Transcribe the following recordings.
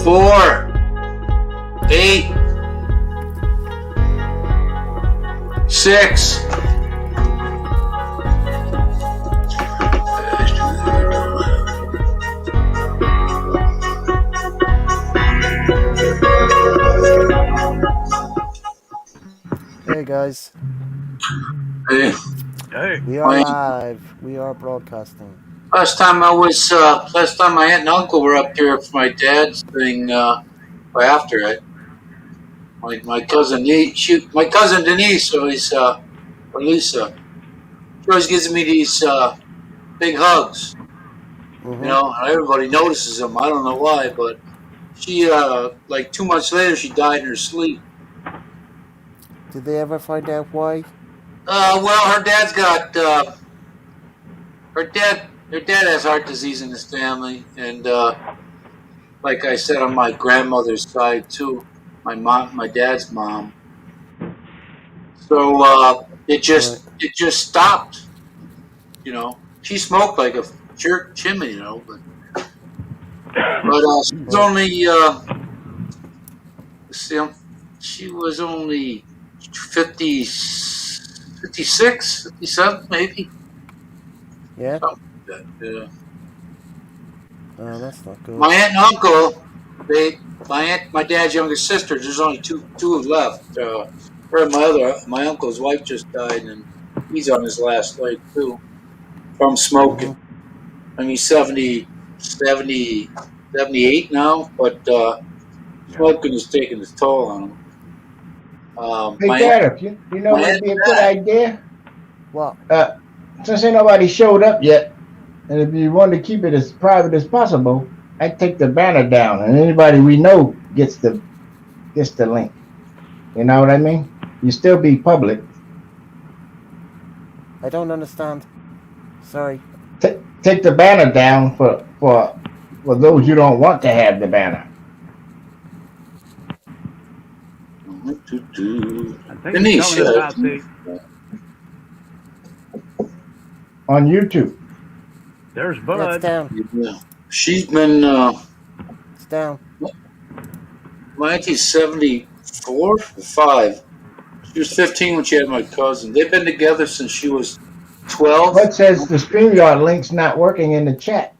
4, 8, 6. Hey guys, Hey, Hey, we are live. We are broadcasting. last time my aunt and uncle were up here for my dad's thing. Or after it, my cousin my cousin Denise, or Lisa, she always gives me these big hugs. You Mm-hmm. know, and everybody notices them. I don't know why, but she like 2 months later, she died in her sleep. Did they ever find out why? Well, her dad's got her dad has heart disease in his family, and like I said, on my grandmother's side too, my dad's mom. So Right. it just stopped. You know, she smoked like a jerk chimney. You know, but she's Right. only see, she was only 50, 56, 57, maybe Yeah. something like that. Yeah. Oh, that's not good. My aunt and uncle, my dad's younger sister. There's only two left. My uncle's wife just died, and he's on his last leg too from smoking. Mm-hmm. I mean, 70, 78 now, but yeah. smoking is taking its toll on him. Hey, My Gareth, you know my what aunt would be a good idea? What? Since ain't nobody showed up yet, and if you want to keep it as private as possible, I'd take the banner down, and anybody we know gets the link. You know what I mean? You still be public. I don't understand. Sorry. Take the banner down for those you don't want to have the banner. I think he's Denise, talking about the. On YouTube. There's Yeah, it's Bud. down. yeah, she's been It's down. my auntie's 74 or 5. She was 15 when she had my cousin. They've been together since she was 12. What says the StreamYard link's not working in the chat?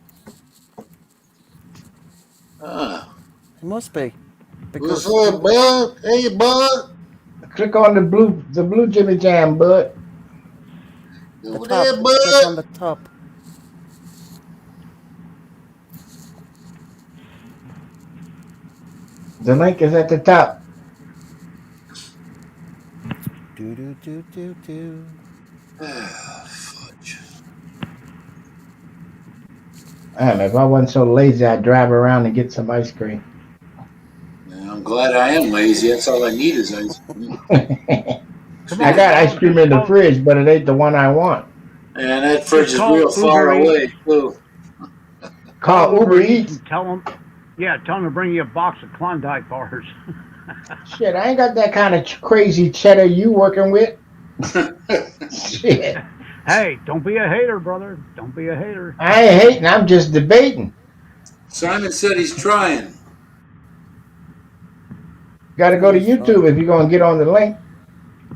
Ah, It must be what's because up, bud? Hey, bud. Click on the blue Jimmy Jam, bud. the Over top. there, Click bud. on the top. The link is at the top. Do do do do do. Fudge. I don't know. If I wasn't so lazy, I'd drive around and get some ice cream. Yeah, I'm glad I am lazy. That's all I need is ice cream. I Come on, got ice dog. cream in the fridge, but it ain't the one I want. And that fridge Just is call real far Uber Eats. away, too. Call Uber Eats. and tell them to bring you a box of Klondike bars. Shit, I ain't got that kind of crazy cheddar you working with. Shit. Hey, don't be a hater, brother. Don't be a hater. I ain't hating. I'm just debating. Simon said he's trying. Got to go to He's trying. YouTube if you're going to get on the link.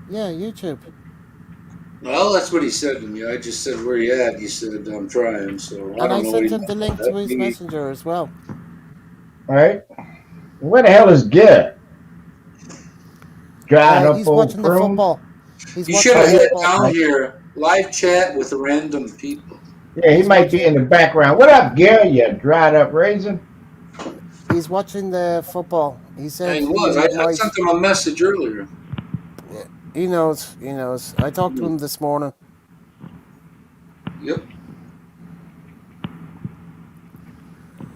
Yeah, YouTube. Well, that's what he said to me. I just said, where you at? He said, I'm trying. So I And I don't know what sent he him the link to meant. his messenger as well. All right. Where the hell is Garrett? Dried up He's old watching the prune. football. He's You watching should the have had football. down here live chat with random people. Yeah, he He's might be watching- in the background. What up, Garrett? You dried up raisin? He's watching the football. He said And he was. I might. sent him a message earlier. He knows. He knows. I talked to him this morning. Yep.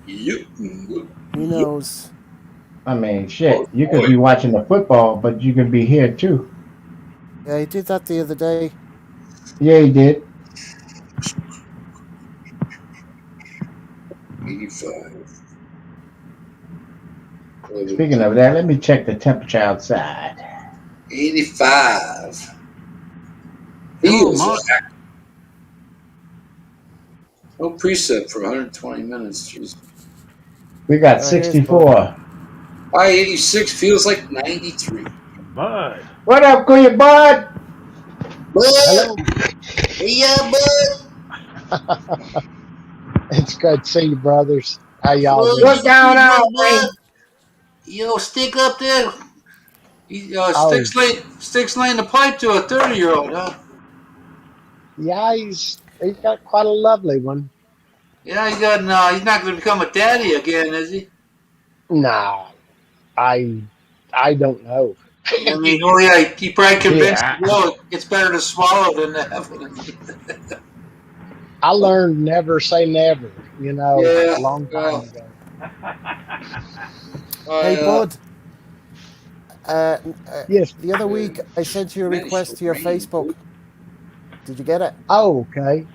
Yep. He knows. I mean, shit. You could be watching the football, but you could be here too. Yeah, he did that the other day. Yeah, he did. 85. Speaking of that, let me check the temperature outside. 85. Oh, Feels my. like no preset for 120 minutes. Jeez. We got Here's 64. I-86 feels like 93. Bud. What up, Queen Bud? Bud, Hello. yeah, bud. It's good to see you, brothers. How y'all Bud, doing? What's you going too, on, bud. man? Yo, stick up there. Oh, Sticks laying the pipe to a 30-year-old, huh? yeah, he's got quite a lovely one. Yeah, he's not going to become a daddy again, is he? Nah, I I don't know. I mean, oh yeah, he probably convinced Yeah. you, well, it's better to swallow than to have it. I learned never say never, a Yeah, long yeah. time ago. Hey, I, Bud. Uh, uh, Yes. the other week I sent you a Managed to request to your rain, Facebook. dude. Did you get it? Oh, okay.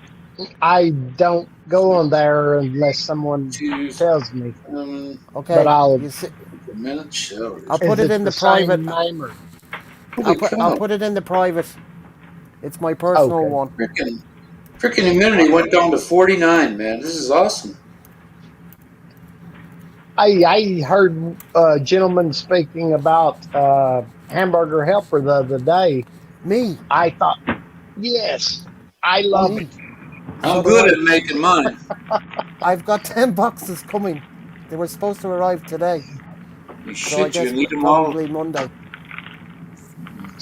I don't go on there unless someone Two, tells me. But Okay. I'll. You see, minute I'll showers. put Is it it in the the private. same name or? Holy I'll cow! put it in the private. It's my personal Okay. one. Freaking humidity went down to 49, man. This is awesome. I heard a gentleman speaking about hamburger helper the other day. Me, I thought, yes, I love me. it. I'm So do good I. at making mine. I've got 10 boxes coming. They were supposed to arrive today, You so I shit, you guess can eat them all. probably Monday.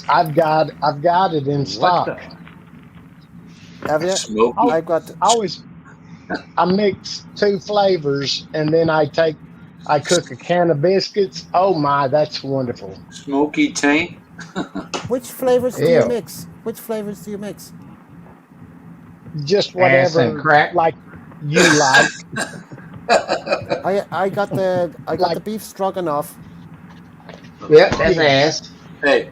I've got it in What stock. the? Have you? I Smoky, I've got. always I mix two flavors and then I cook a can of biscuits. Oh my, that's wonderful. smoky taint. Which flavors do you Ew. mix? Which flavors do you mix? Just Ass and whatever crack. like you like. I got the Like beef stroganoff. Yep, that's yes. ass. Hey,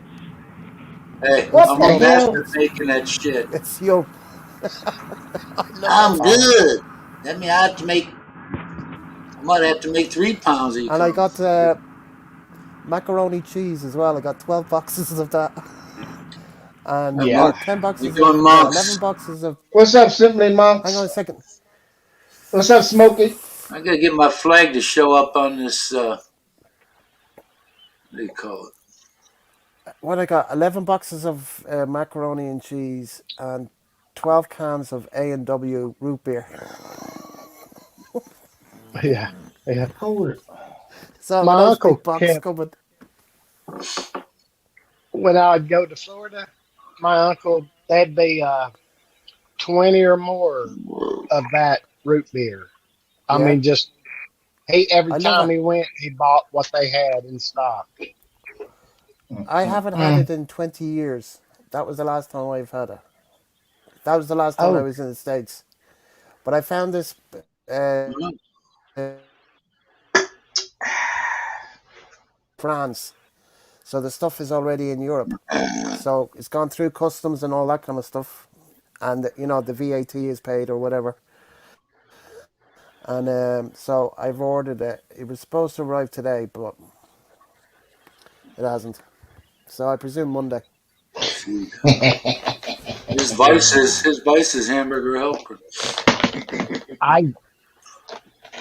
hey, What I'm the a No, master hell? at making that shit. it's yo. I love that I'm stuff. Oh, good. That means I might have to make 3 pounds of And I come. got macaroni cheese as well. I got 12 boxes of that, and yeah. or Monk. ten We boxes doing of 11 monks. boxes of. What's up, Simply Hang on Monks? a second. What's up, Smokey? I gotta get my flag to show up on this, what do you call it? What I got? 11 boxes of macaroni and cheese and 12 cans of A&W root beer. Yeah. Yeah. Hold it. So I've a My nice big uncle box kept coming. when I'd go to Florida, my uncle there'd be 20 or more of that root beer. I Yeah, mean, just he every I love time it. he went, he bought what they had in stock. I haven't had Mm. it in 20 years. That was the last time I've had it. That was the last time I Oh, was in the States. But I found this uh, Mhm. France. So the stuff is already in Europe. So it's gone through customs and all that kind of stuff. And, the VAT is paid or whatever. And so I've ordered it. It was supposed to arrive today, but it hasn't. So I presume Monday. Sweet. yeah. His vices hamburger helper. I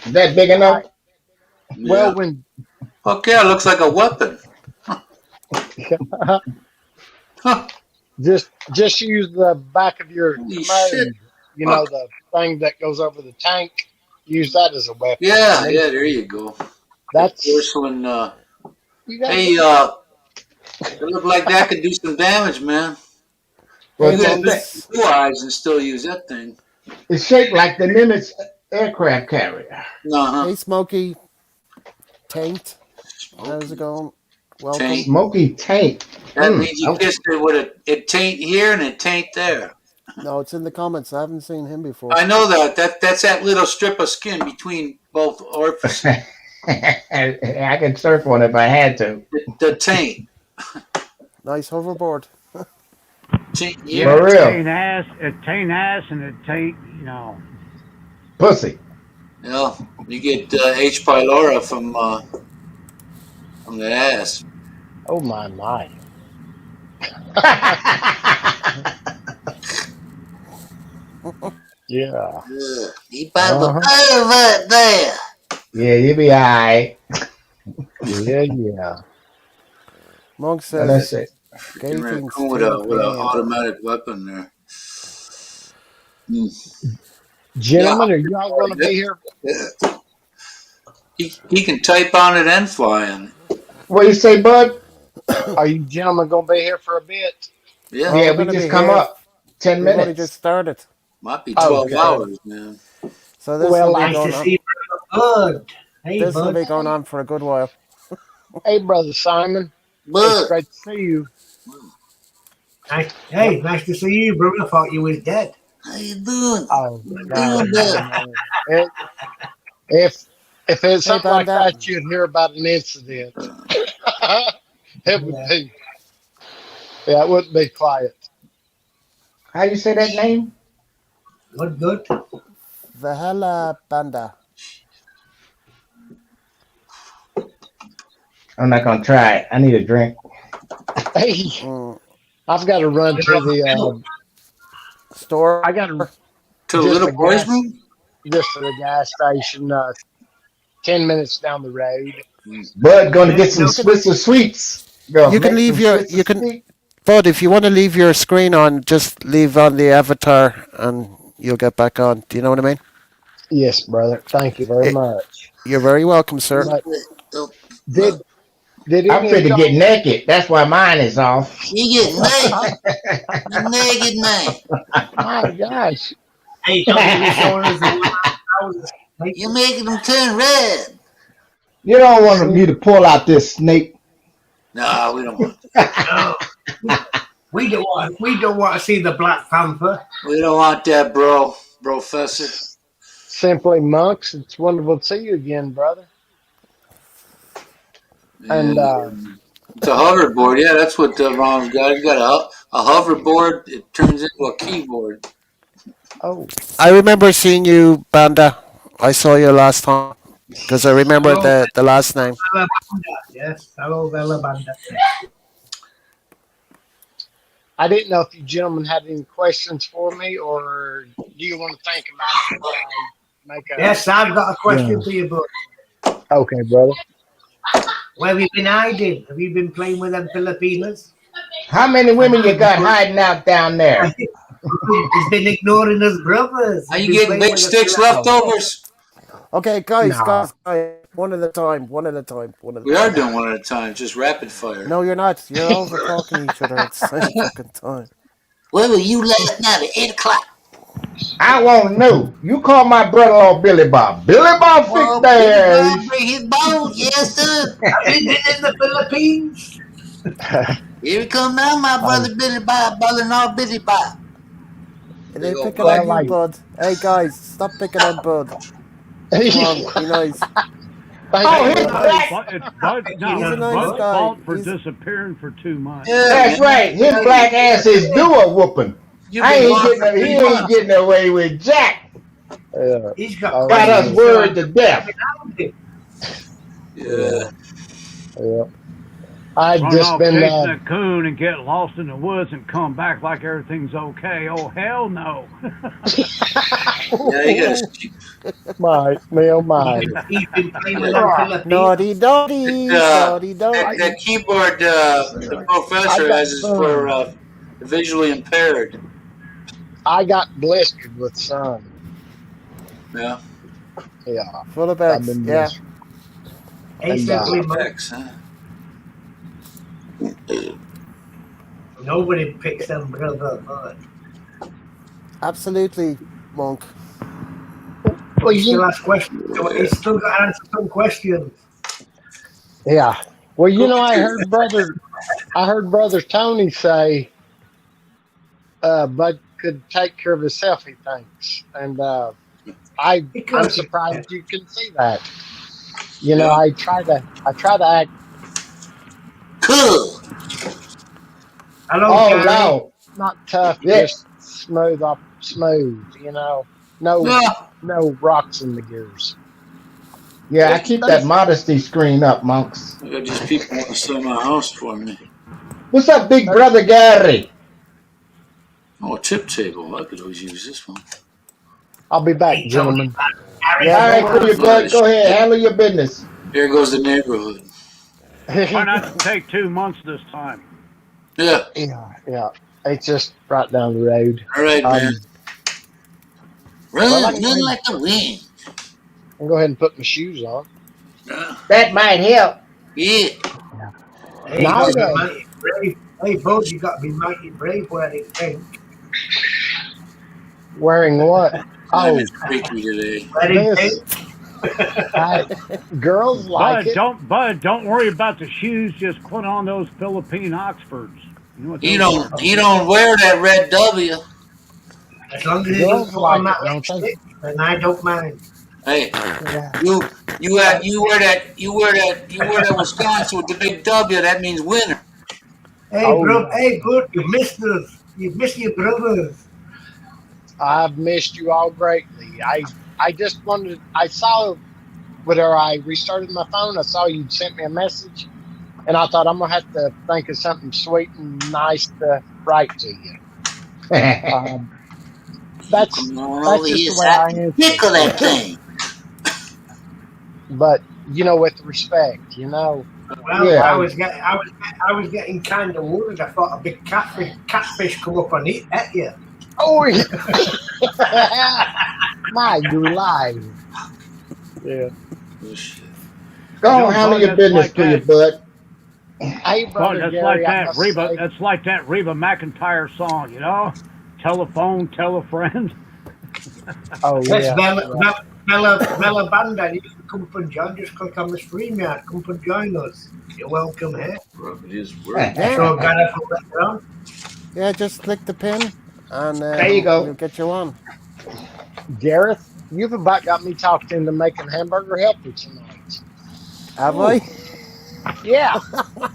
Is that big I enough? Yeah. well when Fuck yeah, it looks like a weapon. Huh. just use the back of your Holy shit. commode. Fuck. The thing that goes over the tank. Use that as a weapon at Yeah, yeah, least. there you go. The That's porcelain, you got. hey, it look like that could do some damage, man. Well, Hey, You gotta do monks. two eyes and still use that thing. it's shaped like the Nimitz aircraft carrier. Uh-huh. Hey, Smokey. Taint. How's it Smoky going? Welcome. taint. Smoky tank. That means you Oh, kissed it with it taint here and it taint there. No, it's in the comments. I haven't seen him before. I know that. That's that little strip of skin between both orifices. I could surf on it if I had to. The taint. Nice hoverboard. Yeah, Yeah. For it real. tain't ass. It tain't ass, and it tain't. Pussy. You know, you get H. pylori from the ass. Oh my. Yeah. Yeah. He by the Uh huh. right there. Yeah, you be alright. Yeah, yeah. Monk Well, that's says it. Freaking gating's raccoon too with a pain. automatic weapon there. Mm. Yeah, Gentlemen, are y'all going to be here? yeah. He can type on it and fly on it. What you say, Bud? Are you gentlemen going to be here for a bit? Yeah, Oh, Yeah, we're we gonna just be come here. up 10 We've only minutes. just started, might be 12 Okay. hours, man. so this will Well, be I, Nice to going on. see Brother Bud. Hey, This will Bud. be going on for a good while. hey, Brother Simon, it's But great to see you. Nice, hey, Yep. nice to see you, brother. I thought you was dead. how you doing? Oh, How you no, doing, no, Bud? no. If it's Hey, something like Banda. that, you'd hear about an incident. It would Yeah. be, yeah, it wouldn't be quiet. How you say that name? Good, good. Vahela Banda. I'm not gonna try it. I need a drink. Hey, Mm. I've got to run You're to on the the. field. Store. I got to To the just little a boy's gas, room? just to the gas station. 10 minutes down the road. Mm. Bud gonna Yeah, get some no, You can Swiss sweets. Gonna you can make some leave your Swiss you can sweets. Bud, if you want to leave your screen on, just leave on the avatar and you'll get back on. Do you know what I mean? Yes, brother. Thank you very It, much. you're very welcome, sir. But Oh, look, did did I'm any fit of to get y'all? naked. That's why mine is off. you get naked. You naked man. My gosh. hey, thought he was showing us the one trousers. Hey, You're making them turn red. You don't want See, me to pull out this snake. No, we don't want that. no, we don't want to see the Black Panther. We don't want that, bro. Professor. simply monks. It's wonderful to see you again, brother. Yeah. And It's a hoverboard. Yeah, that's what Ron's got. He's got a hoverboard. It turns into a keyboard. oh, I remember seeing you, Banda. I saw you last time because I remember Hello, the last name. Bella Banda. Yes, hello, Bella Banda. I didn't know if you gentlemen had any questions for me, or do you want to think about it while I make a? Yes, I've got a question for you, Bud. Okay, brother. Where have you been hiding? Have you been playing with them Filipinas? How many women you got hiding out down there? He's been ignoring his brothers. Are He's you been getting playing big with the sticks Filipinas. Oh, leftovers? Okay, guys, nah. guys, guys. One at a time. One at a time. One at a We are time. doing one at a time, just rapid fire. No, you're not. You're over talking each other at the same fucking time. Where were you last night at 8 o'clock? I want to know. You call my brother-in-law Billy Bob. Billy Bob fixed Oh, Billy Bob theirs. bring his bones. Yes, sir. Have you been in the Philippines? Here we come now, my Oh, brother Billy Bob, brother-in-law Billy Bob. They Big old picking black. on well, you, like, Bud. Hey, guys, stop picking on Bud. Come thank on, be nice. Oh, Hey, you it's his very Bud's much. black. fault. It's Bud. Picking No, He's a it's on nice Bud's Bud. guy. fault for He's disappearing for 2 months. Yeah, That's man. right. His Yeah, black ass is do a whooping. you've I been ain't gone getting. for He three ain't months. getting away with Jack. Yeah. He's got Oh Got us questions, no. so I worried don't to know where death. you've been hiding. Yeah. Yeah. Yeah. I've Run just off been. chasing a coon and get lost in the woods and come back like everything's okay. Oh hell no! Yeah, you gotta. my, me oh He's my. been, he's been playing with them Ah, naughty, Filipinos. naughty, naughty, That, I naughty. that keyboard the I professor got has is for sun. visually impaired. I got blistered with sun. Yeah. Yeah, Full of I've bags. been Yeah. blistered. Hey, And simply monk. Effects, huh? Nobody picks them brother Bud. Absolutely, Monk. But well, he still you, has questions. So he's still got to answer some questions. yeah. Well, Who I heard brother Tony say, Bud could take care of himself. He thinks, and He I'm could. surprised Yeah. you can see that. Yeah. I try to act Cool. Hello, Oh Charlie. no. not tough, Yeah. just smooth. No, Yeah. no rocks in the gears. Yeah. I That's, keep that that's, modesty screen up, monks. I got just people want to sell my house for me. What's up, big There's, brother Gary? Oh, a tip table. I could always use this one. I'll be back, Tony. gentlemen. Harry, Yeah, All no right, hold cool, on. worries. you Yeah, bud. Go ahead, handle your business. here goes the neighborhood. Try not to take 2 months this time. Yeah. yeah. It's just right down the road. All right, man. Um, well, Run, run like the wind. I can go ahead and put my shoes on. Yeah. That might help. Yeah. Hey, you got Now, to be mighty brave. Hey, bud, you got to be mighty brave wearing pink. wearing what? Time Oh, is freaky today. Wearing this. pink. I, girls like it. Bud, don't worry about the shoes. Just put on those Philippine Oxfords. You know what He those don't are? he don't wear that red W. As long as he Girls doesn't put on like that it, don't they? lipstick, then I don't mind. Hey, Yeah. you wear that Wisconsin with the big W. That means winter. Hey, Oh bro. yeah. Hey, bud, you missed us. You missed your brothers. I've missed you all greatly. I just wanted. I saw whether I restarted my phone. I saw you sent me a message, and I thought I'm gonna have to think of something sweet and nice to write to you. Um, You that's come on that's over just here the so way I I can answer. tickle that thing. But with respect, Well, Yeah. I I was getting kind of worried. I thought a big catfish come up and eat at you. oh yeah. My you lied. Yeah. Oh, shit. Go You on, know, handle Bud, your business to you, bud. Hey, Bud, brother Gary, I must say. That's like that Reba McEntire song. You know, telephone, tell a friend. Oh Yes, yeah, yeah. Bella Banda, you can come up and join. Just click on the stream yard. Come up and join us. You're welcome here. Bro, it is work. Yeah, So, Gareth will let you on. yeah. Just click the pin, and There you we'll go. get you on. Gareth, you've about got me talked into making hamburger helper tonight. Have I? Ooh, yeah.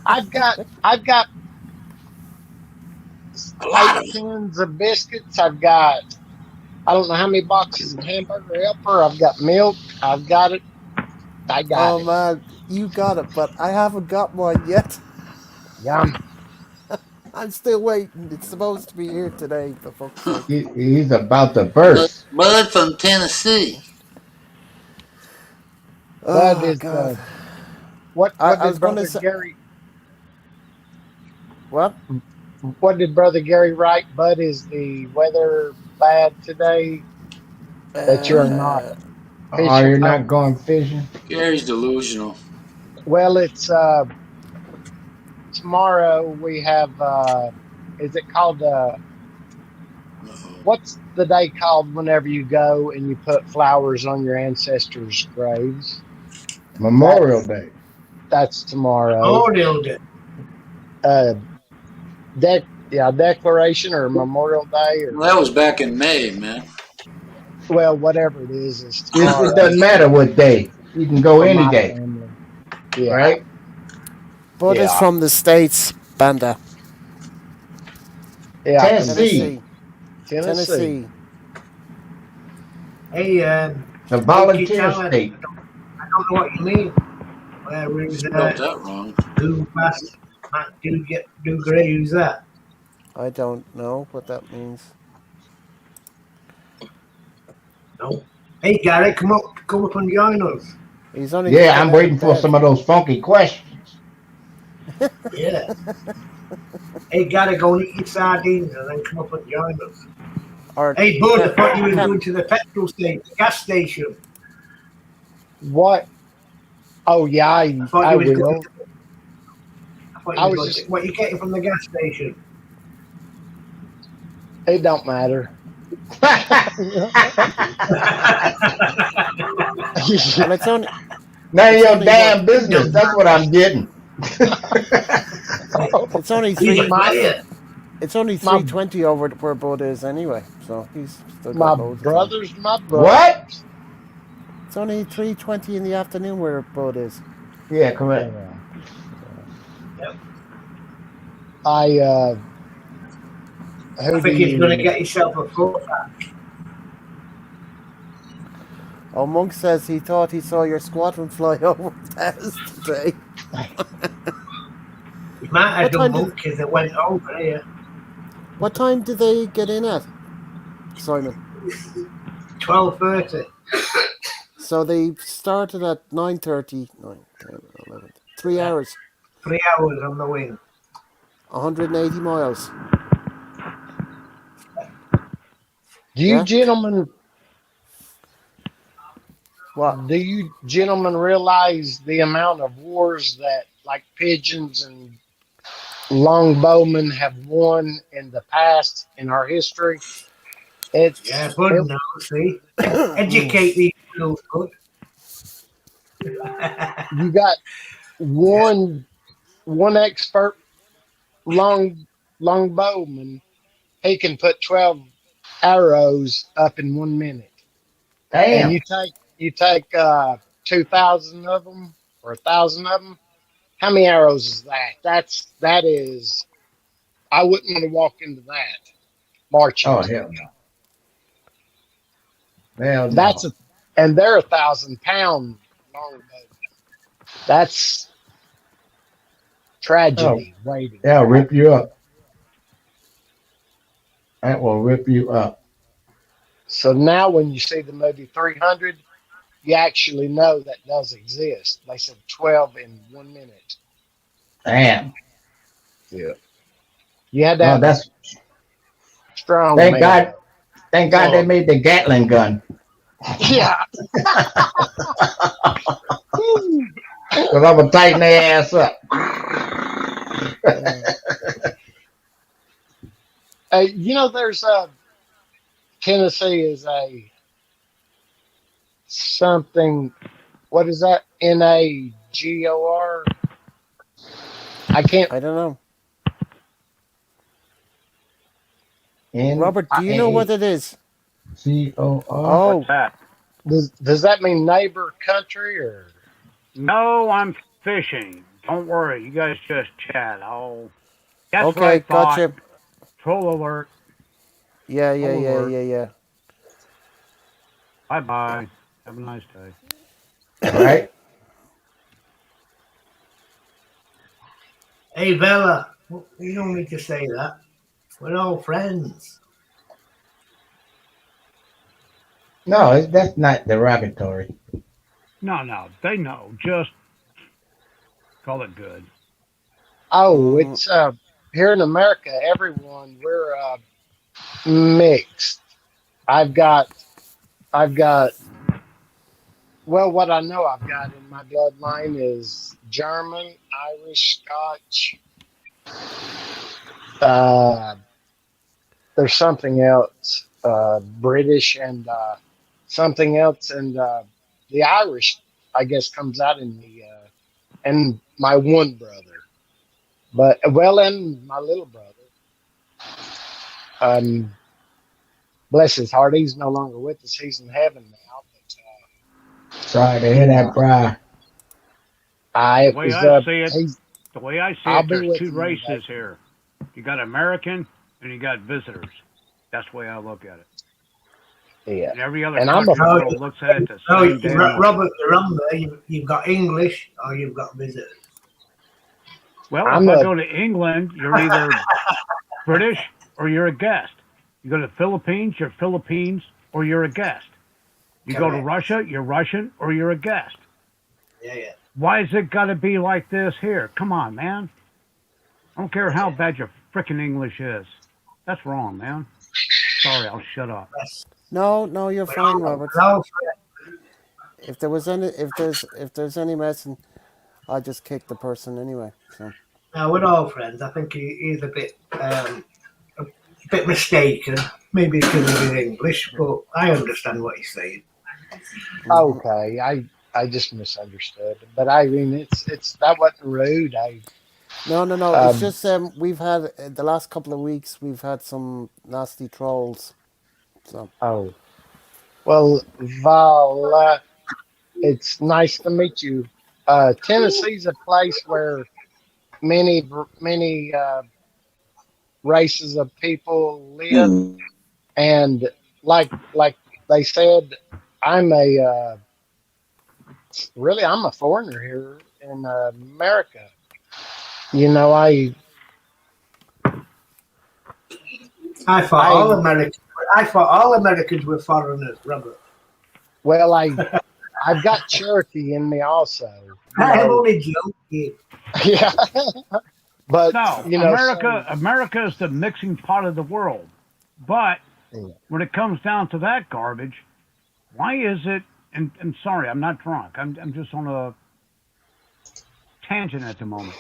I've got A lot eight of them. tins of biscuits. I've got I don't know how many boxes of hamburger helper. I've got milk. I've got it. I got Oh it. man, you got it, but I haven't got mine yet. Yum. I'm still waiting. It's supposed to be here today, for fuck's sake. He's about to Bud, burst. Bud from Tennessee. Bud Oh is god. what I did was gonna brother say Gary what? what did brother Gary write? Bud, is the weather bad today that you're not Uh, Oh, fishing? you're Oh, not going fishing? Gary's delusional. well, it's tomorrow. We have is it called Uh-oh. what's the day called whenever you go and you put flowers on your ancestors' graves? Memorial That's Day. that's tomorrow. Memorial Day. Uh, Declaration or Memorial Day or Well, that was back in May, man. well, whatever it is It tomorrow doesn't matter what day. You can go for any my day, family. Yeah, right? Bud is yeah, from the States, Banda. yeah. Tennessee, Tennessee. Tennessee. Tennessee. Hey, the Monkey volunteer Tower. state. I don't know what you mean. Where You is spelled that wrong. who fast do great? Who's that? I don't know what that means. No. Hey, Gary, come up and join us. He's only just Yeah, getting I'm out waiting of for bed. some of those funky questions. Yeah. Hey, Gary, go and eat your sardines and then come up and join us. Or Hey, Bud, I can thought you was can going to the petrol station, gas station. What? Oh yeah, I thought I you was going. will. I thought you I was was going to. just. What you getting from the gas station? It don't matter. well None of it's your only what damn business. That's what I'm getting. it's only He's a three my player. it's only my 3:20 over where Bud is anyway, so he's still my got loads of time. brothers, my What? brothers. It's only 3:20 in the afternoon where Bud is. Yeah, correct. Yeah. Yep. I I who do think he's going to you? get himself a foot. Oh, Monk says he thought he saw your squadron fly over his house today. He might have What done time did monkeys that went over here. what time did they get in at, Simon? 12:30. So they started at 9:30, 9, 10, 11, 3 Yeah. hours. 3 hours on the wing. 180 miles. Do you Yeah. gentlemen What? do you gentlemen realize the amount of wars that like pigeons and longbowmen have won in the past in our history? Yeah, It's good it, now, see? Mm. Educate these girls, good. you got Yeah. one expert longbowman. He can put 12 arrows up in 1 minute, and Damn. you take 2,000 of them or 1,000 of them. How many arrows is that? That is. I wouldn't want to walk into that. March Oh, into hell it. no. Hell That's no. a and they're 1,000 pound longbow. That's Oh, tragedy waiting to they'll rip happen. you up. That will rip you up. So now, when you see the movie 300, you actually know that does exist. They said 12 in 1 minute. Damn. Yeah, you had to Well, have a that's strong thank man God. to Thank God pull they them. made the Gatling gun. Yeah. Woo. Cause I'm gonna tighten their ass up. Uh, there's Tennessee is a something. What is that? NAGOR. I can't. I don't know. N Robert, do you know what A it is? C O R. What's Oh, that? Does that mean neighbor country or? No, I'm fishing. Don't worry. You guys just chat. That's what I okay, thought. gotcha. Troll alert. Yeah, yeah, Troll yeah, alert. yeah, yeah. Bye bye. Have a nice day. Right? Hey, Bella, you don't need to say that. We're all friends. No, that's not derogatory. No, no, they know. Just call it good. Oh, Hmm. it's here in America. Everyone we're mixed. I've got I've got well, what I know I've got in my bloodline is German, Irish, Scotch. Uh, there's something else, British, and something else, and the Irish, I guess, comes out in me, and my one brother, but well, and my little brother. Um, bless his heart, he's no longer with us. He's in heaven now. Sorry to hear Yeah, that cry. The I way was. I see it, He's. the way I see I'll it, be there's with two him one day. races here. You got American and you got visitors. That's the way I look at it. Yeah, And every other and I'm a. country in the No, world looks at it the no, same damn way. Robert, you're wrong there. You've got English or you've got visitors. Well, if I'm I a. go to England, you're either British or you're a guest. You go to the Philippines, you're Philippines or you're a guest. You go to Correct. Russia, you're Russian or you're a guest. Yeah, yeah, Why is it got to be like this here? Come on, man. I don't care how yeah. bad your frickin' English is. That's wrong, man. Sorry, I'll shut up. Yes. No, no, you're We're fine, all, Robert. we're all friends. If there's any messing, I'll just kick the person anyway. So. No, we're all friends. I think he's a bit mistaken, maybe because of his English, but I understand what he's saying. Hmm. Okay, I just misunderstood, but I mean it's that wasn't rude. I No, no, no. It's um just we've had the last couple of weeks we've had some nasty trolls. So. oh well, Val, it's nice to meet you. Tennessee's a place where many races of people live, and like they said, I'm a really I'm a foreigner here in America. You know, I thought I all Americans. I thought all Americans were foreigners, Robert. well I I've got Cherokee in me also. I'm only joking. Yeah, but No, so America is the mixing pot of the world. But yeah. when it comes down to that garbage, why is it? And sorry, I'm not drunk. I'm just on a tangent at the moment.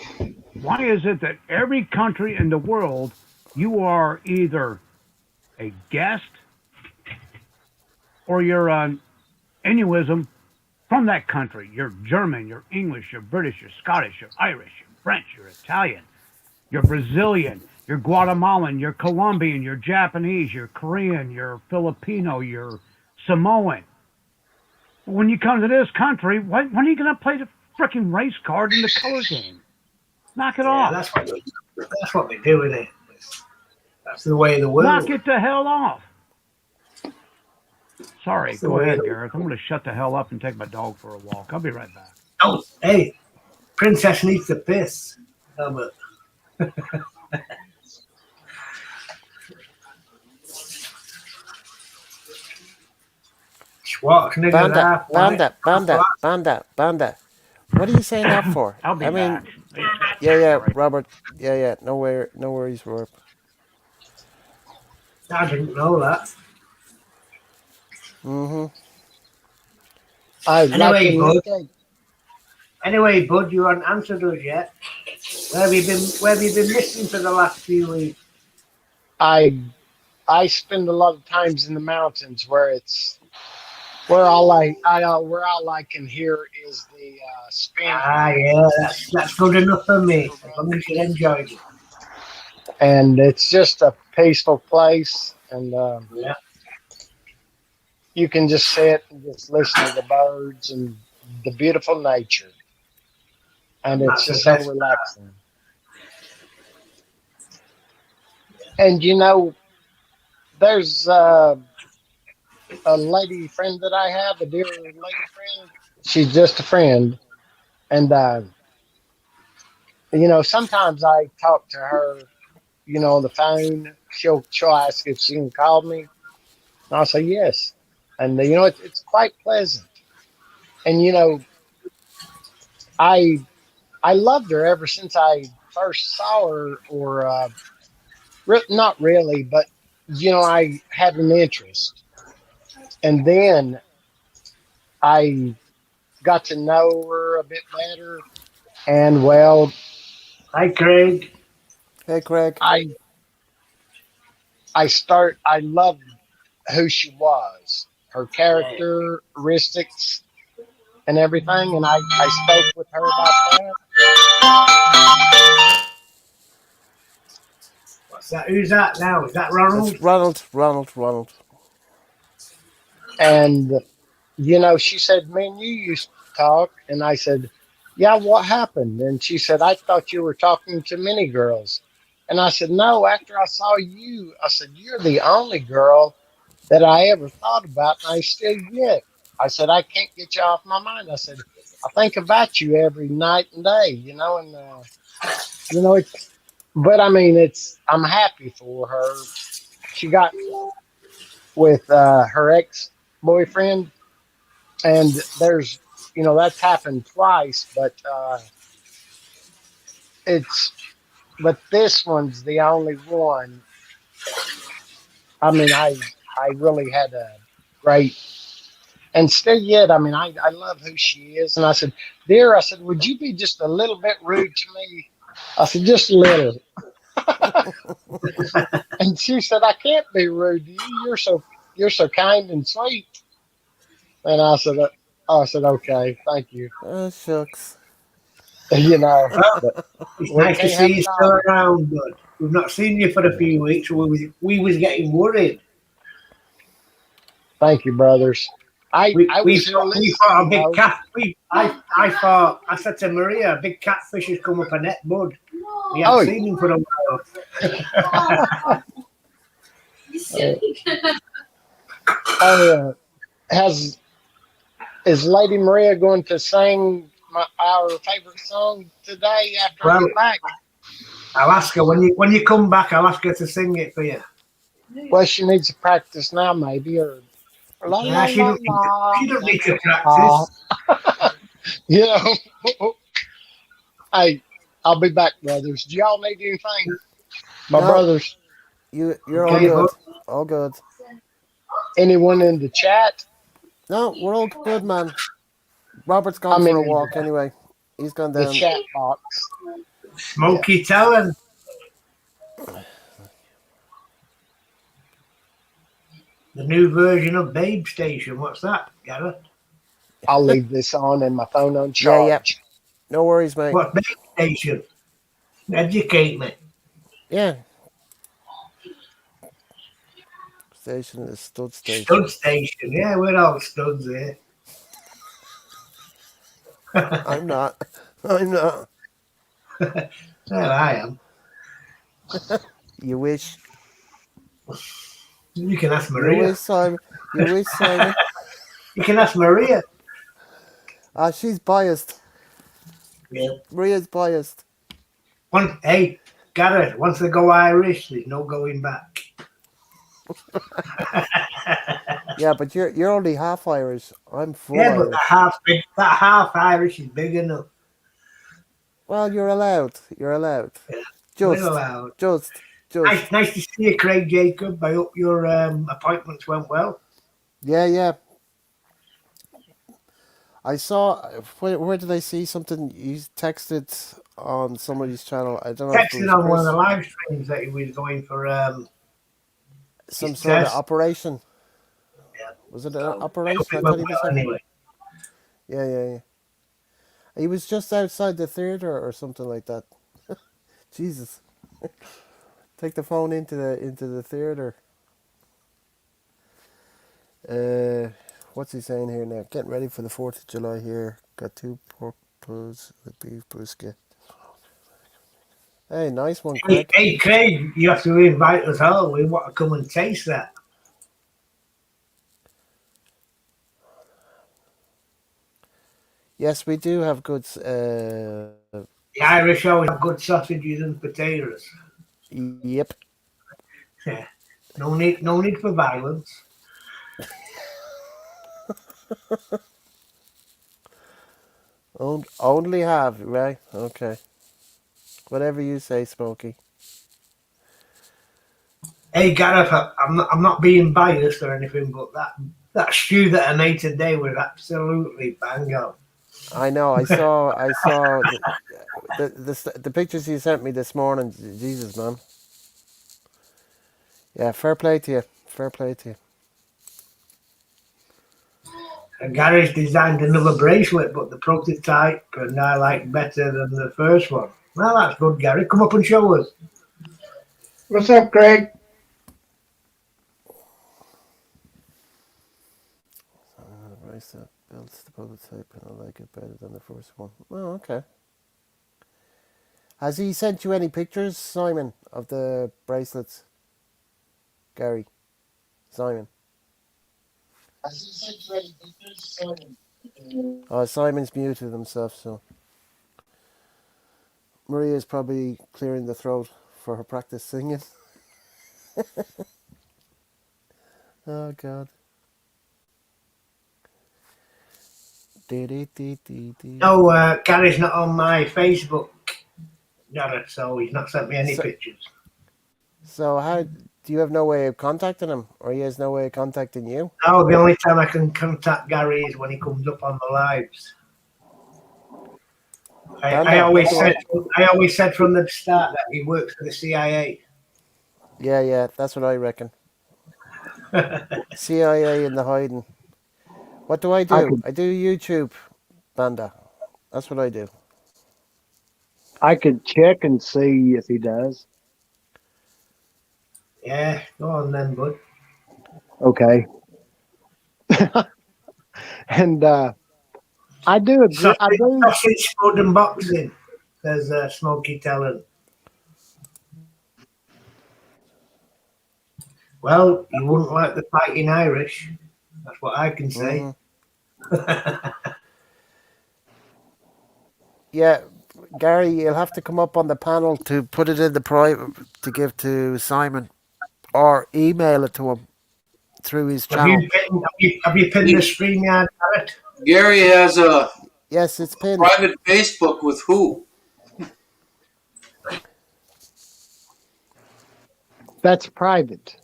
Why is it that every country in the world you are either a guest or you're an Inuism from that country? You're German, you're English, you're British, you're Scottish, you're Irish, you're French, you're Italian, you're Brazilian, you're Guatemalan, you're Colombian, you're Japanese, you're Korean, you're Filipino, you're Samoan. But when you come to this country, when are you going to play the freaking race card in the color game? Knock it Yeah, off. that's what we do, isn't it? That's the way of the Knock world. it the hell off. Sorry, That's the go way of ahead, the Gareth. I'm going to shut the hell up and take my dog for a walk. I'll be right back. Oh, hey, princess needs to piss. Albert. Schwarzenegger's Banda, half white, Banda, half Banda, black. Banda, Banda. What are you saying that for? I'll be I mean, back. It's yeah, yeah, great. Robert. Yeah, yeah. No worries, Rob. I didn't know that. Mm-hmm. I like Anyway, in your bud. cake. Anyway, bud, you haven't answered us yet. Where have you been missing for the last few weeks? I I spend a lot of times in the mountains where it's where all I can hear is the spin Ah, yeah, that's good enough for me. As long as you enjoyed it. and it's just a peaceful place, and Yeah, you can just sit and just listen to the birds and the beautiful nature, and it's that's the just so best. relaxing. And there's a lady friend that I have, a dear lady friend. She's just a friend, and sometimes I talk to her, on the phone. She'll ask if she can call me, and I'll say yes. And it's quite pleasant. And I I loved her ever since I first saw her, or not really, but I had an interest, and then I got to know her a bit better, and well, Hi, Craig. Hey, Craig. I I loved who she was, her characteristics and everything, and I spoke with her about that, What's that? Who's that now? Is that It's Ronald? Ronald. Ronald. Ronald. and she said, "Man, you used to talk," and I said, "Yeah, what happened?" And she said, "I thought you were talking to many girls," and I said, "No, after I saw you, I said you're the only girl that I ever thought about, and I still get." I said, "I can't get you off my mind." I said, "I think about you every night and day," and it's. But I mean, I'm happy for her. She got with her ex boyfriend, and that's happened twice, but it's but this one's the only one. I mean, I really had a great, and still yet, I mean, I love who she is. And I said, "Dear," I said, "would you be just a little bit rude to me?" I said, "Just a little." And she said, "I can't be rude to you. You're so kind and sweet." And I said, "Okay, thank you." Oh, shucks. Well, But it's we nice to can't see have you it still all. around, bud. We've not seen you for a Yeah. few weeks. We was getting worried. Thank you, brothers. I was here We listening, thought a big cat. I said to Maria, a big catfish has come up a net, bud. We hadn't Oh, seen him for a while. uh, has is Lady Maria going to sing our favorite song today after I Well, get back? I'll ask her when you come back. I'll ask her to sing it for you. Well, she needs to practice now, maybe, or La Yeah, la she la don't need to, la she don't la need to la. practice. You know, hey, I'll be back, brothers. Do y'all need anything? My No, brothers, you're all Okay, but good. All good. anyone in the chat? No, we're all good, man. Robert's I gone for mean, a in walk anyway. He's gone the down. chat box. Yeah. Smoky Talon, the new version of Babe Station. What's that, Gareth? I'll leave this on and my phone on Yeah, yeah. charge. No worries, mate. What's Babe Station? Educate me. Yeah. Station is stud station. Stud Station. Yeah, we're all studs here. I'm not. I'm not. Well, I am. You wish. You can ask You Maria. wish, Simon. You wish, Simon. You can ask Maria. Ah, she's biased. Yeah. Maria's biased. Hey, Gareth, once they go Irish, there's no going back. Yeah, but you're only half Irish. I'm full Yeah, but Irish. that half Irish is big enough. Well, you're allowed. You're allowed. Yeah, we're Just, allowed. just, just. Nice to see you, Craig Jacob. I hope your appointments went well. Yeah, yeah. I saw. Where did I see something? You texted on somebody's channel. I don't know if it Texted was on one of the Chris. live streams that he was going for his Some sort of test. operation. Yeah, Was it an so I hope operation? I it thought went he was well having. anyway. Yeah, yeah, yeah. He was just outside the theater or something like that. Jesus. Take the phone into the theater. Uh, what's he saying here now? Getting ready for the 4th of July here. Got two pork toes, the beef brisket. Hey, nice one, Craig. Hey, Craig, you have to invite us all. We want to come and taste that. Yes, we do have good. The Irish always have good sausages and potatoes. Yep. Yeah. No need for violence. Only have, right? Okay. Whatever you say, Smokey. Hey, Gareth, I'm not being biased or anything, but that stew that I made today was absolutely bang on. I know. I saw the pictures you sent me this morning. Jesus, man. Yeah, fair play to you. Fair play to you. And Gary's designed another bracelet, but the prototype and I like better than the first one. Well, that's good, Gary. Come up and show us. What's up, Craig? Rice that builds the prototype, and I like it better than the first one. Oh, okay. Has he sent you any pictures, Simon, of the bracelets, Gary? Simon. Oh, Simon's muted himself, so Maria's probably clearing the throat for her practice singing. Oh God. Dee dee dee dee dee. No, Gary's not on my Facebook, Gareth, so he's not sent me any So, pictures. so how do you have no way of contacting him, or he has no way of contacting you? No, the only time I can contact Gary is when he comes up on the lives. I Banda, what always do I? said I always said from the start that he works for the CIA. Yeah, yeah, that's what I reckon. CIA in the hiding. What do I I do? could I do YouTube, Banda. That's what I do. I could check and see if he does. Yeah, go on then, bud. Okay. And I do agree. I do. Sausage, food, and boxing. There's Smoky Talent. Well, you wouldn't like the fighting Irish. That's what I can say. Hmm. Yeah, Gary, you'll have to come up on the panel to put it in the private to give to Simon, or email it to him. through his Have you channel. pinned, have you pinned the He, StreamYard, Garrett? Gary has a Yes, it's pinned. private Facebook with who? That's private.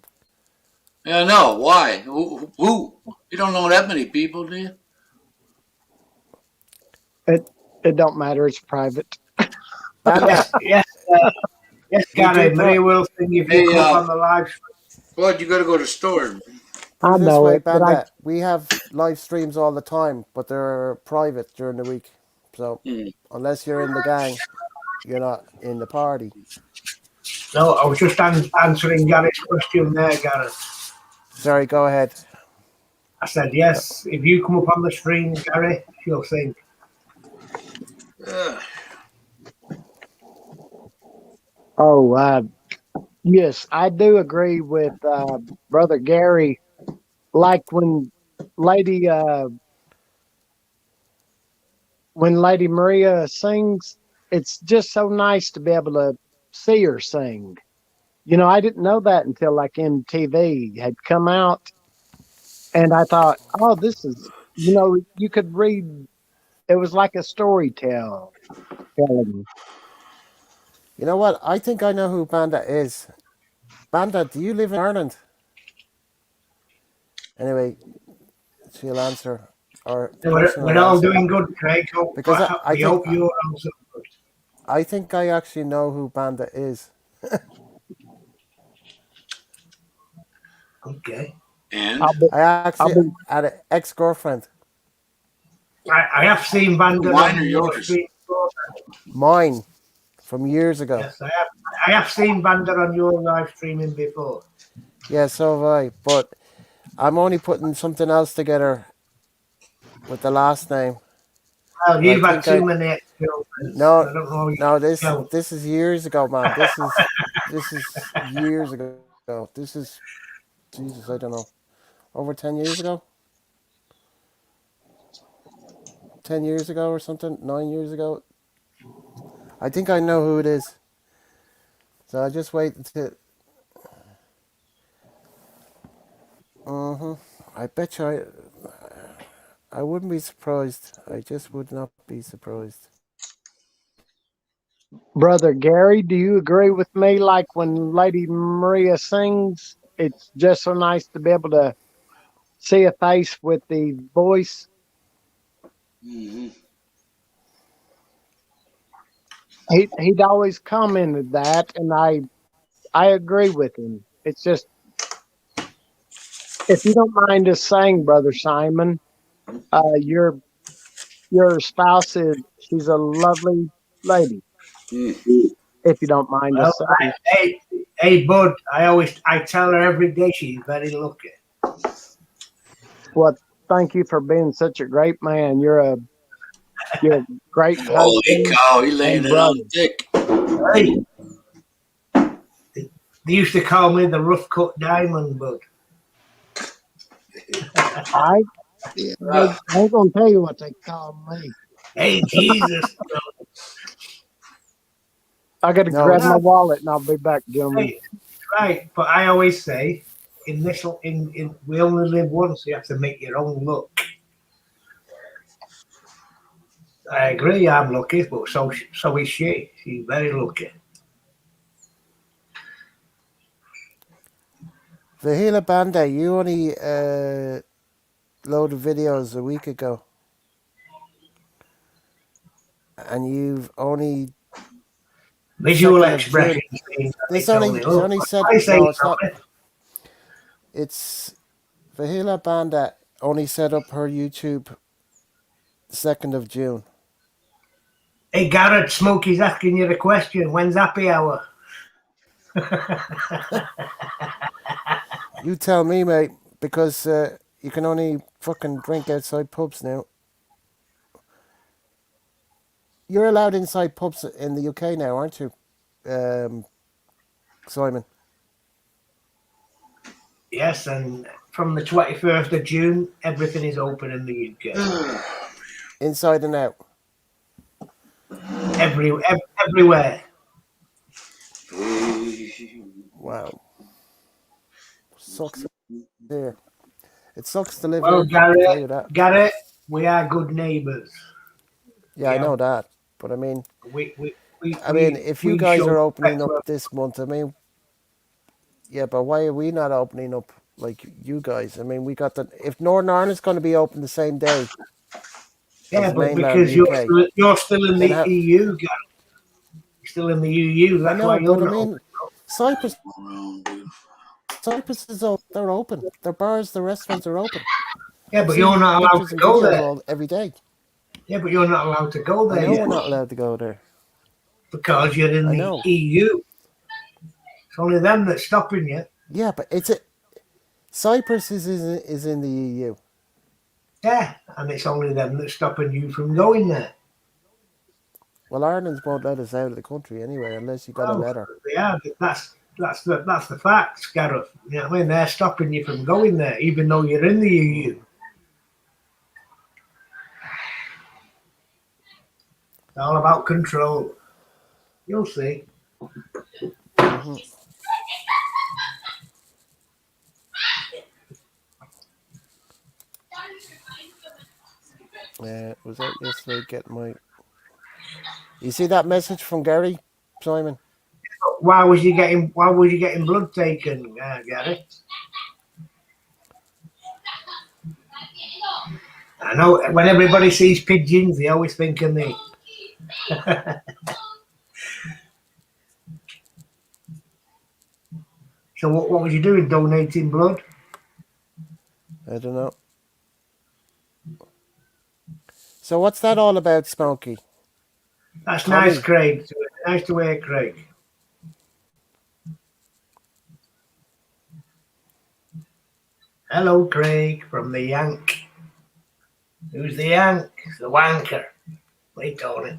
Yeah, no. Why? Who? You don't know that many people, do you? It it don't matter. It's private. Banda, Yes, yes, yes, we do Gary. pro. Maria will think if you Hey, come up on the live stream. Bud, you got to go to the store. Put I it this know way, it, but I Banda. We have live streams all the time, but they're private during the week. So Hmm. unless you're in the gang, you're not in the party. No, I was just answering Gary's question there, Garrett. Sorry, go ahead. I said, yes, if you come up on the stream, Gary, she'll think. Ugh. oh yes, I do agree with brother Gary. Like Lady when Lady Maria sings, it's just so nice to be able to see her sing. I didn't know that until like MTV had come out, and I thought, oh, this is, you could read. It was like a story telling. You know what? I think I know who Banda is. Banda, do you live in Ireland? Anyway, she'll answer, or the person We're will all answer. doing good, Craig. Hope, Because I we think hope you're also good. I actually know who Banda is. Okay. And I'll be, I I'll actually be, had an ex girlfriend, I have seen Vanden mine or on your yours? stream before. mine from years ago. Yes, I have. I have seen Vanden on your live streaming before. Yeah, so have I. But I'm only putting something else together with the last name, Well, and I you've had think too I many ex-girlfriends. no I don't know how you no can count. this is years ago, man. This is years ago. This is Jesus. I don't know, over 10 years ago, 10 years ago or something, 9 years ago. I think I know who it is. So I just wait until. I bet you I wouldn't be surprised. I just would not be surprised. brother Gary. Do you agree with me? Like when Lady Maria sings, it's just so nice to be able to see a face with the voice. Hmm. He'd always commented that, and I agree with him. It's just, if you don't mind us saying, brother Simon, your spouse is, she's a lovely lady. If you don't mind Well, us saying. hey, Bud. I tell her every day she's very lucky. Well, thank you for being such a great man. You're a great Holy husband cow, he laying and it on brother. thick. Hey, they used to call me the rough cut diamond, Bud. I they Ah, ain't gonna tell you what they call me. Hey, Jesus. I got to No, grab my it's No, wallet and I'll be back, gentlemen. right, right. But I always say, we only live once. You have to make your own luck. I agree. I'm lucky, but so is she. She's very lucky. Vahila Banda. You only loaded videos a week ago, and you've only Visual 2nd of June. expressions means This it's only only she luck. only said I say no. it's It's not. only. It's Vahila Banda only set up her YouTube 2nd of June. Hey, Garrett, Smokey's asking you the question. When's happy hour? You tell me, mate, because you can only fucking drink outside pubs now. You're allowed inside pubs in the UK now, aren't you, um, Simon? Yes, and from the 21st of June, everything is open in the UK. Inside and out. Everywhere. Wow, sucks here. It sucks to live Well, here. I'll tell you that. Garrett, we are good neighbours. Yeah, I Yeah, know that. But we we we we, if you we guys show are respect opening to up our. this month, yeah, but why are we not opening up like you guys? We got the if Northern Ireland's going to be open the same day as Yeah, the but mainland because UK, you're still in then the how? EU, Garrett. You're still in the EU. I That's why know, you're but not open. Cyprus, Around, dude. Cyprus is open. They're open. Their bars, the restaurants are open. Yeah, I'm but you're seeing not allowed pictures to and go videos there. all every day. Yeah, but you're not allowed to go I there know yet we're not allowed to go there. because you're in I the know. EU. It's only them that's stopping you. Yeah, but Cyprus is in the EU. Yeah, and it's only them that's stopping you from going there. Well, Ireland won't let us out of the country anyway unless you got a Well, letter. yeah, that's the facts, Gareth. You know what I mean? They're stopping you from going there, even though you're in the EU. Mm. It's all about control. You'll see. Hmm. Was out yesterday getting my. You see that message from Gary, Simon? Why was you getting blood taken, Gary? I know when everybody sees pigeons, they always think of me. So what was you doing? Donating blood? I don't know. So what's that all about, Smokey? That's nice, Tommy, Craig. Nice to hear, Craig. Hello, Craig from the Yank. Who's the Yank? The wanker. Wait on it.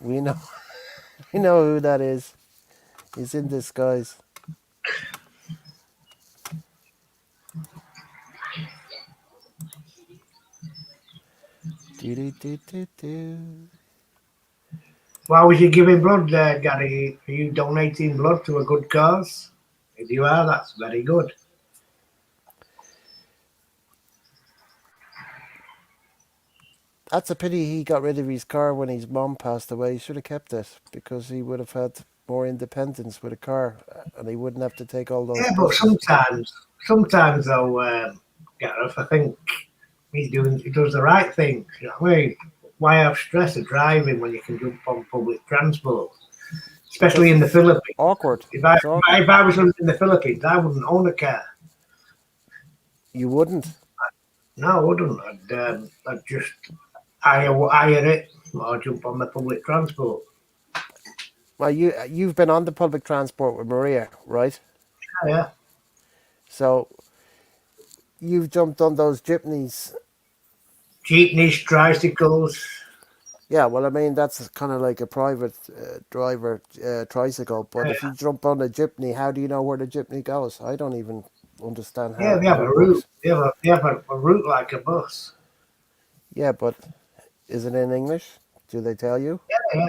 we know we know who that is. He's in disguise. Do do do do do. Why was you giving blood, Gary? Are you donating blood to a good cause? If you are, that's very good. That's a pity he got rid of his car when his mom passed away. He should have kept it because he would have had more independence with a car and he wouldn't have to take all those Yeah, but buses. sometimes though, Gareth, I think he does the right thing. You know what I mean? Why have stress of driving when you can jump on public transport? Especially Because in the it's Philippines. awkward. If I It's awkward. if I was living in the Philippines, I wouldn't own a car. You wouldn't. No, I wouldn't. I'd just hire it or jump on the public transport. Well, you've been on the public transport with Maria, right? Yeah, So you've jumped on those jeepneys. jeepneys, tricycles. Yeah, well, that's kind of like a private driver tricycle. But if Yeah, you jump on a jeepney, how do you know where the jeepney goes? I don't even understand yeah, they have how a it route. works. They have a route like a bus. Yeah, but is it in English? Do they tell you? Yeah.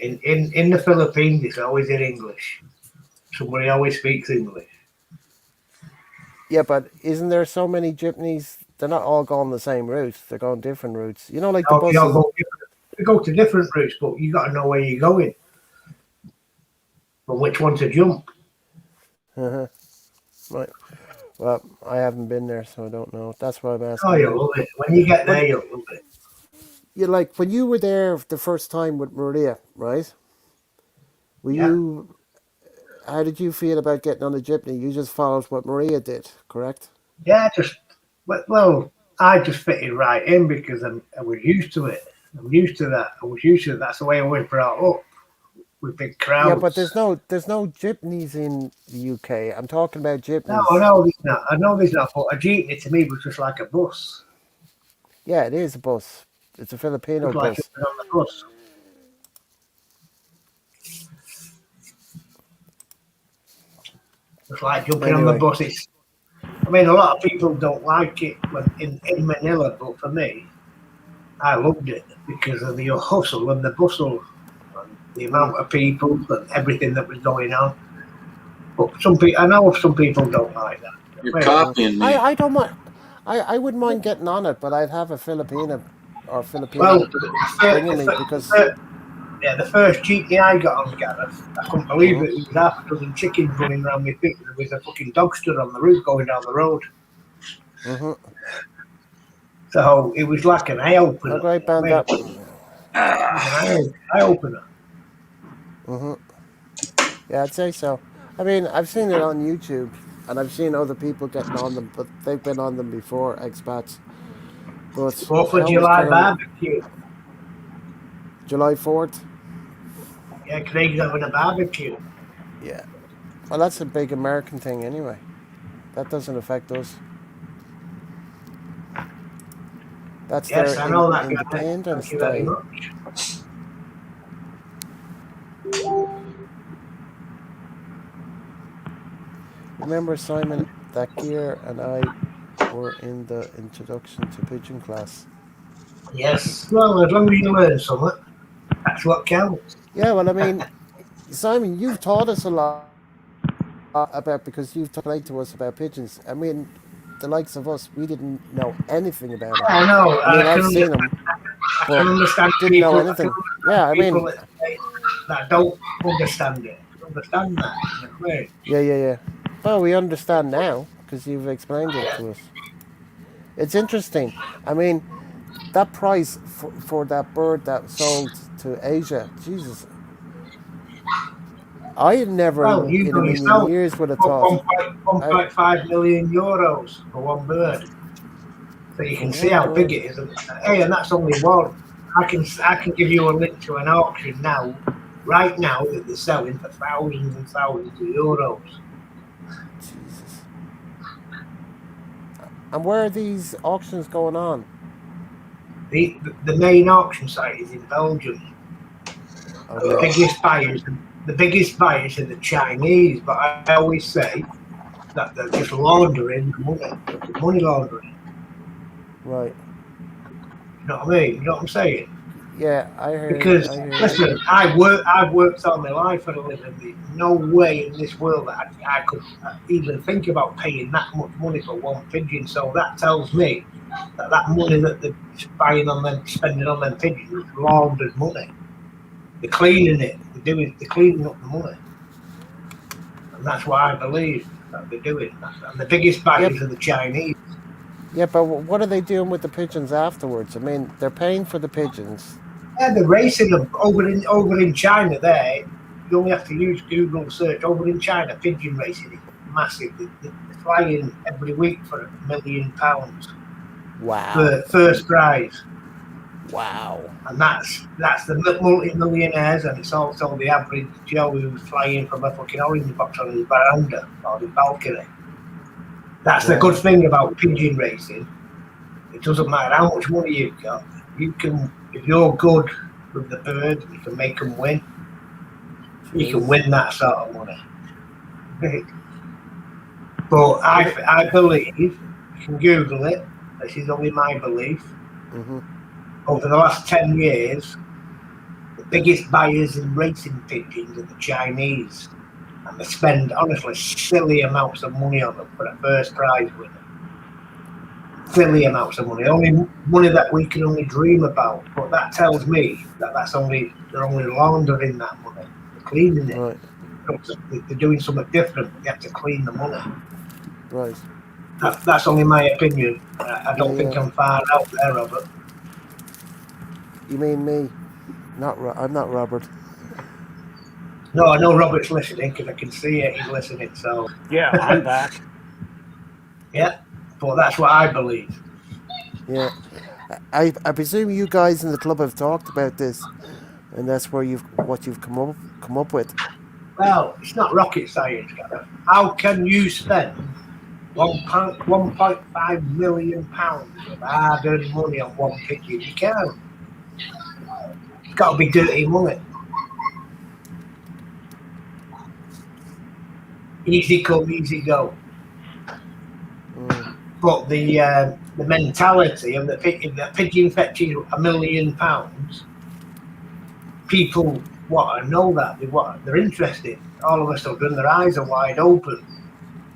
In the Philippines, it's always in English. Somebody always speaks English. Yeah, but isn't there so many jeepneys? They're not all going the same route. They're going different routes. You know, like the No, they all buses. go different. They go to different routes, but you got to know where you're going and which one to jump. Uh-huh. Right. Well, I haven't been there, so I don't know. That's why I'm Oh, asking you'll you. love it. When you get there, But you'll love it. you like when you were there the first time with Maria, right? Were Yeah. you? How did you feel about getting on the jeepney? You just followed what Maria did, correct? Yeah, well, I just fitted right in because I was used to it. I'm used to that. I was used to it. That's the way I was brought up with big Yeah, but crowds. there's no jeepneys in the UK. I'm talking about No, jeepneys. I know there's not. I know there's not. But a jeepney to me was just like a bus. Yeah, it is a bus. It's a Filipino Just like bus. jumping on the bus. Just like jumping on the Anyway, bus. I mean, a lot of people don't like it when in Manila, but for me, I loved it because of the hustle and the bustle, and the mm, amount of people and everything that was going on. But some people, I know some people don't like that. You're Well, mm. copying me. I don't mind. I wouldn't mind getting on it, but I'd have a Filipina or Well, Filipino bringing me the because. first, yeah, the first jeepney I got on, Gareth, I couldn't believe Mhm. it. There was half a dozen chickens running around my feet. There was a fucking dog stood on the roof going down the road. Mhm. So it was like an eye A opener. great You know band what I mean? that. It was an eye opener. Mhm. Yeah, I'd say so. I mean, I've seen it on YouTube, and I've seen other people getting on them, but they've been on them before, expats. But Fourth I of always July kind of barbecue. July 4th. Yeah, Craig's having a barbecue. Yeah. Well, that's a big American thing anyway. That doesn't affect us. That's their Yes, I know that, Gareth. Thank Independence you very Day. much. Remember, Simon, that Gear and I were in the introduction to pigeon class. Yes. Well, as long as you learn something, that's what counts. Yeah, well, I mean, Simon, you've taught us a lot about because you've explained to us about pigeons. I mean, the likes of us, we didn't know anything about them. I know. I mean, I I've seen them, can but understand didn't know people. I can anything. understand Yeah, I people mean, that don't understand it. I can understand that. You know what I mean? yeah. Well, we understand now because you've explained it to us. It's interesting. I mean, that price for that bird that sold to Asia, Jesus, I never Well, you in a know million yourself, years would have thought. I 1.5 million euros for one bird. So you for can see one how big bird. it is. Hey, and that's only one. I can give you a link to an auction now, right now, that they're selling for thousands and thousands of euros. Jesus. And where are these auctions going on? The main auction site is in Belgium. And Okay. the biggest buyers are the Chinese. But I always say that they're just laundering the money, money laundering. Right. You know what I mean? You know what I'm saying? Yeah, I hear you. Because I hear you. listen, I've worked all my life for a living. There's no way in this world that I could even think about paying that much money for one pigeon. So that tells me that money that they're buying on them, spending on them pigeons, is laundered money. They're cleaning it. They're cleaning up the money, and that's what I believe that they're doing. And the biggest buyers Yep. are the Chinese. Yeah, but what are they doing with the pigeons afterwards? I mean, they're paying for the pigeons. Yeah, they're racing them over in China. There, you only have to use Google search. Over in China, pigeon racing is massive. They're flying every week for £1 million Wow. for first prize, Wow. and that's the multi-millionaires, and it's also the average Joe who's flying from a fucking orange box on his veranda or his balcony. That's the good Wow. thing about pigeon racing. It doesn't matter how much money you've got. You can, if you're good with the birds, you can make them win. You can Jeez. win that sort of money. But Well, the, I believe, you can Google it, this is only my belief, mm-hmm. over the last 10 years, the biggest buyers in racing pigeons are the Chinese. And they spend, honestly, silly amounts of money on them for a first prize winner. Silly amounts of money, only money that we can only dream about. But that tells me that they're only laundering that money, they're cleaning it. Right. They're doing something different. They have to clean the money. Right. That's only my opinion. I Yeah. don't think Yeah. I'm far out there, Robert. You mean me? I'm not Robert. No, I know Robert's listening because I can see it. He's listening. So Yeah, I'm back. yeah, but that's what I believe. Yeah. I presume you guys in the club have talked about this, and that's where you've come up with. Well, it's not rocket science, Gareth. How can you spend 1.5 million pounds of hard-earned money on one pigeon? You can't. It's got to be dirty money. Easy come, easy go. Mm, But the mentality of if the pigeon fetches £1 million, people want to know that they're interested. All of a sudden, their eyes are wide open.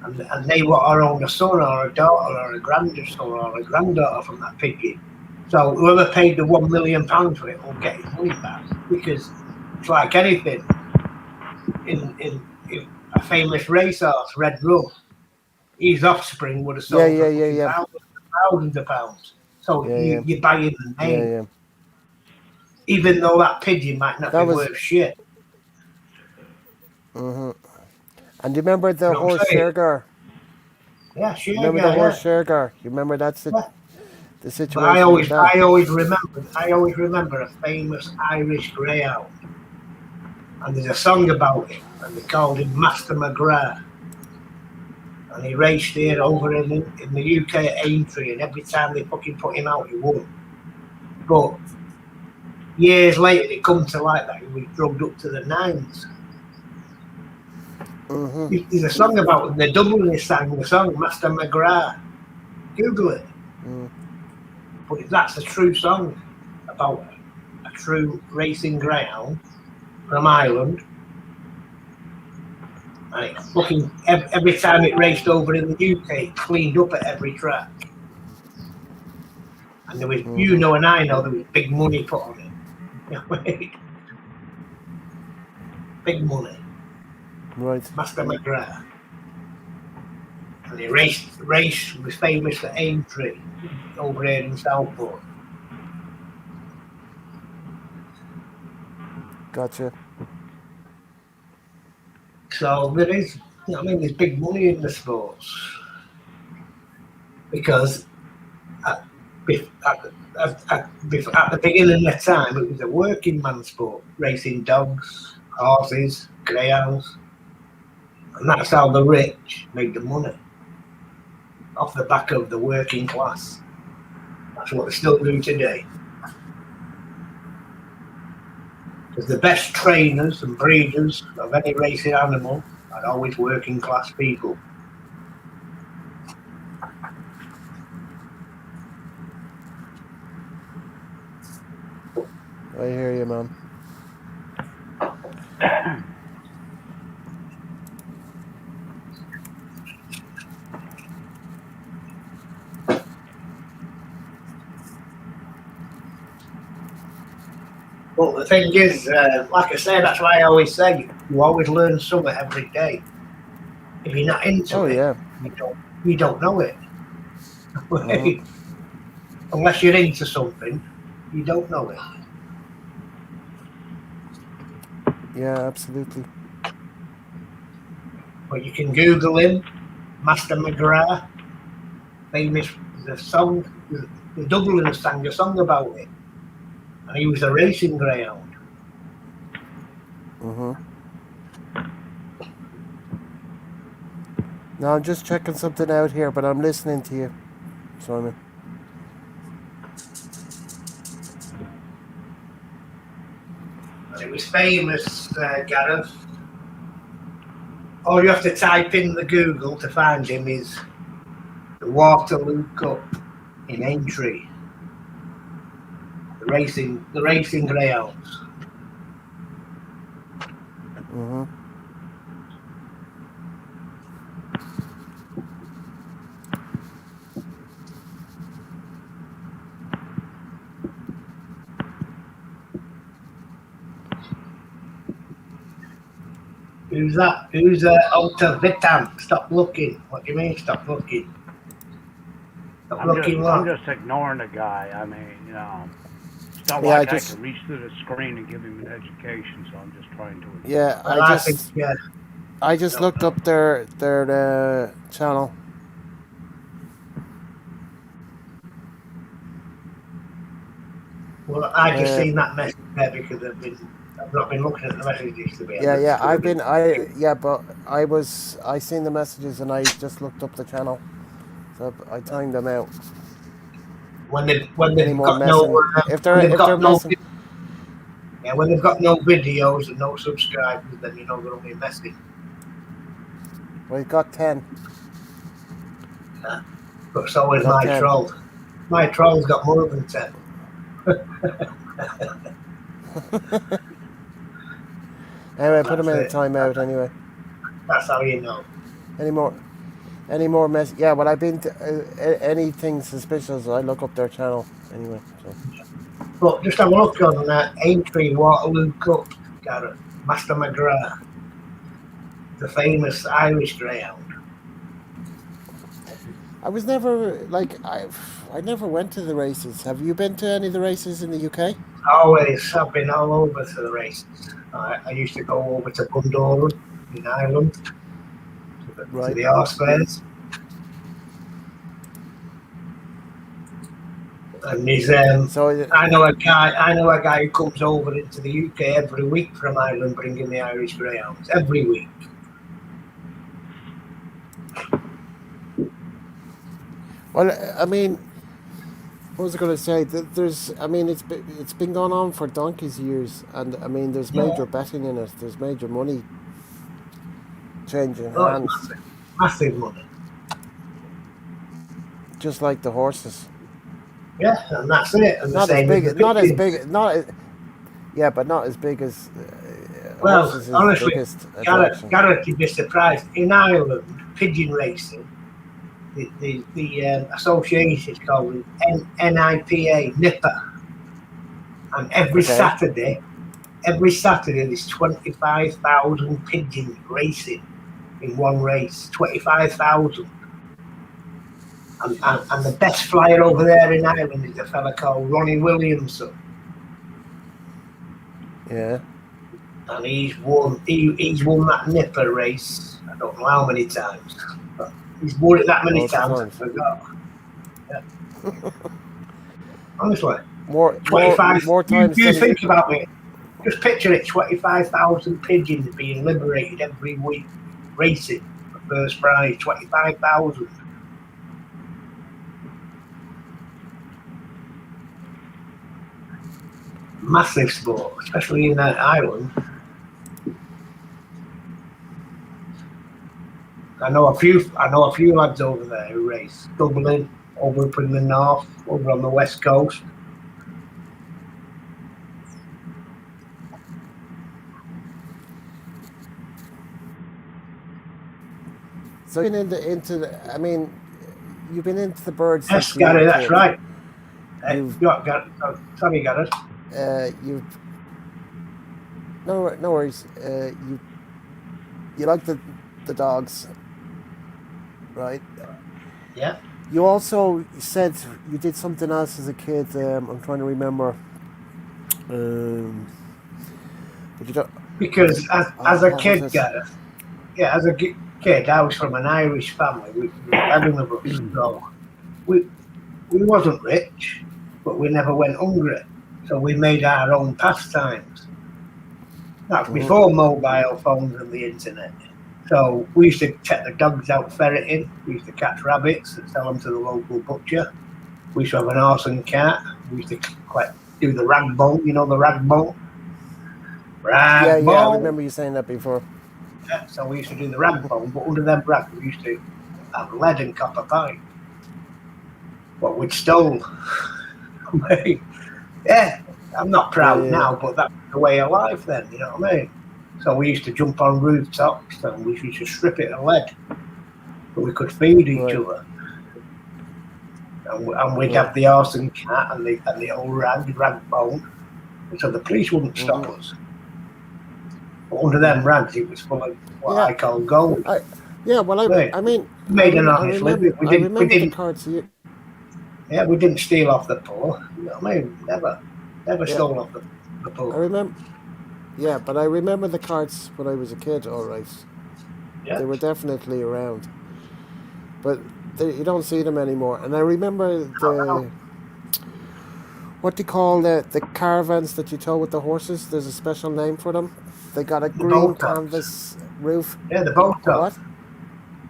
and they want to own a son or a daughter or a grandson or a granddaughter from that pigeon. So whoever paid the £1 million for it will get his money back, because it's like anything. In a famous racehorse, Red Rum, his offspring would have Yeah, sold yeah, for yeah, fucking yeah, thousands of pounds. So yeah, yeah, you're buying the yeah, name, yeah. even though that pigeon might not That be was. worth shit. And do you remember You the know what horse I'm saying? Shergar? Yeah, sure, Remember the yeah, horse yeah. Shergar? You remember Yeah. the But situation with that? I always remember a famous Irish greyhound, and there's a song about him, and they called him Master McGrath, and he raced here over in the UK at Aintree, and every time they fucking put him out, he won. But years later, it come to light that he was drugged up to the nines. There's a song about him. The Dubliners sang the song Master McGrath. Google it. But that's a true song about a true racing greyhound from Ireland. And it fucking every time it raced over in the UK, it cleaned up at every track. And there was, you know, and I know there was big money put on it. You know what I mean? Big money. Right. Master McGrath. And the race was famous for Aintree over here in Southport. Gotcha. So there is, you know what I mean, there's big money in the sports. Because at the beginning of the time, it was a working man's sport, racing dogs, horses, greyhounds. And that's how the rich made the money, off the back of the working class. That's what they still do today. Because the best trainers and breeders of any racing animal are always working class people. I hear you, man. But the thing is, like I say, that's why I always say, you always learn something every day. If you're not into it, Yeah. you don't know it. Unless you're into something, you don't know it. Yeah, absolutely. But you can Google him, Master McGrath. Famous, the song, the Dubliners sang a song about it, and he was a racing greyhound. Now I'm just checking something out here, but I'm listening to you, Simon. And it was famous, Gareth. All you have to type in the Google to find him is the Waterloo Cup in Aintree. The racing greyhounds. Who's that? Who's Alta Vitam? Stop looking. What do you mean, stop looking? I'm just ignoring the guy. I mean, you know, it's not like I can reach through the screen and give him an education, so I'm just trying to. Yeah, I just looked up their channel. Well, I just seen that message there because I've not been looking at the messages to be honest. But I seen the messages and I just looked up the channel, so I timed them out. When they've got no videos and no subscribers, then you know they're only messing. Well, he got 10. Yeah. But so is my 10. Troll. My troll's got more than 10. Anyway, put him in a timeout anyway. That's how you know. Any more Any more mess? Yeah, well, I've been to anything suspicious. I look up their channel anyway. So But just have a look on that Aintree Waterloo Cup, Gareth. Master McGrath, the famous Irish greyhound. I was never like I never went to the races. Have you been to any of the races in the UK? Always, I've been all over for the races. I used to go over to Bundoran in Ireland to Right. the horse fairs. And he's, So I know a guy. I know a guy who comes over into the UK every week from Ireland, bringing the Irish greyhounds every week. well, I mean, what was I going to say? There's, I mean, it's been going on for donkey's years, and I mean, there's Yeah, major betting in it. There's major money changing oh, it's hands, massive, massive money. just like the horses. Yeah, and that's it. And the Not as same with the big, not as pigeons. big, not yeah, but not as big as Well, horses is the honestly, biggest attraction. Gareth, you'd be surprised. In Ireland, pigeon racing, the association is called NIPA, NIPA, and Okay. every Saturday there's 25,000 pigeons racing in one race. 25,000. And the best flyer over there in Ireland is a fella called Ronnie Williamson. Yeah. And he's won that Nipper race. I don't know how many times, but he's won it that many Loads of times. I times. forgot. Yeah. Honestly, More 25. times You than think about it. Just picture it: 25,000 pigeons being liberated every week, racing for first prize. 25,000. Massive sport, especially in that island. I know a few lads over there who race. Dublin, over up in the north, over on the west coast. So you've been into the, I mean, you've been into the birds Yes, since you were a Gary, that's kid. right. You've Sorry, Gareth. you've no worries. You like the dogs, right? Yeah. You also said you did something else as a kid. I'm trying to remember. But you don't. Because as a What was kid, it? Gareth, yeah, as a kid, I was from an Irish family with 11 of us. So we wasn't rich, but we never went hungry. So we made our own pastimes. That's before mobile phones and the internet. So we used to take the dogs out ferreting. We used to catch rabbits and sell them to the local butcher. We used to have an horse and cart. We used to do the rag bowl. You know the rag bowl? Yeah, Rag I bowl. remember you saying that before. Yeah, so we used to do the rag bowl, but under them rags we used to have lead and copper pipe. What we'd stole. Yeah, I'm not proud now, but that's the way of life then, you know what I mean? So we used to jump on rooftops and we used to strip it of lead, but we could feed each other. And we'd have the horse and cat and the old rag bone, so the police wouldn't stop us. But under them rags, it was full of what I call gold. I mean, we made an honest living. I remember the cards. Yeah, we didn't steal off the poor. You know what I mean? Never stole off the poor. I remember. Yeah, but I remember the cards when I was a kid. All right. Yeah. They were definitely around, but you don't see them anymore. And I remember what do you call the caravans that you tow with the horses? There's a special name for them. They got a green canvas roof. Yeah, the boat top. What?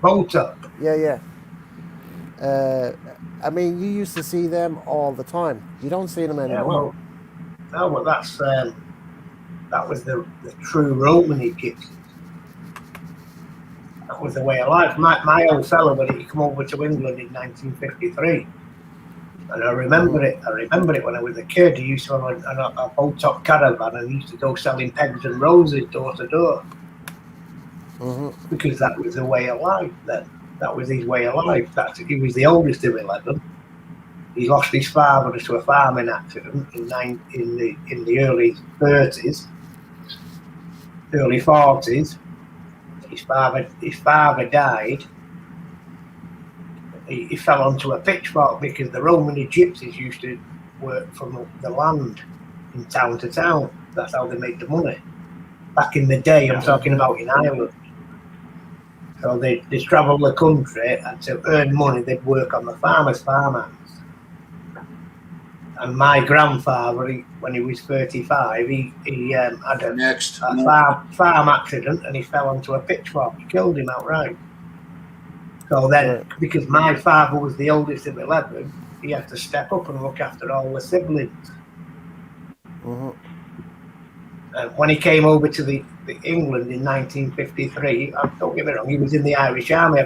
Boat top. Yeah. I mean, you used to see them all the time. You don't see them anymore. Yeah, well, that's that was the true Romany gypsies. That was the way of life. My old fellow, when he came over to England in 1953, and I remember it. I remember it when I was a kid. He used to have a boat top caravan, and he used to go selling pegs and roses door to door, because that was the way of life then. That was his way of life. He was the oldest of 11. He lost his father to a farming accident in the early 30s, early 40s. His father died. He fell onto a pitchfork because the Roman Gypsies used to work from the land in town to town. That's how they made the money. Back in the day, I'm talking about in Ireland. So they travel the country, and to earn money, they'd work on the farmers' farmhands. And my grandfather, when he was 35, he had a farm accident and he fell onto a pitchfork. He killed him outright. So then, because my father was the oldest of 11, he had to step up and look after all the siblings. And when he came over to the England in 1953, don't get me wrong, he was in the Irish Army.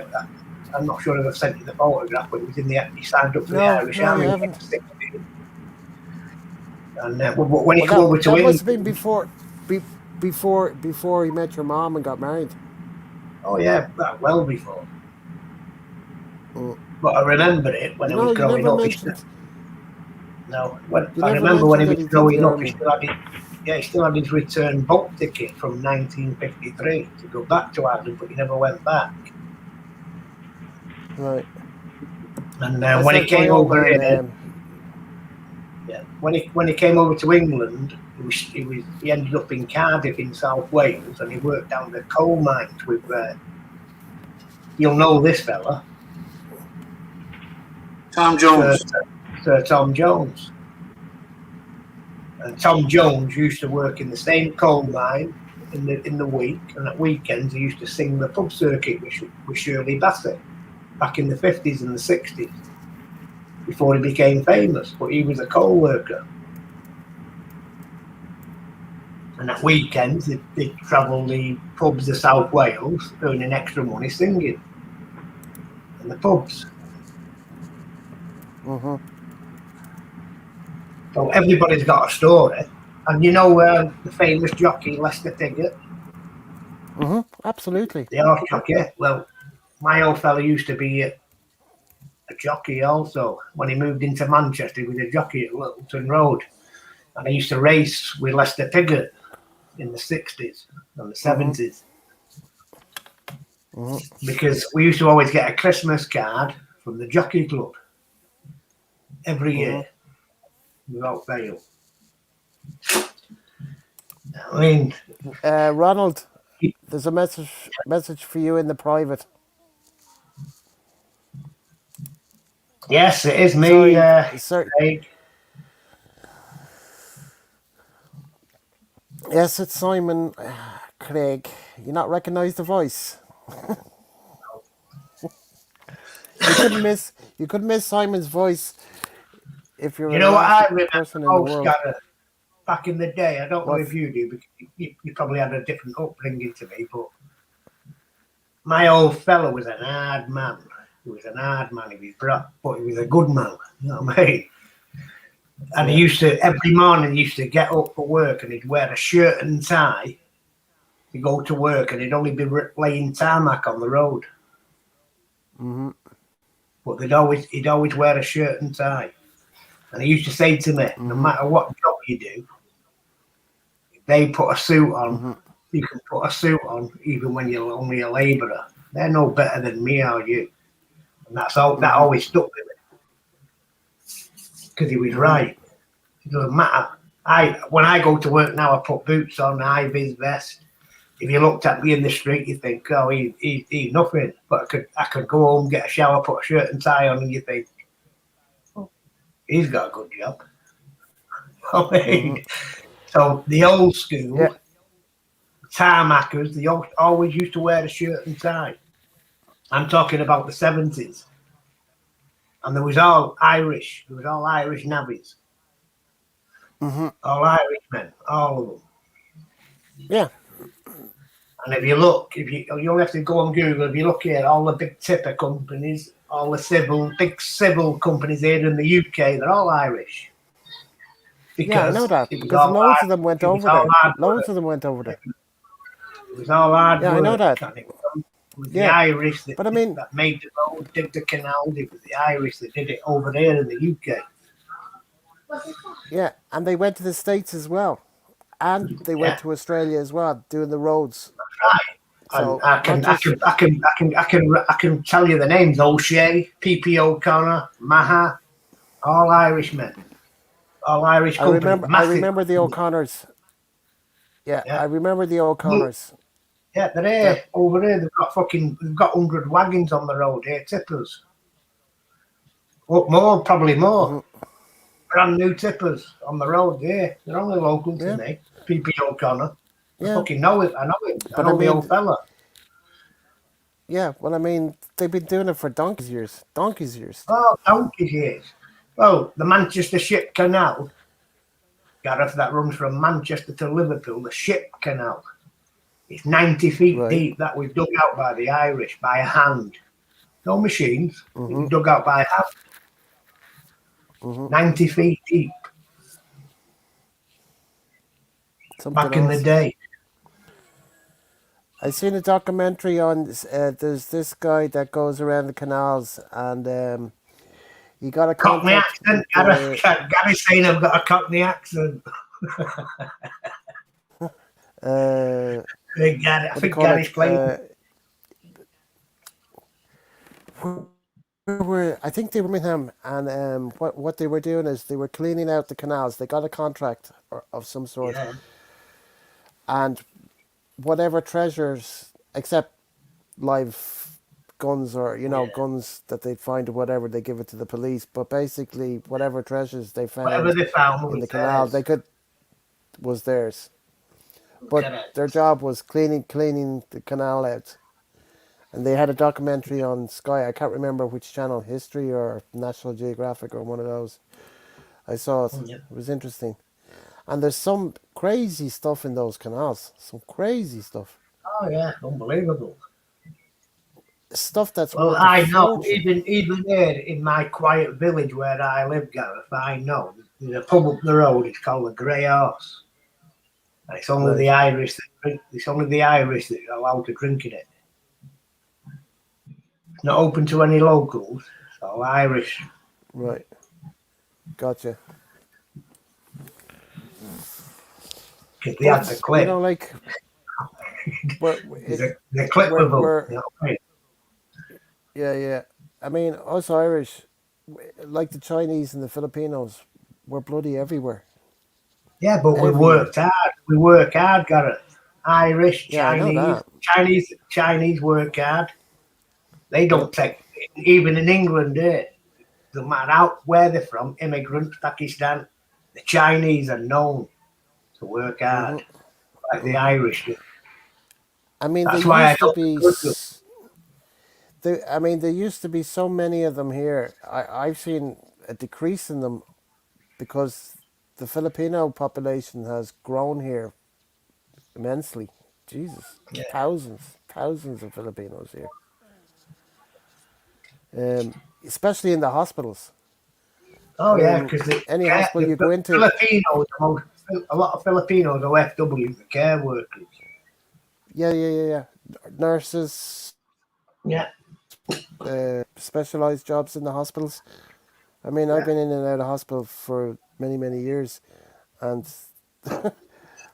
I'm not sure if I've sent you the photograph, but he signed up for the Irish Army. You haven't. And but when he came over to England, must have been before he met your mom and got married. Oh yeah, well before. But I remember it when I was growing up. I remember when he was growing up. He still had his return boat ticket from 1953 to go back to Ireland, but he never went back. Right. And when he came over here, when he came over to England, he ended up in Cardiff in South Wales, and he worked down the coal mines with. You'll know this fella, Tom Jones. Sir Tom Jones. And Tom Jones used to work in the same coal mine in the week, and at weekends he used to sing the pub circuit with Shirley Bassey back in the 50s and the 60s before he became famous. But he was a coal worker, and at weekends they'd travel the pubs of South Wales, earning extra money singing in the pubs. So everybody's got a story. And you know the famous jockey Lester Piggott? Absolutely. The horse jockey. Well, my old fella used to be a jockey also. When he moved into Manchester, he was a jockey at Littleton Road. And I used to race with Lester Piggott in the 60s and the 70s. Because we used to always get a Christmas card from the Jockey Club every year, without fail. I mean, Ronald, there's a message for you in the private. Yes, it is me. Sorry. Yes, it's Simon. Craig, you not recognise the voice? You couldn't miss Simon's voice if you're a person in the world. Back in the day, I don't know if you do, because you probably had a different upbringing to me, but my old fella was an hard man. He was an hard man. He was brat, but he was a good man. You know what I mean? And he used to, every morning, he used to get up for work and he'd wear a shirt and tie to go to work, and he'd only be laying tarmac on the road. But he'd always wear a shirt and tie. And he used to say to me, no matter what job you do, if they put a suit on, you can put a suit on even when you're only a labourer. They're no better than me or you. And that always stuck with me. Because he was right. It doesn't matter. When I go to work now, I put boots on, high-vis vest. If you looked at me in the street, you think, oh, he's nothing. But I could go home, get a shower, put a shirt and tie on, and you think, oh, he's got a good job. I mean, so the old school tarmackers, they always used to wear a shirt and tie. I'm talking about the 70s. And there was all Irish. There was all Irish navvies. All Irish men, all of them. Yeah. And if you look, you only have to go on Google. If you look here, all the big tipper companies, all the big civil companies here in the UK, they're all Irish. I know that, because loads of them went over there. Loads of them went over there. It was all hard work. I know that. was the Yeah, Irish but I mean, that made the road, did the canal. It was the Irish that did it over there in the UK. yeah, and they went to the States as well, and they went Yeah, to Australia as well, doing the roads. and So not just I can tell you the names: O'Shea, P.P. O'Connor, Maha, all Irishmen, all Irish company, I massive remember the company. O'Connors. Yeah, I Yeah, remember the look, O'Connors. yeah, they're That here over there. They've got 100 wagons on the road here, tippers. What more? Probably more. hmm Brand new tippers on the road there. They're only local to yeah, me. P.P. O'Connor. I yeah. fucking know it. I know him. I But I know the old mean, fella. yeah. Well, I mean, they've been doing it for donkeys years. Oh, donkey's years. Well, the Manchester Ship Canal, Gareth, that runs from Manchester to Liverpool, the Ship Canal. It's 90 feet Right. deep that was dug out by the Irish by hand. No machines. It hmm was dug out by hand. hmm 90 feet deep Something back in the else. day. I seen a documentary on. There's this guy that goes around the canals, and he got a Cockney contract accent. with the. Gary's saying I've got a Cockney accent. Uh, I what do you think call Gary's it? playing. I think they were Birmingham, and what they were doing is they were cleaning out the canals. They got a contract of some sort, Yeah, and whatever treasures, except live guns or yeah. guns that they find or whatever, they give it to the police. But basically, whatever treasures they Whatever found they found in the was canal, they theirs. could was theirs. But their Correct. job was cleaning the canal out. And they had a documentary on Sky. I can't remember which channel, History or National Geographic or one of those. I saw it. Yeah. It was interesting. And there's some crazy stuff in those canals. Some crazy stuff. Oh yeah, unbelievable. Stuff that's Well, worth a I know, fortune. even there in my quiet village where I live, Gareth, I know there's a pub up the road. It's called the Grey Horse. And it's only Right, the Irish that drink. It's only the Irish that are allowed to drink in it. It's not open to any locals. It's all Irish right. Gotcha. because they had the But, clip. like, we're, it, The we're, clippable. You know what I mean? yeah, yeah. I mean, us Irish, like the Chinese and the Filipinos, we're bloody everywhere. Yeah, but we Everywhere. worked hard. We work hard, Gareth. Irish, Yeah, I know Chinese, that. Chinese work hard. They don't Yep. take even in England. No matter out where they're from, immigrants, Pakistan, the Chinese are known to work hard, hmm like the hmm Irish do. I mean, That's why I don't recruit them. I mean, there used to be so many of them here. I've seen a decrease in them because the Filipino population has grown here immensely. Jesus, Yeah. thousands of Filipinos here. Especially in the hospitals. I Oh yeah, mean, because any hospital you go into, Filipinos, a lot of Filipinos are FW, the care workers. yeah, yeah, yeah, yeah. Nurses, Yeah, specialized jobs in the hospitals. I mean, I've yeah. been in and out of hospital for many years, and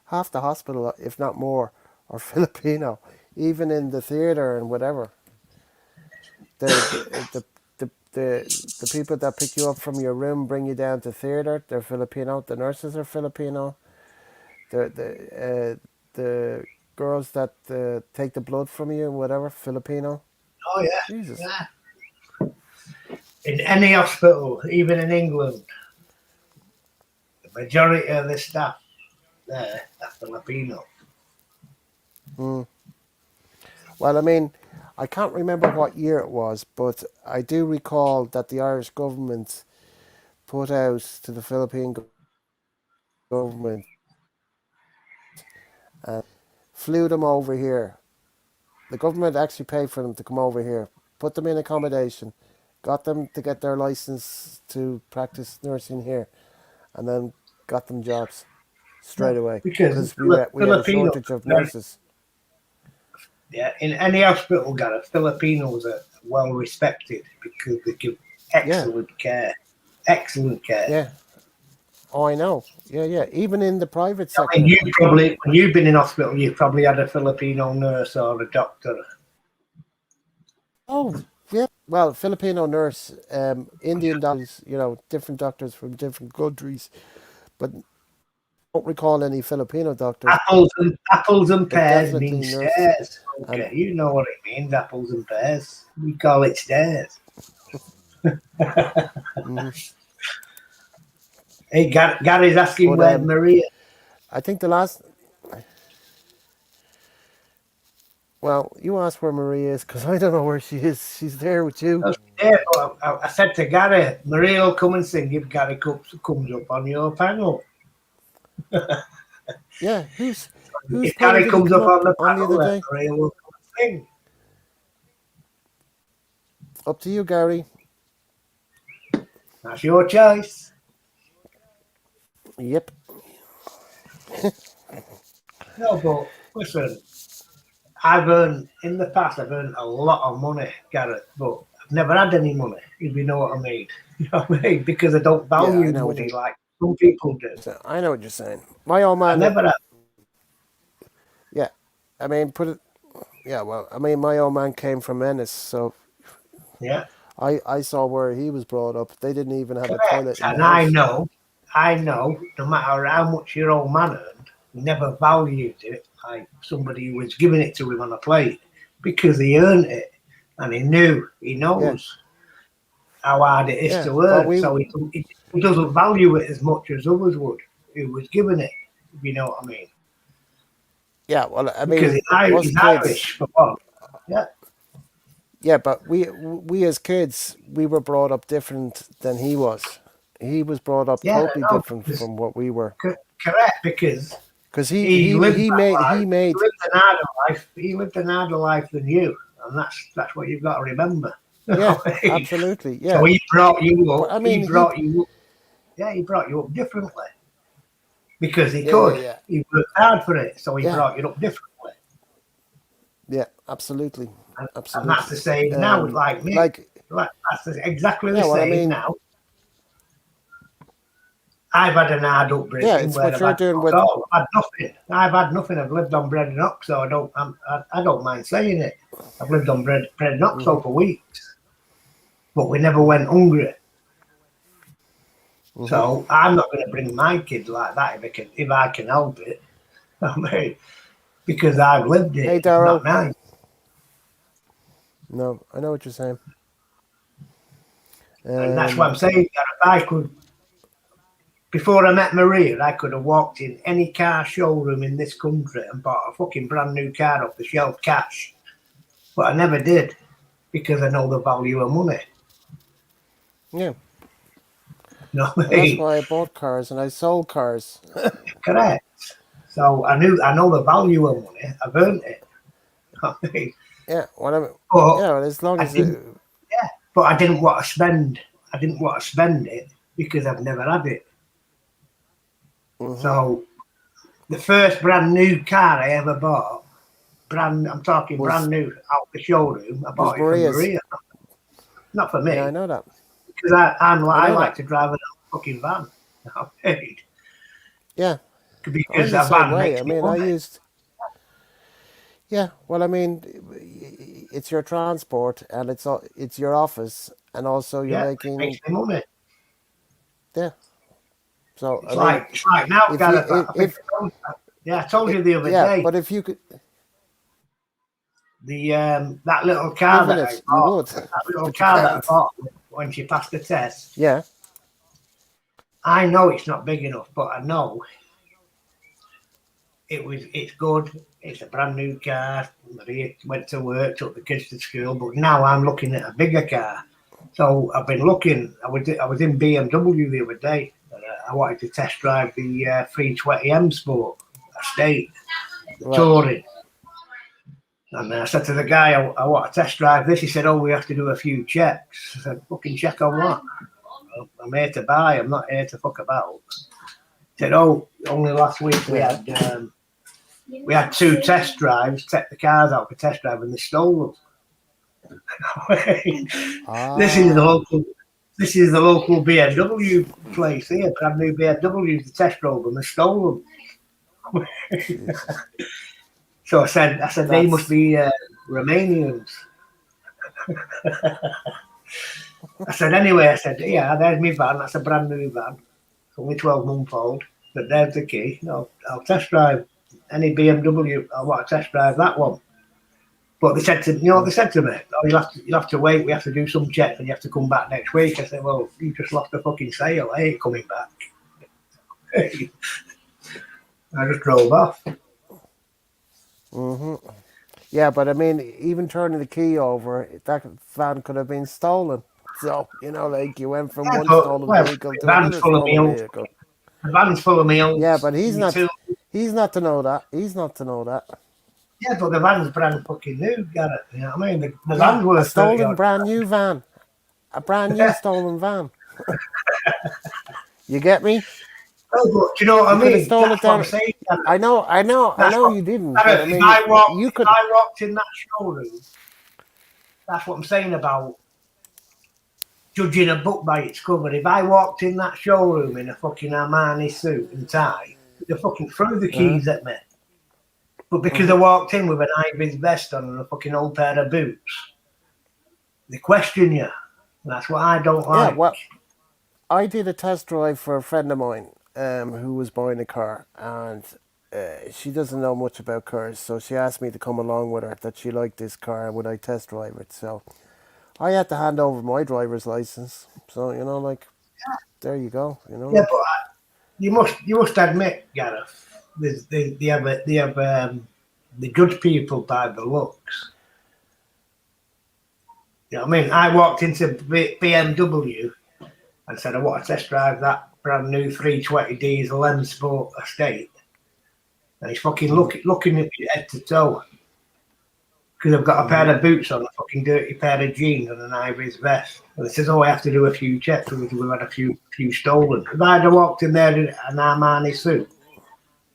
half the hospital, if not more, are Filipino. Even in the theater and whatever, the people that pick you up from your room, bring you down to theater, they're Filipino. The nurses are Filipino. The girls that take the blood from you and whatever, Filipino. Oh yeah, Jesus. yeah. In any hospital, even in England, the majority of the staff there are Filipino. Mm. Well, I mean, I can't remember what year it was, but I do recall that the Irish government put out to the Philippine government and flew them over here. The government actually paid for them to come over here, put them in accommodation, got them to get their license to practice nursing here, and then got them jobs Yeah, straight away because because we had a Filipinos shortage of are very nurses. Yeah, in any hospital, Gareth, Filipinos are well respected because they give Yeah, excellent care. Excellent care. yeah. Oh, I know. Yeah, yeah. Even in the private I mean, sector. you probably, when you've been in hospital, you've probably had a Filipino nurse or a doctor. Oh, yeah. Well, Filipino nurse, Indian doctors, different doctors from different countries, but don't recall any Filipino doctors, Apples and but pears definitely mean nurse. stairs. And Okay, you know what it means, apples and pears. We call it stairs. mhm. Hey, Gary's asking But where Maria. I think the last. Well, you asked where Marie is because I don't know where she is. She's there with you. Yeah, I said to Gary, Maria will come and sing if Gary comes up on your panel. Yeah, whose If panel Gary did he comes come up up on the on the panel, other then day? Maria will come and sing. Up to you, Gary. That's your choice. Yep. No, but listen, I've earned in the past. I've earned a lot of money, Gareth, but I've never had any money. If you know what I mean, you know what I mean, because I don't Yeah, I value know what money you're. like some people do. I know what you're saying. My old I man. never had. Yeah, I mean, put it. Yeah, well, I mean, my old man came from Ennis, so Yeah, I saw where he was brought up. They didn't even have a correct. toilet in the And house. I know, no matter how much your old man earned, he never valued it like somebody who was giving it to him on a plate because he earned it and he Yeah, knows how hard it is yeah. to Well, earn. So he doesn't value it as much as others would who was given it, if you know what I mean. yeah. Well, I Because mean, us He's kids. Irish for one. Yeah, Yeah, but we as kids, we were brought up different than he was. He was brought up yeah, totally no, different because, from what we were. correct. Because Because he lived that life. he He made. lived an harder life. He lived an harder life than you, and that's what you've got to remember. Yeah, absolutely. So Yeah, he brought you but up. I mean, He brought you up differently because he yeah, yeah, could. yeah, He worked hard for it, so he yeah, brought you up differently. yeah. Absolutely, And that's absolutely. the same now. Like me, Like, that's exactly the yeah. Well, I same mean, now. I've had an hard yeah. upbringing It's where what I've you're had doing fuck with. all. I've had nothing. I've had nothing. I've lived on bread and oxo. I don't mind saying it. I've lived on bread and oxo Hmm. for weeks, but we never went hungry. Hmm. So I'm not going to bring my kids like that if I can help it. I mean, because I've lived Hey, it. It's not Daryl. nice, No, I know what you're saying. and that's what Um, I'm saying. That if I could, before I met Maria, I could have walked in any car showroom in this country and bought a fucking brand new car off the shelf cash, but I never did because I know the value of money. yeah. You know what Well, I that's mean? why I bought cars and I sold cars. Correct. So I know the value of money. I've earned it. I mean, Yeah. What I mean, but yeah. Well, as long I as didn't. Yeah, but I didn't want to spend. I didn't want to spend it because I've never had it. mhm, So the first brand new car I ever bought, I'm talking was brand new out the showroom. I was bought it from Maria's. Maria, not for Yeah, I me, know that. because I I know like that. to drive a fucking van. Yeah, I'm Because the a same van way. I makes me mean, I money. used. Yeah, well, I mean, it's your transport and it's your office, and also you're Yeah, it makes making. me money. Yeah. So I mean, It's like now, if you Gareth. I think if I told, yeah, I told you the other yeah, day but if you could the that little car live in that I it, you bought, would, that little but you car that I can't. bought when she passed the test. Yeah. I know it's not big enough, but I know it's good. It's a brand new car. Maria went to work, took the kids to school, but now I'm looking at a bigger car. So I've been looking. I was in BMW the other day. And, I wanted to test drive the 320M Sport Estate, the Right. Touring. And I said to the guy, I want to test drive this. He said, "Oh, we have to do a few checks." I said, "Fucking check on what? I'm here to buy. I'm not here to fuck about." He said, "Oh, only last week we Yeah. had we had two test drives, take the cars out for test drive, and they stole them. this is the Ah, local. This is the local BMW place here. Brand new BMW. The test drove them. They stole them. Jesus. So I said they must That's be Romanians. I said anyway. I said yeah, there's my van. That's a brand new van. It's only 12-month old. But there's the key. No, I'll test drive any BMW. I want to test drive that one. But they said to what they said to me? Oh, you'll have to wait. We have to do some checks, and you have to come back next week. I said, well, you just lost the fucking sale. I ain't coming back. I just drove off. hmm Yeah, but I mean, even turning the key over, that van could have been stolen. So, like you went from Yeah, one but stolen well, vehicle to another stolen vehicle. the van's full of Yeah, meals. but he's Me not too. he's not to know that. He's not to know that. Yeah, but the van's brand fucking new. Got it? You know what I mean? The Yeah, van's a worth 30 stolen odd. brand new van. A brand new Yeah. stolen van. You get me? Oh, but do you know what You I could have mean? stolen it That's what I'm down. saying. I That's know what. you didn't, but I Gareth, if mean, I walked, you if could. I walked in that showroom, that's what I'm saying about judging a book by its cover. If I walked in that showroom in a fucking Armani suit and tie, they fucking threw the Uh-huh. keys at me. But because I hmm walked in with an Ivy's vest on and a fucking old pair of boots, they question you. That's what I don't Yeah, like. well, I did a test drive for a friend of mine who was buying a car, and she doesn't know much about cars, so she asked me to come along with her. That she liked this car, would I test drive it? So I had to hand over my driver's license. So like there you go. Yeah, but you must admit, Gareth, they judge people by the looks. You know what I mean? I walked into BMW and said I want to test drive that brand new 320 diesel M Sport Estate, and he's fucking hmm looking at me head to toe because I've got a pair hmm of boots on, a fucking dirty pair of jeans, and an Ivy's vest. And it says, "Oh, I have to do a few checks because we've had a few stolen." If I'd have walked in there in an Armani suit,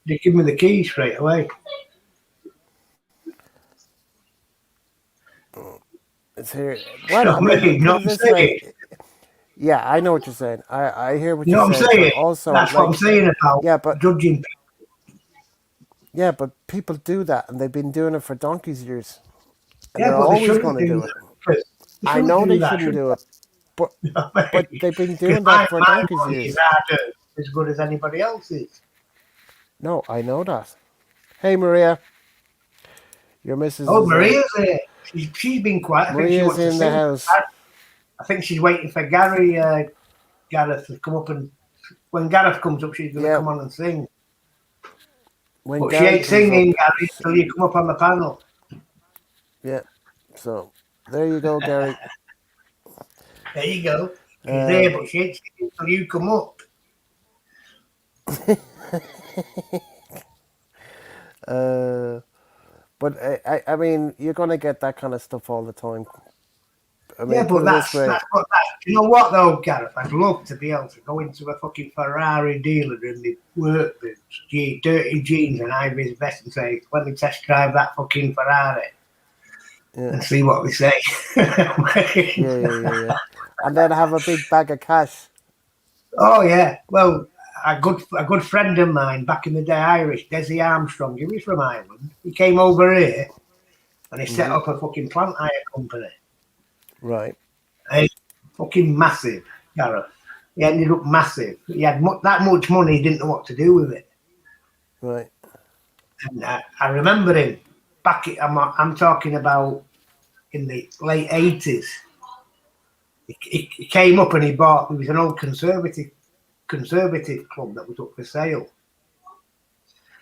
they'd give me the keys straight away. It's here. You Well, know I what I mean, mean? You know put what it I'm this way. saying? Yeah, I know what you're saying. I hear what You you're know what I'm saying, but saying? also That's what I'm like, saying about yeah, but judging. yeah, but people do that, and they've been doing it for donkey's years, and Yeah, they're but they always going shouldn't to do do it. that. Chris. They I shouldn't know do they that, shouldn't should do it, but they? You know what I mean? they've been Because doing that for my donkey's money is years. as good as anybody else's. No, I know that. Hey, Maria, your missus Oh, is Maria's here. She's been quiet. I think she Maria's wants to in the sing. house. I think she's waiting for Gareth to come up, and when Gareth comes up, she's going to Yeah, come on and sing. when But she Gary ain't comes singing, up. Gary, until you come up on the panel. Yeah, so there you go, Gary. There you go. She's Uh, there, but she ain't singing until you come up. uh, but I mean, you're gonna get that kind of stuff all the time. I Yeah, mean, put but it this way. that's what that. You know what though, Gareth? I'd love to be able to go into a fucking Ferrari dealer in the work boots, dirty jeans, and Ivy's vest, and say, "Let me test drive that fucking Ferrari Yeah, and see what they say." yeah. And then have a big bag of cash. Oh yeah. Well, a good friend of mine back in the day, Irish, Desi Armstrong. He was from Ireland. He came over here and he set hmm up a fucking plant hire company. Right, Hey, fucking massive, Gareth. He ended up massive. He had that much money, he didn't know what to do with it. right. And I remember him back. I'm talking about in the late '80s. He came up and he bought. It was an old conservative club that was up for sale,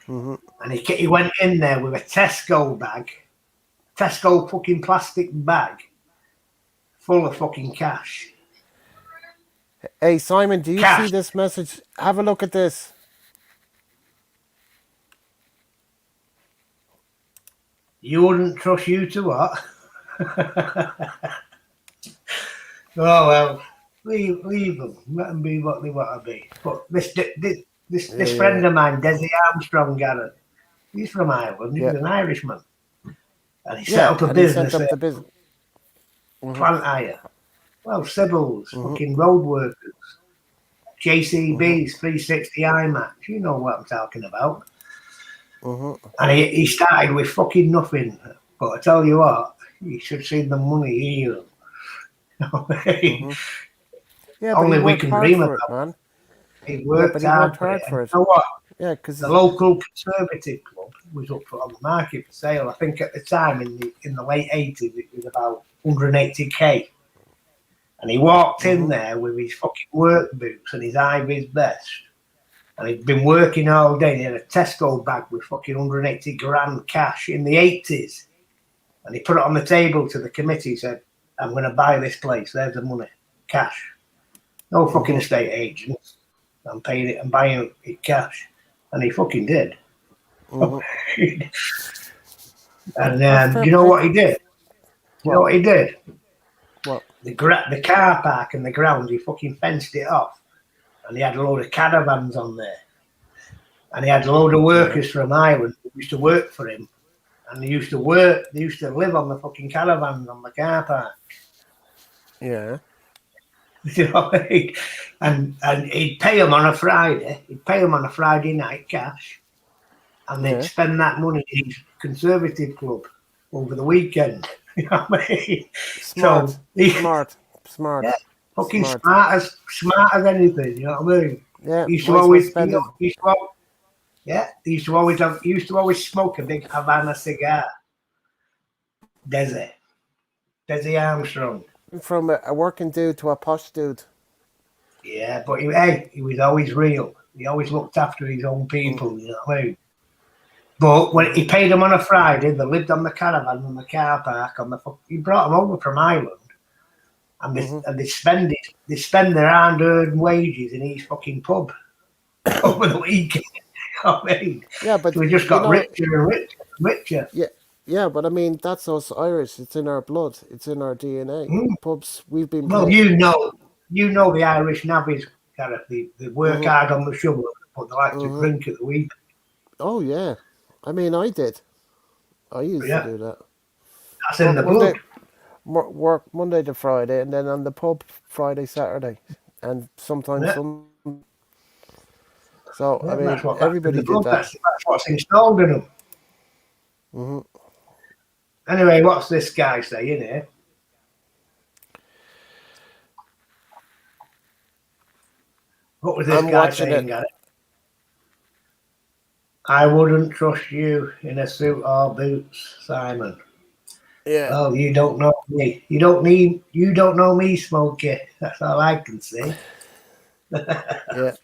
hmm and he went in there with a Tesco bag, Tesco fucking plastic bag, full of fucking cash. Hey, Simon, do you see Cash. this message? Have a look at this. You wouldn't trust you to what? Oh well, leave them. Let them be what they want to be. But this Yeah, friend yeah. of mine, Desi Armstrong, Gareth, He's from Ireland. He's Yeah. an Irishman, and he set Yeah. up a And he set business up there, the business. Mhm. plant hire. Well, civils, Mhm. fucking road workers, Mhm. JCBs, 360 IMAX. You know what I'm talking about. Mhm. And he started with fucking nothing. But I tell you what, you should see the money here. Mhm. Yeah, but he Only we worked can hard dream for it, about. man. He Yeah, but worked he worked hard for it. hard And for it. you know what? Yeah, The because local conservative club was up on the market for sale. I think at the time in the late 80s it was about 180k. And he walked in mhm. there with his fucking work boots and his high vis vest. And he'd been working all day. He had a Tesco bag with fucking 180 grand cash in the 80s. And he put it on the table to the committee. He said, I'm going to buy this place. There's the money. Cash. No fucking Mhm. estate agents. I'm paying it. I'm buying it cash. And he fucking did. Mhm. And That's fair you know play. what he did? You know What? what he did? What? The car park and the ground, he fucking fenced it off. And he had a load of caravans on there. And he had a load of Yeah. workers from Ireland who used to work for him. And they used to work, they used to live on the fucking caravans on the car park. Yeah. You know what I mean? And he'd pay them on a Friday. He'd pay them on a Friday night cash. And they'd Yeah. spend that money in his conservative club over the weekend. You know what I mean? Smart. So he, Smart. yeah, Smart. fucking Smart. smart as anything. You know what I mean? Yeah. He used to Might as well always, spend it. yeah, he used to always smoke a big Havana cigar. Desi, Desi Armstrong. From a working dude to a posh dude. Yeah, but he was always real. He always looked after his own Mm, people. You know what I mean? But when he mhm. paid them on a Friday, they lived on the caravan in the car park on the. He brought them over from Ireland, and Mhm. they spend their hard-earned wages in his fucking pub over the weekend. You know what I mean? Yeah, So but we just got richer and richer and richer. yeah, yeah, but I mean that's us Irish. It's in our blood. It's in our DNA. Mm. Pubs. We've been Well, playing. you know the Irish navvies, Gareth. They work Mhm. hard on the shovel, but they like to Mhm. drink at the weekend. Oh yeah. I mean, I did. I used to Yeah, do that. that's in Work the blood. Monday, work Monday to Friday, and then on the pub Friday, Saturday, and sometimes Yeah, Sunday. So I yeah, mean, that's in everybody the did blood. that. That's what's installed in them. Hmm. Anyway, what's this guy saying here? What was this I'm guy watching saying, it. Gareth? I wouldn't trust you in a suit or boots, Simon. Yeah, Well, you don't know me. You don't know me, Smokey. That's all I can say. yeah.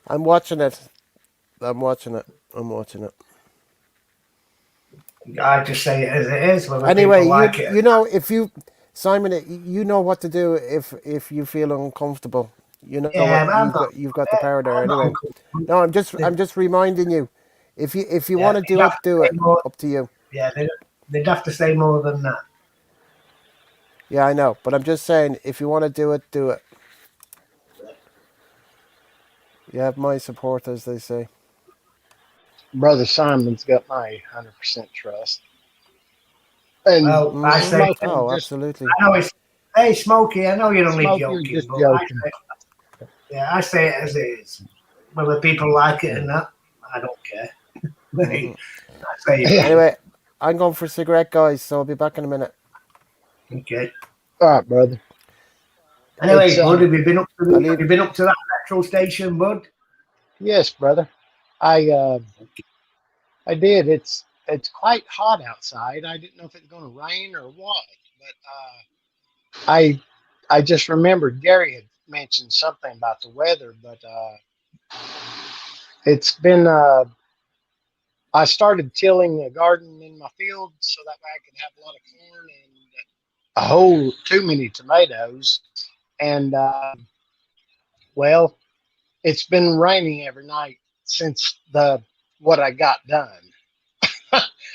I'm watching it. I'm watching it. I'm watching it. I just say it as it is, whether Anyway, people like it. you know if you Simon, you know what to do if you feel uncomfortable. You know what Yeah, but you've got the power there. I'm not Anyway, uncomfortable. no, They, I'm just reminding you. If you yeah, want to they'd do have it, to do say it. more. Up to you. Yeah, they'd have to say more than that. Yeah, I know, but I'm just saying if you want to do it, do it. You have my support, as they say. Brother Simon's got my 100% trust. And Well, I Hmm. say, Smokey, Oh, just absolutely. I know it's, hey, Smokey, I know you're only Smokey was joking, just but joking. I say it as it is. Whether people like it or Yeah. not, I don't care. Hmm. I say it Yeah. is. Anyway, I'm going for a cigarette, guys. So I'll be back in a minute. Okay. All right, brother. It's Anyway, bud, I'll have leave. you been up to that petrol station, bud? yes, brother. I I did. It's quite hot outside. I didn't know if it was going to rain or what, but I just remembered Gary had mentioned something about the weather, but it's been I started tilling the garden in my field so that way I could have a lot of corn and a whole too many tomatoes. And well, it's been raining every night since the what I got done.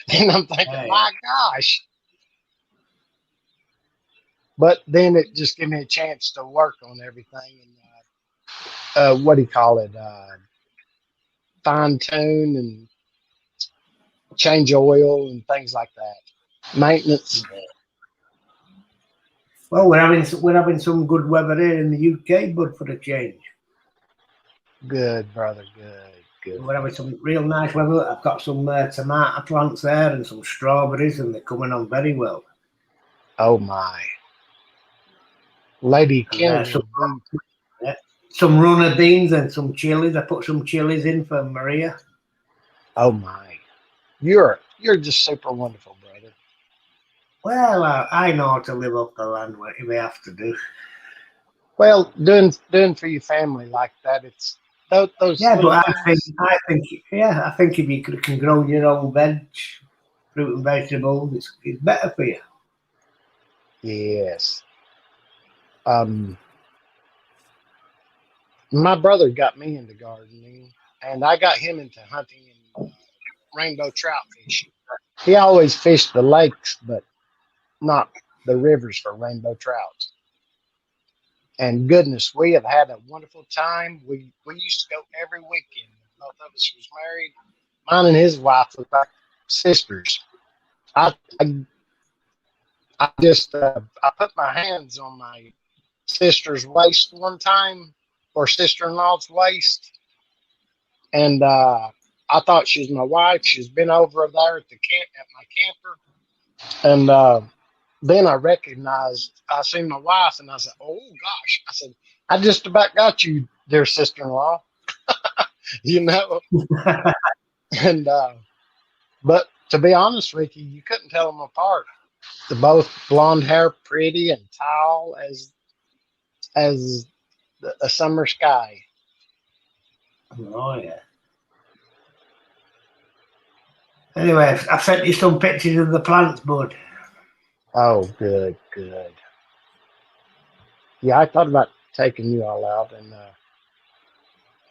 And I'm thinking, Hey, my gosh. But then it just gave me a chance to work on everything and what do you call it? Fine tune and change oil and things like that. Maintenance. Well, we're having some good weather here in the UK, bud, for a change. Good, brother. Good, good. We're having some real nice weather. I've got some tomato plants there and some strawberries, and they're coming on very well. Oh my. Lady And Kennedy would be. some runner beans and some chilies. I put some chilies in for Maria. Oh my. You're just super wonderful, brother. Well, I know how to live off the land, what we have to do. Well, doing for your family like that, it's those Yeah, but little things. I think if you can grow your own fruit and vegetables, it's better for you. Yes. Um, my brother got me into gardening, and I got him into hunting and rainbow trout fishing. He always fished the lakes, but not the rivers for rainbow trout. And goodness, we have had a wonderful time. We used to go every weekend. Both of us was married. Mine and his wife was like sisters. I I, I just I put my hands on my sister's waist one time, or sister-in-law's waist, and I thought she was my wife. She's been over there at the camp at my camper, and then I recognized I seen my wife, and I said, "Oh gosh!" I said, "I just about got you, dear sister-in-law." you know, and but to be honest with you, you couldn't tell them apart. They're both blonde hair, pretty and tall as a summer sky. Oh yeah. Anyway, I've sent you some pictures of the plants, bud. Oh, good, good. Yeah, I thought about taking you all out and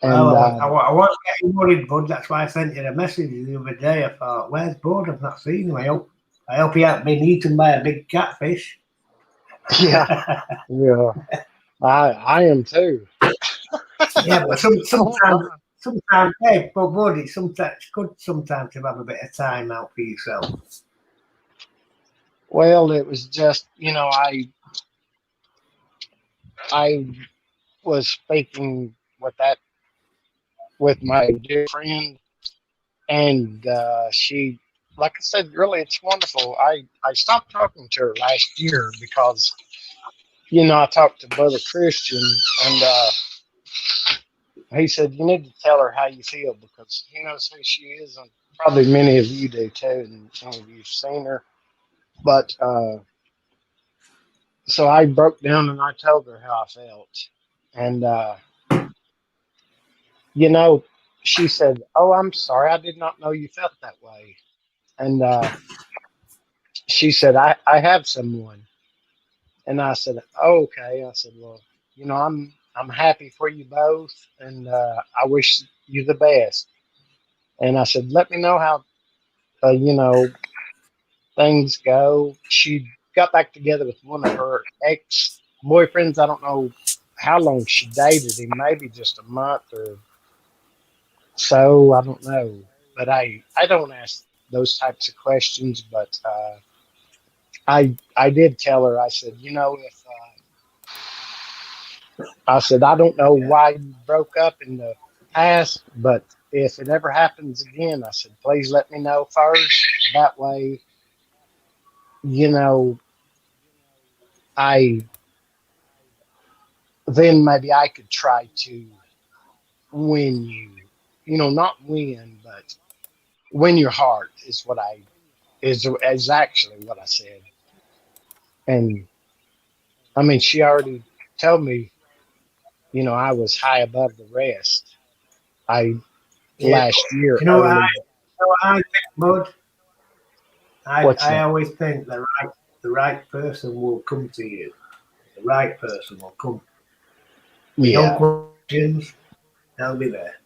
Well, I was getting worried, bud. That's why I sent you a message the other day. I thought, where's Bud? I've not seen him. I hope he hasn't been eaten by a big catfish. yeah, yeah. I am too. Yeah, but Oh my. hey, but Bud, it's good sometimes to have a bit of time out for yourself. Well, it was just I was speaking with my dear friend, and she, like I said, really, it's wonderful. I stopped talking to her last year because I talked to Brother Christian, and he said you need to tell her how you feel because he knows who she is, and probably many of you do too, and some of you've seen her. But so I broke down and I told her how I felt, and you know, she said, "Oh, I'm sorry, I did not know you felt that way." And she said, I have someone. And I said, oh, okay. I said, well, I'm happy for you both, and I wish you the best. And I said, let me know how uh, you know things go. She got back together with one of her ex boyfriends. I don't know how long she dated him, maybe just a month or so. I don't know, but I don't ask those types of questions. But I did tell her. I said, if I said, I don't know Yeah. why you broke up in the past, but if it ever happens again, I said, please let me know first. That way, you know, I then maybe I could try to win you. Not win, but win your heart is actually what I said. And I mean, she already told me, I was high above the rest. I Yeah. last year You know what early. I think, Bud? What's I that? always think the right person will come to you. The right person will come. With no Yeah. questions, they'll be there.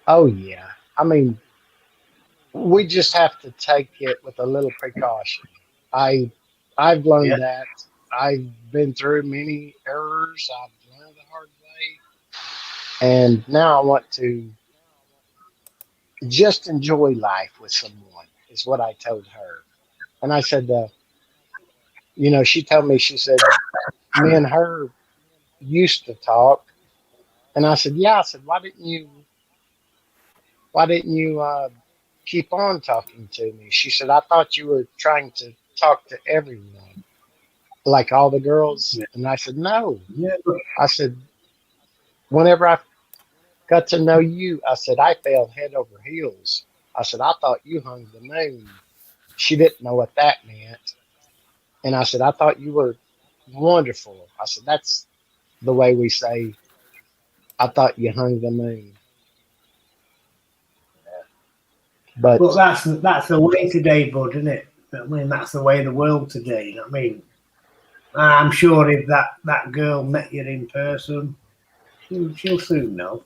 Oh yeah. I mean, we just have to take it with a little precaution. I I've Yeah. learned that. I've been through many errors. I've learned the hard way, and now I want to just enjoy life with someone is what I told her. And I said, she told me, she said, me and her used to talk. And I said, yeah. I said, why didn't you keep on talking to me? She said, I thought you were trying to talk to everyone, like all the girls. Yeah, And I said, no. yeah, but I said, whenever I got to know you, I said, I fell head over heels. I said, I thought you hung the moon. She didn't know what that meant. And I said, I thought you were wonderful. I said, that's the way we say, I thought you hung the moon. but But that's the way today, bud, isn't it? I mean, that's the way of the world today. You know what I mean? I'm sure if that girl met you in person, she'll soon know.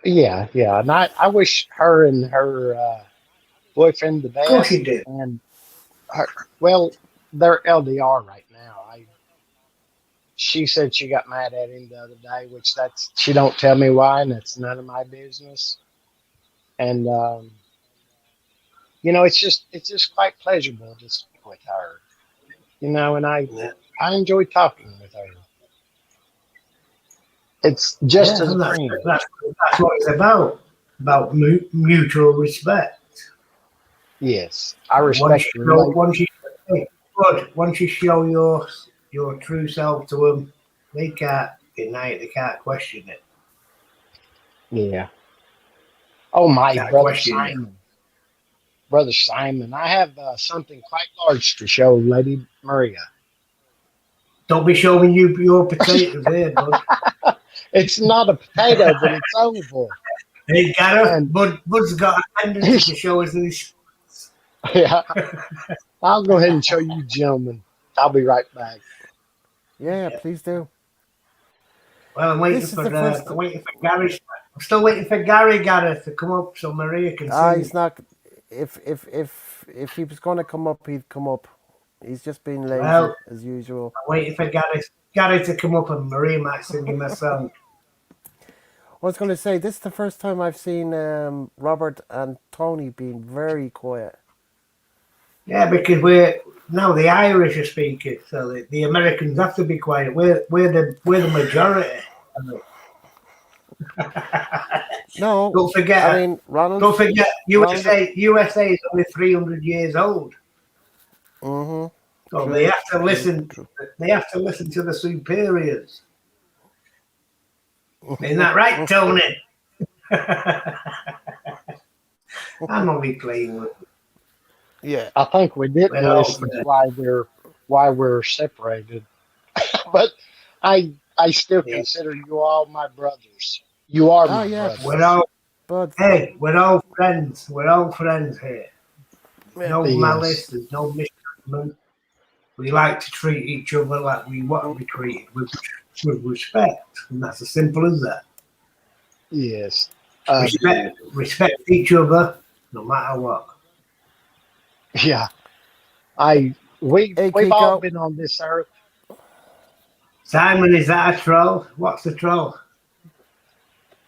yeah, yeah. And I wish her and her boyfriend the Of course you best. do. And her, well, they're LDR right now. She said she got mad at him the other day, which that's she don't tell me why, and it's none of my business. And it's just quite pleasurable to speak with her. And Yeah, I enjoy talking with her. It's just yeah, as a and friend. that's what it's about mutual respect. Yes, I And once respect you her. show, once you, hey, bud, once you show your true self to them, they can't deny it. They can't question it. Yeah. Oh, my Can't question you. brother Simon. I have something quite large to show Lady Maria. Don't be showing your potatoes here, bud. It's not a potato, but it's oval. Hey, Gareth, And Bud's got a tendency to show us these. yeah, I'll go ahead and show you, gentlemen. I'll be right back. Yeah, yeah, Yeah. please do. Well, This is the first. I'm waiting for Gary. I'm still waiting for Gary Gareth to come up so Maria can He's sing. not. If he was going to come up, he'd come up. He's just being lazy Well, as usual. I'm waiting for Gary to come up and Maria might sing him a song. I was going to say this is the first time I've seen Robert and Tony being very quiet. Yeah, because we're now the Irish are speaking, so the Americans have to be quiet. We're the majority. No, Don't I forget, mean Ronald. don't forget, Ronald. USA is only 300 years old, Mm-hmm. so they True. have to True. listen. True. They have to listen to the superiors. Isn't that right, Tony? I'm only playing with. Yeah. I think we didn't We're all listen to friends. why we're separated, but I still Yeah. consider you all my brothers. You are Oh my yeah, We're brothers. all but Hey, we're all friends. We're all friends here. There's yeah. no malice. Yes, There's no misjudgment. We like to treat each other like we want to be treated with respect, and that's as simple as that. yes. Uh, Respect each other, no matter what. yeah. I Hey, we've all Kiko, been on this earth. Simon, is that a troll? What's the troll?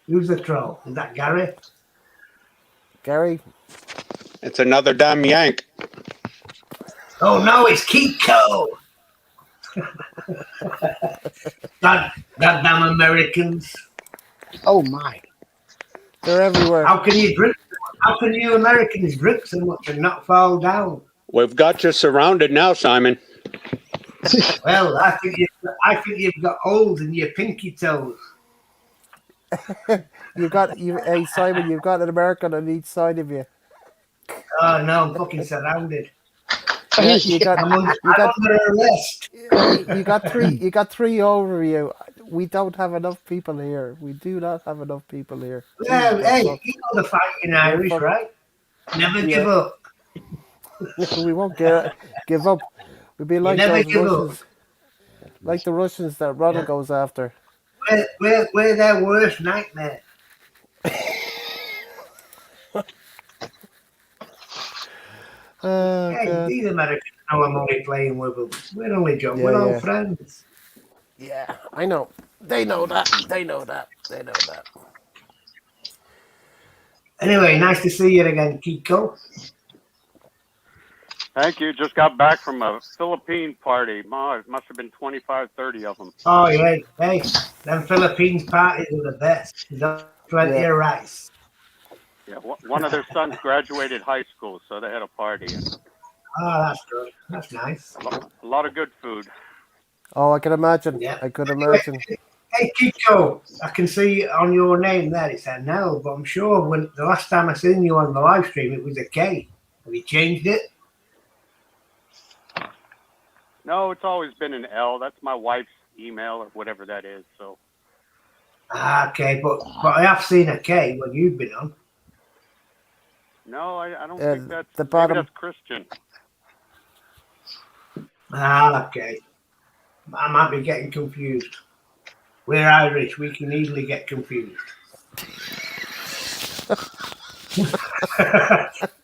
Who's the troll? Is that Gary? Gary. It's another damn Yank. Oh no, it's Kiko. God, goddamn Americans! Oh my. They're everywhere. How can you drink? How can you Americans drink so much and not fall down? We've got you surrounded now, Simon. Well, I think you've got holes in your pinky toes. Hey Simon, you've got an American on each side of you. Oh no, I'm fucking surrounded. Yeah, Yeah. you I'm got under arrest. you got three over you. We don't have enough people here. We do not have enough people here. Jesus, Well, we're hey, fucked. you know the fighting We're Irish, fucked. right? Never give Yeah, up. we won't give up. We'd be You like never those give up. Russians, like the Russians that Ronald Yeah. goes after. We're their worst nightmare. Oh Hey, God. these Americans know I'm only playing with them. We're only joking. Yeah, We're all yeah, friends. yeah. I know. They know that. They know that. They know that. Anyway, nice to see you again, Kiko. Thank you. Just got back from a Philippine party. Ma, it must have been 25, 30 of them. Oh, yeah. Hey, them Philippines parties are the best. There's always plenty Yeah. of rice. Yeah, one of their sons graduated high school, so they had a party and Oh, that's good. That's nice. a lot of good food. Oh, I can imagine. Yeah. I could Anyway, imagine. hey, Kiko, I can see on your name there it's a Nell, but I'm sure when the last time I seen you on the live stream, it was a K. Have you changed it? No, it's always been an L. That's my wife's email or whatever that is. So Ah, okay, but I have seen a K when you've been on. no, I don't Yeah, think that's the maybe that's bottom. Christian. Ah, okay. I might be getting confused. We're Irish. We can easily get confused.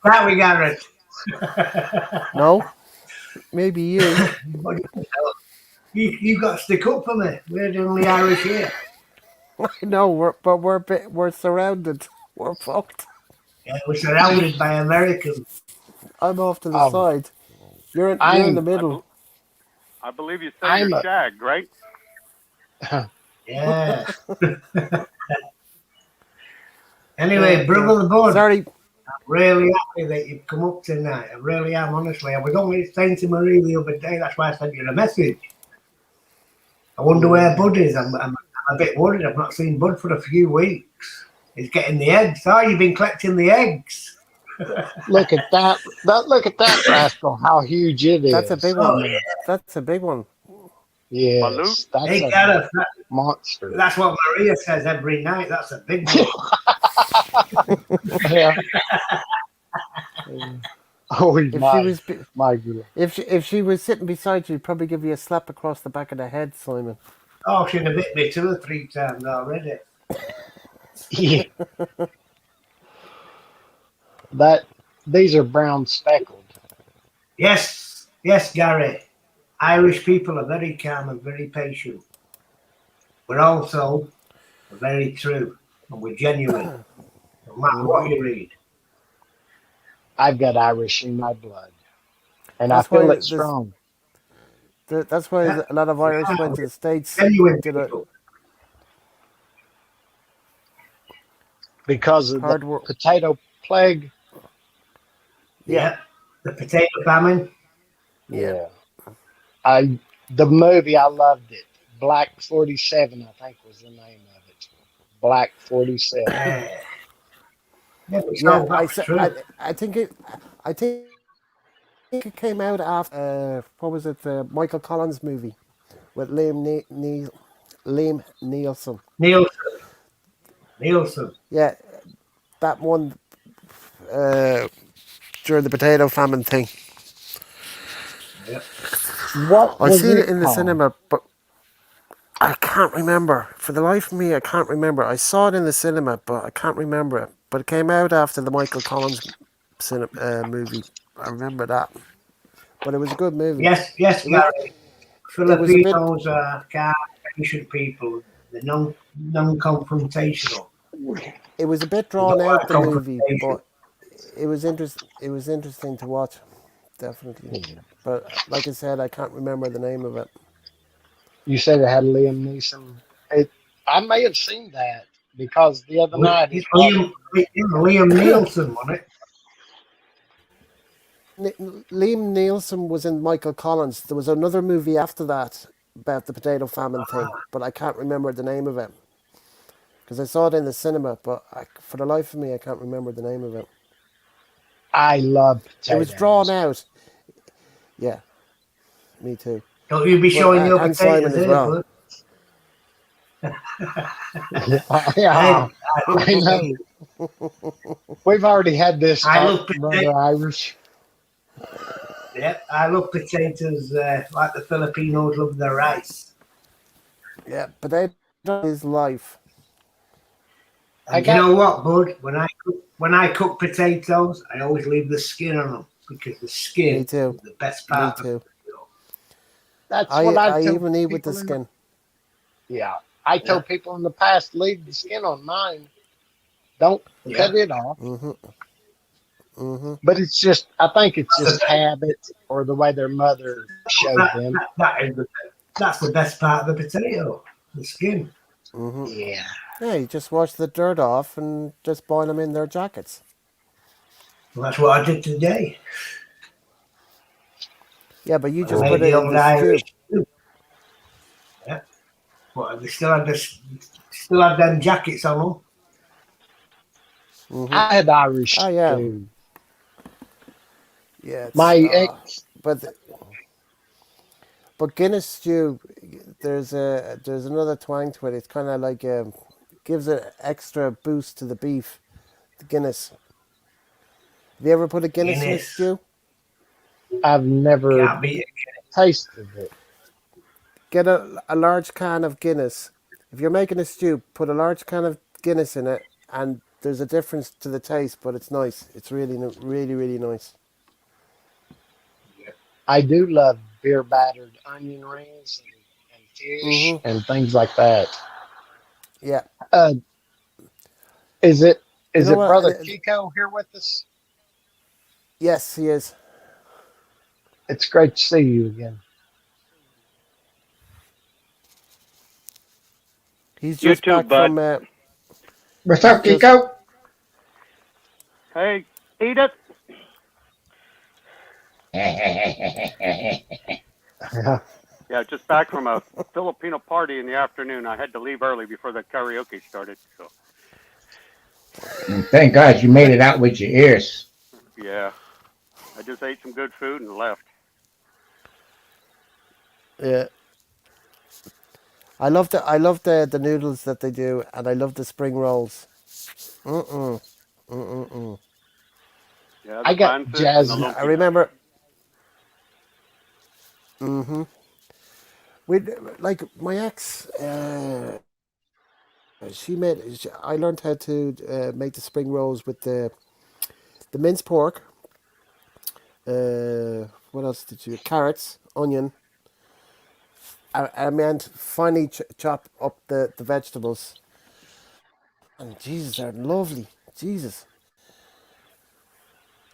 Can't we, Garrett? No, maybe you. But you got to stick up for me. We're the only Irish here. No, we're surrounded. We're fucked. Yeah, we're surrounded by Americans. I'm off to the Oh, side. You're in the I'm I, middle. bel I believe you say you're I'm a shagged, right? Yeah. Yeah, Anyway, yeah. brother the bud, Sorry. really happy that you've come up tonight. I really am, honestly. I was only saying to Marie the other day, that's why I sent you a message. I wonder where Mm, Bud is. I'm a bit worried. I've not seen Bud for a few weeks. He's getting the eggs. Oh, you've been collecting the eggs. look at that. Look at that rascal. How huge it that's a big is. I one. Oh, mean, That's a big one. Balut. yes, that's hey, a Gareth, monster. that's what Maria says every night. That's a big one. Yeah. Oh If she my, was be- my God. if she was sitting beside you, she'd probably give you a slap across the back of the head, Simon. Oh, she'd have bit me 2 or 3 times already. Yeah, that these are brown speckled. Yes, yes, Gary. Irish people are very calm and very patient. We're also very true and we're genuine, no matter what Hmm. you read. I've got Irish in my blood, and I That's feel why it strong that's why Yeah, a lot of Irish yeah, went to we're the States. genuine Did a people. because of the hard work. potato plague. Yeah, Yeah, the potato famine. yeah, Yeah, I the movie I loved it. Black 47, I think was the name of it. Black 47. Uh, yeah, but yeah. so that was true. I think it came out after what was it? The Michael Collins movie with Liam Neeson. Nielsen, Nielsen. Yeah, that one uh, during the potato famine thing. Yeah. What I was seen it it in the called? cinema, but I can't remember. For the life of me, I can't remember. I saw it in the cinema, but I can't remember it. But it came out after the Michael Collins movie. I remember that. But it was a good movie. Yes, yes, It was Gary. it was a bit Filipinos are calm, patient people. They're non-confrontational. it was a bit They drawn don't out like the movie, confrontation. but it was interesting to watch, definitely. Yeah. But like I said, I can't remember the name of it. You said it had Liam Neeson. It, I may have seen that because the other night it popped. Liam Nielsen, wasn't it? Liam Nielsen was in Michael Collins. There was another movie after that about the potato famine thing, but I can't remember the name of it because I saw it in the cinema. But for the life of me, I can't remember the name of it. I love It was drawn potatoes. out. Yeah, me too. Don't you be But showing your and Simon potatoes as here, well. bud. Yeah, Hey, I know. We've already had this I talk, love brother potatoes. Irish. Yeah, I love potatoes like the Filipinos love their rice. Yeah, potato is life. I And you got know what, bud? When I cook potatoes, I always leave the skin on them because the Me skin too. is the best Me part of the too. potato. that's I what I I tell even eat with the people skin. yeah. I Yeah. told people in the past leave the skin on mine. Don't cut Yeah, it off. Mm-hmm. Mm-hmm. But it's just, I think it's that's just the habit or the way their mother showed them. that is that's the best part of the potato, the skin. Mm-hmm. Yeah. Yeah, you just wash the dirt off and just boil them in their jackets. Well, that's what I did today. Yeah, but you I just Oh, put made the it in old the stew. Irish stew. Yeah, but they still had them jackets on them. Mm-hmm. I had Oh Irish yeah, too. yeah. My It's ex, but but Guinness stew, there's another twang to it. It's kind of like gives an extra boost to the beef. The Guinness. Have you ever put a Guinness in a Guinness. stew? I've never Can't beat it. tasted it. Get a large can of Guinness. If you're making a stew, put a large can of Guinness in it, and there's a difference to the taste, but it's nice. It's really, really, really nice. Yeah. I do love beer battered onion rings and fish Mm-hmm. and things like that. Yeah. Uh, is it You is know it what? Brother Kiko here with us? Yes, he is. It's great to see you again. He's You just too, back bud. from. What's He's up, just. Kiko? Hey, Edith. Yeah, just back from a Filipino party in the afternoon. I had to leave early before the karaoke started. So, Thank God you made it out with your ears. yeah, I just ate some good food and left. Yeah. I love the noodles that they do, and I love the spring rolls. Mm-mm. Mm-mm-mm. Yeah, the I got pancit and the jazz. I lumpia. remember. Mm-hmm. We like my ex. I learned how to make the spring rolls with the minced pork. What else did you? Carrots, onion. I meant finely chop up the vegetables. And Jesus, they're lovely. Jesus.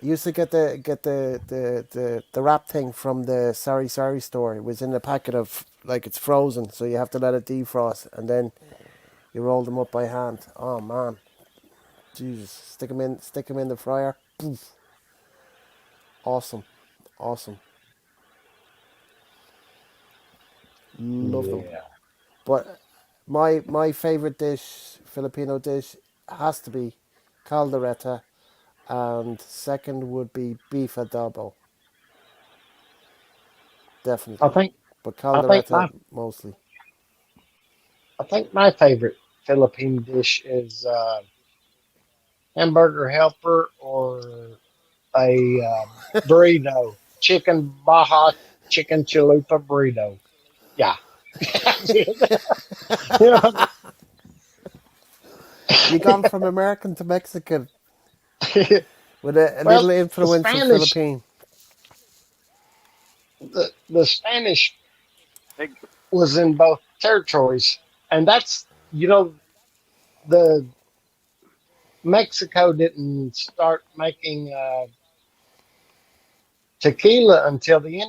I used to get the wrap thing from the Sari store. It was in a packet of like it's frozen, so you have to let it defrost, and then you roll them up by hand. Oh man, Jesus! Stick them in the fryer. Poof. Awesome, awesome. Love them. Yeah. But my favorite dish, Filipino dish, has to be caldereta, and second would be beef adobo, I definitely. think But I think caldereta my mostly. I think my favorite Philippine dish is hamburger helper or a burrito, chicken baja chicken chalupa burrito. Yeah. You You gone from American to Mexican know, with a well, little the influence of Spanish, Philippine. the Spanish Hey, was in both territories, and that's the Mexico didn't start making tequila until the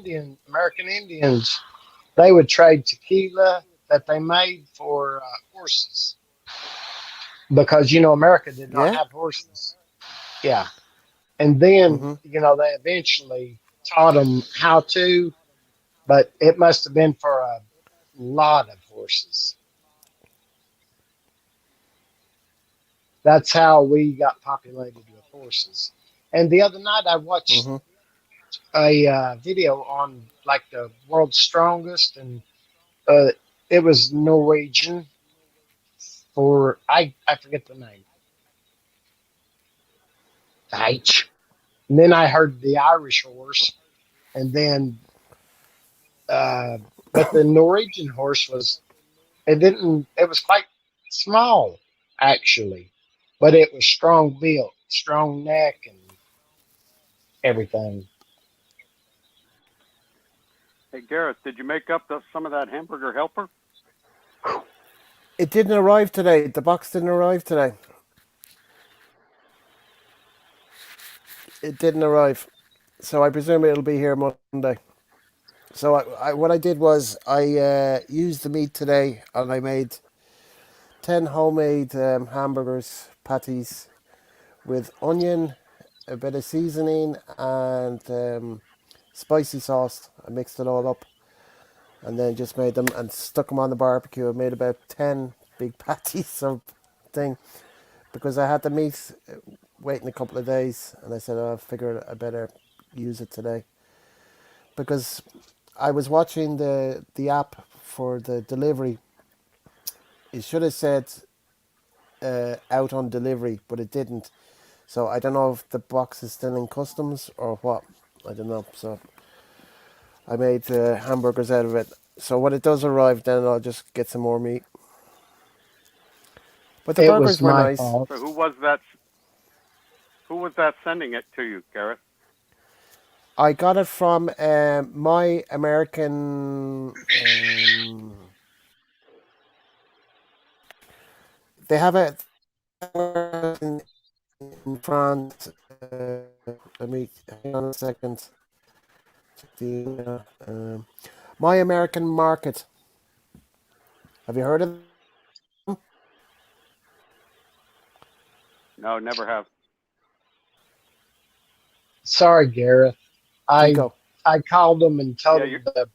American Indians. They would trade tequila that they made for horses because America did not Yeah. have horses. Yeah, and then Mm-hmm. they eventually taught them how to, but it must have been for a lot of horses. That's how we got populated with horses. And the other night I watched Mm-hmm. a video on like the world's strongest, and uh, it was Norwegian for I forget the name. H. And then I heard the Irish horse, and then uh, but the Norwegian horse was it didn't it was quite small actually, but it was strong built, strong neck, and everything. hey, Gareth, did you make up some of that hamburger helper? It didn't arrive today. The box didn't arrive today. It didn't arrive, so I presume it'll be here Monday. So what I did was I used the meat today, and I made 10 homemade hamburgers, patties with onion, a bit of seasoning, and spicy sauce. I mixed it all up, and then just made them and stuck them on the barbecue. I made about 10 big patties of thing because I had the meat waiting a couple of days, and I said, oh, I figured I better use it today because I was watching the app for the delivery. It should have said out on delivery, but it didn't. So I don't know if the box is still in customs or what. I don't know. So I made hamburgers out of it. So when it does arrive, then I'll just get some more meat. But the It was burgers were my nice. fault. So who was that? Who was that sending it to you, Gareth? I got it from my American. They have it in France. Let me hang on a second. The My American Market. Have you heard of them? No, never have. Sorry, Gareth. I Chico. I called them and told Yeah, them to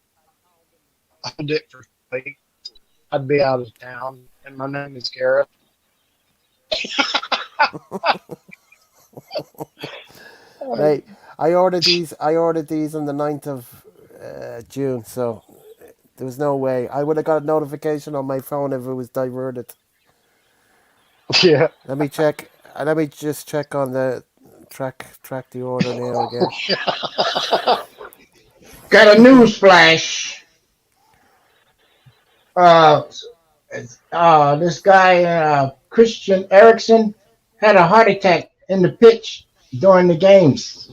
hold it for a week. I'd be out of town, and my name is Gareth. Mate, I ordered these. I ordered these on the 9th of June. So there was no way I would have got a notification on my phone if it was diverted. Yeah. Let me check. Let me just check on the track the order now again. Got a news flash. Uh, this guy, Christian Eriksen, had a heart attack in the pitch during the games.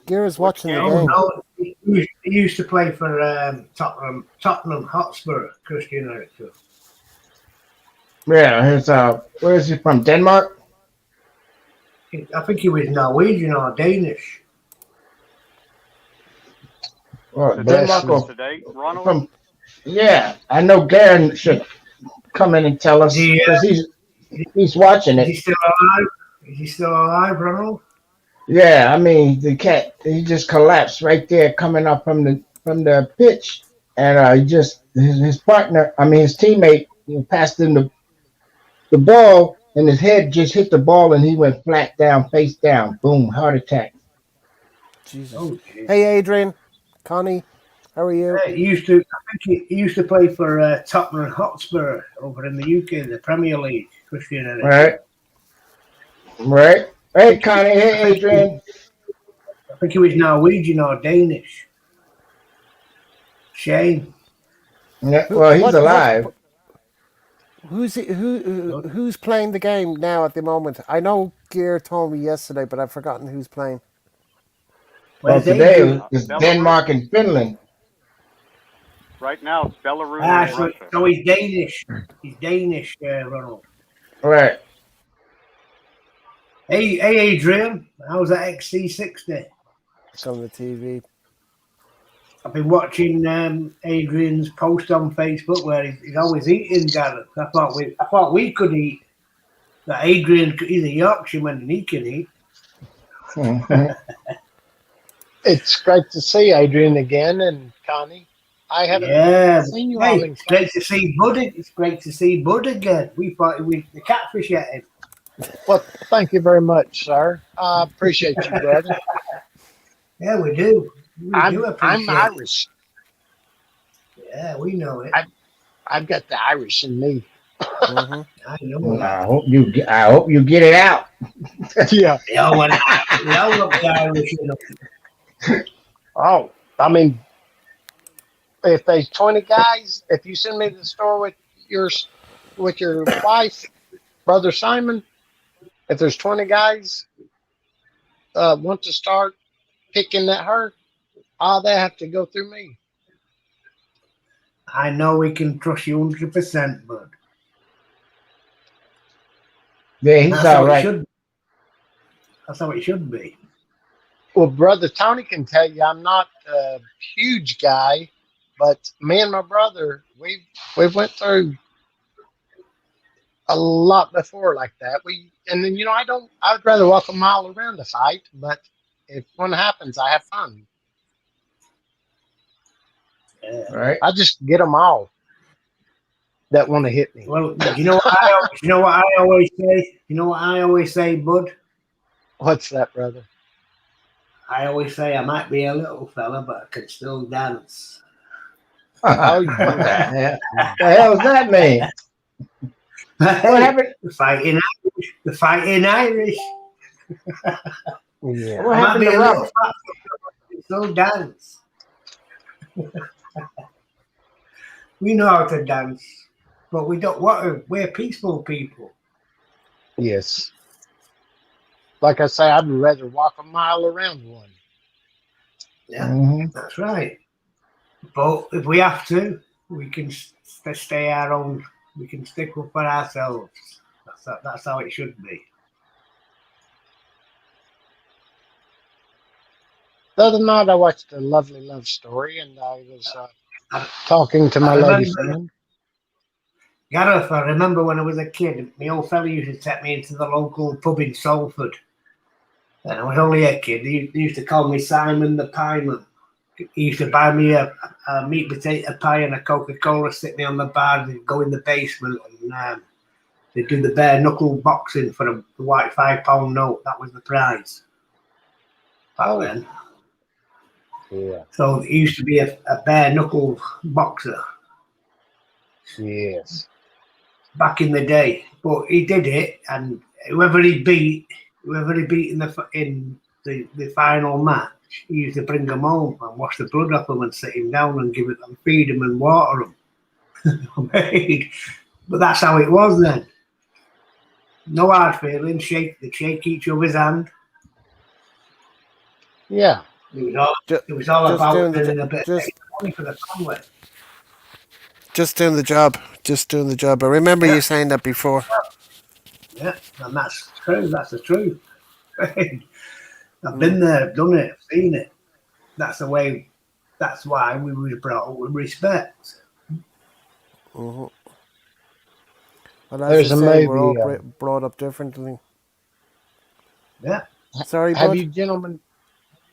Gear's Which watching the Oh game? game. no, he used to play for Tottenham Hotspur, Christian Eriksen. Yeah, his where is he from? Denmark. I think he was Norwegian or Danish. Or Did that Bless Denmark happen his. or today, Ronald? from? Yeah, I know Garen should come in and tell Is us he, because he's watching is he it. still alive? Is he still alive, Ronald? Yeah, I mean the cat he just collapsed right there coming up from the pitch, and he just his partner, I mean his teammate, passed him the ball, and his head just hit the ball, and he went flat down, face down, boom, heart attack. Jesus. Oh, jeez. Hey, Adrian, Connie, how are you? He used to. I think he used to play for Tottenham Hotspur over in the UK, the Premier League. Christian Eriksen. Right, right. I Hey, think. Connie. I Hey, think. Adrian. I think he was Norwegian or Danish. Shame. Yeah, Who? well, he's What? alive. Who's playing the game now at the moment? I know Gear told me yesterday, but I've forgotten who's playing. Well, Well, it's today Adrian. is Belarus. Denmark and Finland. Right now, it's Belarus Ah, and so, Russia. so he's Danish. He's Danish, Ronald. Right. Hey, Adrian. How's that XC60? It's on the TV. I've been watching Adrian's post on Facebook where he's always eating, Gareth. I thought we could eat. That Adrian, he's a Yorkshireman and he can eat. Mhm. It's great to see Adrian again and Connie. I haven't Yeah. seen you all Hey, in it's great to see Bud. It's great to see Bud again. We thought we the catfish at him. Well, thank you very much, sir. I appreciate you, brother. Yeah, we do. We do I'm appreciate it. Irish. Yeah, we know it. I've got the Irish in me. Mm-hmm. I know Well, it. I hope you get it out. Yeah. We all want we all want the Irish in us. Oh, I mean, if there's 20 guys, if you send me to the store with your wife, brother Simon, if there's 20 guys want to start picking at her, all they have to go through me. I know we can trust you 100%, Bud. Yeah, he's That's all how it right. should. That's how it should be. Well, brother Tony can tell you I'm not a huge guy, but me and my brother, we went through a lot before like that. And then I'd rather walk a mile around the fight, but if one happens, I have fun. Right. I just get them all that want to hit me. Well, you know what you know what I always say. You know what I always say, Bud. What's that, brother? I always say I might be a little fella, but I can still dance. Oh What the yeah. hell? The hell's that mean? What Hey, happened? the fighting Irish. Yeah. What I might happened be to a little Robert? fat, but I can still dance. We know how to dance, but we don't want to. We're peaceful people. Yes. Like I say, I'd rather walk a mile around one. Yeah, Mm-hmm. that's right. But if we have to, we can stay our own. We can stick up for ourselves. That's how it should be. The other night, I watched a lovely love story, and I was I, talking to my I lady remember, friend. Gareth, I remember when I was a kid, my old fella used to take me into the local pub in Salford. And I was only a kid. He used to call me Simon the Pieman. He used to buy me a meat potato pie and a Coca-Cola, sit me on the bar and go in the basement and they'd do the bare knuckle boxing for a white £5 note. That was the prize back then. Yeah. So he used to be a bare knuckle boxer Yes. back in the day. But he did it, and whoever he beat in the final match, he used to bring them home and wash the blood off them and sit him down and feed him and water them. But that's how it was then. No hard feelings. They'd shake each other's hand. Yeah. It was all Just about doing the earning a bit of just extra money for the family. just doing the job. Just doing the job. I remember Yeah, you saying that before. yeah, and that's true. That's the truth. I've Mm, been there, done it, seen it. That's the way. That's why we were brought up with respect. hmm Well, as you There's a say, we're all movie. brought up differently. Yeah. Sorry, Have bud. you gentlemen?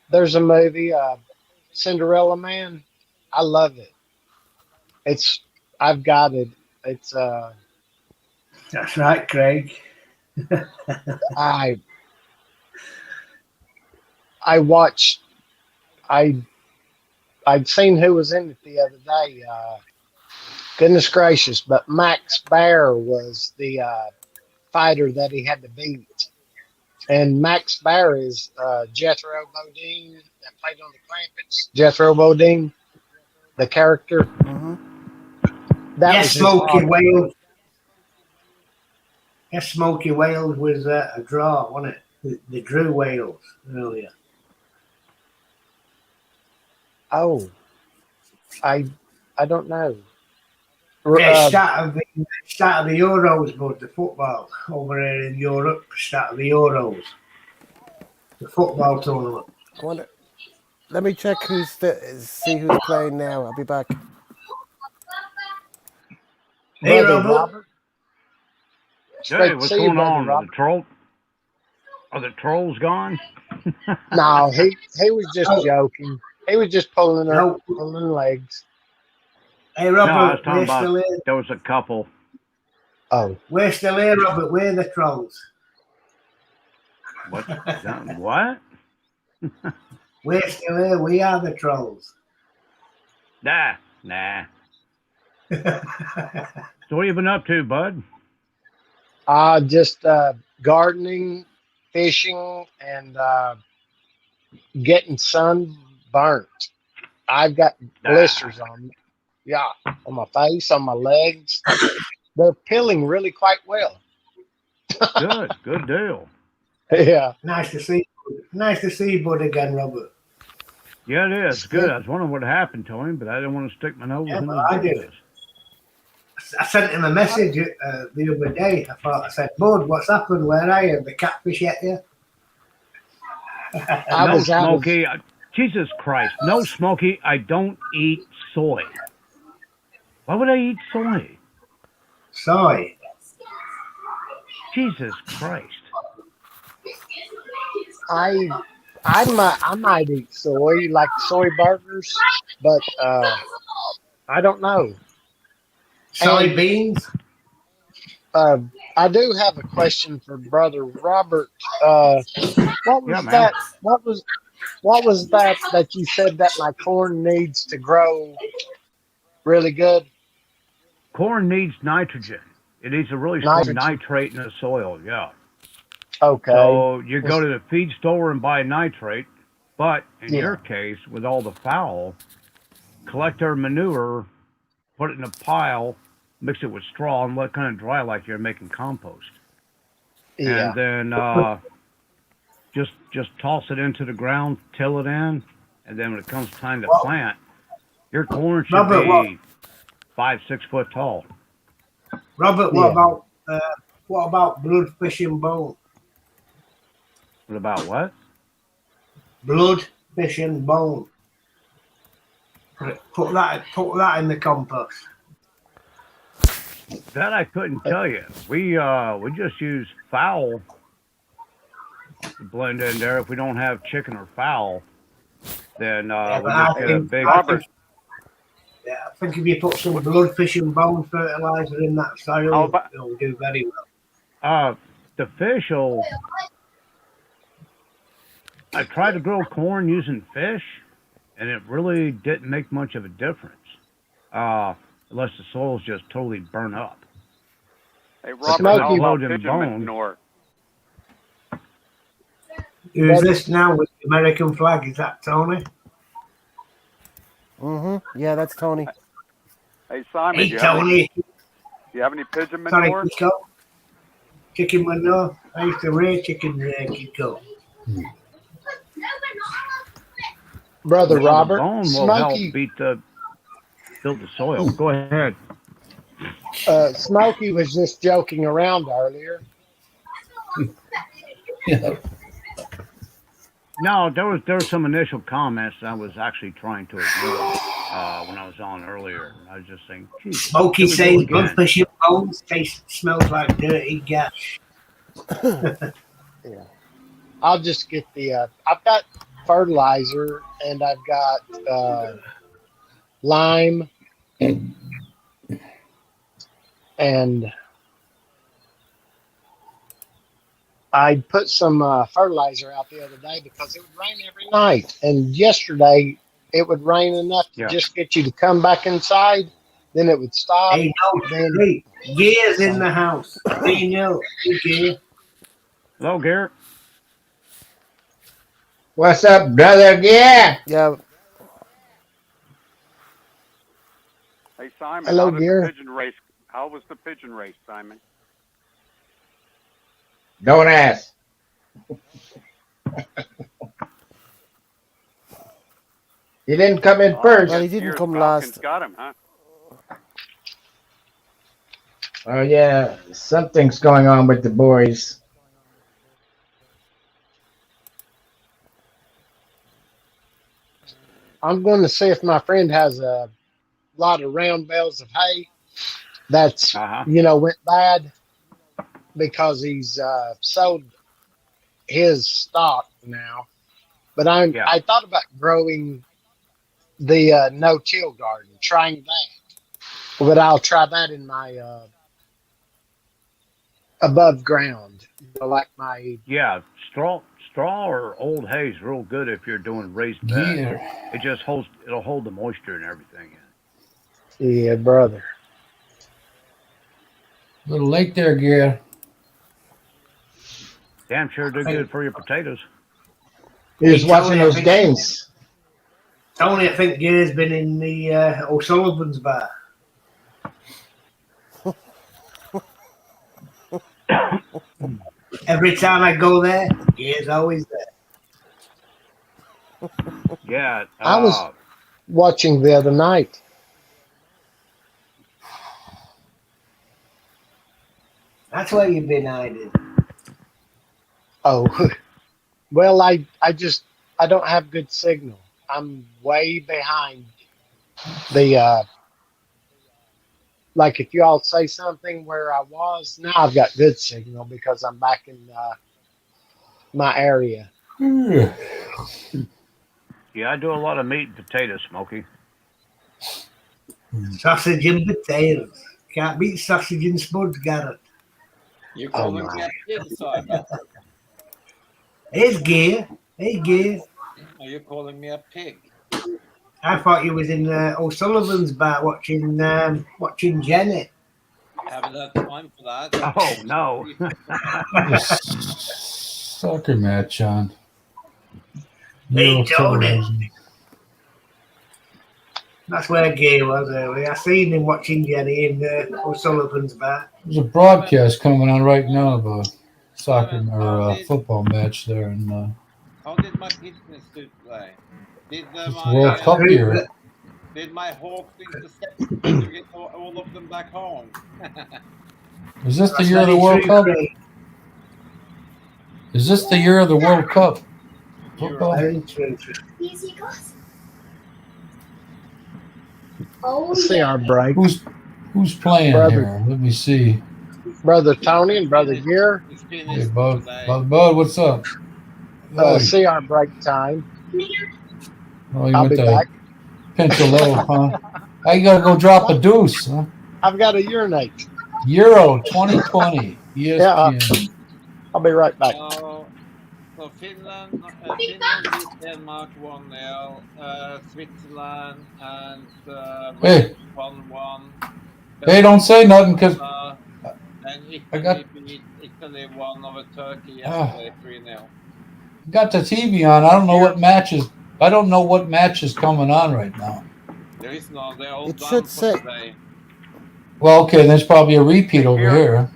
There's a movie, Cinderella Man. I love it. It's I've got it. It's That's right, Craig. I I watched I I'd seen who was in it the other day. Goodness gracious! But Max Baer was the fighter that he had to beat, and Max Baer is Jethro Bodine that played on the Clampets. Jethro Bodine, the character hmm that Yes, was his Smoky father. Wales. Yes, Smoky Wales was a draw, wasn't it? They drew Wales earlier. Oh, I I don't know. Yeah, Uh, start of the Euros, but the football over here in Europe. Start of the Euros, the football tournament. I wonder. Let me check see who's playing now. I'll be back. Hey, brother Robert. Robert, it's Hey, great to what's see you, going brother on? Robert. Are the trolls gone? No, he was just Oh, joking. He was just no. pulling legs. Hey, No, I was Robert. talking We're about still here. there was a couple. Oh, We're still here, Robert. We're the trolls. What? What? We're still here. We are the trolls. Nah. So what have you been up to, bud? just gardening, fishing, and getting sunburnt. I've got blisters on, yeah, on my face, on my legs. They're peeling really quite well. Good deal. Yeah, Nice to see you. Nice to see you, bud, again, Robert. Yeah, it is it's good. good. I was wondering what happened to him, but I didn't want to stick my nose Yeah, in well, his I did. business. I sent him a message the other day. I said, Bud, what's happened? Where are you? The catfish yet you? I No, was out of Smokey. Jesus Christ. No, Smokey. I don't eat soy. Why would I eat soy? Sorry. Jesus Christ. I I might eat soy, like soy burgers, but I don't know. And Soybeans? uh, I do have a question for Brother Robert. What Yeah, was man. that? What was that you said that my corn needs to grow really good? Corn needs nitrogen. It needs a really strong Nitrogen. nitrate in the soil. Yeah. Okay. So you go 'Cause- to the feed store and buy nitrate, but in Yeah. your case, with all the fowl, collect their manure, put it in a pile, mix it with straw, and let it kind of dry like you're making compost, and Yeah. then just toss it into the ground, till it in, and then when it comes time to What, plant, your corn should Robert, be 5 6 foot tall. Robert, Yeah. what about blood, fish, and bone? What about what? Blood, fish, and bone. Put that in the compost. That I couldn't tell you. We just use fowl to blend in there. If we don't have chicken or fowl, then Yeah, we but just get a big. I think if you put some blood, fish, and bone fertilizer in that How soil, about it'll do very well. The fish will. I tried to grow corn using fish, and it really didn't make much of a difference, unless the soil's just totally burnt up. hey But to Robert? put How Smoky, blood about and pigeon bone, manure? Who's brother. this now with the American flag? Is that Tony? Yeah, that's Tony. Hey Simon, Hey, Tony. do you have any pigeon Sorry, manure? Kiko. Chicken manure. I used to rear chickens there, Kiko. Brother well, the Robert. bone will help Smoky build the soil. Go ahead. Smoky was just joking around earlier. No, there were some initial comments I was actually trying to ignore when I was on earlier. I was just saying, Jesus, Smokey here we go says blood, again. fish, and bones smells like dirty gas. Yeah. I'll just get the I've got fertilizer and I've got lime and I put some fertilizer out the other day because it would rain every night. And yesterday it would rain enough to Yeah. just get you to come back inside. Then it would stop. Hey, no, Then hey, Gear's in the house. Daniel, hey, Gear. Hello, Garrett. What's up, brother? Yeah. Yeah, Hey Simon, hello, Gear. How was the pigeon race, Simon? Don't ask. He didn't come in Oh, I first. well, he guess didn't Gear's come Falcons last. got him, huh? Oh yeah, something's going on with the boys. I'm going to see if my friend has a lot of round bales of hay that's Uh huh. went bad because he's sold his stock now. But Yeah. I thought about growing the no till garden, trying that. But I'll try that in my above ground, like my Yeah. Straw or old hay is real good if you're doing raised beds. It'll hold the moisture and everything in. yeah brother. Little late there, Gear. Damn sure do good for your potatoes. He was watching those games. Tony, I think Gear's been in the O'Sullivan's bar. Every time I go there, Gear's always there. Yeah. I was watching the other night. That's where you've been hiding. Oh, well, I don't have good signal. I'm way behind the like if you all say something where I was, now I've got good signal because I'm back in my area. Yeah, I do a lot of meat and potatoes, Smokey. Sausage and potatoes. Can't beat sausage and spuds, Garrett. You're Oh calling me my! a pig, Simon. Here's gear. Hey, gear. Are you calling me a pig? I thought you was in O'Sullivan's bar watching Jenny. Haven't had time for that. Oh no! Soccer match on. Hey, Euro Tony. television. That's where Gear was earlier. I seen him watching Jenny in O'Sullivan's bar. There's a broadcast coming on right now of a soccer Simon, or football match there, and how did my business do today? Did it's the World Cup Who- year. did my Hawks intercept to get all of them back home? Is this the That's year of the very World true, Cup? Craig. Is this the year of the World Cup? Football? Very true. Let's see our break. Who's playing Brother. here? Let me see. Brother Tony and Brother Gear. It's Hey, finished Bud. today. Bud, what's up? Hey. See our break time. Oh, you I'll went be to back. pinch a low, huh? I gotta go drop a deuce, huh? I've got to urinate. Euro 2020, ESPN. I'll be right back. So Finland beat Denmark 1-0. Switzerland and Hey. Wales 1-1. Hey, don't say nothing, because And I got- Italy beat Italy 1 over Turkey Ah. yesterday 3-0. got the TV on. I don't know what matches. I don't know what match is coming on right now. There is no. They're all It done should for say- today. Well, okay, there's probably a repeat over here.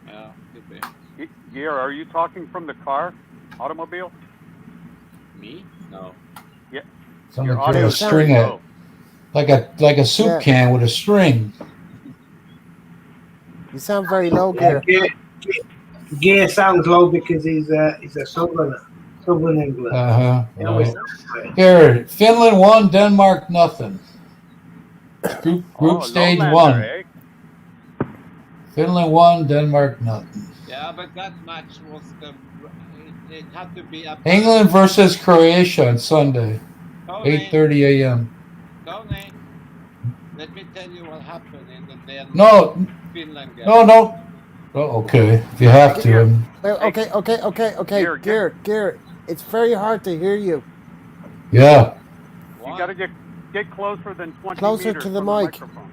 Yeah, could be. Gear, are you talking from the car? Automobile? Me? No. Something Your put audio a is string very at, low. like a soup Yeah. can with a string. You sound very low, Gear. Gear sounds low because he's a southerner, Southern England. He always Right. sounds great. Here, Finland 1, Denmark nothing. Group stage Lowlander, 1. eh? Finland 1, Denmark nothing. Yeah, but that match was it had to be a England versus Croatia on Sunday, Tony, 8:30 a.m. Tony, let me tell you what happened in the Denmark No, Finland game. no. Oh, okay, if you have to. Okay. Gear. It's very hard to hear you. Yeah, You got to get closer than 20 Closer meters to the from mic. the microphone.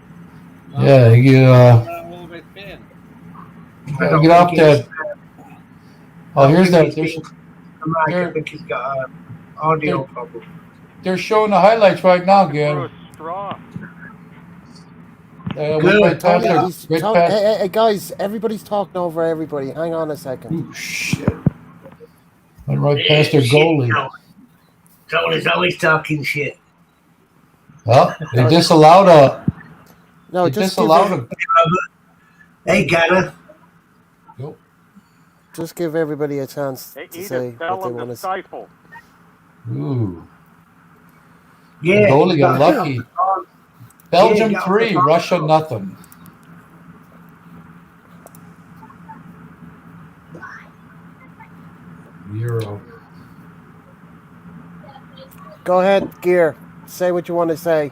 yeah. You I've always been. I don't get off think he's- that. Oh, here's that. I think he's got an audio problem. They're showing the highlights right now, Through Gil. a straw. Went Good. right past Tony, their- right past- hey, guys, everybody's talking over everybody. Hang on a second. Ooh, shit. Went right past their goalie. Tony's always talking shit. Well, they disallowed a. No, They just give, disallowed a. Hey, Gareth. just give everybody a chance Hey, to say Edith, tell what they them want to to say. stifle. Ooh. Yeah, The goalie he's got got- lucky. Belgium Yeah, 3, yeah. Russia nothing. Euro. Go ahead, Gear. Say what you want to say.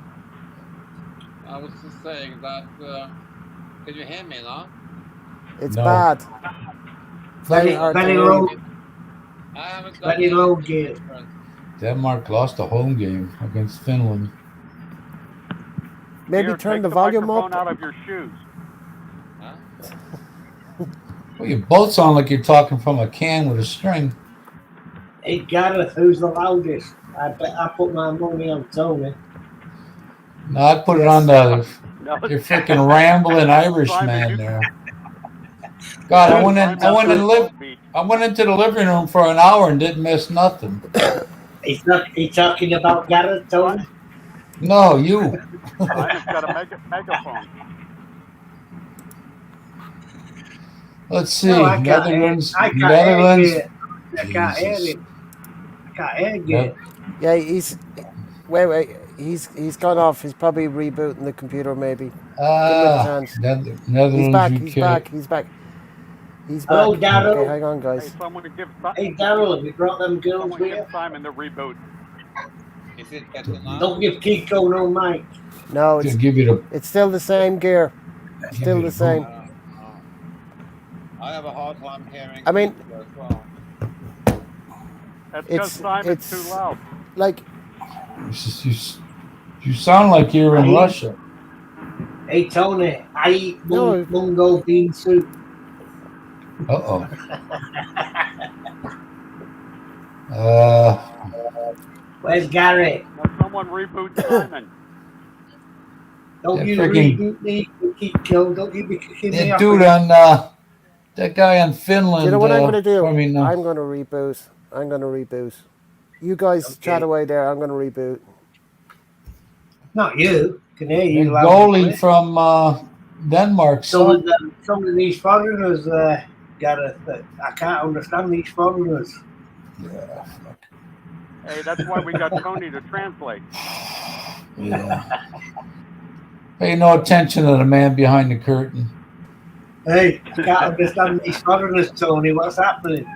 I was just saying that. Can you hear me now? It's No. bad. Very hard to very hear low. you. I haven't done Very low anything gear. different. Denmark lost a home game against Finland. Maybe Gear, turn take the volume microphone up. out of your shoes. Huh? Well, you both sound like you're talking from a can with a string. Hey, Gareth, who's the loudest? I put my money on Tony. No, I put it on the. No, You're freaking rambling Irish Simon, man you- there. God, I went in. I went into the living room for an hour and didn't miss nothing. He's talking about Gareth, Tony. No, you. Simon's got a megaphone. Let's see. No, I can't hear. Netherlands. I can't hear Netherlands. Gert. I can't hear Jesus. him. I can't hear Yep. Gert. Yeah, he's. Wait. He's gone off. He's probably rebooting the computer. Maybe. Give him a chance. Netherlands, He's back. UK. He's back. He's back. He's back. Hello, Okay, Daryl. hang on, Hey, guys. someone Hey, Daryl, have you brought them girls someone with give you? Simon the reboot. Is it better now? Don't give Kiko no mic. No, To give you it's still the same gear. Still the same. I have a hard time hearing. I mean- Kiko as well. That's because Simon's too loud. Like, you sound like you're in Russia. Hey, Tony, I eat No. mungo bean soup. Uh-oh. Where's Gary? Now someone reboot Simon. Don't Yeah, you freaking- reboot me, Kiko. Don't you be kicking me that off. dude on that guy in Finland. do you know what I'm going to do? I mean, I'm going to reboot. You guys chat away there. I'm going to reboot. Not you. Can hear the you loud and goalie clear. from Denmark. Some of these foreigners, Gareth, I can't understand these foreigners. Yeah. Hey, that's why we got Tony to translate. Yeah. Pay no attention to the man behind the curtain. Hey, I can't understand these foreigners, Tony. What's happening?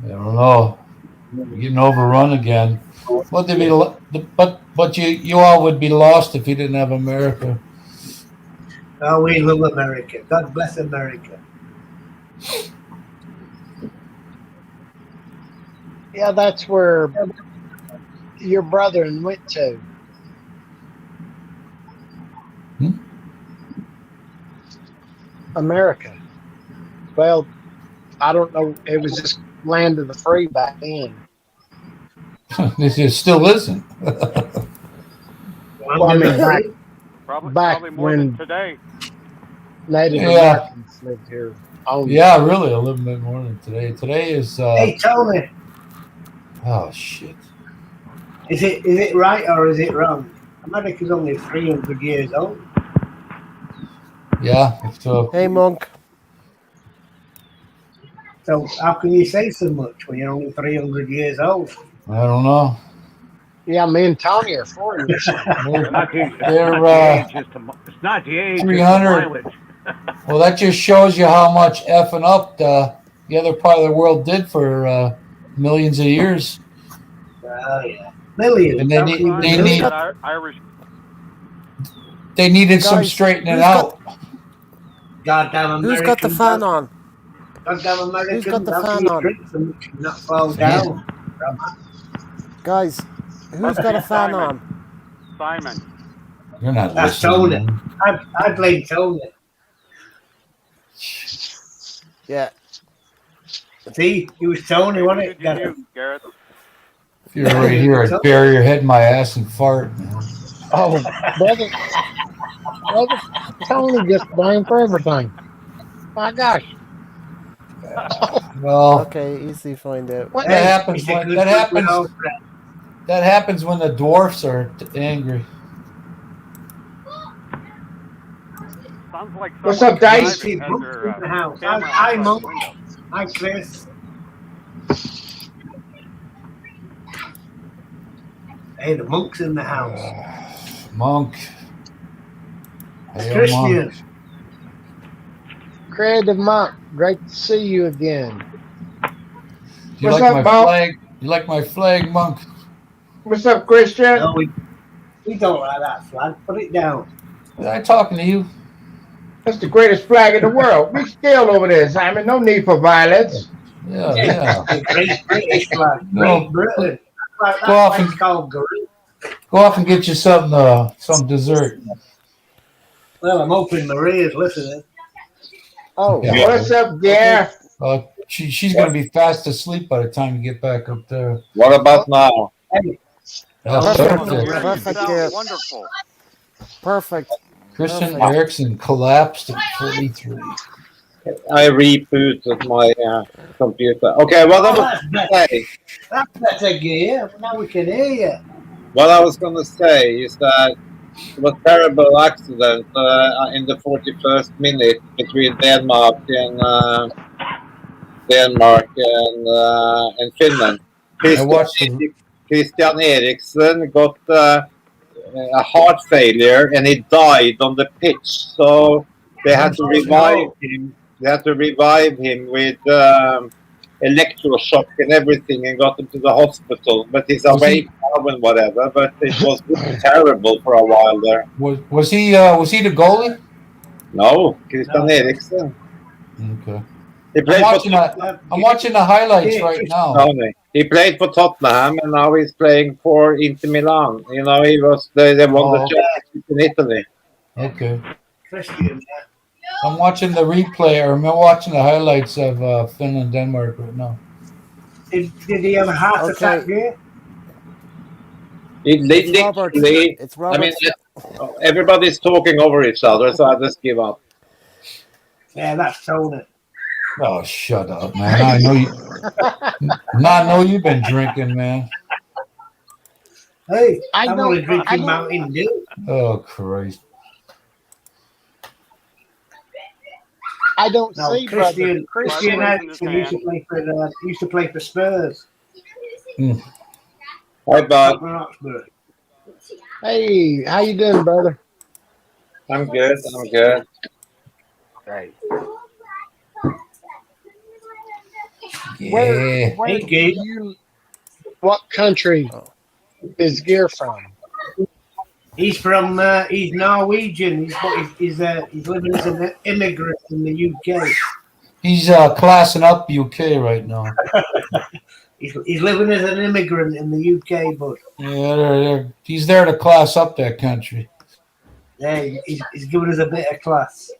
I don't know. We're getting overrun again. What they be? But you all would be lost if you didn't have America. Oh, we love America. God bless America. Yeah, that's where your brother went to. America. Well, I don't know. It was just land of the free back then. It still isn't. Well, I mean, Probably more when than today. Native Yeah. Americans lived here. Yeah, really, a little bit more than today. Today is. Hey, Tony, Oh shit. is it right or is it wrong? America's only 300 years old. Yeah. So Hey, Monk. So how can you say so much when you're only 300 years old? I don't know. Yeah, me and Tony are foreigners. It's not the age. It's not the age. It's the 300. mileage. Well, that just shows you how much effing up the other part of the world did for millions of years. Oh, yeah. Millions. And How can you they do need- that? Irish. They needed some Guys, straightening who's out. Goddamn Americans. Who's got the fan on? Goddamn Americans. Who's got the how fan can you on? drink so much and not fall down? Guys, who's got a fan Simon. on? Simon. You're not That's listening. Tony. I blame Tony. Yeah. See, it was Tony, wasn't it? Did you, Garrett? If you're right here, I'd bury your head in my ass and fart. Oh, brother Tony gets blamed for everything. My gosh. Well, Okay, easy to find out. What? that happens. He's a When, good that happens. football friend. That happens when the dwarfs are angry. Sounds like What's someone up, Dice? driving has Monks their, in the house. camera Hi, outside the Monks. window. Hi, Chris. Hey, the monk's in the house. Monk. Hail Christian. Monk. Creative Monk, great to see you again. Do you What's like up, my Monk? flag? You like my flag, Monk? What's up, Christian? No, we don't like that flag. Put it down. Was I talking to you? That's the greatest flag in the world. Be still over there, Simon. No need for violence. Yeah. The Great British flag. No. Great Britain. That's Go off flag's and- called Great. Go off and get you some dessert. Well, I'm hoping Maria's listening. Oh, Yeah. What's up, dear? She's going to be fast asleep by the time you get back up there. What about now? Hey, That's Perfect. perfect. You Perfect, sound yeah. wonderful. Perfect. Christian Perfect. Erickson collapsed at 43. I rebooted my computer. Okay, what I oh, was that's going to better. say, That's better gear. Now we can hear you. what I was going to say is that was terrible accident in the 41st minute between Denmark and Finland. I watched the. Christian Eriksen got a heart failure and he died on the pitch. So they had to revive No. him. They had to revive him with electroshock and everything and got him to the hospital. But he's Was awake he now and whatever. But it was really terrible for a while there. was he the goalie? No, Christian No. Eriksen. Okay. He I'm played for watching that. I'm watching the highlights Yeah, right now. Tottenham. He played for Tottenham and now he's playing for Inter Milan. You know, they won the Oh, championship in Italy. okay. Christian. I'm watching the replay, or I'm watching the highlights of Finland Denmark right now. Did he have a heart Okay, attack there? it's Robert. Literally, It's I mean, Robert's. everybody's talking over each other, so I just give up. Yeah, that's Tony. Oh, shut up, man! I know you. I know you've been drinking, man. Hey, I I'm don't. only I drinking don't. Mountain Dew. Oh, Christ! I don't No, see brother Christian Christian. Vibrations in his Eriksen used to hand. play for Spurs. Hi, bud. Tottenham Hotspur. Hey, how you doing, brother? I'm good. I'm good. Great. Yeah. Where Hey, do Gabe. you? What country Oh, is Gear from? He's from. He's Norwegian. He's living as an immigrant in the UK. He's classing up UK right now. He's living as an immigrant in the UK, but Yeah, he's there to class up that country. yeah, he's giving us a bit of class.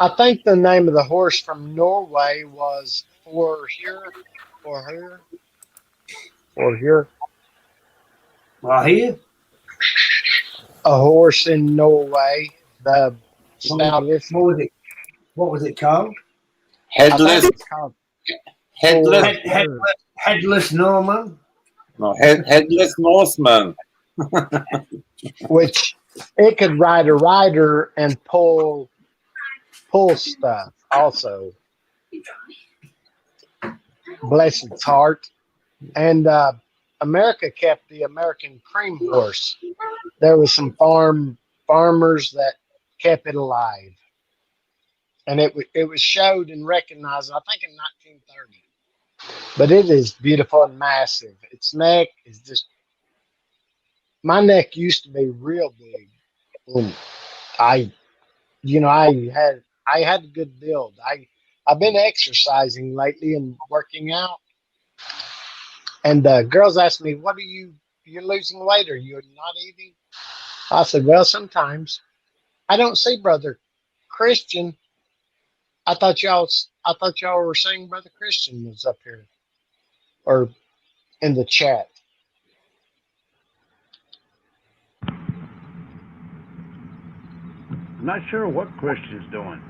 I think the name of the horse from Norway was for here, for here. Well, here, A horse in Norway. The stoutest. what was it called? I think Headless, it's called headless, for Head, her. headless Norman. no, headless Norseman. Which it could ride a rider and pull stuff also. Bless its heart. And America kept the American cream horse. There was some farmers that kept it alive. And it was showed and recognized, I think, in 1930. But it is beautiful and massive. Its neck is just, my neck used to be real big. And I, I had a good build. I've been exercising lately and working out. And girls ask me, you're losing weight? Are you not eating? I said, well, sometimes. I don't see Brother Christian. I thought y'all were saying Brother Christian was up here or in the chat. I'm not sure what Christian's doing,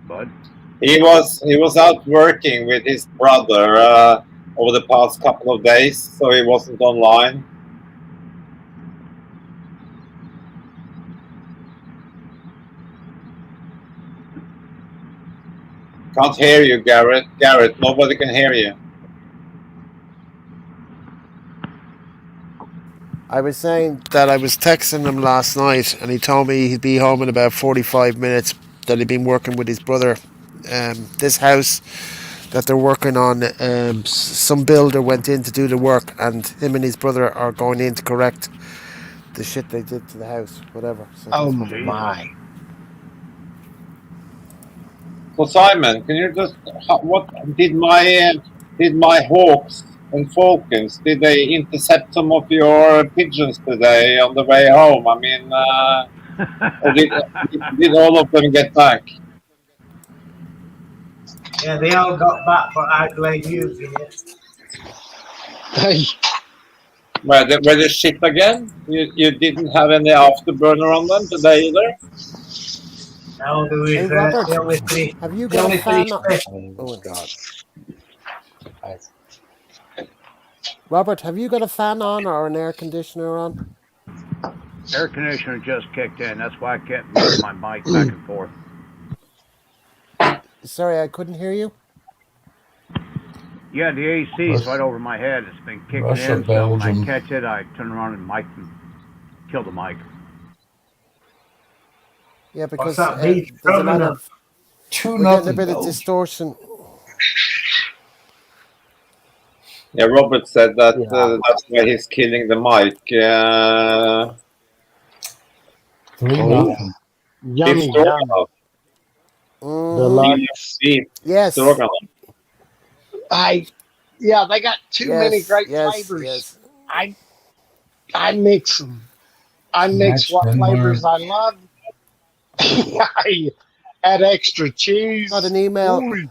bud. He was out working with his brother over the past couple of days, so he wasn't online. Can't hear you, Garrett. Garrett, nobody can hear you. I was saying that I was texting him last night, and he told me he'd be home in about 45 minutes. That he'd been working with his brother. This house that they're working on, some builder went in to do the work, and him and his brother are going in to correct the shit they did to the house, whatever. So Oh that's what they're doing. my. So Simon, can you just what did my hawks and falcons, did they intercept some of your pigeons today on the way home? I mean, or did all of them get back? Yeah, they all got back, but I blame you for it. Hey, Were they shit again? You didn't have any afterburner on them today either? No, there was, Hey, Robert, they only finished. have you They got a only fan? finished. Oh my God! Robert, have you got a fan on or an air conditioner on? Air conditioner just kicked in. That's why I kept moving my mic back and forth. Sorry, I couldn't hear you. Yeah, the AC is right over my head. It's been kicking Russia, in, so when I Belgium. catch it, I turn around and mic and kill the mic. Yeah, What's because that beach there's a lot traveling? of 2 we're getting a nothing bit of Belgium. distortion. Yeah, Robert said that Yeah. that's why he's killing the mic. 3 Oh yeah. nothing. Beef Yummy, yummy. stroganoff. Mm-hmm. Deluxe. Beef Yes, stroganoff. Yeah, they got too many yes, great yes, flavors. yes. I I mix them. I mix Matched what and flavors learned. I love. I add extra Got cheese. an email. Ooh,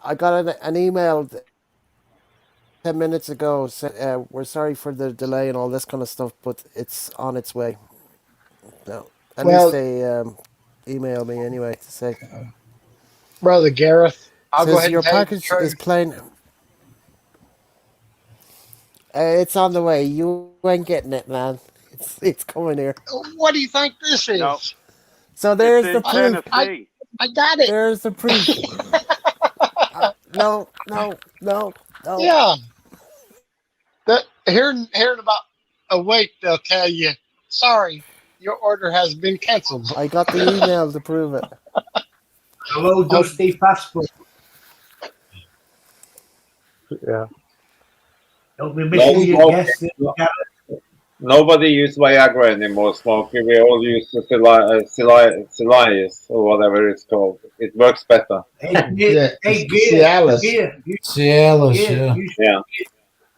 I got an email 10 minutes ago. Said we're sorry for the delay and all this kind of stuff, but it's on its way. No, at least Well, they emailed me anyway to say Brother Gareth, I'll go says ahead and your tell you the package is truth. plain. It's on the way. You ain't getting it, man. It's coming here. What do you think this No, is? So it's there's the in I proof. I, Tennessee. I got it. There's the proof. No, no, no, no. Yeah. Here in about a week they'll tell you, sorry, your order has been canceled. I got the email to prove it. Hello, Oh Dusty Passport. yeah. Don't be No missing your smoking. guests. Nobody use Viagra anymore, smoking. We all use the Cilias or whatever it's called. It works better. Hey, Cialis. Gear, Cialis, yeah. you Yeah.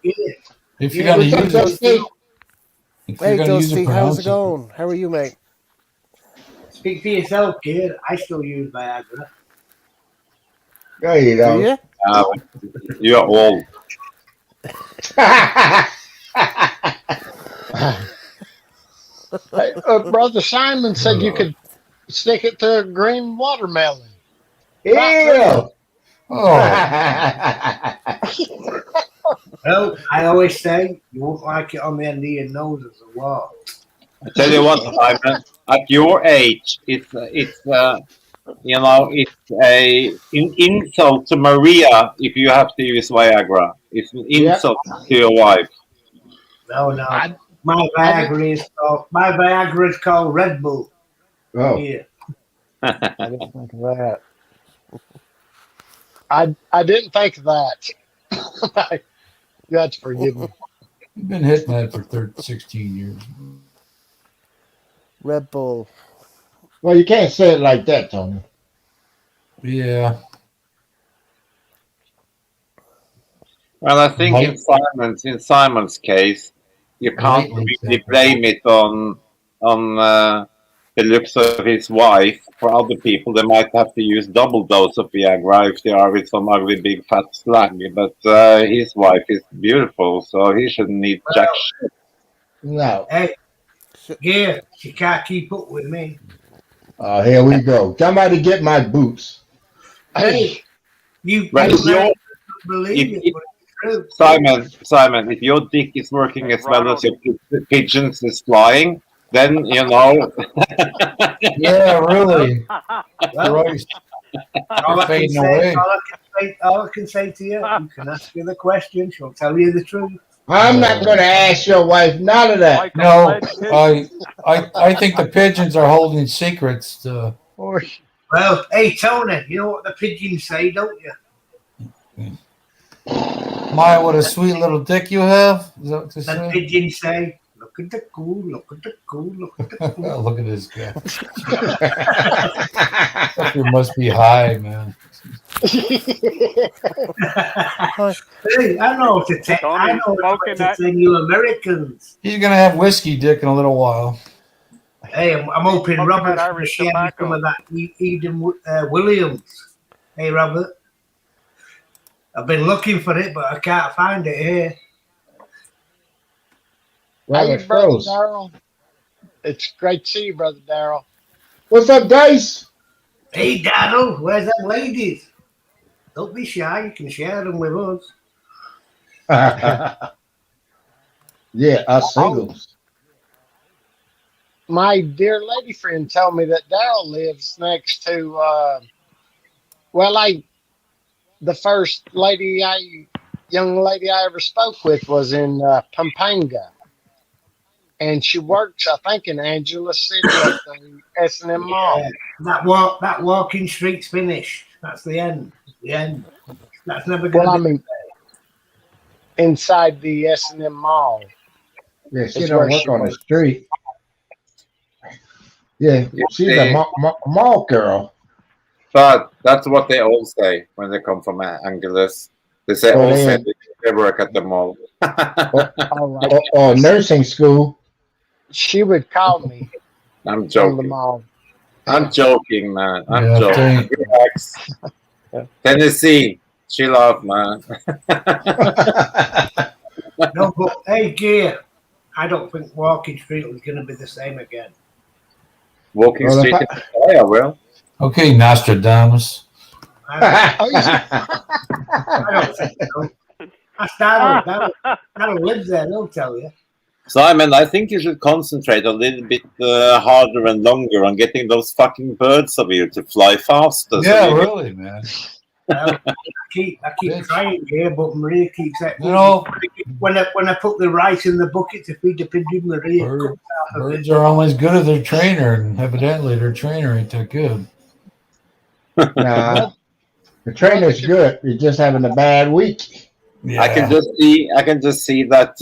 Gear, If you're Gear. gonna What's up, use it, Dusty? Hey, Dusty, how's it pronounce it. going? How are you, mate? Speak for yourself, Gear. I still use Viagra. There you Do go. you? Uh, you're old. Hey, Brother Simon said you Oh, could stick it to a green watermelon. Try it Ew. there. oh, Well, I always say you won't like it on the end of your nose as a wall. I tell you what, Simon. At your age, it's a insult to Maria if you have to use Viagra. It's an Yep. insult to your wife. No. I My I didn't Viagra is called Red Bull. Oh. Yeah. I didn't think of that. I didn't think of that. You have to forgive me. you've been hitting that for 16 years. Red Bull. Well, you can't say it like that, Tony. Yeah, Well, I think light, in Simon's case, you can't lightly really tempered. blame it on the looks of his wife. For other people, they might have to use double dose of Viagra if they are with some ugly big fat slag. But his wife is beautiful, so he shouldn't need jack Well, shit. No. hey, Gear, she can't keep up with me. Oh, here we go. Somebody get my boots. Hey, you But people if your don't believe it, if but it's true. Simon, if your dick is working Hey, as well as Ronald. your pigeons is flying, then you know. Yeah, really. Well, Christ, all you're I can fading say, away. all I can say to you, you can ask her the question. She'll tell you the truth. I'm not going to ask your wife none of that. Like a No, lead pigeon. I think the pigeons are holding secrets. Or Well, hey Tony, you know what the pigeons say, don't you? My, what a sweet little dick you have. Is that what they The say? pigeons say, "Look at the cool, look at the cool, look at the cool." Look at this guy. You must be high, man. Hi. Hey, I know what to tell. I Tony's know what smoking to that. tell you Americans. He's gonna have whiskey dick in a little while. Hey, I'm He's hoping smoking that Robert's going to Irish share me some tobacco. of that Eden Williams. Hey, Robert, I've been looking for it, but I can't find it here. hey, Robert Brother froze. Darrell. It's great to see you, Brother Darrell. What's up, Dice? Hey, Donald, where's them ladies? Don't be shy. You can share them with us. Yeah, us Oh, singles. my dear lady friend told me that Daryl lives next to. Well, the first young lady I ever spoke with was in Pampanga, and she works, I think, in Angeles City at the S&M Yeah, Mall. that walking street's finished. That's the end. The end. That's never going Well, to I be. mean, inside the S&M Mall Yeah, she is don't where work she on the works. street. Yeah, You she's a see, mall girl. but that's what they all say when they come from Angeles. They say Or all they say in they work at the mall. or, All right. or nursing school. She would call me I'm from the joking. mall. I'm joking, man. I'm Yeah, joking. Relax. Tennessee, chill out, man. No, but hey, Gear, I don't think Walking Street is going to be the same again. Walking Well, if Street in Pattaya, well. Okay, Nostradamus. I Oh, yeah. don't think so. That's Daryl. Daryl lives there, they'll tell you. Simon, I think you should concentrate a little bit harder and longer on getting those fucking birds of you to fly faster. So Yeah, you really, man. Well, I keep Bitch. trying here, but Maria keeps saying, You know, when I put the rice in the bucket to feed the pigeon, Maria bird, cuts out of it. birds are always good at their trainer, and evidently their trainer ain't that good. nah, the trainer's good. You're just having a bad week. Yeah. I can just see that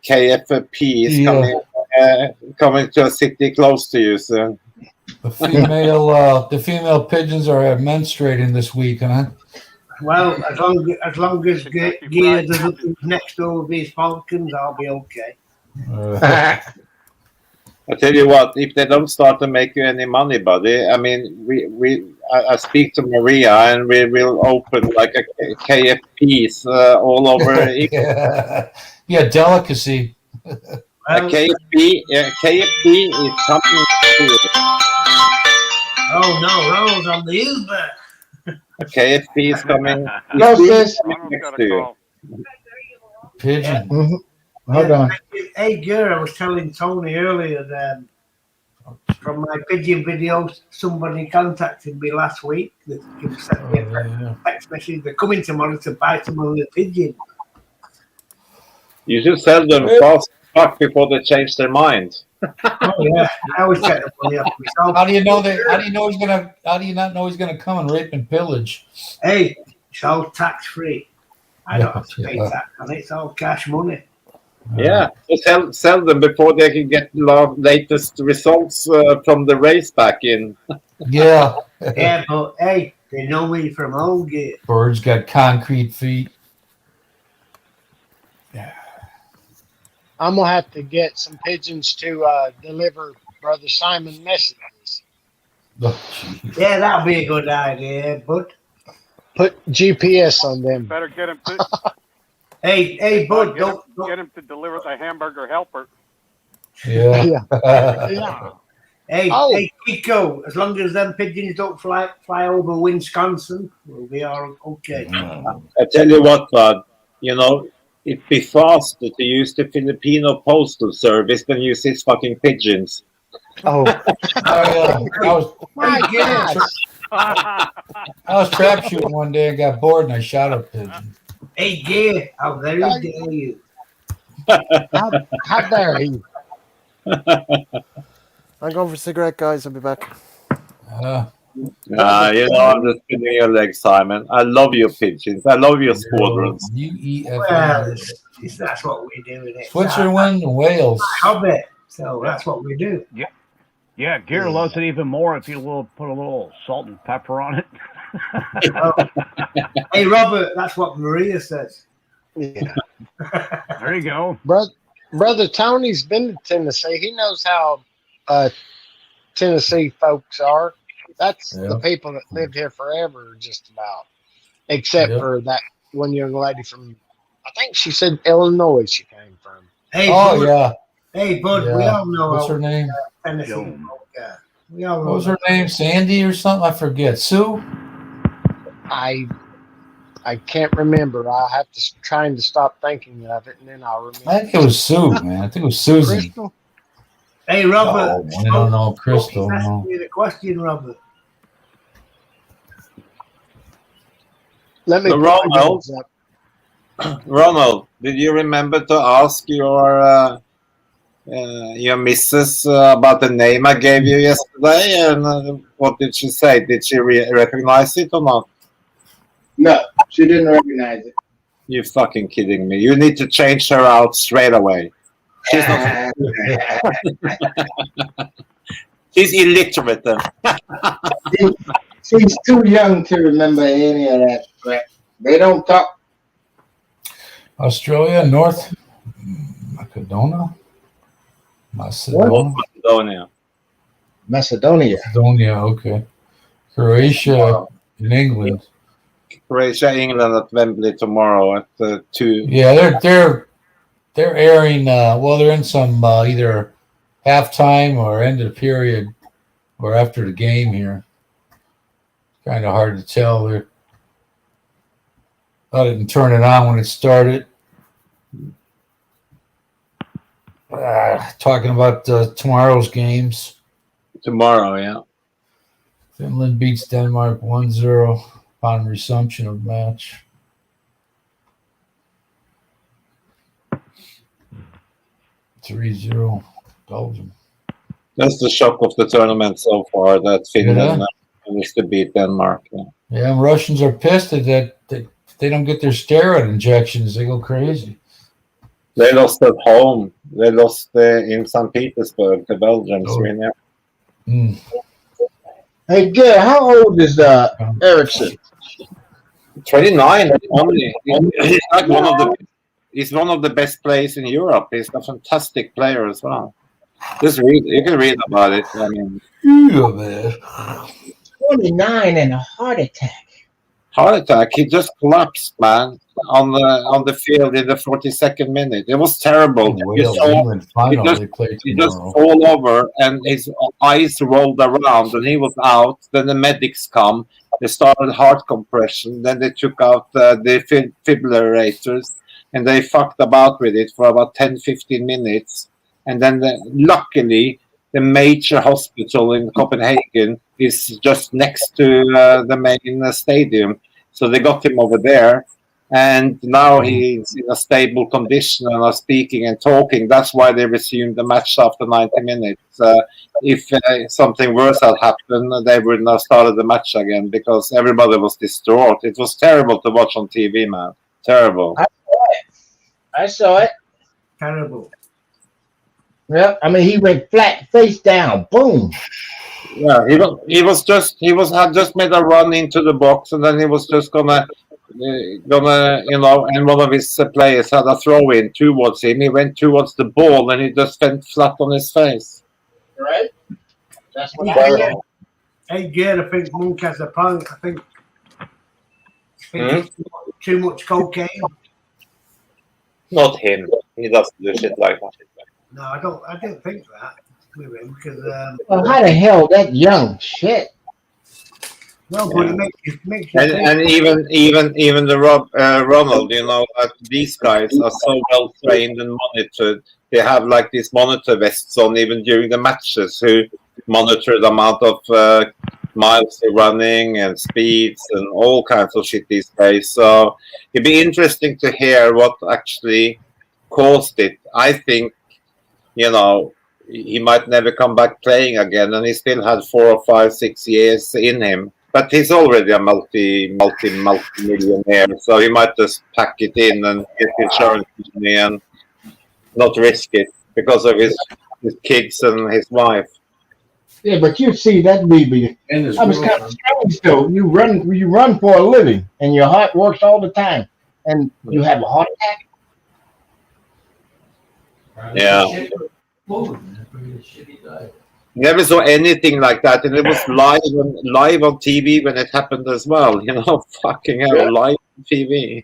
KFP is coming to a city close to you soon. The female pigeons are menstruating this week, huh? Well, as long as Gear doesn't move next door with his falcons, I'll be okay. I tell you what, if they don't start to make you any money, buddy, I mean, I speak to Maria and we will open like a KFPs all over. Yeah, delicacy. A KFP is coming to you. Oh no, Ronald's on the Uber. A KFP is coming. Close Next to you. Pigeon. Mhm. Hold on. Hey, Gear, I was telling Tony earlier that from my pigeon videos, somebody contacted me last week that sent me a text message. They're coming tomorrow to buy some of the pigeon. You should sell them fast fuck before they change their mind. Oh yeah, I always take the money off myself. How do you know How do you not know he's gonna come and rape and pillage? Hey, it's all tax free. I don't have to pay tax on it. It's all cash money. Yeah, so sell them before they can get latest results from the race back in. Yeah. Yeah, but hey, they know me from home gear. Birds got concrete feet. I'm gonna have to get some pigeons to deliver Brother Simon messages. Yeah, that'd be a good idea, bud. Put GPS on them. Better get him to. Hey, bud, don't get him to deliver the hamburger helper. Yeah. Yeah. Hey, Kiko, as long as them pigeons don't fly over Wisconsin, we'll be all okay. I tell you what, bud, you know, it'd be faster to use the Filipino postal service than use these fucking pigeons. Oh, My God. I was trap shooting one day and got bored and I shot a pigeon. Hey, Gear, how very dare you? How dare he? I'm going for a cigarette, guys. I'll be back. You know, I'm just spinning your legs, Simon. I love your pigeons. I love your squadrons. Well, that's what we do. In it. Switzerland and Wales. Hobby. So that's what we do. Yeah, Gear loves it even more if you put a little salt and pepper on it. Hey, Robert, that's what Maria says. Yeah. There you go. Brother Tony's been to Tennessee. He knows how Tennessee folks are. That's the people that lived here forever, just about. Except for that one young lady from, I think she said Illinois she came from. Hey, bud, Hey, bud, we all know. What's her name? Tennessee. We all know. What was her name? Sandy or something? I forget. Sue? I can't remember. I have to trying to stop thinking of it, and then I'll remember. I think it was Sue, man. I think it was Susan. Crystal. Hey, Robert. No, I don't know Smokey's Crystal. asking No. me the question, Robert. Let me So, put my Ronald, gloves up. Ronald, did you remember to ask your missus about the name I gave you yesterday? And what did she say? Did she recognize it or not? No, she didn't recognize it. You fucking kidding me? You need to change her out straight away. She's not. She's illiterate then. She's too young to remember any of that crap. They don't talk. Australia, North Macedonia? Macedonia? Macedonia. Macedonia. Macedonia, okay. Croatia and England. Croatia, England at Wembley tomorrow at 2. Yeah, they're airing. Well, they're in some either halftime or end of the period or after the game here. Kind of hard to tell. I didn't turn it on when it started. Talking about tomorrow's games. Tomorrow, yeah. Finland beats Denmark 1-0 upon resumption of match. 3-0 Belgium. That's the shock of the tournament so far, that Finland managed to beat Denmark. Yeah, and Russians are pissed at that they don't get their steroid injections. They go crazy. They lost at home. They lost in St. Petersburg, the Belgians. Hey, Gary, how old is Ericsson? 29 only. He's like he's one of the best players in Europe. He's a fantastic player as well. Just read. You can read about it. I mean, yeah, man. 29 and a heart attack. Heart attack. He just collapsed, man, on the field in the 42nd minute. It was terrible. He just fall over and his eyes rolled around and he was out. Then the medics come. They started heart compression. Then they took out the defibrillators and they fucked about with it for about 10-15 minutes. And then luckily, the major hospital in Copenhagen is just next to the main stadium. So they got him over there. And now he's in a stable condition and are speaking and talking. That's why they resumed the match after 90 minutes. If something worse had happened, they wouldn't have started the match again because everybody was distraught. It was terrible to watch on TV, man. Terrible. I saw it. Terrible. Yeah, I mean, he went flat face down. Boom. Yeah, had just made a run into the box, and then he was just gonna, and one of his players had a throw in towards him. He went towards the ball, and he just went flat on his face. Right. That's what Hey, Gerd, I think Monk has a point. I think it's too much cocaine. Not him. He doesn't do shit like that. No, I don't think that with him because. Well, how the hell that young shit? No, but it makes you and even the Ronald, that these guys are so well trained and monitored. They have like these monitor vests on even during the matches, who monitor the amount of miles they're running and speeds and all kinds of shit these days. So it'd be interesting to hear what actually caused it. I think, he might never come back playing again, and he still had 4 or 5, 6 years in him. But he's already a multi-millionaire, so he might just pack it in and get insurance money and not risk it because of his kids and his wife. Yeah, but you see that baby. I was kind of strange though. You run for a living, and your heart works all the time, and you have a heart attack. Yeah. Never saw anything like that, and it was live on TV when it happened as well. Fucking hell, live on TV.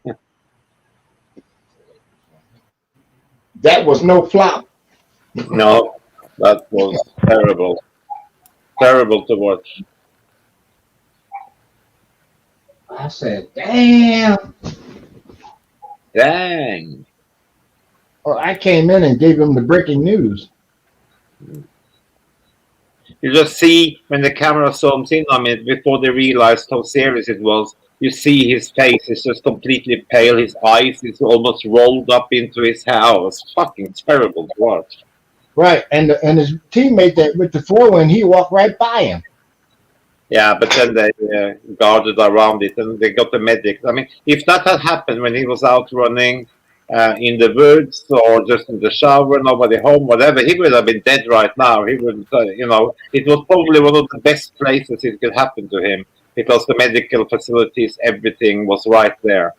That was no flop. No, that was terrible. Terrible to watch. I said, damn. Dang. Well, I came in and gave him the breaking news. You just see when the camera zooms in on it before they realized how serious it was. You see his face is just completely pale. His eyes is almost rolled up into his hair. It was fucking terrible to watch. Right, and his teammate that with the 4-win, he walked right by him. Yeah, but then they guarded around it and they got the medic. I mean, if that had happened when he was out running in the woods or just in the shower, nobody home, whatever, he would have been dead right now. He would, it was probably one of the best places it could happen to him because the medical facilities, everything was right there.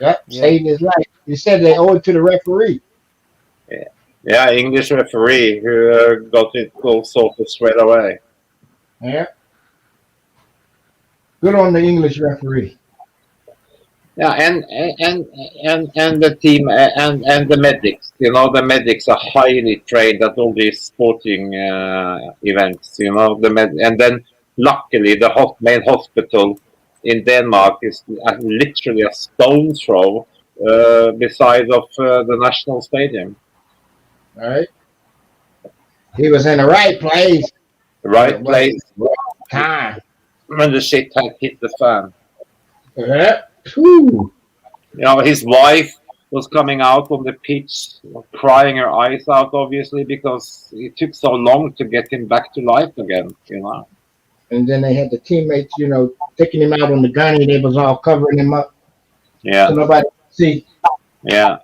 Yep, Yeah. saved his life. He said they owe it to the referee. Yeah, English referee who got it all sorted straight away. Yeah. Good on the English referee. Yeah, and the team and the medics. The medics are highly trained at all these sporting events. And then luckily the main hospital in Denmark is literally a stone's throw beside of the national stadium. All right. He was in the right place. Right place, right time. When the shit had hit the fan. Yeah. Whew. His wife was coming out on the pitch, crying her eyes out, obviously, because it took so long to get him back to life again. And then they had the teammates, taking him out on the gunny. They was all covering him up. Yeah. So nobody could see. Yeah.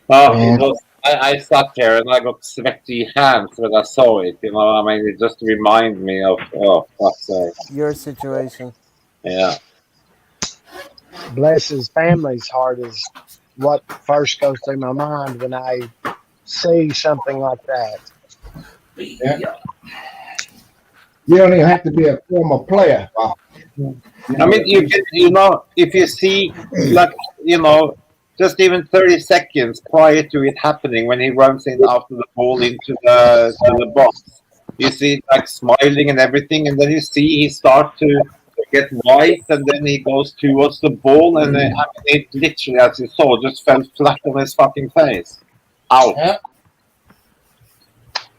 Oh, I sat there and I got sweaty hands when I saw it. It just reminded me of fuck's sake. Your situation. Yeah. Bless his family's heart is what first goes through my mind when I see something like that. Yeah. You don't even have to be a former player. I mean, you can, if you see, just even 30 seconds prior to it happening, when he runs in after the ball into the box, you see like smiling and everything, and then you see he start to get white, and then he goes towards the ball, and it literally, as you saw, just fell flat on his fucking face. Out. Yeah.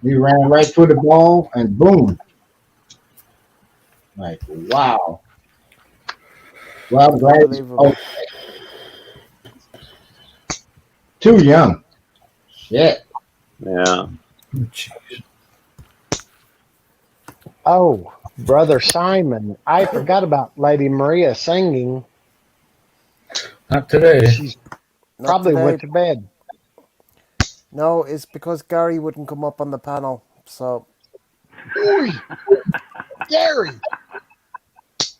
He ran right through the ball, and boom. Like, wow. Well, I'm glad he's okay. Too young. Shit. Yeah. Oh, Brother Simon. I forgot about Lady Maria singing. Not today. She's probably went to bed. No, it's because Gary wouldn't come up on the panel. So. Oy, Gary,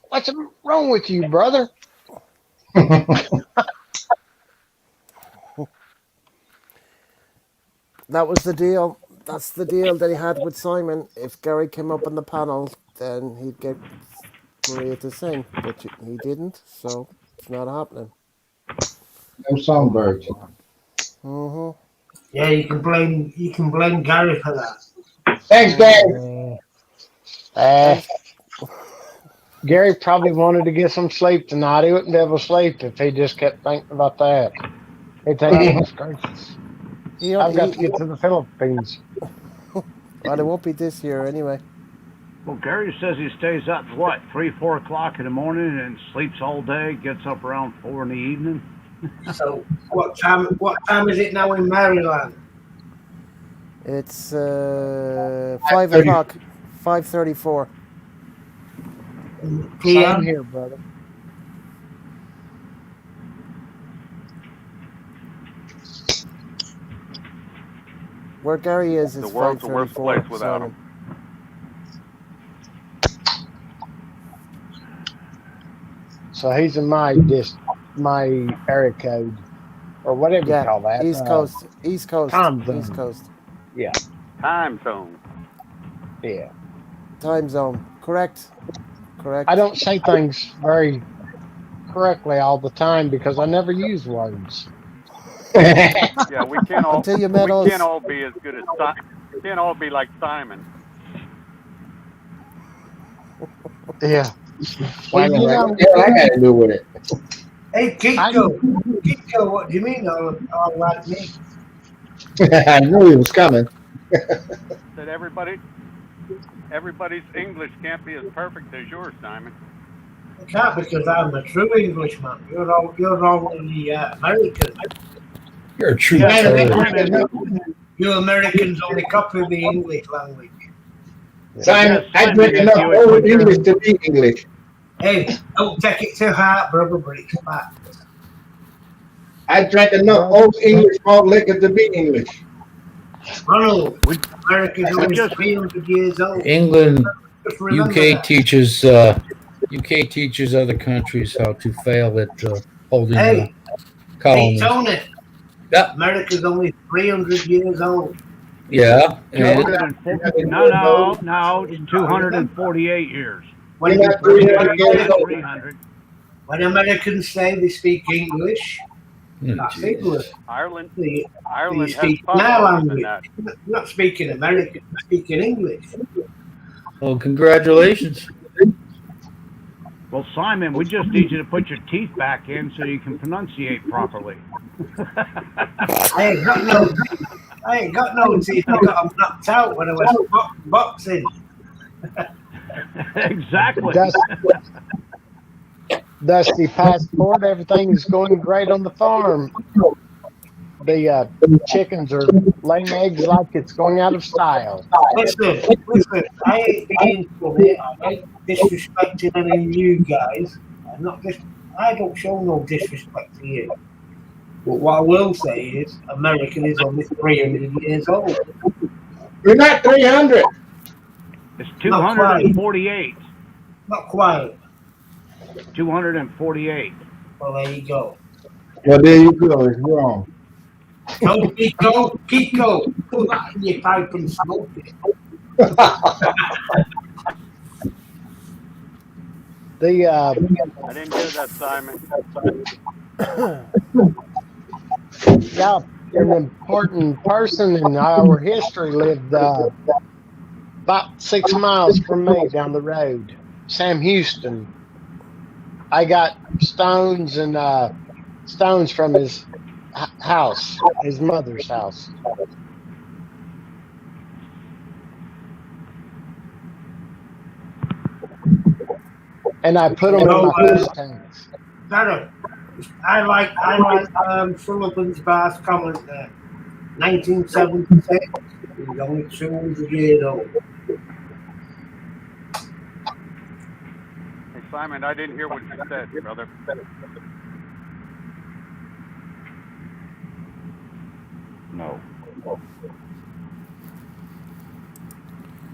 what's wrong with you, brother? That was the deal. That's the deal that he had with Simon. If Gary came up on the panel, then he'd get Maria to sing. But he didn't, so it's not happening. No songbirds. Mm-hmm. Yeah, you can blame Gary for that. Thanks, Gary. Gary probably wanted to get some sleep tonight. He wouldn't be able to sleep if he just kept thinking about that. He'd think, goodness gracious, I've got to get to the Philippines. Well, it won't be this year anyway. Well, Gary says he stays up, 3, 4 o'clock in the morning and sleeps all day, gets up around 4 in the evening. So what time is it now in Maryland? It's 5 o'clock, 5:34. Same here, brother. Where Gary is The world's the worst 5:34. place without him. So he's in my area code, or whatever you call that. East Coast. East Coast. East Coast. Yeah. Time zone. Yeah. Time zone. Correct. I don't say things very correctly all the time because I never use words. Yeah, we can't all be as good as we can't all be like Simon. Yeah. Well, Simon, like, what the hell I got to do with it? Hey, Kiko, what do you mean all like me? I knew he was coming. That everybody's English can't be as perfect as yours, Simon. I can't because I'm a true Englishman. You're only American. You're a true Yeah, turd. You Americans only copy the English language. Simon, Yes, I Simon, drink if enough you would old put your- English to be English. Hey, don't take it to heart, brother, but it's fact. I drank enough old English malt liquor to be English. Ronald, We- America's we only just- 300 years old. England, Just remember UK that. teaches other countries how to fail at holding Hey, colonies. Tony, Yeah, America's only 300 years old. yeah. And 240, no, 248 years. When, You're not when, 300 years old. 300. when Americans say they speak English, oh, that's geez. English. Ireland They has speak pub our longer than language. that. You're not speaking American, you're speaking English. Well, congratulations. Well, Simon, we just need you to put your teeth back in so you can pronunciate properly. I ain't got no teeth. I got them knocked out when I was boxing. Exactly. Dusty passport. Everything is going great on the farm. The chickens are laying eggs like it's going out of style. Listen, I ain't being funny. I ain't disrespecting any of you guys. I don't show no disrespect to you. But what I will say is, America is only 300 years old. You're not 300. It's 248. Not quite. 248. Well, there you go. Well, there you go. It's wrong. Go, Kiko, put that in your pipe and smoke it. The I didn't hear that, Simon. yeah, an important person in our history lived about 6 miles from me down the road. Sam Houston. I got stones from his house, his mother's house. And I put them in my fish tanks. I like Sullivan's Bar's comment there. 1976. He was only 200 years old. Hey, Simon, I didn't hear what you said, brother. No.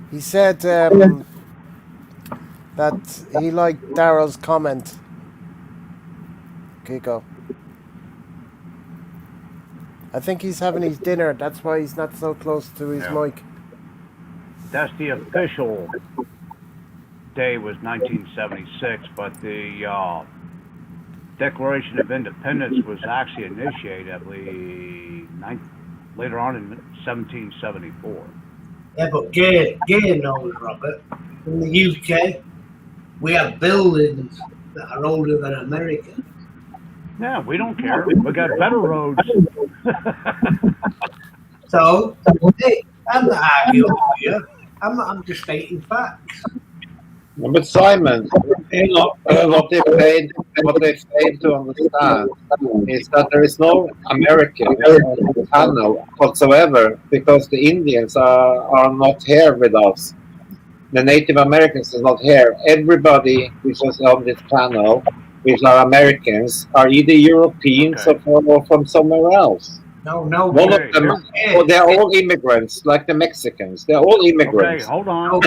He said that he liked Daryl's comment. Kiko. I think he's having his dinner. That's why he's not so close to his mic. That's the official day was 1976, but the Declaration of Independence was actually initiated, I believe, later on in 1774. Yeah, but Gay knows, Robert. In the UK, we have buildings that are older than America. Yeah, we don't care. We got better roads. So, hey, I'm not arguing with you. I'm just stating facts. But Simon, what they fail to understand is that there is no American on the panel whatsoever because the Indians are not here with us. The Native Americans are not here. Everybody which is on this panel, which are Americans, are either Europeans or from somewhere else. No. One of them, they're all immigrants, like the Mexicans. They're all immigrants. Okay, hold on.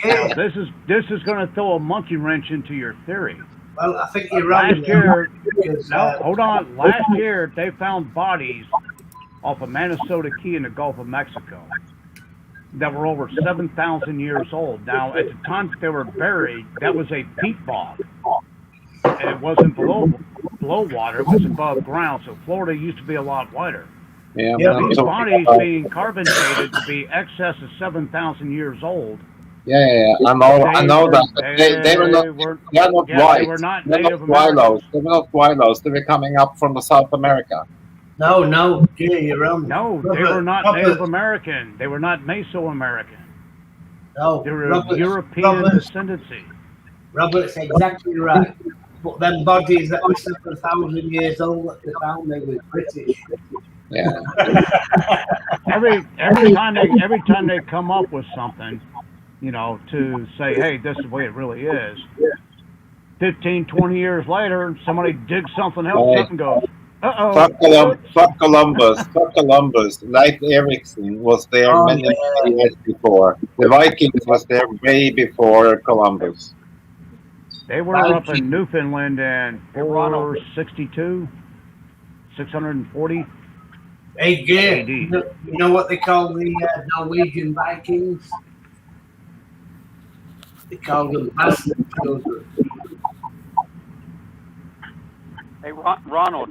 Now, this is going to throw a monkey wrench into your theory. Well, I think you're wrong. Last year, hold on. Last year, they found bodies off of Manasota Key in the Gulf of Mexico that were over 7,000 years old. Now, at the time that they were buried, that was a peat bog. And it wasn't below water, it was above ground. So Florida used to be a lot wider. Yeah, These bodies being carbon dated to be excess of 7,000 years old Yeah. I They know were that. But they were not. they were They are not yeah, they white. were not They're not Native Wilos. Americans. They were not Wilos. They were coming up from the South America. No, Jay, you're wrong. No, they were Robert, not Native Robert, American. They were not Mesoamerican. They no, were of Robert's, European Robert's, descendancy. Robert's exactly right. But them bodies that were 7,000 years old that they found, they were British. Yeah. Every time they come up with something, to say, hey, this is the way it really is. 15, 20 years later, somebody digs something else Hey, up and goes, uh-oh, whoops. Fuck Columbus. Fuck Columbus. Leif Erikson was there Oh, many years before. The Vikings was there way before Columbus. They yeah. were up in Newfoundland in 462, 640 Hey, Jay, AD. you know what they call the Norwegian Vikings? They called them bastard children. Hey, Ronald,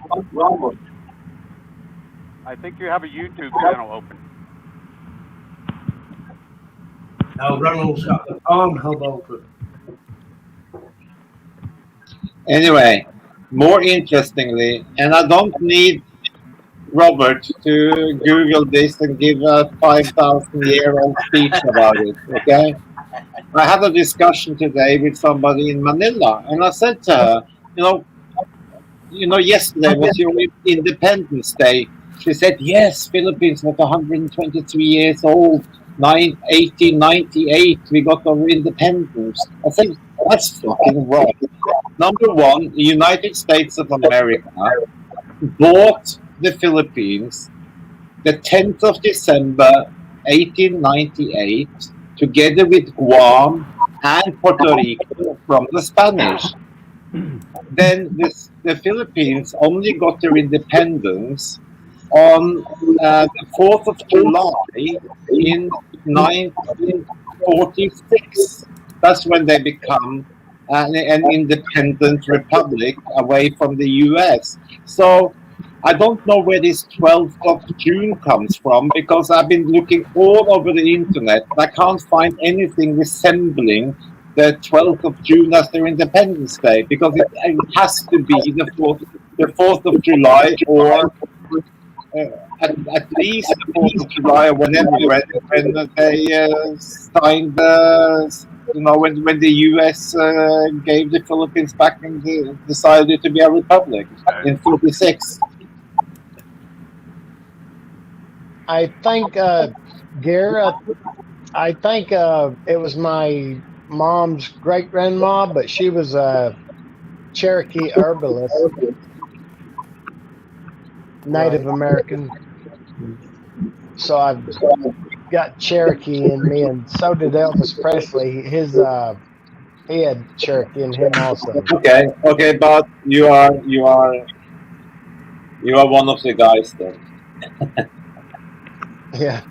I think you have a YouTube channel open. Now Ronald's got the Pornhub open. Anyway, more interestingly, and I don't need Robert to Google this and give a 5,000-year-old speech about it, okay? I had a discussion today with somebody in Manila, and I said to her, yesterday was your Independence Day. She said, yes, Philippines was 123 years old. 1898, we got our independence. I said, that's fucking wrong. Number one, the United States of America bought the Philippines the 10th of December 1898, together with Guam and Puerto Rico from the Spanish. Then the Philippines only got their independence on the 4th of July in 1946. That's when they become an independent republic away from the US. So I don't know where this 12th of June comes from because I've been looking all over the internet. I can't find anything resembling the 12th of June as their Independence Day because it has to be the 4th of July or at least the 4th of July or whenever when they signed when the US gave the Philippines back and decided to be a republic in 46. I think, Garrett, I think it was my mom's great grandma, but she was a Cherokee herbalist, Native Right. American. So I've got Cherokee in me, and so did Elvis Presley. He had Cherokee in him also. Okay, but you are one of the guys then. Yeah,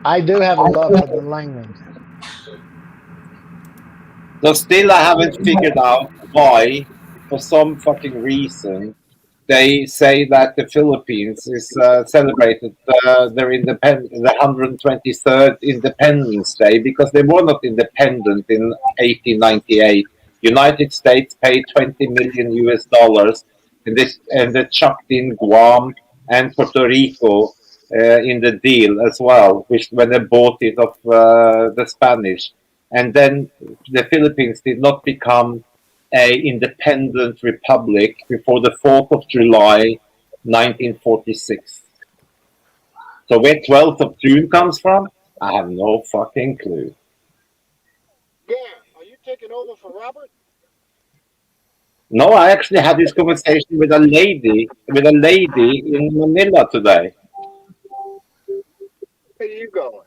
I do have a love for the land. So still, I haven't figured out why, for some fucking reason, they say that the Philippines is celebrated the 123rd Independence Day because they were not independent in 1898. United States paid 20 million US dollars, and they chucked in Guam and Puerto Rico in the deal as well, which when they bought it of the Spanish, and then the Philippines did not become a independent republic before the 4th of July 1946. So where 12th of June comes from, I have no fucking clue. Yeah, are you taking over for Robert? No, I actually had this conversation with a lady in Manila today. Where are you going?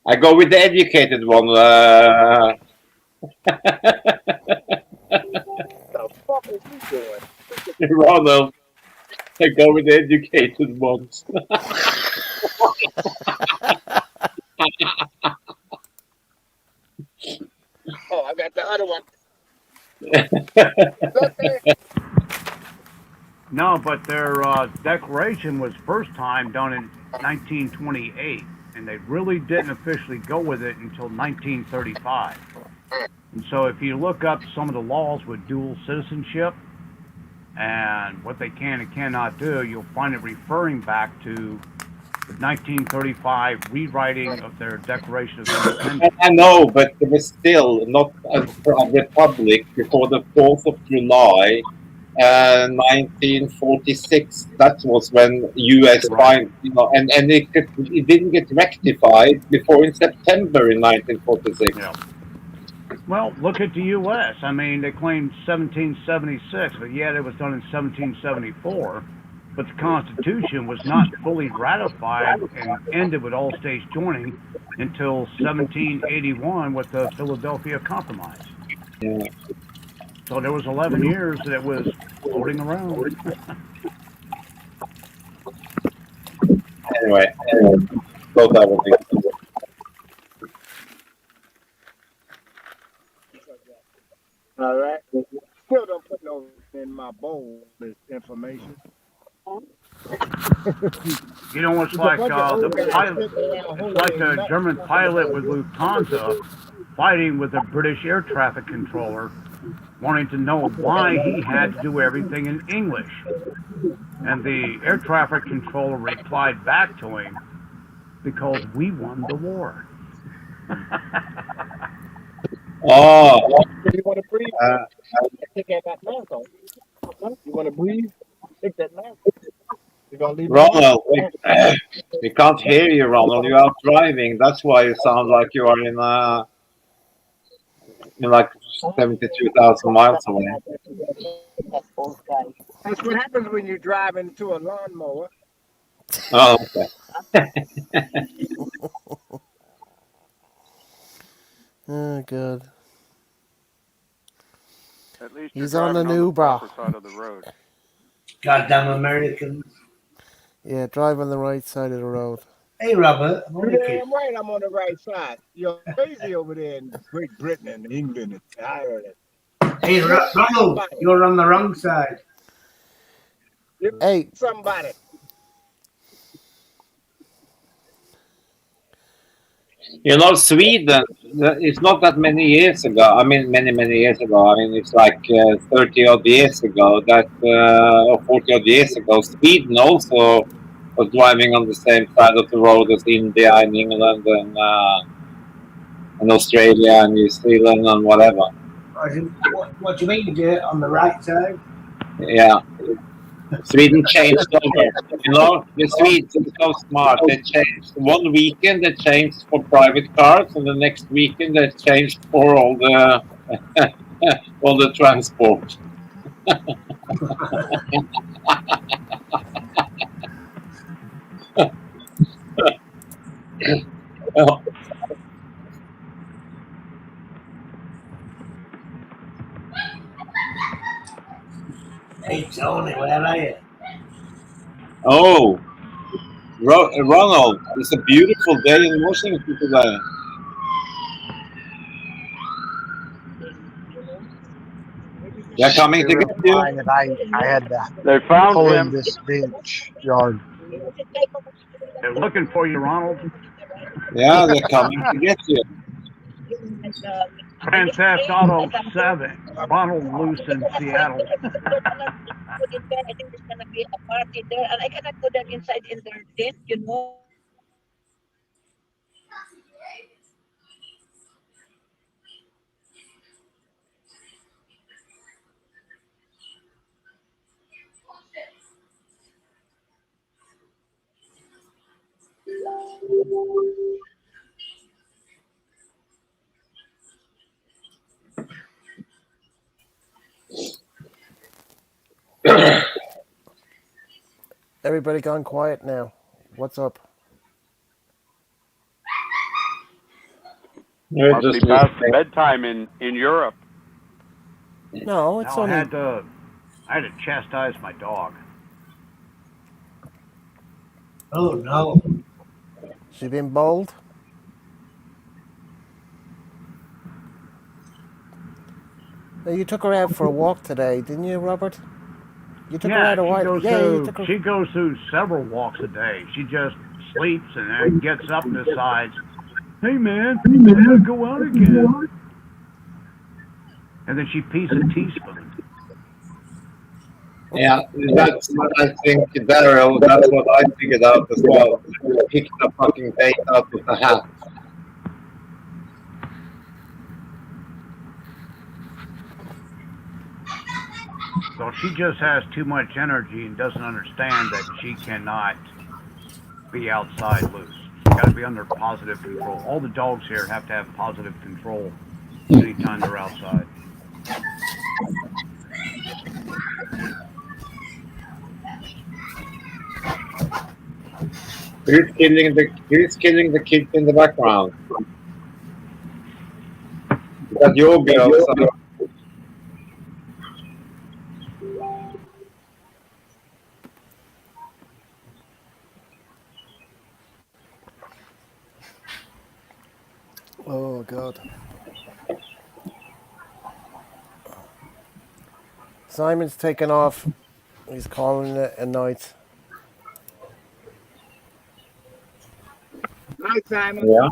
I go with the educated one, The fuck is he doing? Ronald. I go with the educated ones. Oh, I got the other one. Look there. No, but their declaration was first time done in 1928, and and they really didn't officially go with it until 1935. And so, if you look up some of the laws with dual citizenship and what they can and cannot do, you'll find it referring back to the 1935 rewriting of their Declaration of Independence. I know, but there was still not a republic before the 4th of July, 1946. That was when U.S. Right. and it didn't get rectified before in September in 1946. Yeah. Well, look at the U.S. I mean, they claimed 1776, but yet it was done in 1774. But the Constitution was not fully ratified and ended with all states joining until 1781 with the Philadelphia Compromise. Yeah. So there was 11 years that it was floating around. Anyway, thought that would be. All right. Still don't put no in my bowl. This information. You know, it's It's a like bunch of the old guys pilot. sitting around It's holding like their a nuts German talking pilot about with this. Lufthansa fighting with a British air traffic controller, wanting to know why he had to do everything in English. And the air traffic controller replied back to him, because we won the war. Oh, You want to breathe? uh, Take that mask off. You want to breathe? Take that mask. You're gonna leave it on? Ronald, we can't hear you, Ronald. You're out driving. That's why you sound like you are in like 72,000 miles away. That's what happens when you drive into a lawnmower. Oh, okay. Oh, God. At least you're He's on driving an on the Uber. proper side of the road. Goddamn Americans. Yeah, drive on the right side of the road. Hey, Robert, I'm on You're the kid. damn right I'm on the right side. You're crazy over there in Great Britain and England and Ireland. Hey, Ronald, you're on the wrong side. Hey, Somebody. You know, Sweden, it's not that many years ago. I mean, many years ago. I mean, it's like 30 odd years ago, or 40 odd years ago, Sweden also was driving on the same side of the road as India and England and Australia and New Zealand and whatever. What do you mean, you're on the right side? Yeah. Sweden changed over. You know, the Swedes are so smart. They changed. One weekend they changed for private cars, and the next weekend they changed for all the all the transport. Hey, Tony, where are you? Oh, Ronald, it's a beautiful day in Washington today. They're coming to get you. And I had to They found pull in him. this bench yard. They're looking for you, Ronald. Yeah, they're coming to get you. Grand Theft Auto 7. Ronald loose in Seattle. I think there's gonna be a party there, and I cannot go there inside in their tent, you know. everybody gone quiet now. What's up? You're Must be just past listening. bedtime in Europe. No, it's Now only. I had to chastise my dog. Oh, no. She been bold? Now, you took her out for a walk today, didn't you, Robert? You took her Yeah, out a while. Yeah, you took her. she goes through several walks a day. She just sleeps and then gets up and decides, hey man, I'm gonna go out again. And then she pees a teaspoon. Yeah, that's what I think, Daryl. That's what I figured out as well. Pick the fucking bait out of the hat. So she just has too much energy and doesn't understand that she cannot be outside loose. She's got to be under positive control. All the dogs here have to have positive control anytime they're outside. Who's killing the kids in the background? Is that your girls? Oh God. Simon's taken off. He's calling it a night. Night, Simon. Yeah.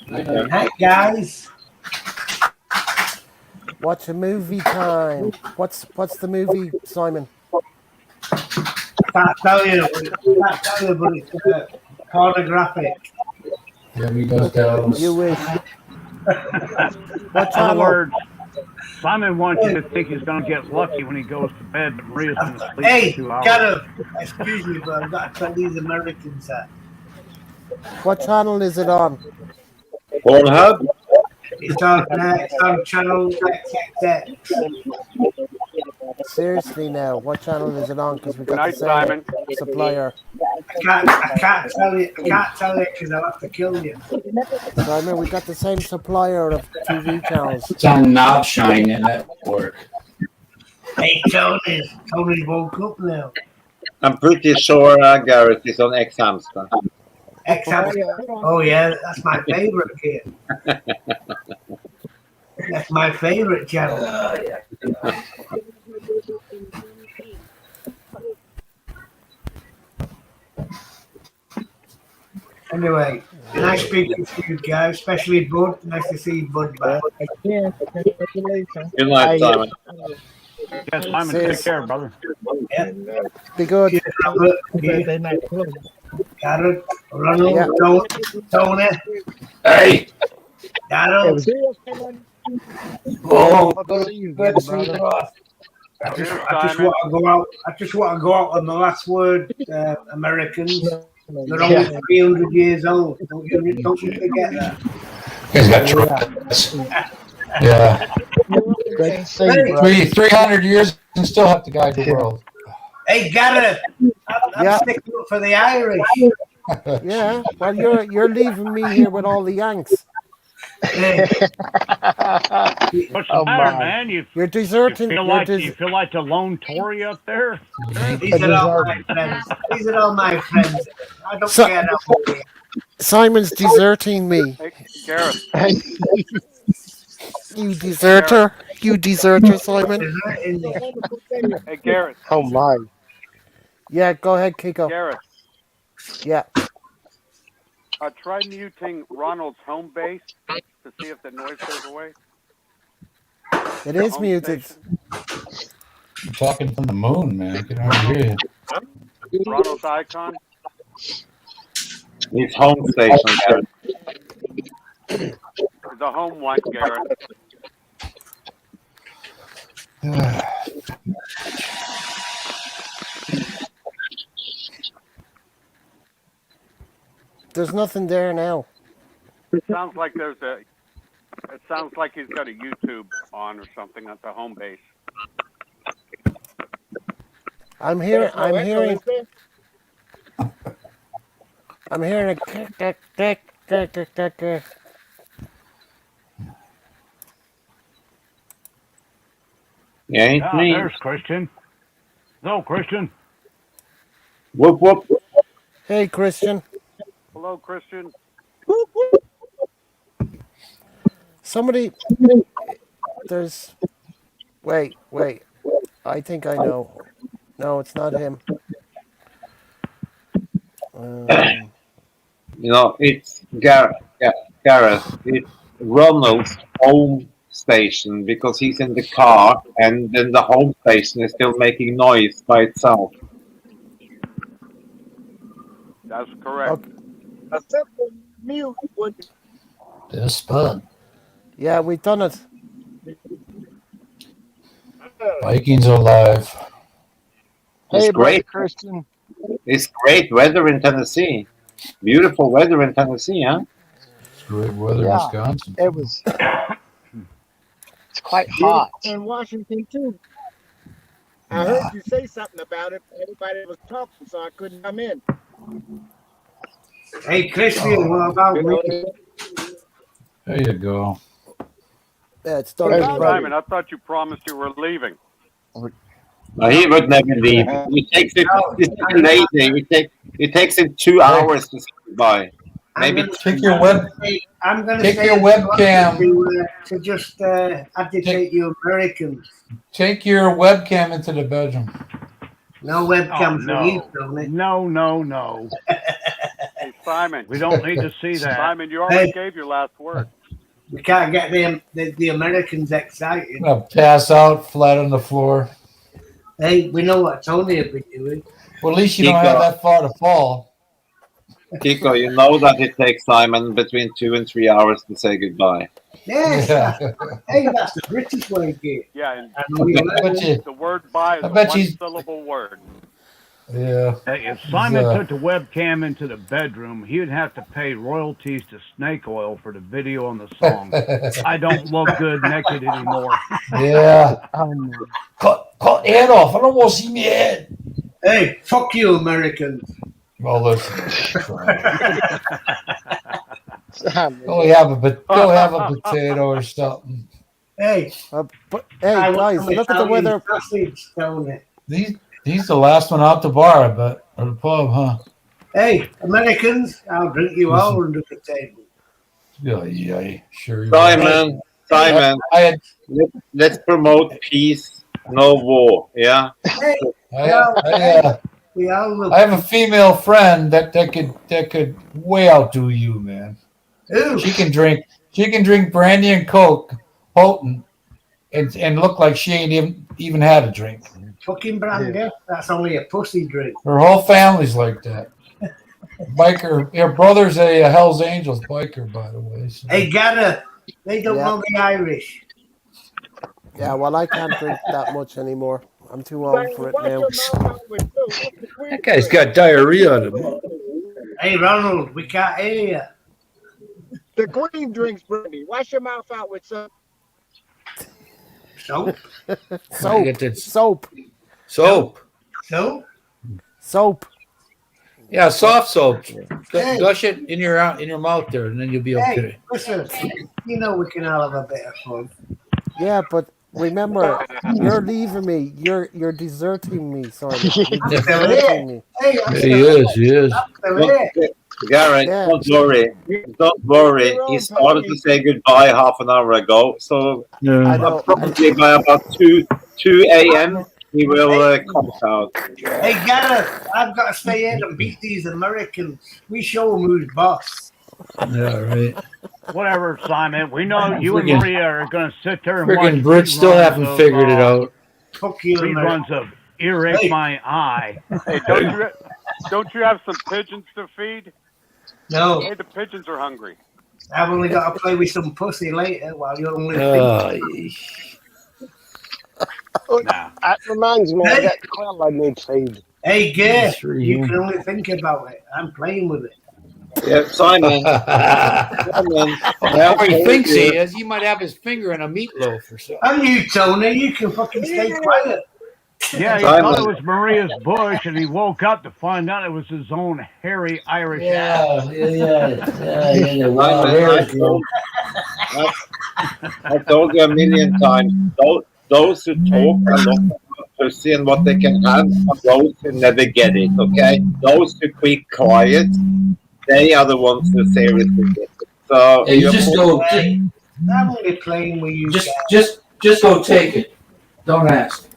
Okay. Hi, guys. Watch a movie time. What's the movie, Simon? Can't tell you. Can't tell you, but it's pornographic. Yeah, we does those. You wish. What In other channel? words, Simon wants you to think he's going to get lucky when he goes to bed, but Maria's going to sleep Hey, for 2 hours. Gareth, excuse me, but I've got to tell these Americans that. What channel is it on? Pornhub? It's on channel XXX. Seriously now, what channel is it on? Because we Good got the night, same Simon. supplier. I can't tell you. I can't tell you because I'll have to kill you. Simon, we got the same supplier of TV channels. It's on Knobshine Network. Hey, Tony woke up now. I'm pretty sure Garrett is on X-Hamster. Oh yeah, that's my favorite kid. That's my favorite channel. Anyway, nice speaking to you guys, especially Bud. Nice to see Bud back. Good night, Simon. Yes, Simon, take care, brother. Yeah. Be good. Cheers, Robert. Garrett, Ronald, Yeah. Tony. Hey! Darrell. Oh, I just want to go out. I just want to go out on the last word, Americans. You're only 300 years old. Don't you forget that. he's got trucks. Yeah. 300 years and still have to guide the world. Hey, Gareth, I'm sticking up for the Irish. Yeah, well, you're leaving me here with all the Yanks. Hey. What's the matter, man? You're deserting. You feel like the lone Tory up there? These are all my friends. These are all my friends. I don't care now. Simon's deserting me. Hey, Gareth. You deserter. You deserter, Simon. Hey, Gareth. Oh my. Yeah, go ahead, Kiko. Gareth. Yeah. Try muting Ronald's home base to see if the noise goes away. It is muted. You're talking from the moon, man. I can hardly hear you. Ronald's icon. His home station. The home one, Gareth. There's nothing there now. It sounds like It sounds like he's got a YouTube on or something at the home base. I'm hearing a tick. Yeah, it's me. There's Christian. Hello, Christian. Whoop, whoop. Hey, Christian. Hello, Christian. Somebody, there's, wait, I think I know. No, it's not him. Um, It's Gareth. It's Ronald's home station because he's in the car, and then the home station is still making noise by itself. That's correct. okay. A simple mute would. This Spud. Yeah, we done it. Vikings are alive. It's Hey, brother great. Christian. It's great weather in Tennessee. Beautiful weather in Tennessee, huh? It's great weather in Yeah, Wisconsin. it was. It's quite hot. In Washington too. I heard Nah. you say something about it. Everybody was talking, so I couldn't come in. Hey, Christian, what about me? There you go. Yeah, it's What done. Hey, about brother. Simon, I thought you promised you were leaving. No, he would never leave. It takes it. It's lazy. It takes him 2 hours to say goodbye. Maybe Take your web. I'm going to Take say your webcam. to just agitate you Americans. Take your webcam into the bedroom. No Oh, webcams for you, no. Tony. No. Hey, Simon. We don't need to see that. Simon, you already Hey. gave your last word. We can't get the Americans excited. I'm gonna pass out flat on the floor. Hey, we know what Tony would be doing. Well, at least you don't have that far to fall. Kiko, you know that it takes Simon between 2 and 3 hours to say goodbye. Yes. Yeah. Hey, that's the British way, kid. Yeah, and I know you I bet you. the word "bye" is I a bet you- one-syllable word. Yeah. Hey, if Simon took the webcam into the bedroom, he would have to pay royalties to Snake Oil for the video on the song. I don't look good naked anymore. Yeah. Um, Cut the head off. I don't want to see me head. Hey, fuck you, Americans. Well, listen. Simon. Go have a potato or something. Hey, Hey, I want guys, some look at the Italian weather. sausage, Tony. He's the last one out the bar, I bet, or the pub, huh? Hey, Americans, I'll drink you all under the table. Yeah, sure. you Simon, Simon, I had, let's promote peace, no war. Yeah. Hey, we all will. I have a female friend that could way outdo you, man. Ooh, She can drink brandy and coke, potent, and look like she ain't even had a drink. fucking brandy. That's only a pussy drink. Her whole family's like that. Biker. Her brother's a Hell's Angels biker, by the way. So. Hey, Gareth, they don't know the Irish. Yeah, well, I can't drink that much anymore. I'm too old for it now. That guy's got diarrhea on him. Hey, Ronald, we can't hear you. The Queen drinks brandy. Wash your mouth out with some. Soap? Soap. Soap? Yeah, soft soap. Hey. Gush it in your mouth there, and then you'll be okay. Hey, listen, you know we can all have a bit of fun. Yeah, but remember, you're leaving me. You're deserting me, Simon. You're I'm still deserting here. me. Hey, I'm He still is. I'm still here. Garrett, Yeah. Don't worry. He started to say goodbye half an hour ago, so I know. probably by about 2 a.m. he will come out. Hey, Gareth, I've got to stay in and beat these Americans. We show them who's boss. Yeah, right. Whatever, Simon. We know you and Friggin- Maria are going to sit there and watch Friggin' Brits still reruns haven't of, figured it out. Fuck you, America. reruns of Earache Hey. My Eye. Hey, don't you have some pigeons to feed? No, Hey, the pigeons are hungry. I've only got to play with some pussy later while you're only Nah. That reminds me, I Hey. got quail I need feed. Hey, Gay, Sure, you yeah. can only think about it. I'm playing with it. Yeah, Simon. Or he thinks he is. He might have his finger in a meatloaf or something. And you, Tony, you can fucking stay quiet. Yeah, he Simon. thought it was Maria's bush, and he woke up to find out it was his own hairy Irish ass. Simon, I told you a million times. Those who talk a lot about pussy and what they can have are those who never get it. Okay, those who keep quiet, they are the ones who seriously get it. So Hey, you just go. I'm only playing with you guys. Just go take it. Don't ask.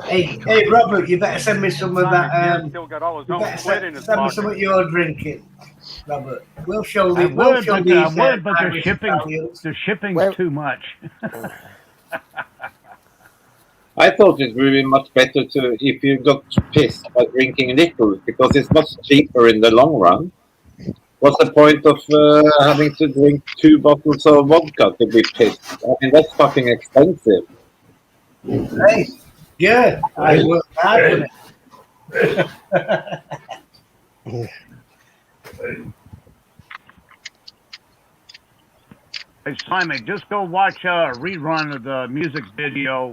Hey, Robert, you better send me some of Simon that. Pierce still got all his You own better squid in his send me some pocket. of your drinking, Robert. We'll show I we'll would, show but these the Irish shipping's Italians. Well, too much. I thought it would be much better to if you got pissed by drinking liquor because it's much cheaper in the long run. What's the point of having to drink 2 bottles of vodka to be pissed? I mean, that's fucking expensive. Hey, yeah, I worked hard for it. Hey, Simon, just go watch a rerun of the music video,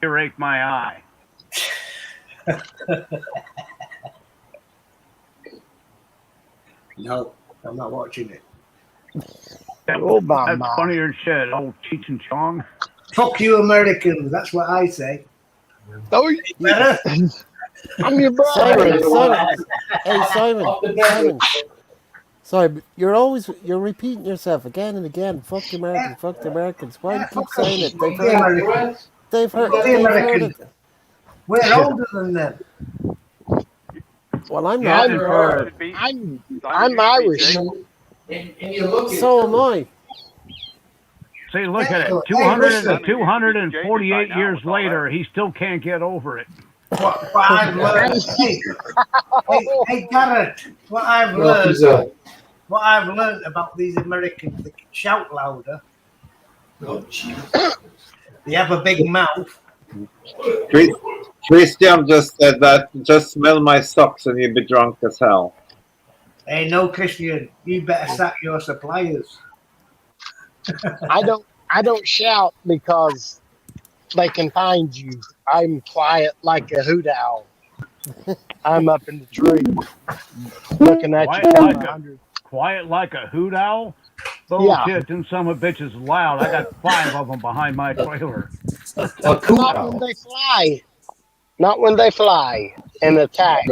Earache My Eye. No, I'm not watching it. Oh, my That's my. funnier than shit, old Cheech and Chong. Fuck you, Americans. That's what I say. Oh, Better? I'm your Simon, brother. hey Simon. Sorry, but you're repeating yourself again and again. Fuck the Yeah, Americans. Fuck the Americans. Why do yeah, you keep fuck 'em. saying it? Fuck the Americans. They've Fuck the heard Americans. it. We're older than them. Well, I'm Yeah, not. and Simon, you Or should be I'm Simon, you should be Irish. Jake. so am I. see, look at it. Hey, listen. 248 now years with all later, that. he still can't get over it. What I've learned. Hey, Garrett. What I've learned about these Americans, they can shout louder. They have a big mouth. Chris, Christian just said that just smell my socks and you'll be drunk as hell. Hey, no, Christian, you better sack your suppliers. I don't shout because they can find you. I'm quiet like a hoot owl. I'm up in the tree looking at you from 100. Quiet like a hoot owl? Yeah, Bullshit, them some of bitches loud. I got 5 of them behind my trailer. not when they fly. Not when they fly and attack.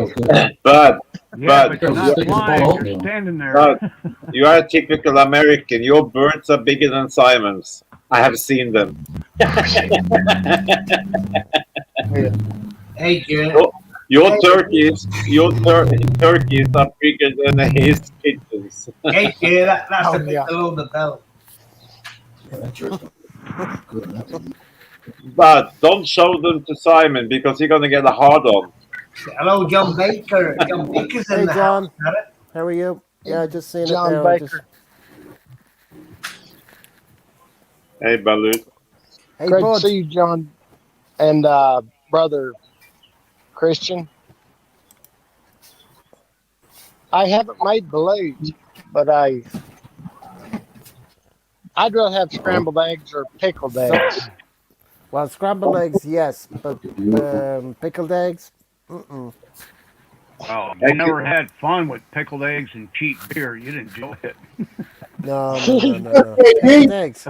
But Yeah, but but you're not flying, you're standing but there. you are a typical American. Your birds are bigger than Simon's. I have seen them. Hey, Garrett. Your turkeys are bigger than his pigeons. Hey, Garrett, that's Oh, a bit yeah. below the belt. But don't show them to Simon because you're gonna get a hard on. Hello, John Baker. John Baker's in Hey the John, house, Garrett. how are you? Yeah, I just seen John it now. Baker. Hey, Balut. Hey Great to Bud. see you, John, and brother Christian. I haven't made balut, but I'd rather have scrambled eggs or pickled eggs. Well, scrambled eggs, yes, but pickled eggs, Oh, you never had fun with pickled eggs and cheap beer. You'd enjoy it. no. Pickled eggs.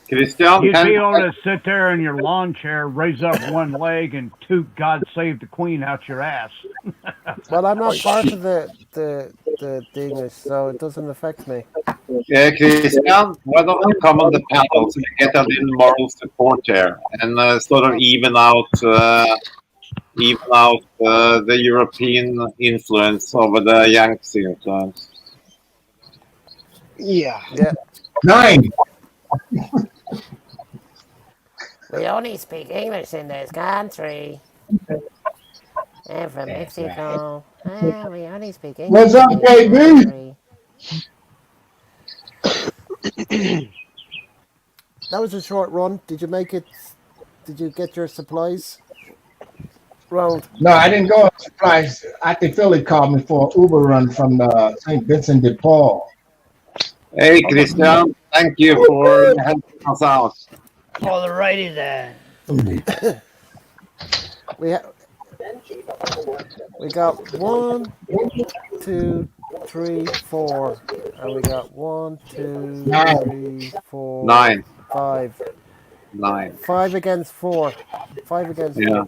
Christian, You'd be able to sit there in your lawn chair, raise up one leg, and toot "God Save the Queen" out your ass. Well, I'm not part of the English, so it doesn't affect me. Christian, why don't you come on the panel so we get a little moral support here and sort of even out the European influence over the Yanks influence. Yeah. Yeah. 9. We only speak English in this country. I'm from Mexico. We only speak English What's up, in this KB? country. That was a short run. Did you make it? Did you get your supplies? Rolled. No, I didn't go on supplies. I think Philly called me for an Uber run from St. Vincent de Paul. Hey, Christian, thank you for helping us out. Alrighty then. We got 1, 2, 3, 4, and we got 1, 2, 3, 4, 9. 5. 9. 5 against 4. 5 against 4.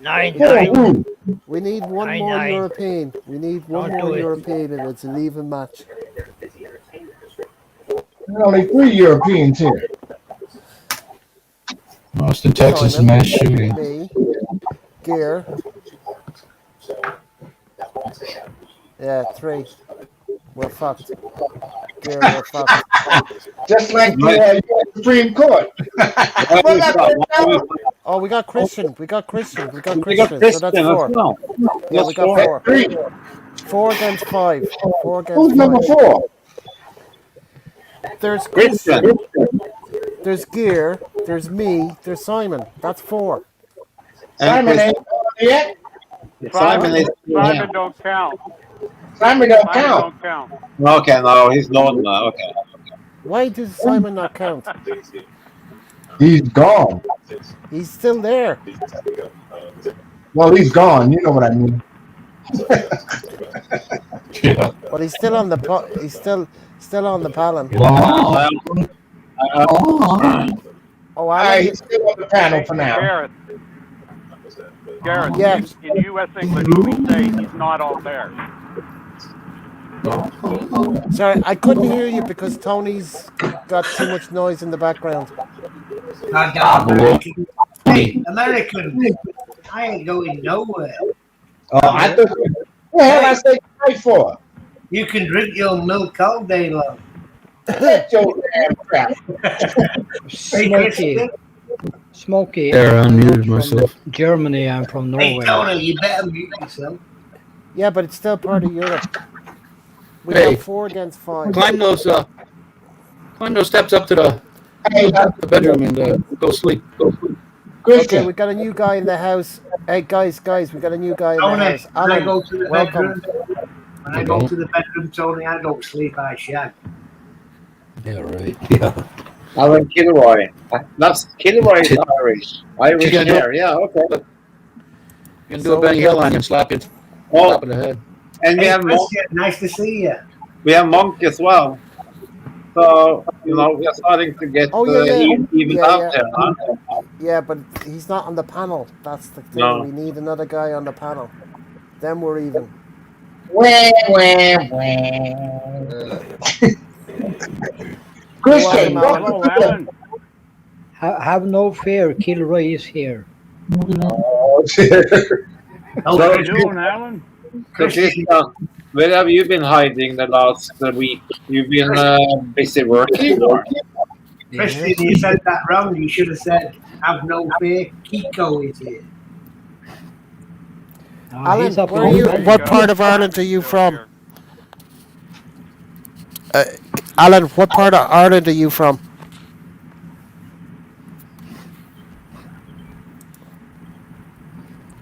9. We need one more European. We need one more European, and it's an even match. There are only 3 Europeans here. Austin, Texas, Simon, mass shooting. me, Gear. Yeah, 3. We're fucked. Gear, we're fucked. Just like the Right. US Supreme Court. Why Well, is that's that? what Why is now. that? Oh, we got Christian. We got Christian. We got We got Christian. So that's Christian as 4. well. Yeah, That's we got four. 4. 3. 4 against 5. 4 against Who's number 5. 4? There's Christian. Christian. There's Gear. There's me. There's Simon. That's 4. And Simon Christian. ain't on yet. Simon is Simon don't count. Simon don't Simon count. don't count. Okay, no, he's not now. Okay. Why does Simon not count? He's gone. He's still there. Well, he's gone. You know what I mean. Yeah. But he's still on the he's still on the palin. Wow. Uh, Oh, All Alan. right, he's still on the panel Hey, for now. Gareth, Yeah. in U.S. English, we say he's not all there. Sorry, I couldn't hear you because Tony's got too much noise in the background. American. Hey, American. I ain't going nowhere. Oh, I thought. What the hell I say pray for? You can drink your milk all day long. Let your damn crap. Hey, Smoky. Christian. Smoky. There, I I'm unmuted not from myself. Germany. I'm from Hey, Norway. Tony, you better mute yourself. Yeah, but it's still part of Europe. We Hey. got 4 against 5. Climb those steps up to the bedroom and go sleep. Okay, Christian, we got a new guy in the house. Hey, guys, we got a new guy in the Tony, house. when I Alan, go to the welcome. bedroom, when I go to the bedroom, Tony, I don't sleep, I shag. Yeah, right. Yeah. Alan Kilroy. That's Kilroy is Irish. Irish You gotta do- hair. Yeah. Okay. You can do So a Benny we Hill got- on you and slap it Oh, top of the head. and we Hey, have Monk. Christian, nice to see you. We have Monk as well. So we are starting to get Oh, yeah. even Yeah, out yeah. there. Huh? Yeah, but he's not on the panel. That's the thing. No. We need another guy on the panel. Then we're even. wah, wah, wah. Christian, Welcome, Alan. Hello, Alan. Have no fear. Kilroy is here. Oh, Oh, How you Christian, doing, Alan? So Christian, where have you been hiding the last week? You've been busy working, or? Christian, you said that wrong. You should have said, have no fear, Kiko is here. Alan, He's up where in are you? Norway. What part of Ireland are you Still from? here. Alan, what part of Ireland are you from?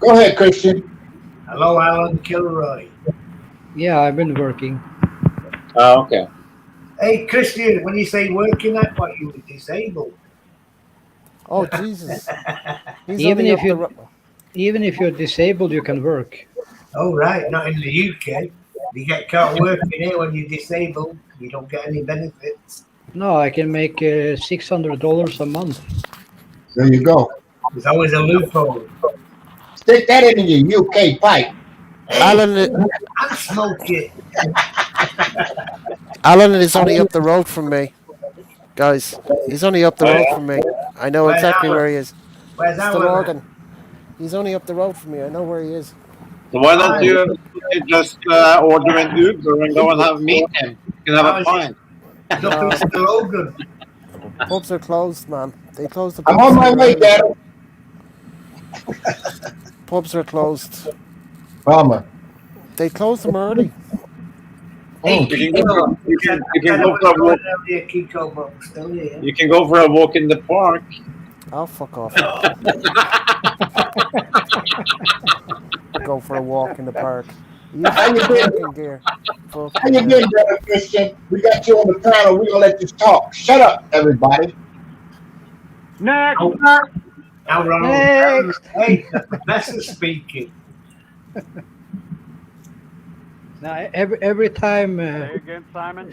go ahead, Christian. Hello, Alan Kilroy. Yeah, I've been working. Oh, okay. Hey, Christian, when you say working, I thought you were disabled. Oh, Jesus. He's Even only if up you- the Even if you're disabled, you can work. Oh, right, not in the UK. You get caught working here when you're disabled. You don't get any benefits. No, I can make $600 a month. There you go. There's always a loophole. Stick that in your UK pipe. Alan, I'm smoking. Alan is only up the road from me. Guys, he's only up the road from me. I know Where's exactly Alan? where he is. Where's Still Alan? Oregon. He's only up the road from me. I know where he is. So why don't you just order an Uber and go and meet him? You can have a pint. At? Up in Mr. Logan. Pubs are closed, man. They closed the I'm pubs. on my way, early. Dad. Pubs are closed. Bummer. They closed them early. Hey, You can go Kiko. for- you can go for a walk. Kiko, but I'm still here. You can go for a walk in the park. I'll fuck off. Go for a walk in the park. You How you been? fucking gear. How you been, brother Christian? We got you on the panel. We're gonna let you talk. Shut up, everybody. Next. Now, Ronald. Next. Hey, that's the speaking. Now, every time Say again, Simon.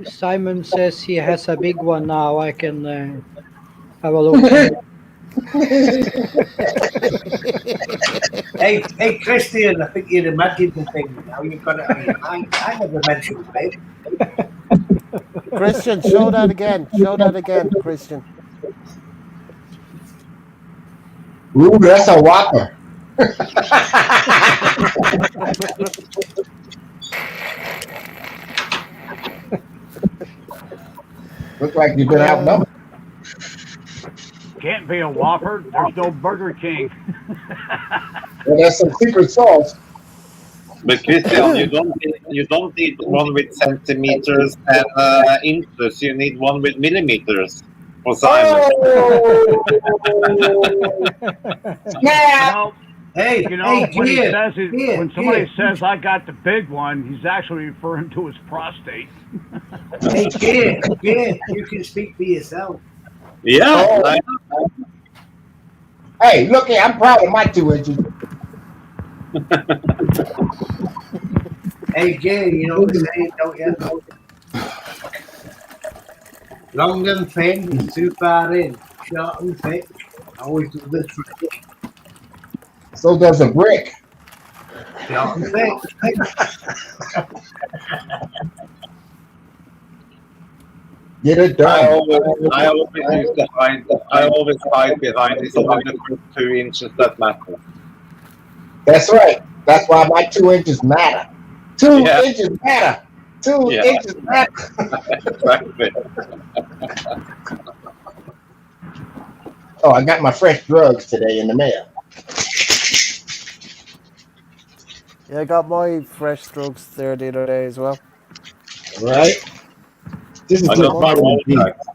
Simon says he has a big one now, I can have a look. Hey, Christian, I think you'd imagine the thing. Now you've got it on your mind. I never mentioned it. Christian, show that again. Show that again, Christian. Ooh, that's a whopper. Look like you've been outnumbered. Can't be a Whopper. There's no Burger King. Well, that's some secret sauce. But Christian, you don't need one with centimeters and inches. You need one with millimeters for Simon. Oh! Snap! No, Hey, you know, hey, when he Jim, says Jim, when somebody Jim, says I got the big one, he's actually referring to his prostate. hey, Jim, Jim, you can speak for yourself. Yeah. Oh. Hey, look here, I'm proud of my 2 inches. Hey, Jim, you know the saying, don't you? Long and thin is too far in. Short and thick always do the trick. So does a brick. Short and thick. Get it I done. always hide behind it's only the first 2 inches that matter. That's right. That's why my 2 inches matter. 2 Yeah. inches matter. 2 Yeah. inches matter. Exactly. Oh, I got my fresh drugs today in the mail. Yeah, I got my fresh drugs there the other day as well. Right? This is I just got my vitamin road D. tax.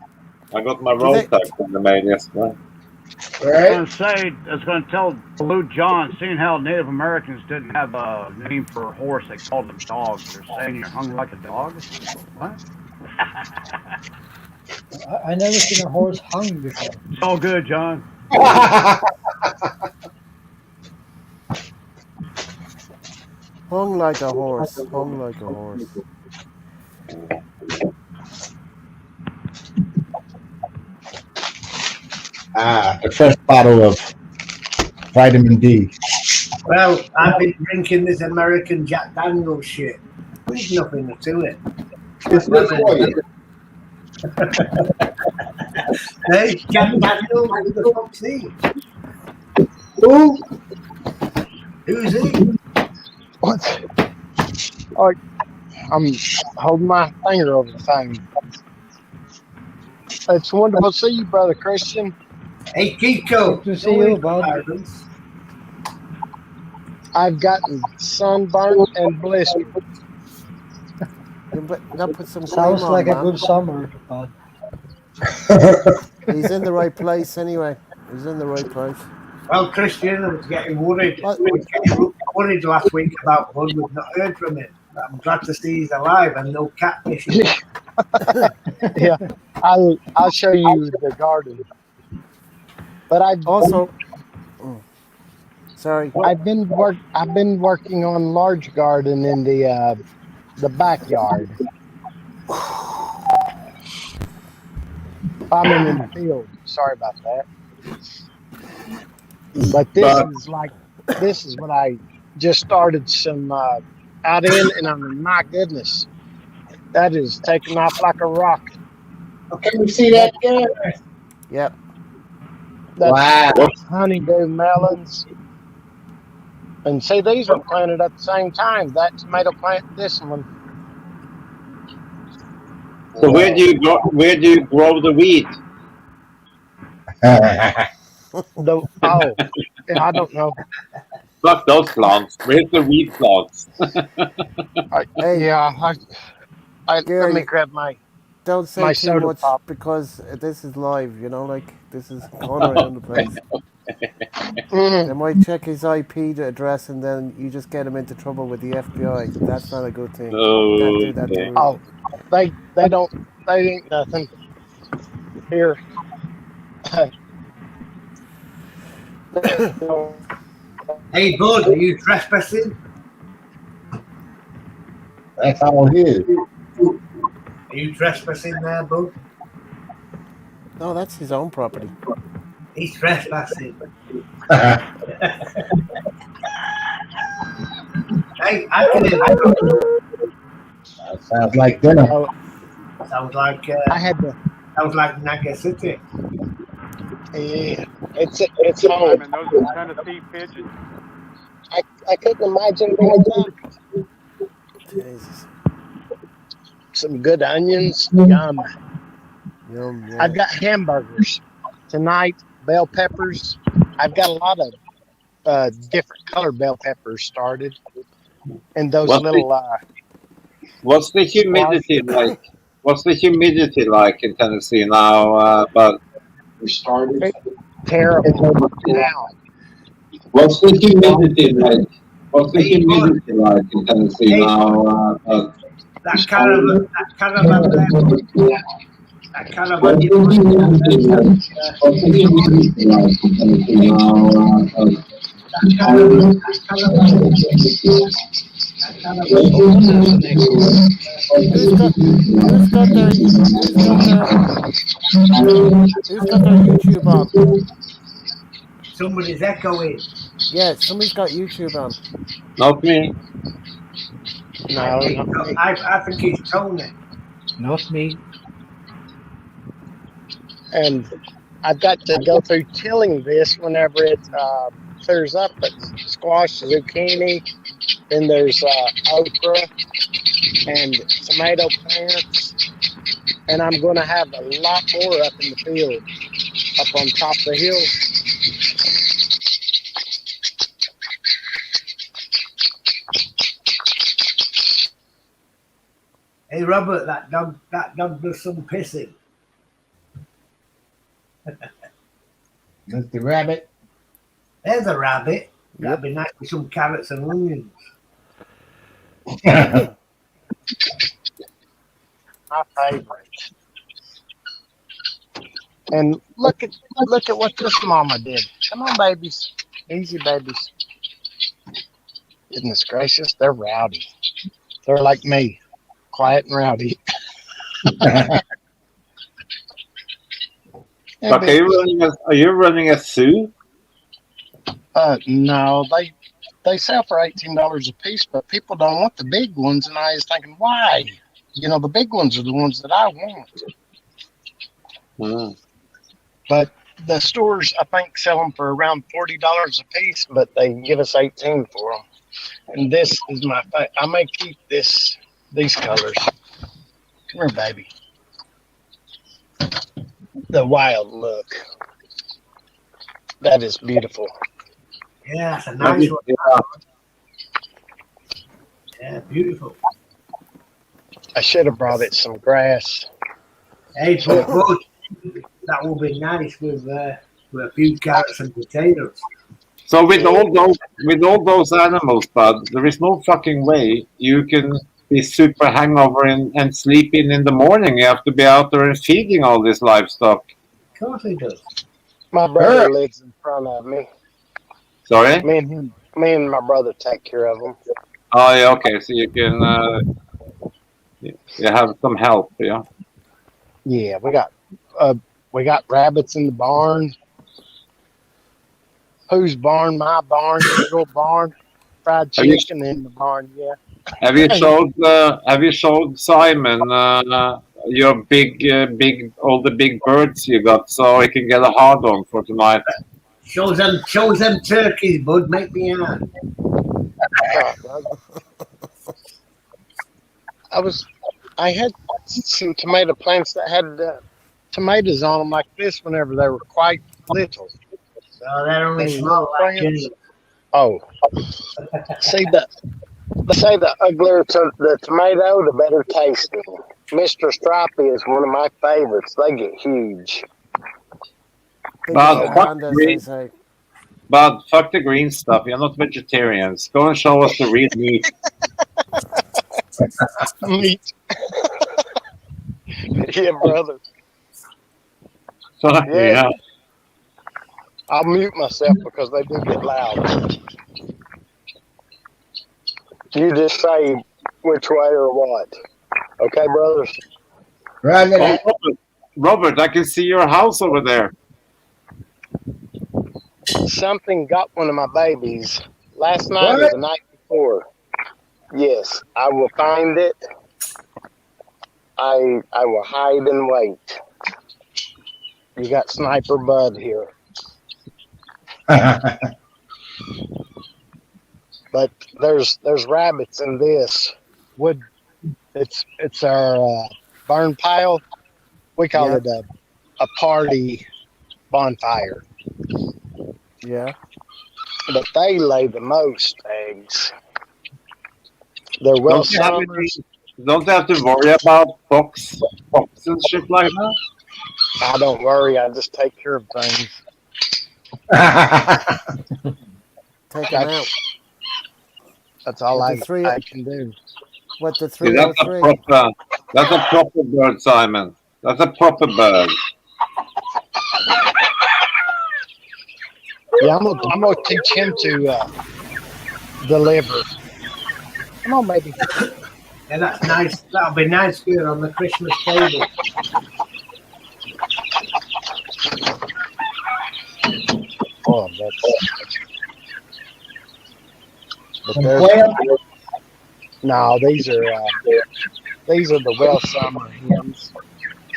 I got my Do you road think- tax in the mail yesterday. I Right? was going to tell Blue John, seeing how Native Americans didn't have a name for a horse, they called them dogs. They're saying you're hung like a dog? What? I never seen a horse hung before. It's all good, John. Hung like a horse. Hung like a horse. A fresh bottle of vitamin D. Well, I've been drinking this American Jack Daniels shit. There's nothing to it. It's good for you. Hey, Jack Daniels, who the fuck's he? Who? Who's he? What? Oh, I'm holding my finger over the thing. It's wonderful to see you, Brother Christian. Hey, Kiko. Good to see you, bud. I've gotten sunburned and blistered. You gotta put some cream Sounds on, like a man. good summer, bud. He's in the right place anyway. He's in the right place. Well, Christian, I was getting worried. What? I was getting worried last week about Bud. We've not heard from him. I'm glad to see he's alive and no catfishing. Yeah, I'll show you the garden. But Also, sorry. I've been working on large garden in the backyard. Farming in the field. Sorry about that. But this is what I just started some out in, and my goodness, that is taking off like a rocket. Oh, can we see that again? Yep. That's Wow. honeydew melons. And see, these were planted at the same time. That tomato plant, this one. So where do you grow the wheat? I don't know. Fuck those plants. Where's the wheat plants? Hey, Let Gary, me grab my. don't say My too soda much pop. because this is live, you know, like this is going around the place. They might check his IP address and then you just get him into trouble with the FBI. That's not a good thing. You can't do that to Okay. him. Oh, they ain't nothing here. Hey, Bud, are you trespassing? That's all it is. Are you trespassing there, Bud? No, that's his own property. He's trespassing. Hey, I can hear that. That sounds like dinner. Sounds like I had to. sounds like Naga City. Yeah. It's home. Simon, those are Tennessee pigeons. I couldn't imagine being stuck. Jesus. Some good onions, yum. Yum, I've yeah. got hamburgers tonight. Bell peppers. I've got a lot of different colored bell peppers started, and those What's the little what's the squash. humidity like? What's the humidity like in Tennessee now? But It's terrible now. what's the humidity like? What's the Hey, bud. humidity like in Tennessee Hey, bud. now? That caravan there, that caravan What's you the put in there, humidity like? What's the hey, bud. humidity like in Tennessee Hey, now? that caravan, that caravan Oh, you put there's an echo. Who's got who's got their who's got their who's got their YouTube on? somebody's echoing. Yeah, somebody's got YouTube on. Not me. I No, think not me. I think it's Tony. Not me. And I've got to go through tilling this whenever it clears up. But squash, zucchini, then there's okra and tomato plants, and I'm going to have a lot more up in the field, up on top of the hill. Hey Robert, that dog does some pissing. Mr. Rabbit. There's a rabbit. That'd Yep. be nice with some carrots and onions. My favorite. And look at what this mama did. Come on, babies. Easy, babies. Goodness gracious, they're rowdy. They're like me, quiet and rowdy. Yeah, But are you running a zoo? no, they sell for $18 a piece, but people don't want the big ones, and I was thinking, why? You know, the big ones are the ones that I want. Mm. But the stores, I think, sell them for around $40 a piece, but they give us 18 for them. And this is I may keep these colors. Come here, baby. The wild look. That is beautiful. Yeah, that's a nice one. Yeah. Yeah, beautiful. I should have brought it some grass. Hey, but that will be nice with a few carrots and potatoes. So with all those animals, Bud, there is no fucking way you can be super hangover and sleep in the morning. You have to be out there and feeding all this livestock. Of course he does. My brother lives in front of me. Sorry? Me and my brother take care of them. Oh yeah, okay. So you can you have some help, yeah. Yeah, we got rabbits in the barn. Whose barn? My barn. Your barn. Fried Have you chicken in the barn. Yeah. have you showed Simon your big all the big birds you got so he can get a hard on for tonight? Shows them turkeys, bud. Make me out. I had some tomato plants that had tomatoes on them like this whenever they were quite little. So they're only Those small little like plants. you. Oh, see they say the uglier the tomato, the better tasting. Mr. Stripey is one of my favorites. They get huge. Big as But a fuck hand, the as they green, say. but fuck the green stuff. You're not vegetarians. Go and show us the real meat. Meat. Yeah, brother. Sorry, Yeah. yeah. I'll mute myself because they do get loud. You just say which way or what. Okay, brothers? Roger Oh, that. Robert, I can see your house over there. Something got one of my babies last night or What? the night before. Yes, I will find it. I will hide and wait. You got Sniper Bud here. But there's rabbits in this wood. It's our burn pile. We call Yeah, it a party bonfire. yeah. But they lay the most eggs. They're well Don't you have summers. don't you have to worry about fox and shit like that? I don't worry. I just take care of things. Take them out. That's that's all With I the three, I can do. what the See, that's a 303. proper bird, Simon. That's a proper bird. Yeah, I'm gonna teach him to deliver. Come on, baby. Yeah, that's nice. That'll be nice here on the Christmas table. Oh, that's. But And there's quail? no. These are the well summer hens,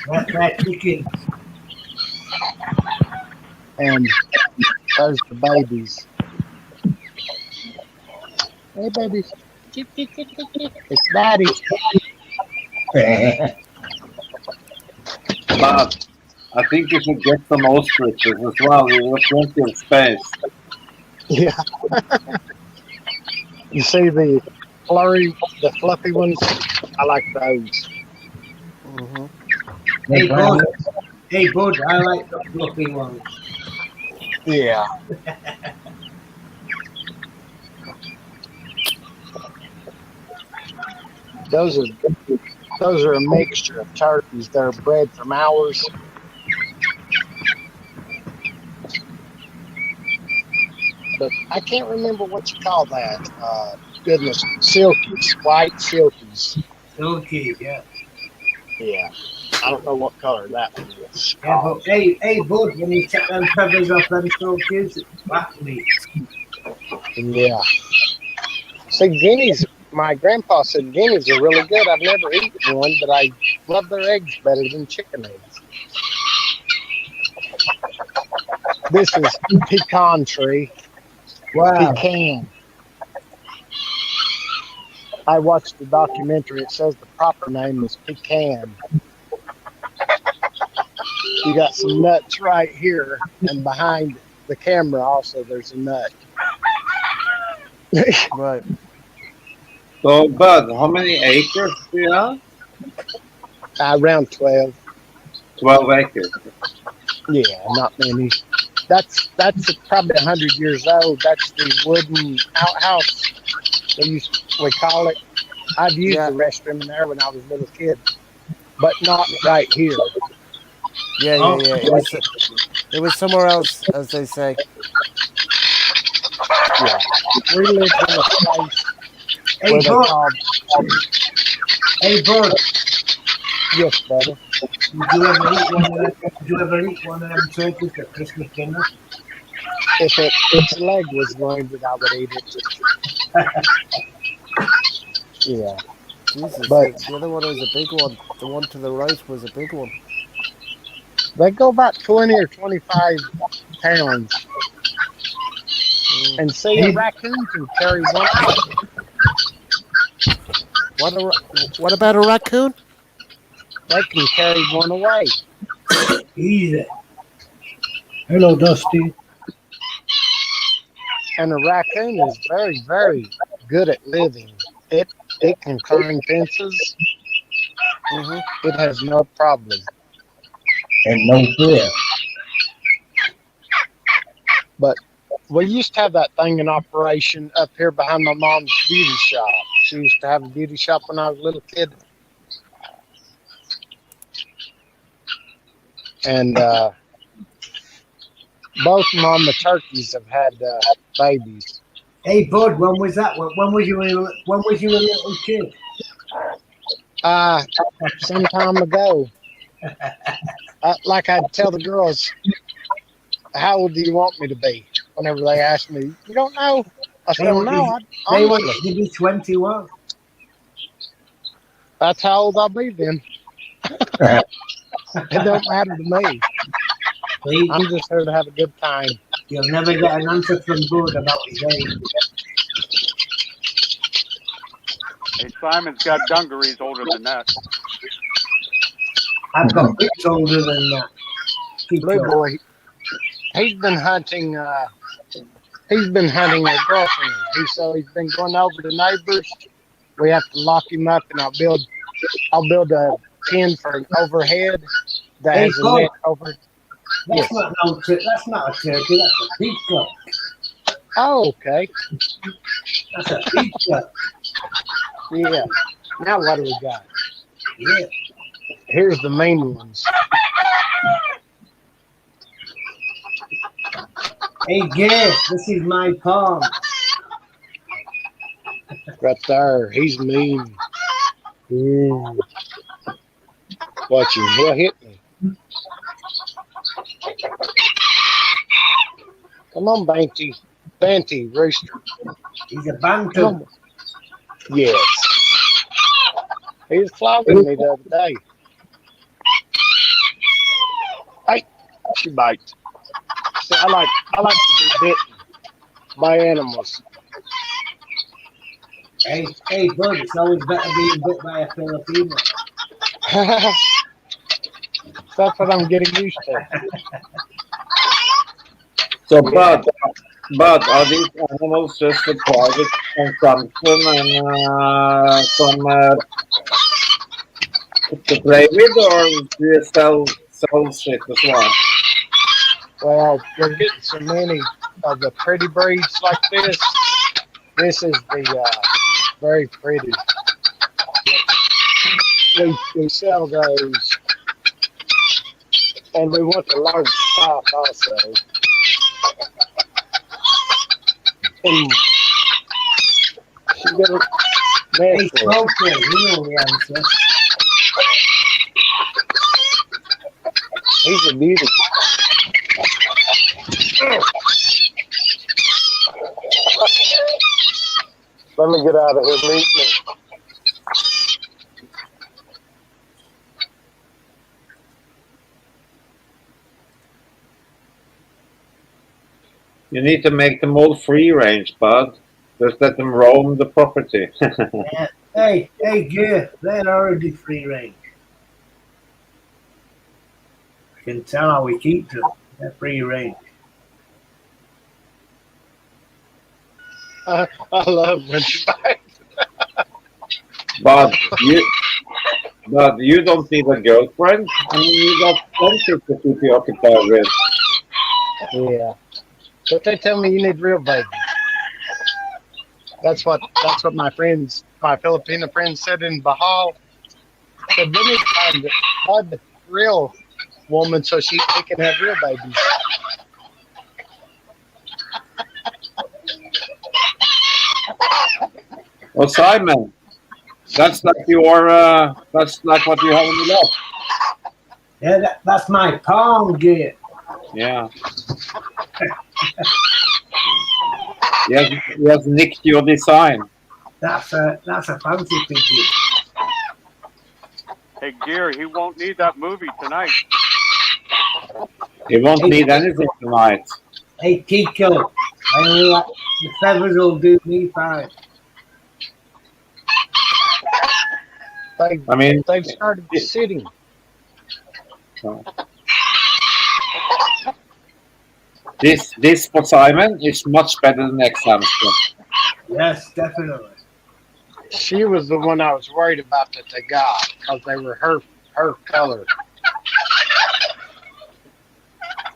They're chicken. and there's the babies. Hey, babies. It's daddy. But I think you should get some ostriches as well. You have plenty of space. Yeah. You see the fluffy ones? I like those. Mm-hmm. Hey, bud. Hey, bud. I like the fluffy ones. Yeah. Those are a mixture of turkeys. They're bred from ours. But I can't remember what you call that. Goodness, silkies, white silkies. Silky, yeah. Yeah. I don't know what color that one is. Yeah, but hey, bud, when you take them feathers off them silkies, it's black meat. Yeah. See, guineas, my grandpa said guineas are really good. I've never eaten one, but I love their eggs better than chicken eggs. This is pecan tree. Wow. Pecan. I watched the documentary. It says the proper name is pecan. You got some nuts right here, and behind the camera also there's a nut. Right. So, Bud, how many acres do you have? Around 12. 12 acres. Yeah, not many. That's probably 100 years old. That's the wooden outhouse. We call it. I've used Yeah. the restroom in there when I was a little kid, but not right here. Yeah, Oh. yeah, yeah. It was somewhere else, as they say. Yeah, we lived in a place Hey, where they bud. called. Hey, bud. Yes, brother. Did you ever eat one of them? Did you ever eat one of them turkeys at Christmas dinner? If its leg was wounded, I would eat it. Yeah, Jesus, but the other one was a big one. The one to the right was a big one. they go about 20 or 25 pounds. Mm. And see, a raccoon can carry one. What about a raccoon? They can carry one away. Easy. Hello, Dusty. And a raccoon is very, very good at living. It can climb fences. Mm-hmm. It has no problem. And no fear. But we used to have that thing in operation up here behind my mom's beauty shop. She used to have a beauty shop when I was a little kid. And both mama turkeys have had babies. Hey, bud. When was that? When was you? When was you a little kid? Some time ago. Like I'd tell the girls, how old do you want me to be? Whenever they ask me, you don't know. I said, no, They wanted to be 21. That's how old I'll be then. It don't matter to me. I'm just here to have a good time. You'll never get an answer from Bud about his age. Hey, Simon's got dungarees older than that. I've got bits older than that. Blue Kiko. boy, he's been hunting. He's been hunting a girlfriend. He's been going over to neighbors. We have to lock him up, and I'll build a pen for an overhead that Hey, has a Bud, net over. that's Yes. that's not a turkey, that's a peacock. Oh, okay. That's a peacock. Yeah. Now what do we got? Yeah. Here's the main ones. Hey, Gay, this is my palm. Right there. He's mean. Ooh. Watch him. He'll hit me. Come on, Banty, Rooster. He's a Come bantam. on. Yes. He was flogging me the other day. Hey, she bites. See, I like to be bitten by animals. Hey, Bud, it's always better being bit by a Filipino. That's what I'm getting used to. So, but are these animals just for private consumption and to play with, or do you sell shit as well? Well, we're getting so many of the pretty breeds like this. This is the very pretty. We sell those, and we want the large stock also. And she got a Hey, mess for it. Smokey, you know the answer. He's a beauty. Let me get out of here. Meet me. You need to make them all free range, bud. Just let them roam the property. Yeah. Hey, Gay, they're already free range. I can tell how we keep them. They're free range. I love when she bites. But you don't need a girlfriend. I mean, you got plenty to keep you occupied with. Yeah. But they tell me you need real babies. That's what my Filipino friends said in Bahal. Said we need to find the real woman so they can have real babies. Well, Simon, that's like that's like what you have in the left. Yeah, that's my palm, Gay. Yeah. He has nicked your design. That's a fancy pigeon. Hey, Gear, he won't need that movie tonight. He won't need anything tonight. Hey, Kiko, the feathers will do me fine. They've started sitting. This for Simon is much better than ex-hamster. Yes, definitely. She was the one I was worried about that they got because they were her color.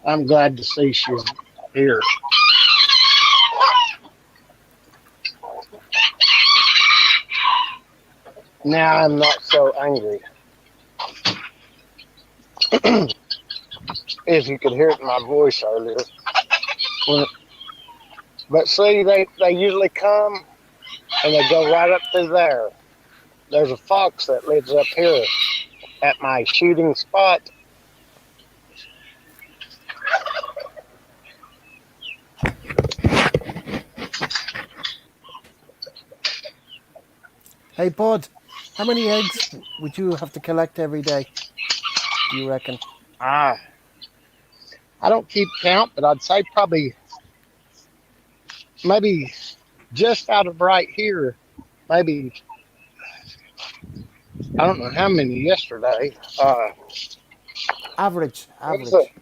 I'm glad to see she's here. Now I'm not so angry. If you could hear it in my voice earlier. But see, they usually come and they go right up through there. There's a fox that lives up here at my shooting spot. Hey, Bud, how many eggs would you have to collect every day, do you reckon? I don't keep count, but I'd say probably maybe just out of right here, maybe I don't know how many yesterday. Average, There's average.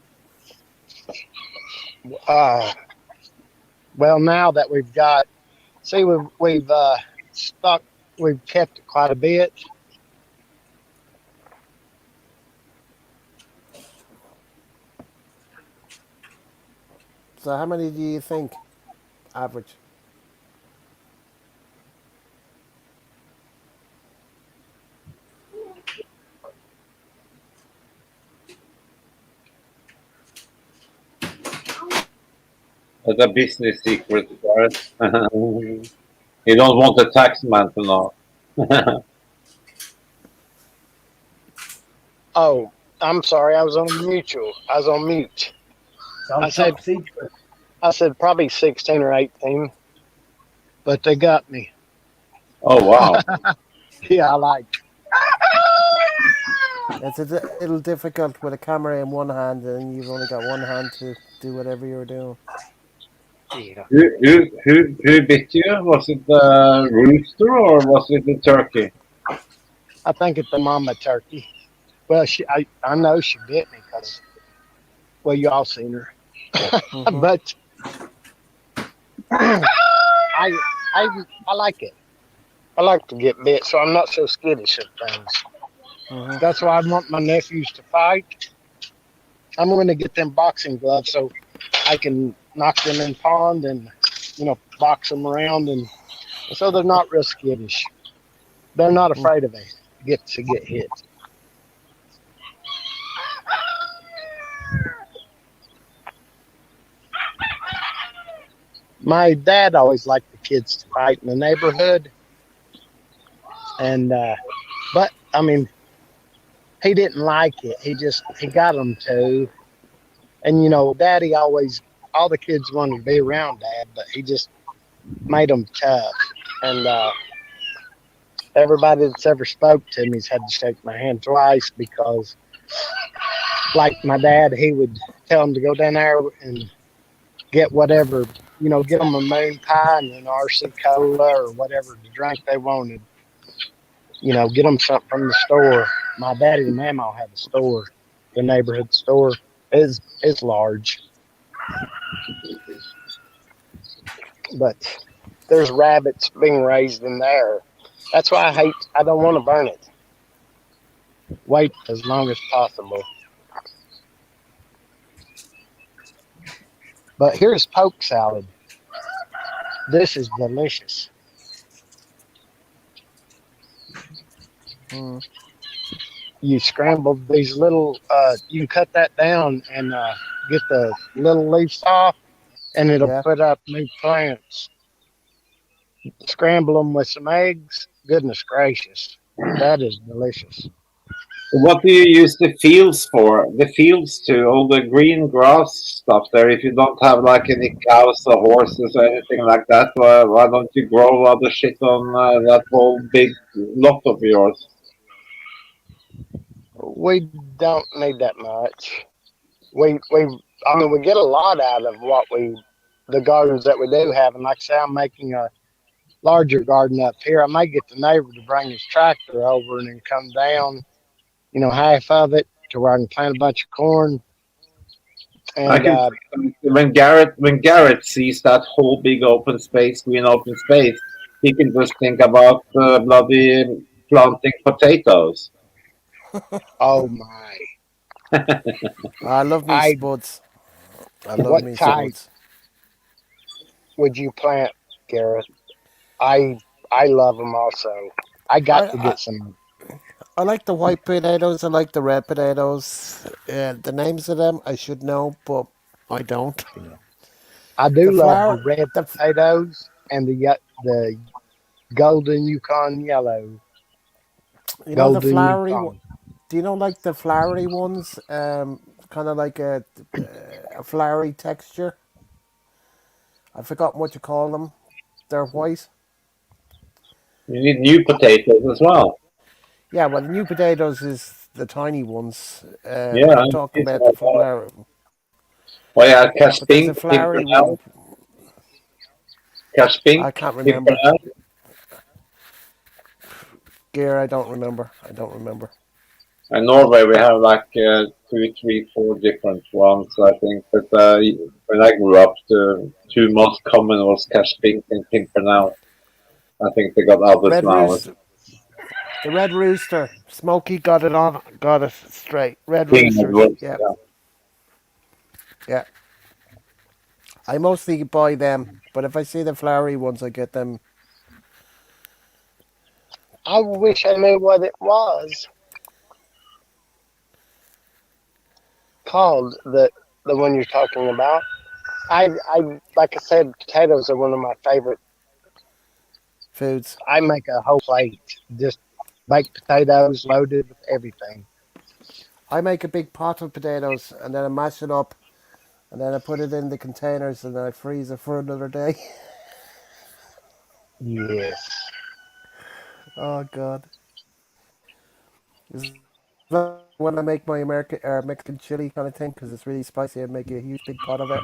well, now that we've got, see, we've stuck, we've kept it quite a bit. So how many do you think average? That's a business secret, Gareth. You don't want the tax man to know. Oh, I'm sorry, I was on mutual. I was on mute. I So said, top secret. I said probably 16 or 18, but they got me. Oh wow. Yeah, I like. It's a little difficult with a camera in one hand and you've only got one hand to do whatever you're doing. Yeah, Who bit you? Was it the rooster or was it the turkey? I think it's the mama turkey. Well, I know she bit me because, well, you all seen her. Mm-hmm. But I, I like it. I like to get bit, so I'm not so skittish of things. Mm-hmm. That's why I want my nephews to fight. I'm going to get them boxing gloves so I can knock them in pond and, box them around, and so they're not real skittish. They're not afraid of it. Get hit. My dad always liked the kids to fight in the neighborhood, and but I mean, he didn't like it. He got them to, and Daddy always all the kids wanted to be around Dad, but he just made them tough, and everybody that's ever spoke to me has had to shake my hand twice because, like my dad, he would tell them to go down there and get whatever, get them a moon pie and an RC cola or whatever the drink they wanted. Get them something from the store. My daddy and mama have a store. The neighborhood store is large, but there's rabbits being raised in there. That's why I don't want to burn it. Wait as long as possible. But here's poke salad. This is delicious. Mm. You scramble these little, you can cut that down and get the little leaves off, and it'll Yeah. put up new plants. Scramble them with some eggs. Goodness gracious. That is delicious. What do you use the fields for? The fields to all the green grass stuff there. If you don't have like any cows or horses or anything like that, why don't you grow other shit on that whole big lot of yours? We don't need that much. We I mean we get a lot out of the gardens that we do have, and like I say, I'm making a larger garden up here. I may get the neighbor to bring his tractor over and then come down, half of it to where I can plant a bunch of corn. I And can when Garrett sees that whole big open space, green open space, he can just think about bloody planting potatoes. oh my, I love me I spuds. I love what me type spuds. would you plant, Gareth? I I love them also. I I, got to I get some. I like the white potatoes. I like the red potatoes. The names of them I should know, but I don't. I do The love the flower, red the potatoes and the golden Yukon yellow, the golden flowery one. Yukon. Do you know like the flowery ones? Kind of like a flowery texture. I forgot what you call them. They're white. You need new potatoes as well. Yeah, well, the new potatoes is the tiny ones. Yeah, I'm I'm talking thinking about the about that. flower. Well, yeah, But there's Casping, a flowery Pimpernel. one. Cash I Pink, can't remember. Pimpernel. Gear, I don't remember. I don't remember. In Norway, we have like two, three, four different ones, I think. But when I grew up, the two most common was Cash Pink and Pimpernel. I think they got others Red now. Rooster, the Red Rooster. Smokey got it on, got it straight. Red King Roosters. Edwards. Yeah, Yeah. yeah. I mostly buy them, but if I see the flowery ones, I get them. I wish I knew what it was called. The one you're talking about. I like I said, potatoes are one of my favorite. Foods. I make a whole plate, just baked potatoes loaded with everything. I make a big pot of potatoes and then I mash it up and then I put it in the containers and then I freeze it for another day. Yes. Oh God! It's like when I make my American or Mexican chili kind of thing because it's really spicy. I make a huge big pot of it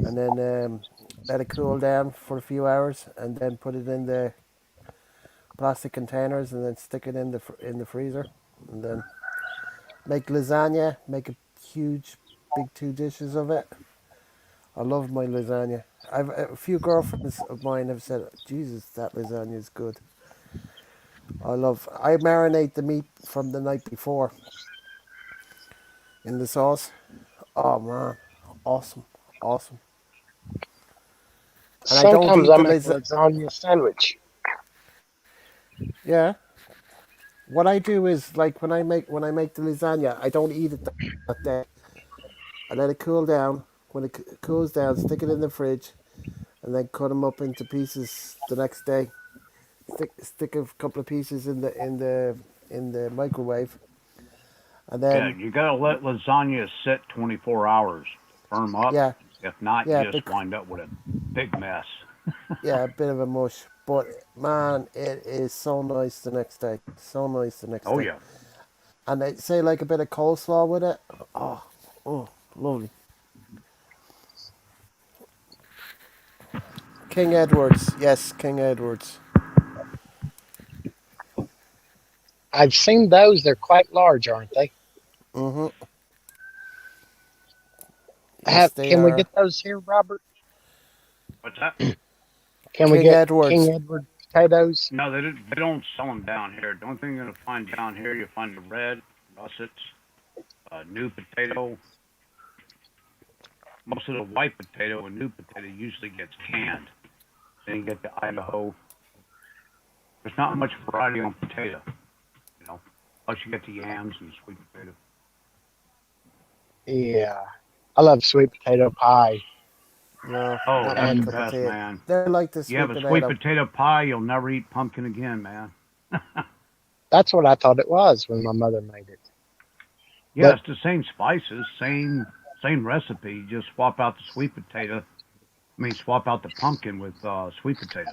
and then let it cool down for a few hours and then put it in the plastic containers and then stick it in the freezer and then make lasagna. Make a huge big 2 dishes of it. I love my lasagna. I've a few girlfriends of mine have said, "Jesus, that lasagna is good." I marinate the meat from the night before in the sauce. Oh man, awesome, awesome. And I don't Sometimes eat I the make a lasagna. lasagna sandwich. Yeah, what I do is like when I make the lasagna, I don't eat it that day. I let it cool down. When it cools down, stick it in the fridge, and then cut them up into pieces the next day. Stick a couple of pieces in the microwave, and Yeah, then you gotta let lasagna sit 24 hours, firm up. yeah, If not, you yeah, just wind up with a big mess. yeah, a bit of a mush. But man, it is so nice the next day. So nice the next Oh day. yeah. And they say like a bit of coleslaw with it. Oh, oh, lovely. King Edwards, yes, King Edwards. I've seen those. They're quite large, aren't they? Mhm. Yes, they Can we are. get those here, Robert? What's that? Can we King get King Edwards. Edward potatoes? No, they don't sell them down here. The only thing you're gonna find down here, you find the red russets, new potato. Most of the white potato and new potato usually gets canned. Then you get the Idaho. There's not much variety on potato, you know. Plus you get the yams and sweet potato. Yeah, I love sweet potato pie, No, Oh, not my that's the and cup of best, tea. man. They're like the You have sweet a sweet potato. potato pie, you'll never eat pumpkin again, man. that's what I thought it was when my mother made it. Yeah, But it's the same spices, same recipe. You just swap out the sweet potato. I mean, swap out the pumpkin with sweet potato.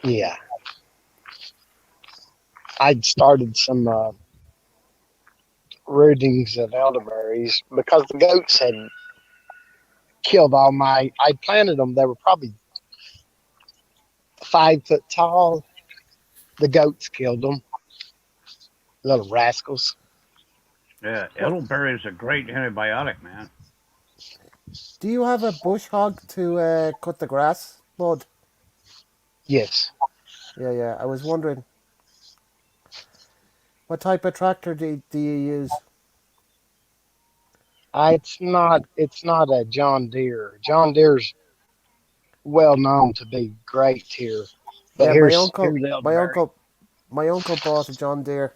yeah, I'd started some rootings of elderberries because the goats had killed all my. I planted them. They were probably 5 foot tall. The goats killed them, little rascals. Yeah, What elderberry is a great antibiotic, man. do you have a bush hog to cut the grass, bud? Yes, Yeah, yeah. I was wondering what type of tractor do you use? it's not. It's not a John Deere. John Deere's well known to be great here, but Yeah, my here's uncle, my elderberry. uncle, my uncle bought a John Deere.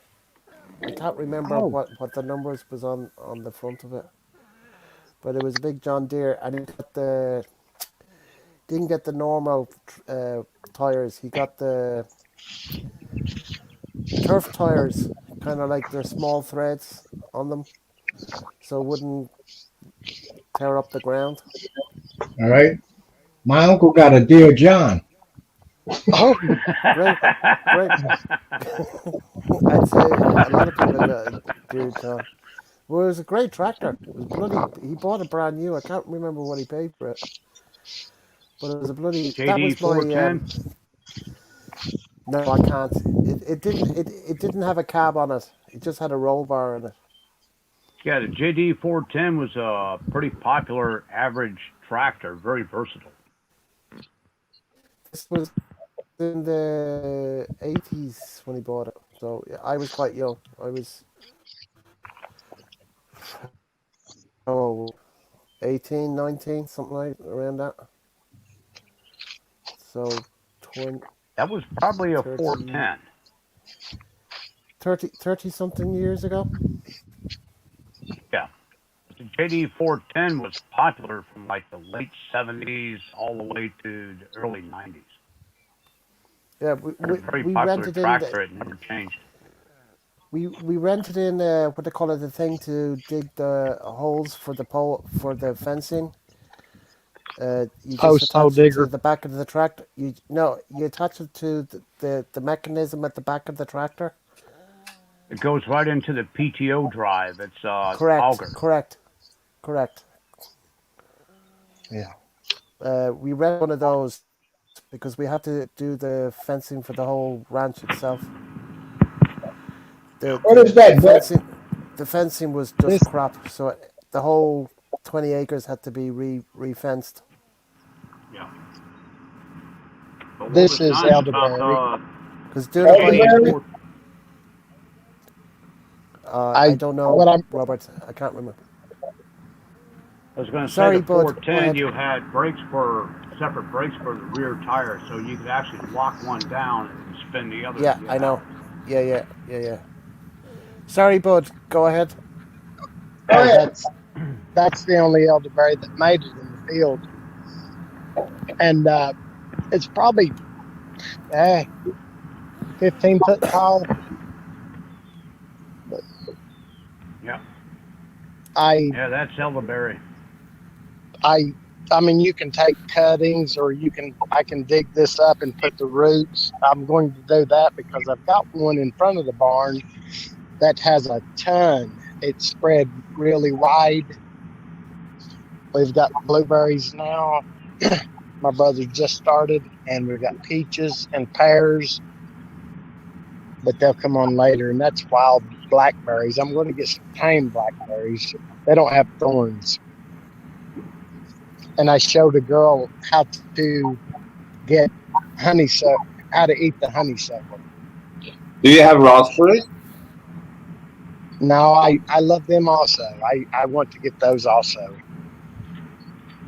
I can't remember Oh, what the numbers was on the front of it, but it was a big John Deere, and he got the didn't get the normal tires. He got the turf tires, kind of like they're small threads on them, so it wouldn't tear up the ground. All right. My uncle got a Dear John. oh, Great, great. I'd say a lot of people got a Deere John. Well, it was a great tractor. It was bloody. He bought it brand new. I can't remember what he paid for it. But it was a bloody. That JD was my. 410. No, I can't. It didn't. It didn't have a cab on it. It just had a roll bar in it. Yeah, the JD 410 was a pretty popular average tractor, very versatile. This was in the 80s when he bought it. So yeah, I was quite young. I was oh 18, 19, something like around that. So 20, That was probably a 30, 410. 30 something years ago. Yeah. The JD 410 was popular from like the late 70s all the way to the early 90s. Yeah, A very we popular rented in the, tractor. It never changed. we rented in what they call it, the thing to dig the holes for the pole for the fencing. You just Post hole attach it to digger. the back of the tractor. You attach it to the mechanism at the back of the tractor. It goes right into the PTO drive. It's Correct, auger. correct, correct. Yeah. We rent one of those because we had to do the fencing for the whole ranch itself. The What the is the that, Bert? fencing the fencing was just This crap. So the whole 20 acres had to be re-fenced. Yeah. But what this was is nice about elderberry. Because doing it by JD Elderberry? 4, I I don't what know, I'm Robert. I can't remember. I was going to say Sorry, the bud. Go 410, ahead. you had brakes for separate brakes for the rear tire, so you could actually lock one down and spin the other to Yeah, get I know. out. Yeah. Sorry, bud. Go ahead. Go oh ahead. that's the only elderberry that made it in the field, and it's probably eh, 15 foot tall. But Yeah, I yeah, that's elderberry. I I mean, you can take cuttings, or I can dig this up and put the roots. I'm going to do that because I've got one in front of the barn that has a ton. It's spread really wide. We've got blueberries now. My brother just started, and we've got peaches and pears, but they'll come on later. And that's wild blackberries. I'm going to get some tame blackberries. They don't have thorns. And I showed a girl how to get honeysuckle, how to eat the honeysuckle. Do you have raspberries? No, I love them also. I want to get those also.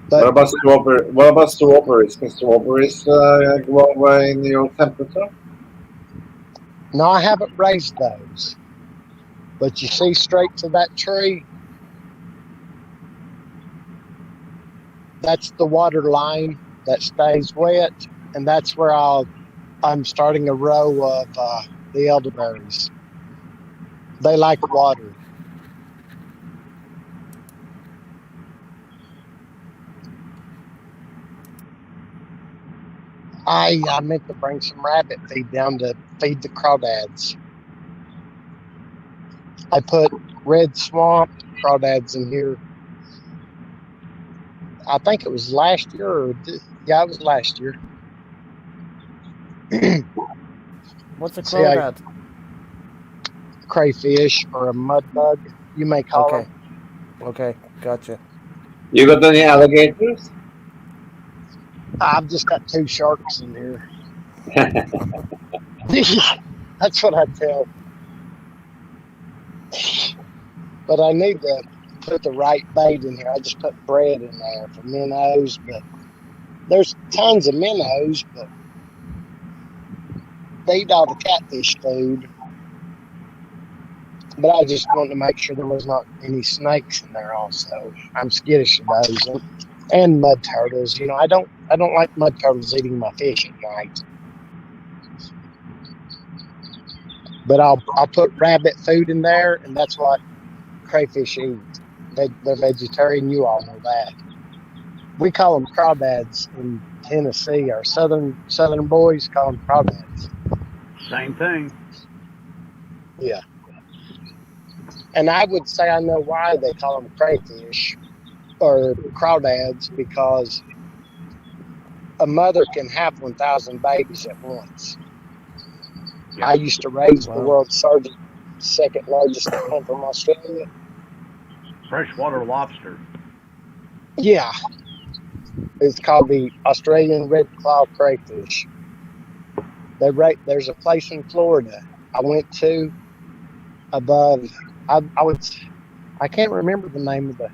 What But about strawberry? What about strawberries? Can strawberries grow in your temperature? no, I haven't raised those. But you see straight to that tree, that's the water line that stays wet, and that's where I'm starting a row of the elderberries. They like water. I meant to bring some rabbit feed down to feed the crawdads. I put red swamp crawdads in here. I think it was last year, yeah, it was last year. What's a See, I crawdad? crayfish or a mud bug, you may call them. Okay, gotcha. You got any alligators? I've just got 2 sharks in here. That's what I tell. But I need to put the right bait in here. I just put bread in there for minnows, but there's tons of minnows, but they eat all the catfish food. But I just wanted to make sure there was not any snakes in there also. I'm skittish of those. And mud turtles. I don't like mud turtles eating my fish at night. But I'll put rabbit food in there, and that's what crayfish eat. They're vegetarian. You all know that. We call them crawdads in Tennessee. Our southern boys call them crawdads. Same thing. Yeah. And I would say I know why they call them crayfish or crawdads, because a mother can have 1,000 babies at once. Yeah. I used to raise the Wow. world's second largest that come from Australia. Freshwater lobster. Yeah, it's called the Australian red claw crayfish. There's a place in Florida I went to above. I would I can't remember the name of the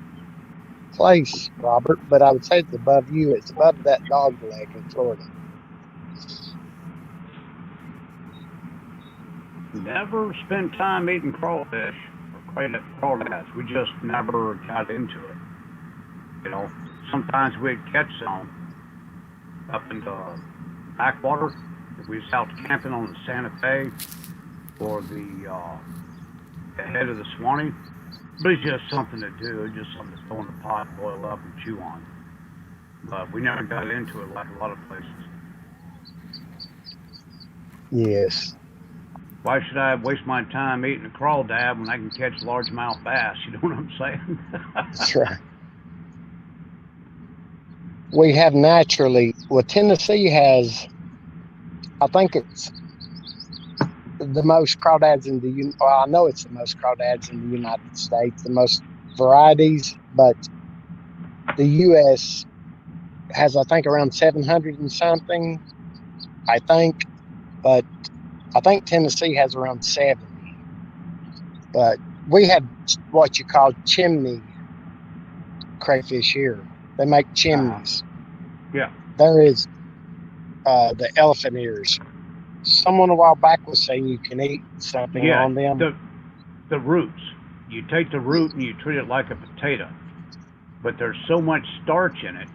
place, Robert, but I would say it's above you. It's above that dog leg in Florida. Never spent time eating crawfish or crawdads. We just never got into it. You know, sometimes we'd catch some up in the backwater. If we was out camping on the Santa Fe or the head of the Swanee. But it's just something to do, just something to throw in the pot, boil up, and chew on. But we never got into it like a lot of places. Yes. Why should I waste my time eating a crawdad when I can catch largemouth bass? You know what I'm saying? That's right. We have naturally, well, Tennessee has, I think it's the most crawdads in the, well, I know it's the most crawdads in the United States, the most varieties, but the U.S. has, I think, around 700 and something, I think, but I think Tennessee has around 70. But we have what you call chimney crayfish here. They make chimneys. Yeah. There is the elephant ears. Someone a while back was saying you can eat something Yeah, on them. the roots. You take the root and you treat it like a potato. But there's so much starch in it,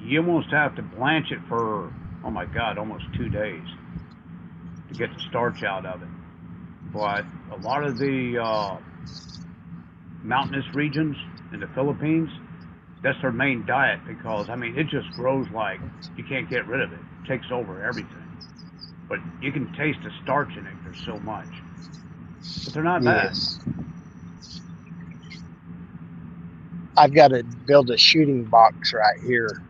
you almost have to blanch it for, oh my God, almost 2 days to get the starch out of it. But a lot of the mountainous regions in the Philippines, that's their main diet because, I mean, it just grows like you can't get rid of it. It takes over everything. But you can taste the starch in it. There's so much. But they're not bad. Yes. I've got to build a shooting box right here.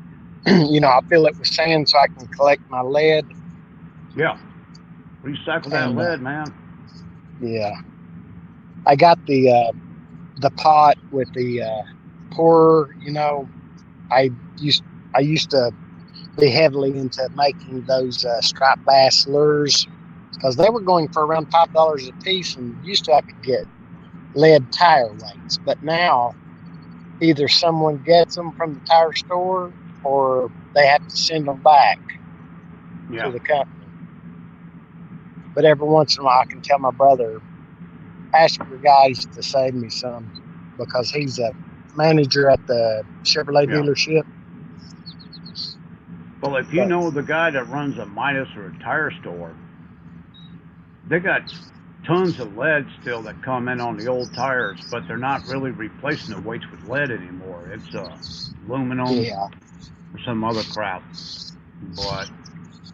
I fill it with sand so I can collect my lead. Yeah. Recycle that lead, man. Yeah. I got the pot with the pourer, I used to be heavily into making those striped bass lures because they were going for around $5 a piece, and used to have to get lead tire weights. But now either someone gets them from the tire store or they have to send them back to the company. But every once in a while I can tell my brother, ask your guys to save me some, because he's a manager at the Chevrolet dealership. Well, if you know the guy that runs a Midas or a tire store, they got tons of lead still that come in on the old tires, but they're not really replacing the weights with lead anymore. It's aluminum or some other crap. But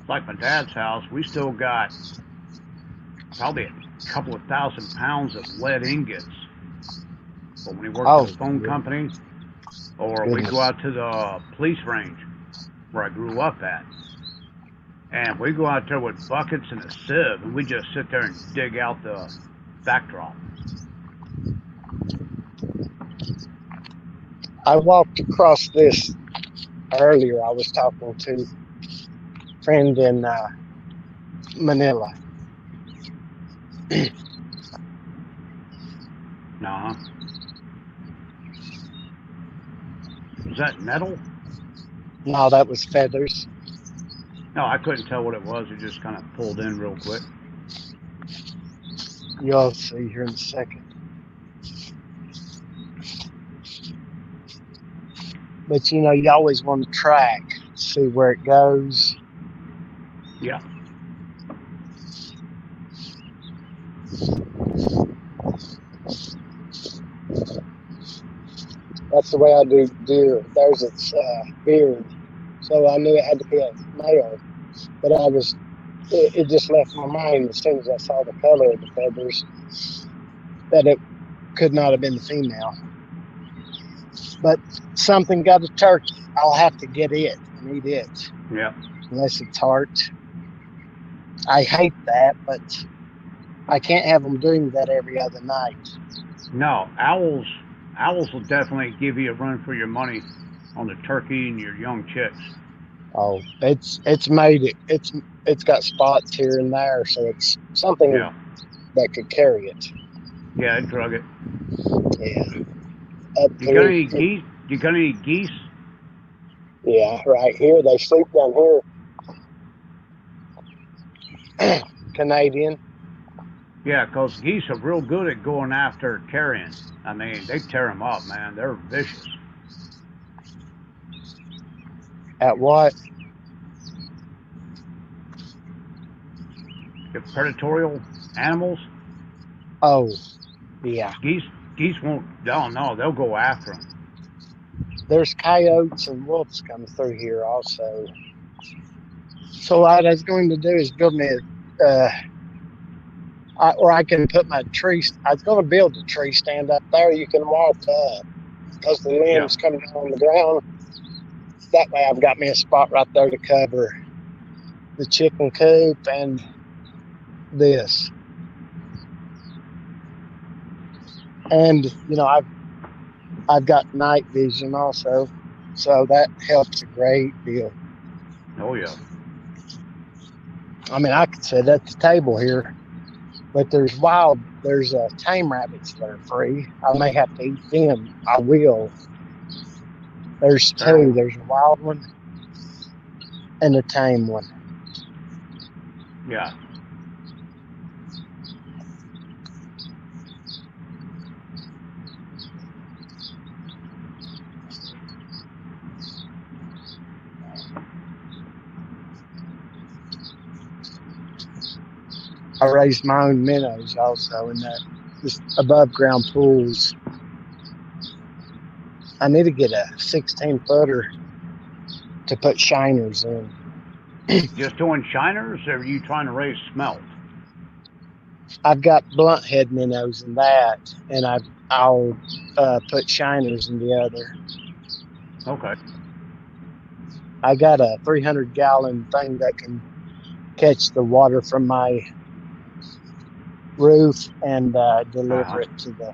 like my dad's house, we still got probably a couple of 1,000 pounds of lead ingots. But when we worked at the phone company, or we go out to the police range where I grew up at, and we go out there with buckets and a sieve, and we just sit there and dig out the backdrop. I walked across this earlier. I was talking to a friend in Manila. Uh-huh. Was that metal? No, that was feathers. No, I couldn't tell what it was. It just kind of pulled in real quick. You'll see here in a second. But you always want to track, see where it goes. Yeah. That's the way I do deer. There's its beard. So I knew it had to be a male. But it just left my mind as soon as I saw the color of the feathers that it could not have been the female. But something got a turkey. I'll have to get it. and eat it. Yeah. Unless it's heart. I hate that, but I can't have them doing that every other night. No, owls will definitely give you a run for your money on the turkey and your young chicks. Oh, it's made it. It's got spots here and there, so it's something Yeah. that could carry it. Yeah, it drug it. Yeah, up You got through. any geese? You got any geese? Yeah, right here they sleep down here. Canadian. Yeah, 'cause geese are real good at going after carrion. I mean, they tear them up, man. They're vicious. At what? If predatorial animals, Oh, yeah. geese won't. No, they'll go after them. There's coyotes and wolves come through here also. So what I was going to do is build me or I can put my tree. I was going to build a tree stand up there. You can walk up because the Yeah. limbs come down on the ground. That way, I've got me a spot right there to cover the chicken coop and this. And I've got night vision also, so that helps a great deal. Oh yeah. I mean, I could sit at the table here, but there's tame rabbits that are free. I may have to eat them. I will. There's two. There's a wild one and a tame one. Yeah. I raised my own minnows also in that just above ground pools. I need to get a 16-footer to put shiners in. Just doing shiners, or are you trying to raise smelt? I've got blunt head minnows in that, and I'll put shiners in the other. Okay. I got a 300-gallon thing that can catch the water from my roof and deliver it to the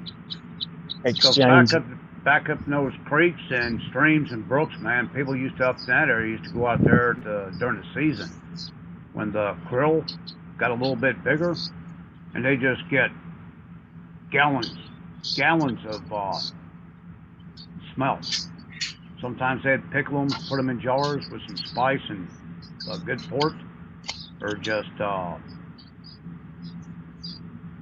exchange. So back up in those creeks and streams and brooks, man. People used to up in that area used to go out there during the season when the krill got a little bit bigger, and they just get gallons of smelt. Sometimes they'd pickle them, put them in jars with some spice and good port, or just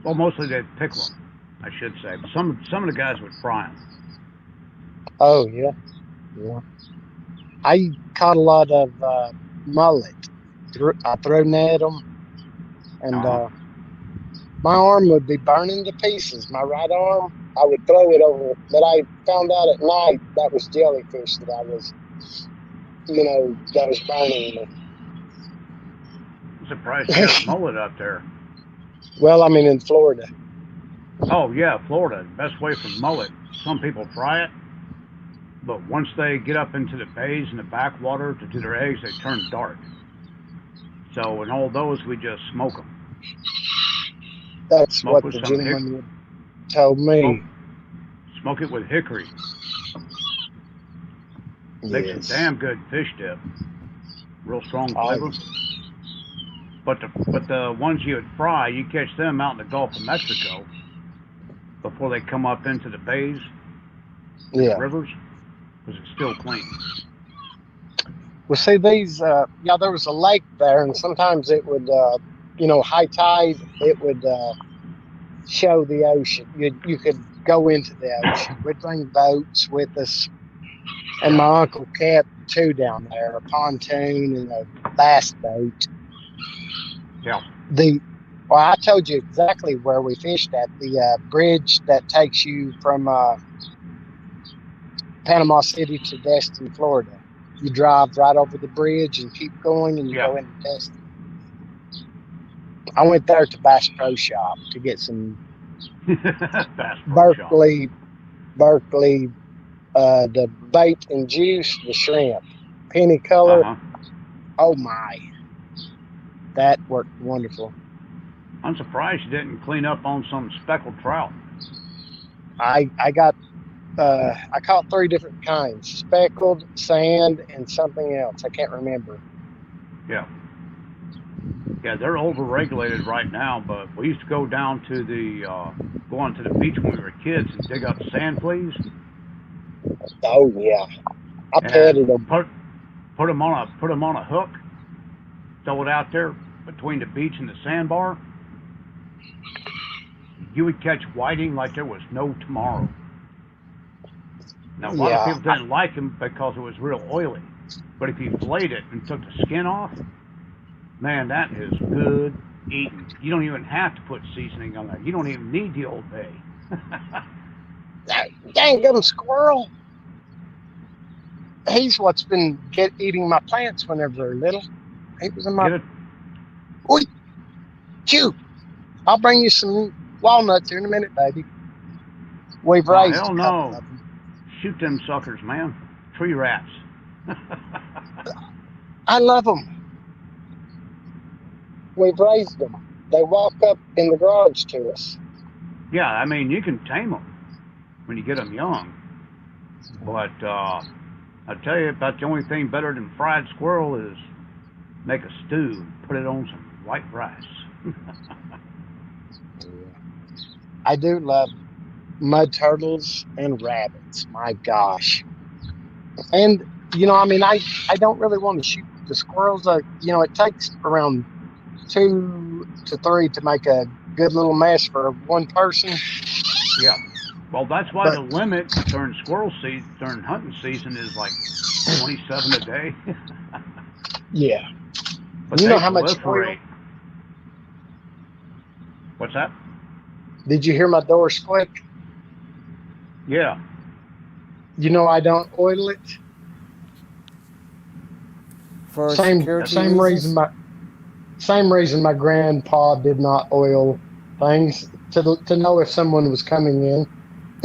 well, mostly they'd pickle them, I should say. But some of the guys would fry them. Oh yeah. I caught a lot of mullet. I throw net them, and my arm would be burning to pieces. My right arm, I would throw it over, but I found out at night that was jellyfish that I was, that was burning me. I'm surprised you have mullet up there. Well, I mean in Florida. Oh yeah, Florida. Best way for mullet. Some people fry it, but once they get up into the bays and the backwater to do their eggs, they turn dark. So in all those, we just smoke them. That's what the gentleman told me. Smoke it with hickory. Makes some damn good fish dip. Real strong flavor. But the ones you would fry, you catch them out in the Gulf of Mexico before they come up into the bays, and the rivers, because it's still clean. Well, see, these, there was a lake there, and sometimes it would, high tide, it would show the ocean. You could go into the ocean. We'd bring boats with us, and my uncle kept two down there, a pontoon and a bass boat. Yeah. I told you exactly where we fished at, the bridge that takes you from Panama City to Destin, Florida. You drive right over the bridge and keep going, and you go into Destin. I went there to Bass Pro Shop to get some Berkeley, the bait and juice, the shrimp. penny color. Uh huh. Oh my, that worked wonderful. I'm surprised you didn't clean up on some speckled trout. I got I caught three different kinds: speckled, sand, and something else. I can't remember. Yeah. Yeah, they're overregulated right now, but we used to go down to go onto the beach when we were kids and dig up sand fleas Oh yeah, I and petted them. put them on a hook, throw it out there between the beach and the sandbar. You would catch whiting like there was no tomorrow. Now a lot of Yeah, people didn't like them because it was real oily, but if you filleted it and took the skin off, man, that is good eating. You don't even have to put seasoning on that. You don't even need the Old Bay. dang gum squirrel. He's what's been eating my plants whenever they're little. He was in my. Get it? Oi, chew. I'll bring you some walnuts here in a minute, baby. We've Oh raised hell a couple no! of them. Shoot them suckers, man. Tree rats. I love them. We've raised them. They walk up in the garage to us. Yeah, I mean you can tame them when you get them young, but I tell you about the only thing better than fried squirrel is make a stew, put it on some white rice. I do love mud turtles and rabbits. My gosh. And I mean, I don't really want to shoot the squirrels. It takes around 2 to 3 to make a good little mess for one person. Yeah. Well, that's why But the limit during during hunting season is like 27 a day. yeah, But you they know how much oil? proliferate. What's that? Did you hear my door squeak? Yeah. I don't oil it. For Same security same reason reasons. my grandpa did not oil things to know if someone was coming in.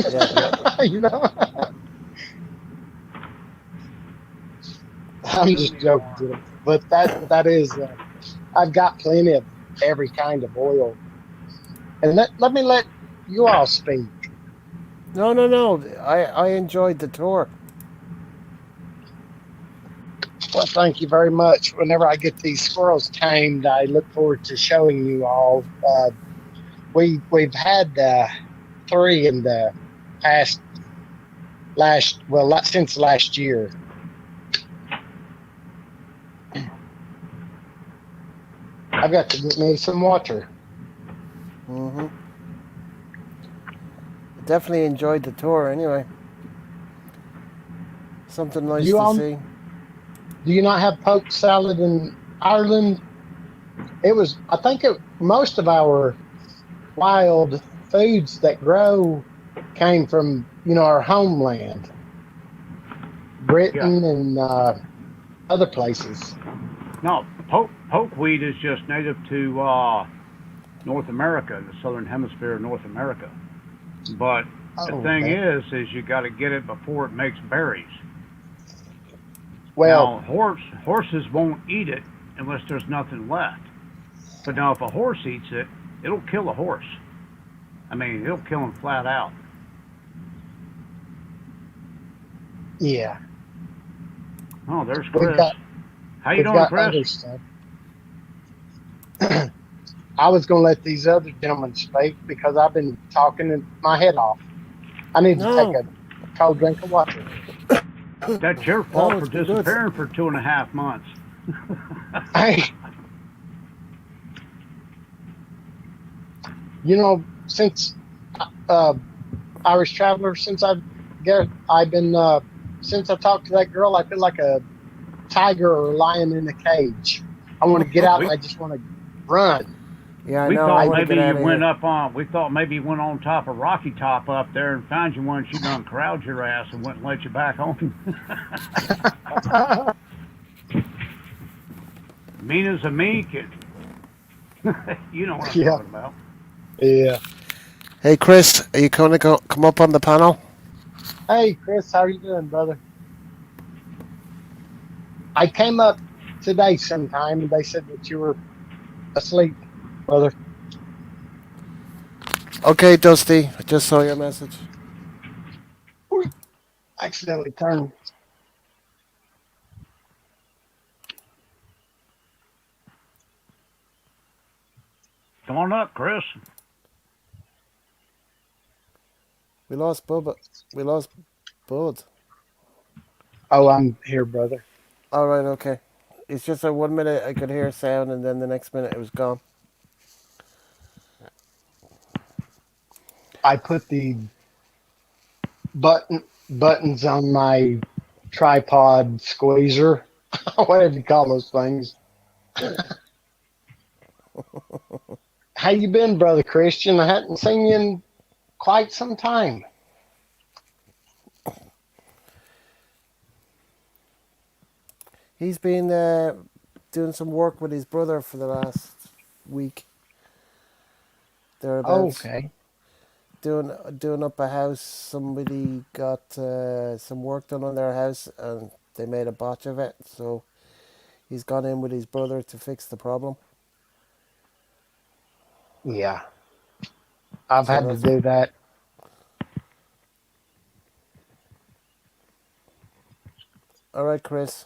Yeah. Yep. I'm just joking, but that is I've got plenty of every kind of oil, and let me let you all speak. No, no, no. I enjoyed the tour. Well, thank you very much. Whenever I get these squirrels tamed, I look forward to showing you all. We've had 3 in the past since last year. I've got to get me some water. Mm-hmm. Definitely enjoyed the tour. Anyway, something nice You to all, see. do you not have poke salad in Ireland? I think most of our wild foods that grow came from our homeland, Yeah. Britain and other places. No, pokeweed is just native to North America, the southern hemisphere of North America. But the Oh, thing okay. is you got to get it before it makes berries. Well, Now, horses won't eat it unless there's nothing left. But now, if a horse eats it, it'll kill a horse. I mean, it'll kill him flat out. yeah, Oh, there's we've Chris. got How you we've doing, got Chris? other stuff. I was going to let these other gentlemen speak because I've been talking my head off. I need to take No, a cold drink of water. That's your no, fault for it's been good. disappearing for 2.5 months. Hey, since uh, Irish.traveler, since I talked to that girl, I feel like a tiger or a lion in a cage. I want to get out we and I just want to run. Yeah, I we know. I thought want to maybe get out you of went here. up on. We thought maybe you went on top of Rocky Top up there and found you one. She done crowd your ass and wouldn't let you back home. Mean as a mink, and you know what I'm Yeah, talking about. yeah. Hey, Chris, are you going to come up on the panel? Hey, Chris, how are you doing, brother? I came up today sometime and they said that you were asleep, brother. Okay, Dusty, I just saw your message. Accidentally turned. Come on up, Chris. We lost Bubba. We lost Bud. Oh, I'm here, brother. All right, okay. It's just that 1 minute I could hear sound, and then the next minute it was gone. I put the buttons on my tripod squeezer, whatever you call those things. How you been, brother Christian? I hadn't seen you in quite some time. He's been doing some work with his brother for the last week, Oh, thereabouts. okay. Doing up a house. Somebody got some work done on their house, and they made a botch of it. So he's gone in with his brother to fix the problem. Yeah, I've So had to that's do that. all right, Chris.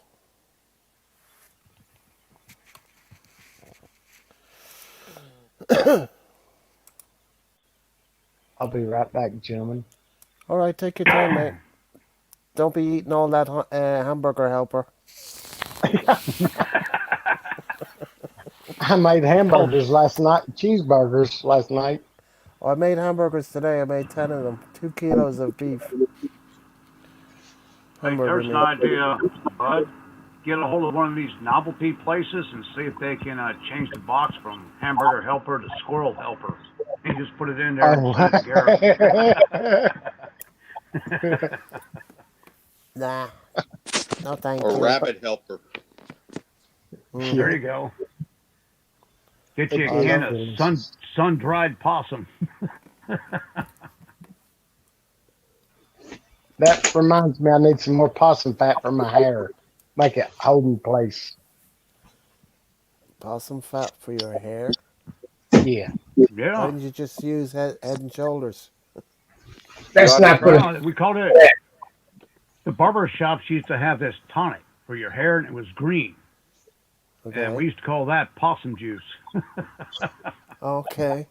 I'll be right back, gentlemen. All right, take your time, mate. Don't be eating all that hamburger helper. I made Called hamburgers last night, cheeseburgers last night. Oh, I made hamburgers today. I made 10 of them. 2 kilos of beef Hey, hamburger there's an meat. idea, Bud. Get a hold of one of these novelty places and see if they can change the box from hamburger helper to squirrel helper. And just put it in there and Oh, send it to Garrett. Nah, no thank Or you. rabbit helper. There Mm-hmm. you go. Get you it'd a be I can know. of delicious. sun dried possum. That reminds me, I need some more possum fat for my hair. Make it hold in place. Possum fat for your hair. Yeah. Why Yeah. didn't you just use head and shoulders? You That's ought to not try. good. No, we called it. The barber shops used to have this tonic for your hair, and it was green, and Okay. we used to call that possum juice. Okay.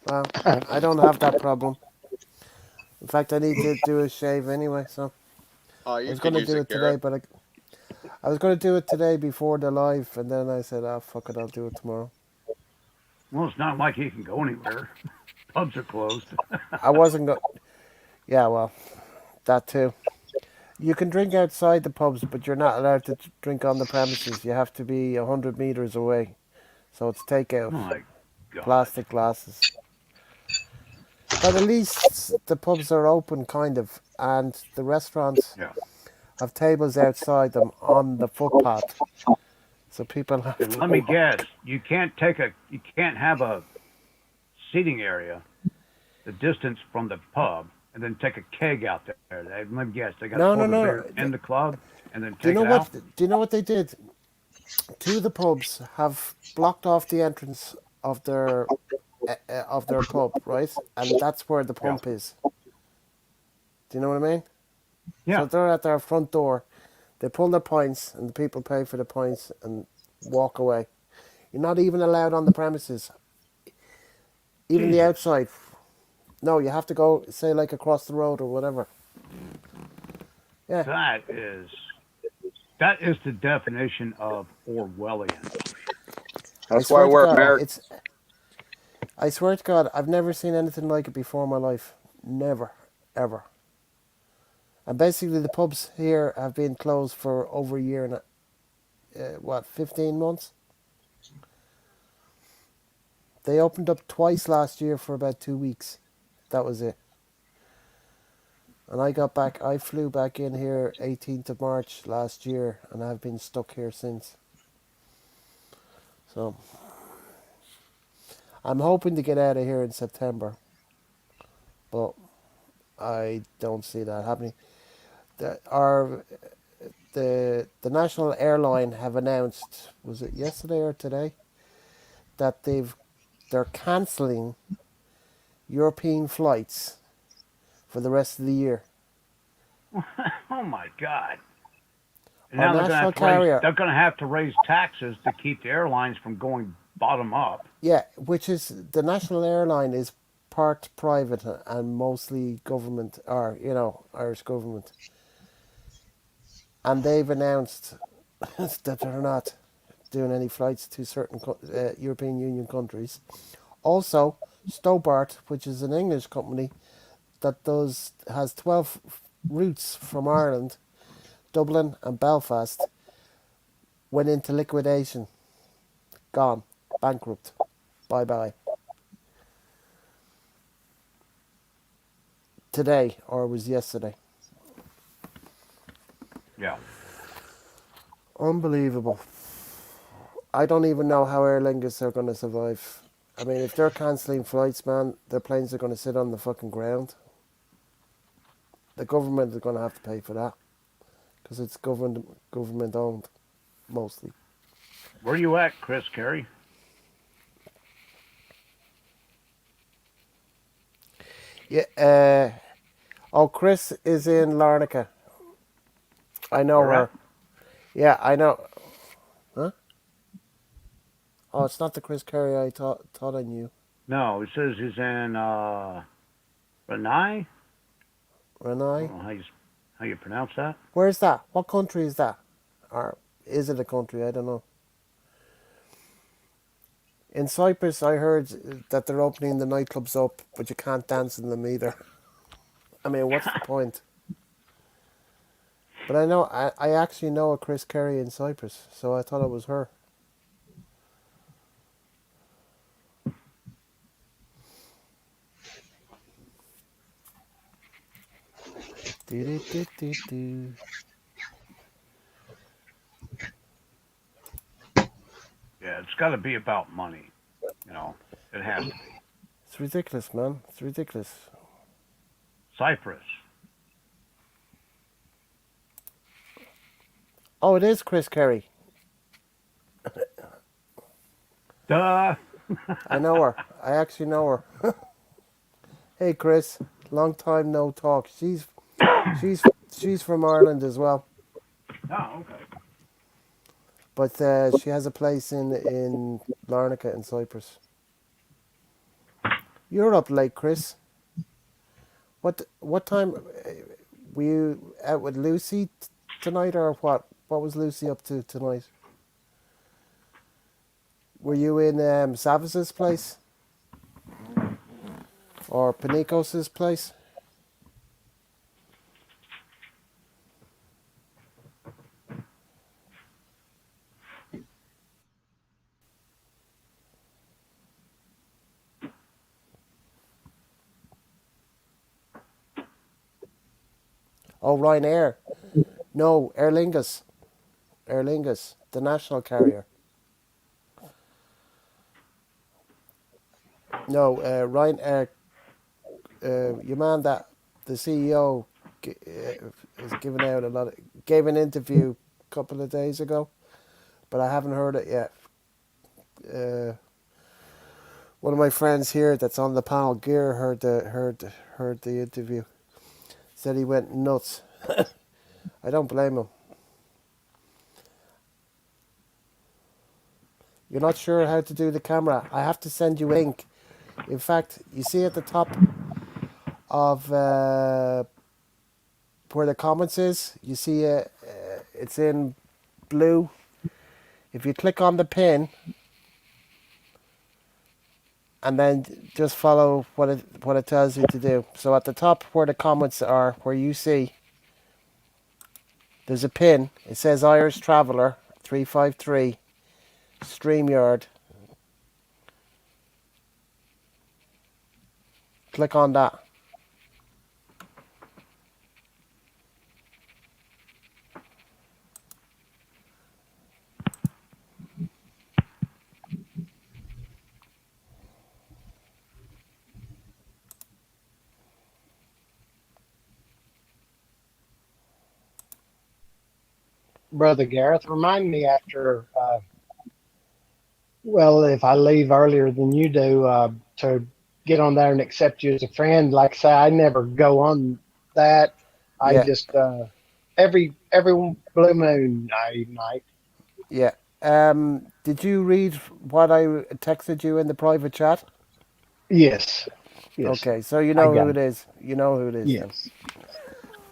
Well, I don't have that problem. In fact, I need to do a shave anyway, so Oh, I you was could going to use do it, it today, Garrett. but I was going to do it today before the live, and then I said, "Ah, fuck it, I'll do it tomorrow." Well, it's not like he can go anywhere. Pubs are closed. I wasn't going. Yeah, well, that too. You can drink outside the pubs, but you're not allowed to drink on the premises. You have to be 100 meters away. So it's takeout, My God. plastic glasses. But at least the pubs are open, kind of, and the restaurants Yeah. have tables outside them on the footpath. So people have And to let me walk. guess, you can't have a seating area the distance from the pub and then take a keg out there. Let me guess, they got to No, no, pour the no. beer in the club and then Do you take know it what? out. Do you know what they did? Two of the pubs have blocked off the entrance of their pub, right? And that's where the Yeah. pump is. Do you know what I mean? So Yeah. they're at their front door. They pull their points, and the people pay for the points and walk away. You're not even allowed on the premises, even the Jesus. outside. No, you have to go, say, like across the road or whatever. Yeah, That is that is the definition of Orwellian. I That's why swear to we're God, American. it's. I swear to God, I've never seen anything like it before in my life. Never, ever. And basically, the pubs here have been closed for over a year and what, 15 months? They opened up twice last year for about 2 weeks. That was it. And I flew back in here 18th of March last year, and I've been stuck here since. So I'm hoping to get out of here in September, but I don't see that happening. Our the national airline have announced, was it yesterday or today, that they're cancelling European flights for the rest of the year. Oh my God! And Our now they're going to national have to raise. carrier, They're going to have to raise taxes to keep the airlines from going bottom up. yeah, which is the national airline is part private and mostly government, or Irish government, and they've announced that they're not doing any flights to certain European Union countries. Also, Stobart, which is an English company that has 12 routes from Ireland, Dublin and Belfast, went into liquidation. Gone. Bankrupt. Bye bye. Today, or it was yesterday. Yeah. Unbelievable. I don't even know how Aer Lingus are going to survive. I mean, if they're cancelling flights, man, their planes are going to sit on the fucking ground. The government is going to have to pay for that because it's government owned mostly. Where you at, Chris Carey? Yeah. Oh, Chris is in Larnaca. I know Where her. at? Yeah, I know. Huh? Oh, it's not the Chris Carey I thought I knew. No, it says he's in Renai. I don't Renai? know how you pronounce that. Where's that? What country is that? Or is it a country? I don't know. In Cyprus, I heard that they're opening the nightclubs up, but you can't dance in them either. I mean, what's the point? But I actually know a Chris Carey in Cyprus, so I thought it was her. Do do do do do. Yeah, it's got to be about money. It has to be. It's ridiculous, man. It's ridiculous. Cyprus. Oh, it is Chris Carey. Duh. I know her. I actually know her. Hey, Chris. Long time no talk. She's she's from Ireland as well, Oh, okay. but she has a place in Larnaca in Cyprus. You're up late, Chris. What time were you out with Lucy tonight, or what? What was Lucy up to tonight? Were you in Savis's place or Panikos's place? Oh, Ryanair. No, Aer Lingus. Aer Lingus, the national carrier. No, Ryanair. Your man, that the CEO is giving out a lot. Gave an interview a couple of days ago, but I haven't heard it yet. One of my friends here that's on the panel, Gear, heard the interview. Said he went nuts. I don't blame him. You're not sure how to do the camera. I have to send you a link. In fact, you see at the top of where the comments is, you see it's in blue. If you click on the pin and then just follow what it tells you to do. So at the top where the comments are, where you see, there's a pin. It says Irish.traveler 353 StreamYard. Click on that. Brother Gareth, remind me after. Well, if I leave earlier than you do, to get on there and accept you as a friend. Like I say, I never go on that. I Yeah, just every blue moon I might. yeah. Did you read what I texted you in the private chat? Yes, yes, Okay, so you I know who got it it. is. You know who it is then. Yes,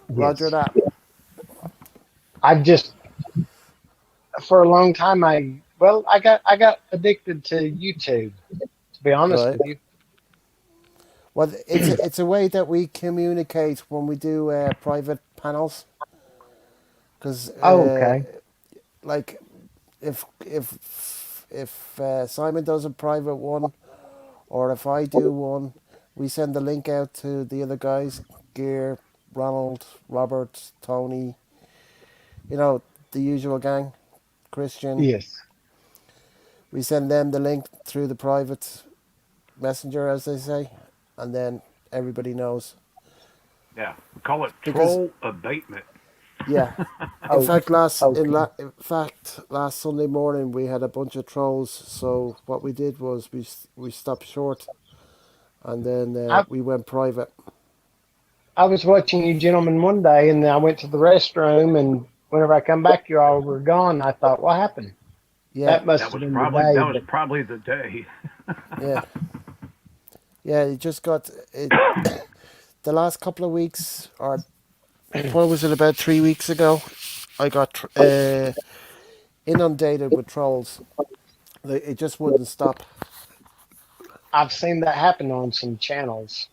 Roger yes. that. I've just for a long time I got addicted to YouTube. To be honest Right. with you. Well, it's a way that we communicate when we do private panels. Because Oh, okay. like if Simon does a private one, or if I do one, we send the link out to the other guys, Gear, Ronald, Robert, Tony, you know, the usual gang, Christian. Yes. We send them the link through the private messenger, as they say, and then everybody knows. Yeah, we call it Because troll abatement. yeah, in Oh, fact, okay. last Sunday morning we had a bunch of trolls. So what we did was we stopped short, and then I we went private. I was watching you gentlemen one day, and then I went to the restroom, and whenever I come back, you all were gone. I thought, what happened? Yeah, That must That have was been the probably day. that was But probably the day. yeah, yeah. It just got it. The last couple of weeks, or what was it? About 3 weeks ago, I got inundated with trolls. It just wouldn't stop. I've seen that happen on some channels.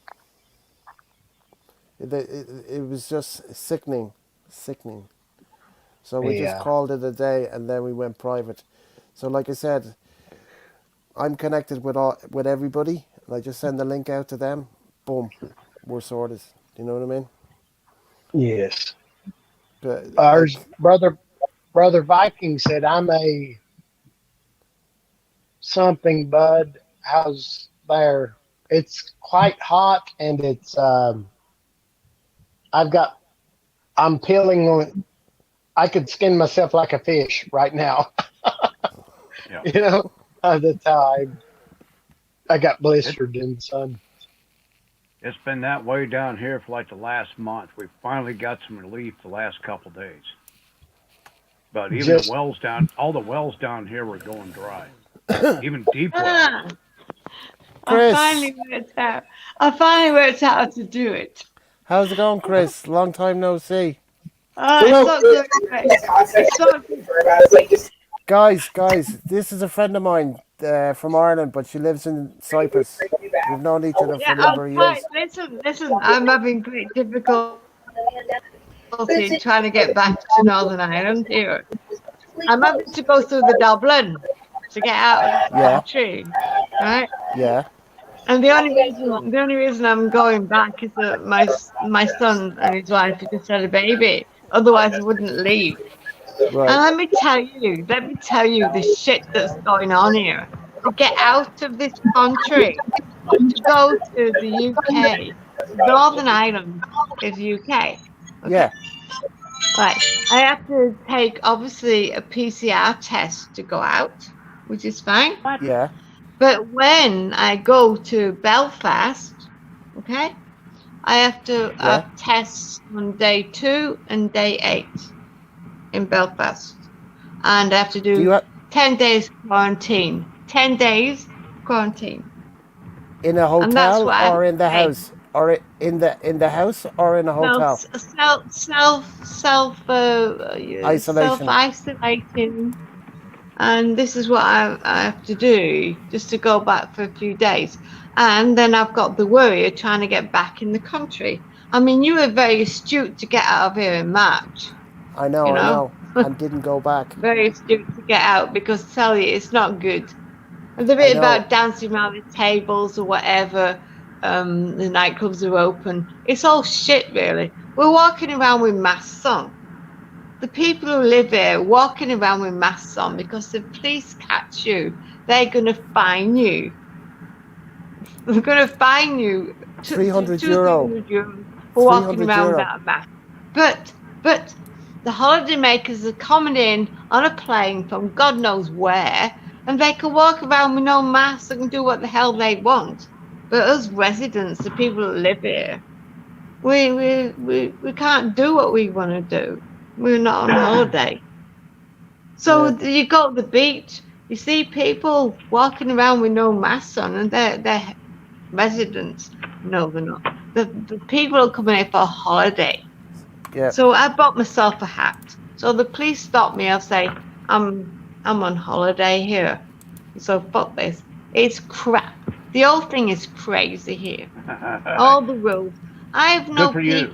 It was just sickening, sickening. So we just Yeah. called it a day, and then we went private. So like I said, I'm connected with everybody, and I just send the link out to them. Boom, we're sorted. You know what I mean? Yes. But Ours like, brother Viking said, "I'm a something, bud. How's there? It's quite hot, and it's I've got I'm peeling on. I could skin myself like a fish right now. Yeah, You know, that's how I got it blistered in the sun. it's been that way down here for like the last month. We finally got some relief the last couple days, but even Just all the wells down here were going dry. Even deep wells. Ah, I Chris, finally worked out. I finally worked out how to do it. how's it going, Chris? Long time no see. It's not going great. It's not. Guys, this is a friend of mine from Ireland, but she lives in Cyprus. We've known each other for Yeah, a I'll number of try. years. Listen. I'm having great difficulty trying to get back to Northern Ireland here. I'm having to go through the Dublin to get out of this Yeah, country, right? yeah, And the only reason I'm going back is that my son and his wife have just had a baby. Otherwise, I wouldn't leave. And right. let me tell you the shit that's going on here. To get out of this country, to go to the UK, Northern Ireland is UK. Okay, Yeah, right. I have to take obviously a PCR test to go out, which is fine. yeah, But when I go to Belfast, okay, I have to yeah. have tests on day 2 and day 8 in Belfast. And I have to Do do you have 10 days quarantine. 10 days quarantine. in a And that's hotel what I have or to in the pay. house, or in the house or in a Well, hotel? self Isolation. isolating, and this is what I have to do just to go back for a few days, and then I've got the worry of trying to get back in the country. I mean, you were very astute to get out of here in March, you I know, know, and didn't go back. very astute to get out because I tell you, it's not good. And the I bit know. about dancing around the tables or whatever, the nightclubs are open. It's all shit, really. We're walking around with masks on. The people who live here walking around with masks on because if police catch you, they're going to fine you. They're going to fine you two, 300 two, euro. 300 euros for Three walking hundred around euro. without a mask. But the holidaymakers are coming in on a plane from God knows where, and they can walk around with no mask and do what the hell they want. But us residents, the people that live here, we can't do what we want to do. We're not on holiday. So Yeah. you go to the beach, you see people walking around with no masks on, and they're residents. No, they're not. The people are coming here for a holiday. Yeah. So I bought myself a hat. So the police stop me. I'll say, I'm on holiday here. So fuck this. It's crap. The whole thing is crazy here. All the rules. I Good for you.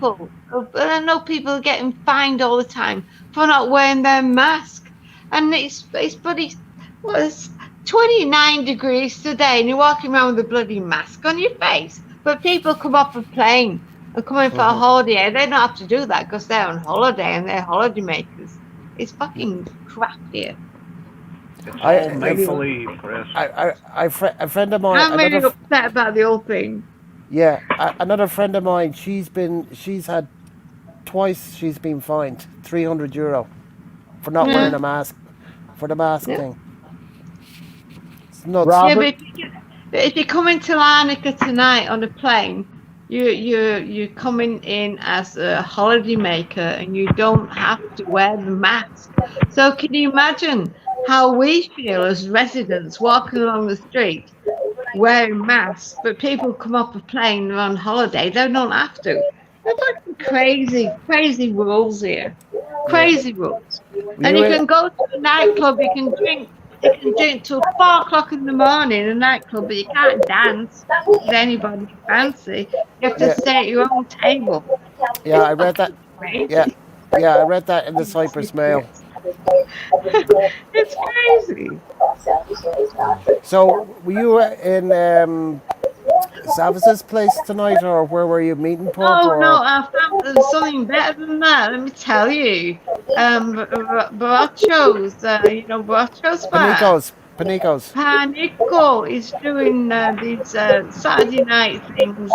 know people are getting fined all the time for not wearing their mask. And it's bloody, what is 29 degrees today, and you're walking around with a bloody mask on your face. But people come off a plane and come in for a holiday. They don't have to do that because they're on holiday and they're holiday makers. It's fucking crap here. It's I all make believe, Chris. a friend of mine, I'm really upset about the whole thing. yeah, another friend of mine. She's had twice. She's been fined €300 for not wearing Yeah. a mask, for the mask Yeah. thing. It's nuts. Yeah, Robert, but if you come into Larnaca tonight on a plane, you're coming in as a holiday maker, and you don't have to wear the mask. So can you imagine how we feel as residents walking along the street wearing masks, but people come off a plane, they're on holiday, they don't have to. They're fucking crazy, crazy rules here. Yeah. Crazy rules. Were And you you in? can go to a nightclub, you can drink till 4 o'clock in the morning in a nightclub, but you can't dance with anybody you fancy. You have to Yeah. stay at your own table. Yeah. It's I read that. fucking Yeah. crazy. Yeah. I read that in the Cyprus Mail. It's crazy. So were you in Savis's place tonight, or where were you meeting pub, Oh no, or I found there's something better than that. Let me tell you. Baracho's, Baracho's bar. Panicos? Panicos. Panico is doing these Saturday night things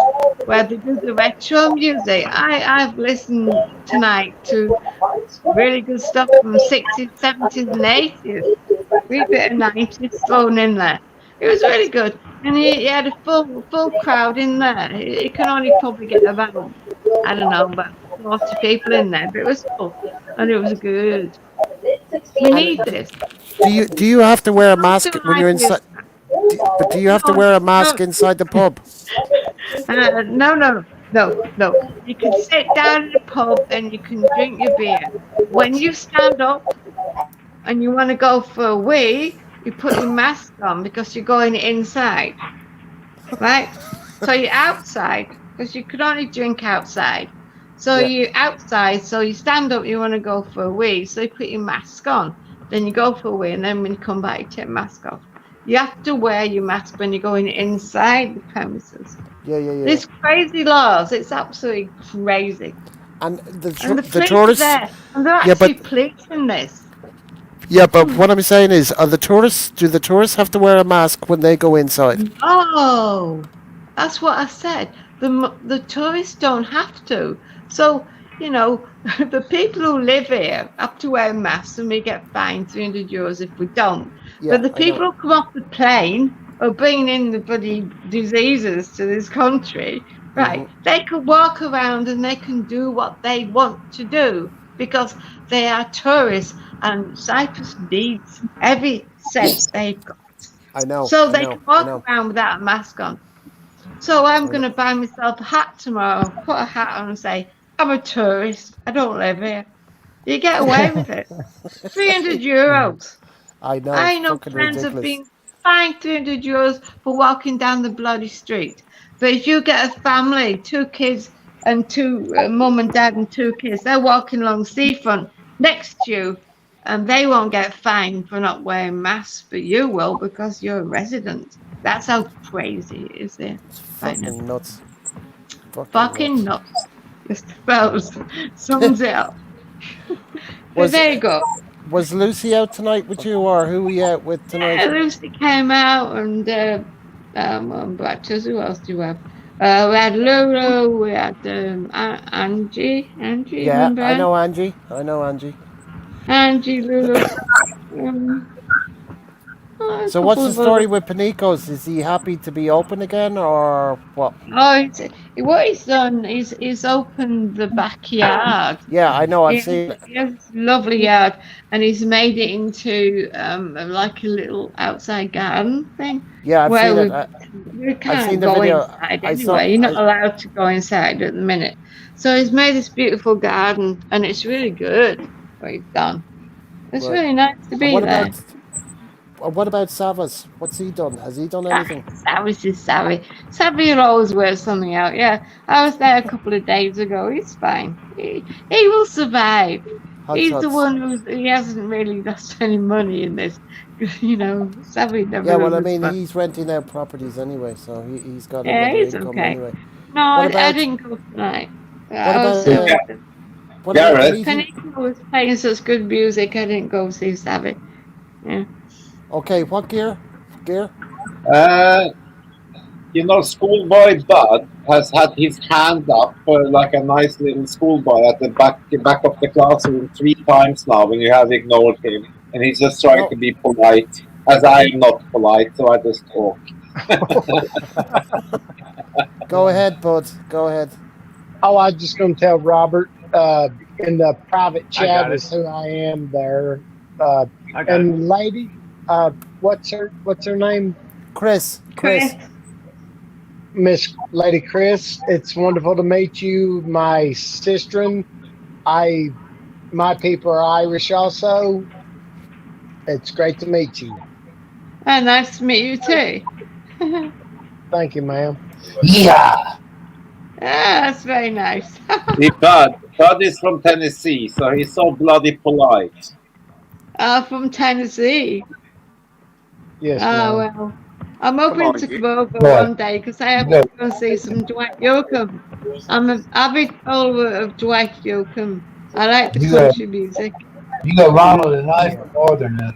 where they do the retro music. I've listened tonight to really good stuff from the 60s, 70s, and 80s. Wee bit of 90s thrown in there. It was really good. And he had a full crowd in there. It can only probably get about, I don't know, about 40 people in there, but it was full. And it was good. We And need this. do you have to wear a Don't do mask when you're like inside? this. But do you have to No, wear a no, mask inside the pub? no. You can sit down in a pub and you can drink your beer. When you stand up and you want to go for a wee, you put your mask on because you're going inside, right? So you're outside because you could only drink outside. So Yeah. you're outside, so you stand up, you want to go for a wee, so you put your mask on. Then you go for a wee, and then when you come back, you take your mask off. You have to wear your mask when you're going inside the premises. Yeah. These crazy laws, it's absolutely crazy. And And the the police are tourists. there, and they're Yeah, actually but policing this. what I'm saying is, are the tourists? Do the tourists have to wear a mask when they go inside? Oh, that's what I said. The tourists don't have to. So, the people who live here have to wear masks, and we get fined €300 if we don't. Yeah, But the I know. people who come off the plane are bringing in the bloody diseases to this country, right? They can walk around and they can do what they want to do because they are tourists, and Cyprus needs every cent they've got. I know. So I they know. can I walk know. around without a mask on. So I'm I going know. to buy myself a hat tomorrow, put a hat on and say, I'm a tourist. I don't live here. You get away with it. €300. I know. It's I know fucking friends have ridiculous. been fined €300 for walking down the bloody street. But if you get a family, 2 kids and two, mum and dad and 2 kids, they're walking along seafront next to you, and they won't get fined for not wearing masks, but you will because you're a resident. That's how crazy it is there It's right now. fucking nuts. Fucking Fucking nuts. nuts. Just about sums it up. But Was there you go. was Lucy out tonight with you, or who were you out with Yeah, tonight? Lucy came out and Bratches, who else do you have? We had Lulu, we had Angie. Angie, Yeah, remember I Angie? know Angie. I know Angie. Angie, Lulu. Um, a So what's couple the of other. story with Panicos? Is he happy to be open again, or what? Oh, what he's done is he's opened the backyard. Yeah, I know. I've seen it. He has this lovely yard, and he's made it into like a little outside garden thing Yeah, I've where seen it. we I've seen can't the go video. inside I saw. anyway. You're not I allowed to go inside at the minute. So he's made this beautiful garden, and it's really good what he's done. It's right. really nice to And be there. what about Savas? What's he done? Has he done Ah, anything? Savvy's is Savvy. Savvy will always wear something out. Yeah, I was there a couple of days ago. He's fine. He will survive. Hot He's the shots. one he hasn't really lost any money in this. Savvy Yeah, never well, I loses mean, money. he's renting out properties anyway, so he's got Yeah, another he's income okay. anyway. No, What I about didn't go tonight. what I was about So, what about the Gareth, meeting? Panika was playing such good music. I didn't go see Savvy. Yeah. Okay, what gear? Gear? uh, schoolboy Bud has had his hand up like a nice little schoolboy at the back of the classroom 3 times now when you have ignored him, and he's just trying No. to be polite, as I am not polite, so I just talk. Go ahead, bud. Go ahead. Oh, I was just going to tell Robert in the private I chat got it. is who I am there. I got it. And lady, what's her name? Chris. Miss Lady Chris. It's wonderful to meet you, my sister. My people are Irish also. It's great to meet you. And nice to meet you too. Thank you, ma'am. Yeah. That's very nice. See, Bud is from Tennessee, so he's so bloody polite. From Tennessee. Yes, Ah, ma'am. well, I'm hoping on, to Gee. come over Yeah. one day because I have Yeah. to go and see some Dwight Yoakam. I'm an avid follower of Dwight Yoakam. I like the You got country music. you got Ronald and I from Northern.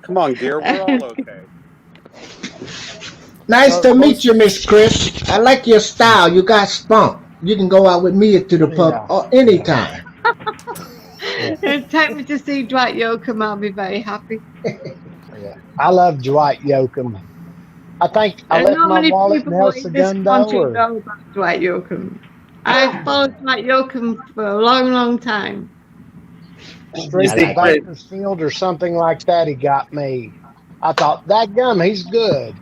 Come on, dear. We're all okay. Nice to meet you, Miss Chris. I like your style. You got spunk. You can go out with me to the pub anytime. Take me to see Dwight Yoakam. I'll be very happy. Yeah. I love Dwight Yoakam. I think I There are left not my many wallet people in El in this Segundo. country Or, know about Dwight Yoakam. I've followed Dwight Yoakam for a long, long time. Street see, of Bakersfield or something like that. He got me. I thought that gum, he's good.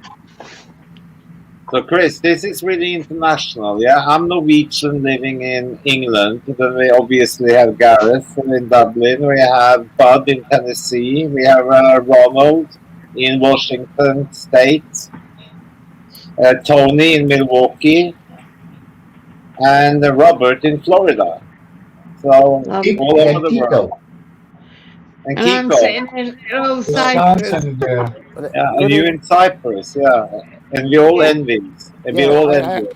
So, Chris, this is really international, yeah? I'm Norwegian living in England. Then we obviously have Gareth in Dublin. We have Bud in Tennessee. We have Ronald in Washington State. Tony in Milwaukee. And Robert in Florida. So, all over the world. And And I'm Kiko. sitting in little Cyprus. Wisconsin, Yeah, and you in Cyprus, yeah. And we all envious. And we all envy.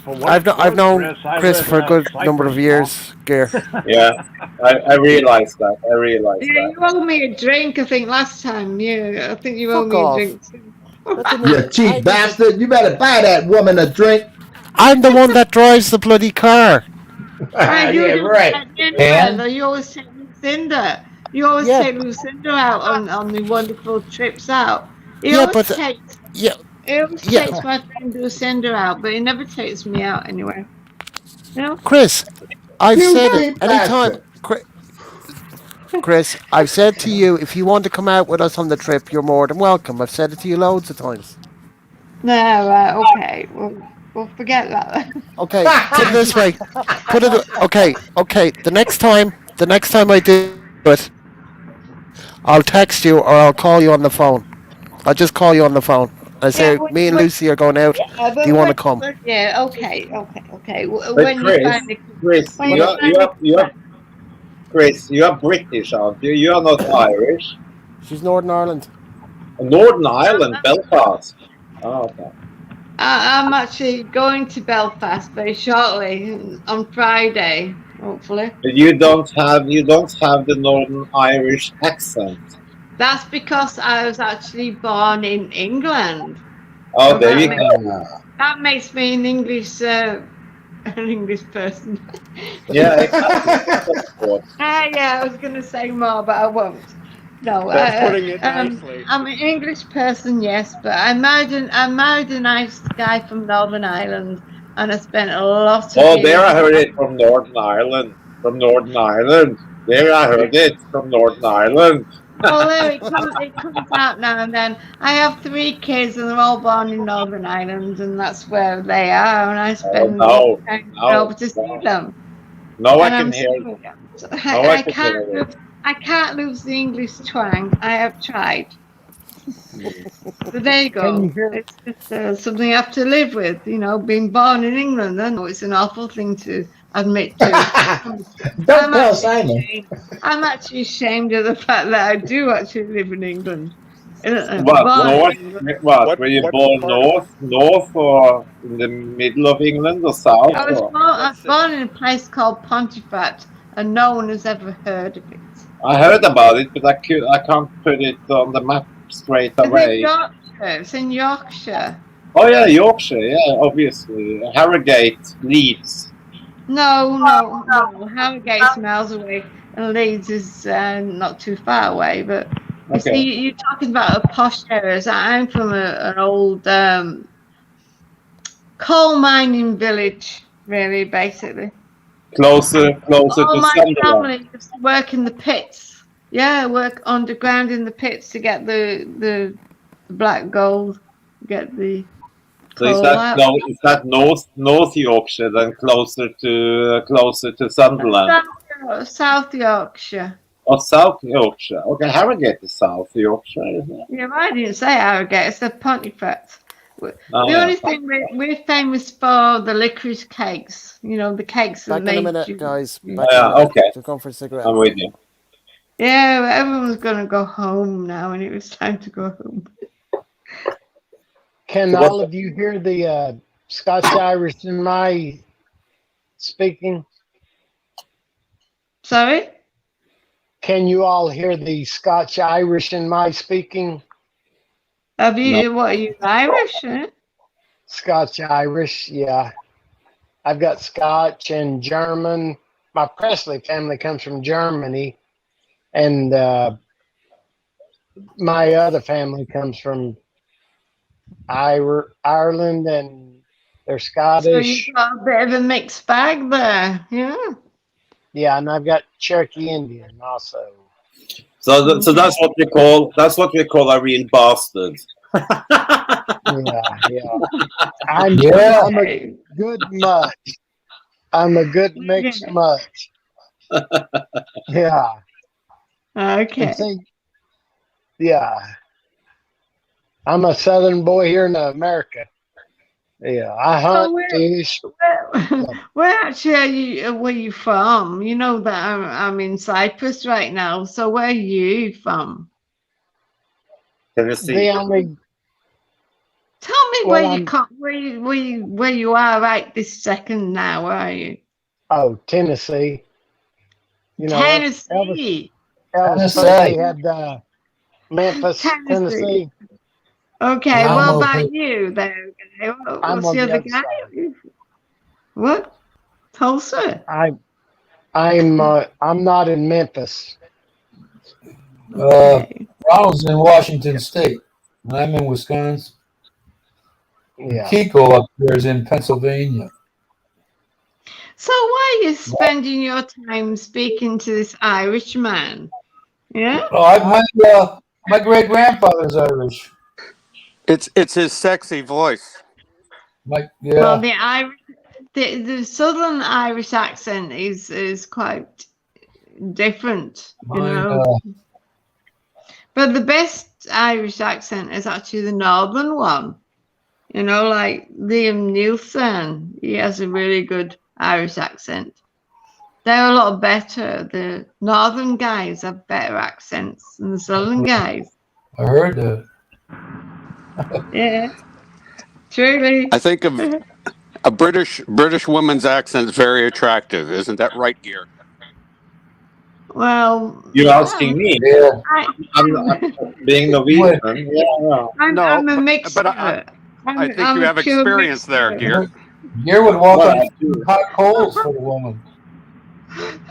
I've known Chris for a good number of years, Gear. Yeah, I realized that. I realized Yeah, that. you owed me a drink, I think, last time. Yeah, I think you owed Fuck me off. a drink too. You cheap bastard. You better buy that woman a drink. I'm the one that drives the bloody car. Right, you Yeah, don't right. take me anywhere, though. You always take Lucinda. You always Yeah. take Lucinda out on the wonderful trips out. He Yeah, always but takes yeah, he always yeah. takes my friend Lucinda out, but he never takes me out anywhere. You know? Chris, I've You said it cheap anytime. bastard. Chris, I've said to you, if you want to come out with us on the trip, you're more than welcome. I've said it to you loads of times. No, right, okay. We'll forget that. Okay, put it this way. Okay. The next time I do it, I'll text you or I'll call you on the phone. I'll just call you on the phone. I say, me and Lucy are going out. Do you want to come? Yeah, okay. But When you Chris, finally, Chris, when you are Chris, you are British, aren't you? You are not Irish. She's Northern Ireland. Northern Ireland, Belfast. Oh, okay. I'm actually going to Belfast very shortly on Friday, hopefully. But you don't have the Northern Irish accent. That's because I was actually born in England. Oh, So there you go. that makes me an English person. Yeah, exactly. Of course. Yeah, I was going to say more, but I won't. No, That's putting it nicely. I'm an English person, yes, but I married a nice guy from Northern Ireland, and I spent a lot of Oh, there years I with heard it him. from Northern Ireland. From Northern Ireland. There I heard it from Northern Ireland. Well, there it comes out now and then. I have 3 kids, and they're all born in Northern Ireland, and that's where they are. And I Oh, spend a lot of no, time going no, over to see no. them. No, I And can I'm hear. sorry, No, I I can hear can't it. I can't lose the English twang. I have tried. But there you Can you go. hear? It's just something you have to live with. Being born in England, I know it's an awful thing to admit to. Don't I'm tell actually Simon. ashamed. I'm actually ashamed of the fact that I do actually live in England. What, Born in north? England. What, were you What born part of north or in the middle of England or south? I was Or? born. I what was born in a place called Pontefract, and no one has ever heard of it. I heard about it, but I can't put it on the map straight It's in away. Yorkshire. It's in Yorkshire. Oh yeah, Yorkshire, yeah, obviously. Harrogate, Leeds. No. Harrogate's miles away, and Leeds is not too far away. But you Okay. see, you're talking about a posh areas. I'm from an old coal mining village, really, basically. Closer All to my Sunderland. family used to work in the pits. Yeah, work underground in the pits to get the black gold, get the So is coal that out. no? Is that North Yorkshire then closer to Sunderland South Yorkshire. or South Yorkshire? Okay, Harrogate is South Yorkshire, isn't it? Yeah, I didn't say Harrogate. It's the Pontefract. The Oh only yeah. thing we're famous for the licorice cakes. The cakes that Back in a made minute, you. guys. Oh, Back in a yeah. minute. Okay, Just going for a cigarette. I'm with you. Yeah, everyone's gonna go home now, and it was time to go home. Can So what? all of you hear the Scotch Irish in my speaking? Sorry. Can you all hear the Scotch Irish in my speaking? Have No. you? What are you Irish? Eh? Scotch Irish, yeah. I've got Scotch and German. My Presley family comes from Germany, and my other family comes from Ireland, and they're So you've Scottish. got a bit of a mixed bag there. Yeah. Yeah, and I've got Cherokee Indian also. So that's what we call a real bastard. Yeah. I'm Yeah. a good mutt. I'm a good mixed mutt. Yeah. Okay. And see, yeah. I'm a southern boy here in America. Yeah, I hunt, fish. Where actually where you from? You know that I'm in Cyprus right now. So where are you from? Tennessee. The only Tell me Well, where you are right this second now. Where are you? Tennessee. Tennessee. Elvis Presley had Memphis, Tennessee. Okay, what about you there? I'm What's on the the other other guy? side. What? Tulsa. I'm not in Memphis. Ronald's in Washington State. And I'm in Wisconsin. Yeah. Kiko up there is in Pennsylvania. So why are you spending your time speaking to this Irish man? Yeah. Oh, my great grandfather's Irish. It's his sexy voice. Well, the Irish, the Southern Irish accent is quite different, But the best Irish accent is actually the Northern one. Like Liam Neeson, he has a really good Irish accent. They're a lot better. The Northern guys have better accents than the Southern guys. I heard that. Yeah, truly. I think of a British woman's accent is very attractive. Isn't that right, Gear? Well, You're asking me? Yeah. I'm being Norwegian. Yeah. I'm a mixture. I think you I'm a have pure experience there, mixture. Gear. Gear would walk Well, on I do. hot coals for the woman.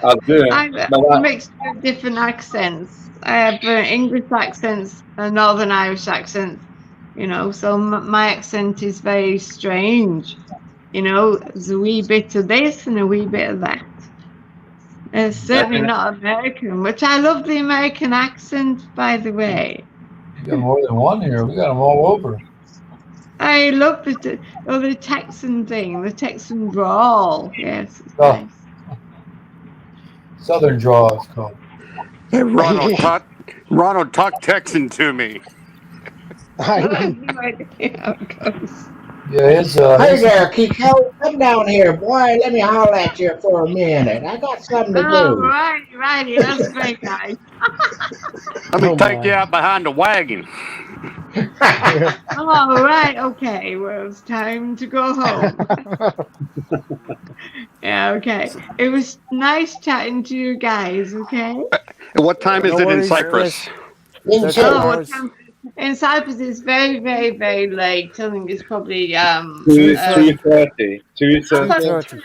I do. I'm a But mixture of different accents. I have English accents and Northern Irish accents, so my accent is very strange. There's a wee bit of this and a wee bit of that. It's certainly not American, which I love the American accent, by the way. You got more than one here. We got them all over. I love the Texan thing, the Texan drawl. Yes, it's Oh, nice. Southern draw, it's called. Hey, Ronald, talk Texan to me. I have no idea how it goes. Yeah, Hey there, Kiko. Come down here, boy. Let me holler at you for a minute. I got something to Oh, do. righty. That's very nice. Let me Oh take you my. out behind the wagon. All right, okay. Well, it's time to go home. Yeah, okay. It was nice chatting to you guys, okay? What time is No it in worries, Cyprus? Chris. In 13 Oh, what Chile. hours. time? In Cyprus, it's very, very, very late. I think it's probably 2:30. 2:30. 2:30. 2:30.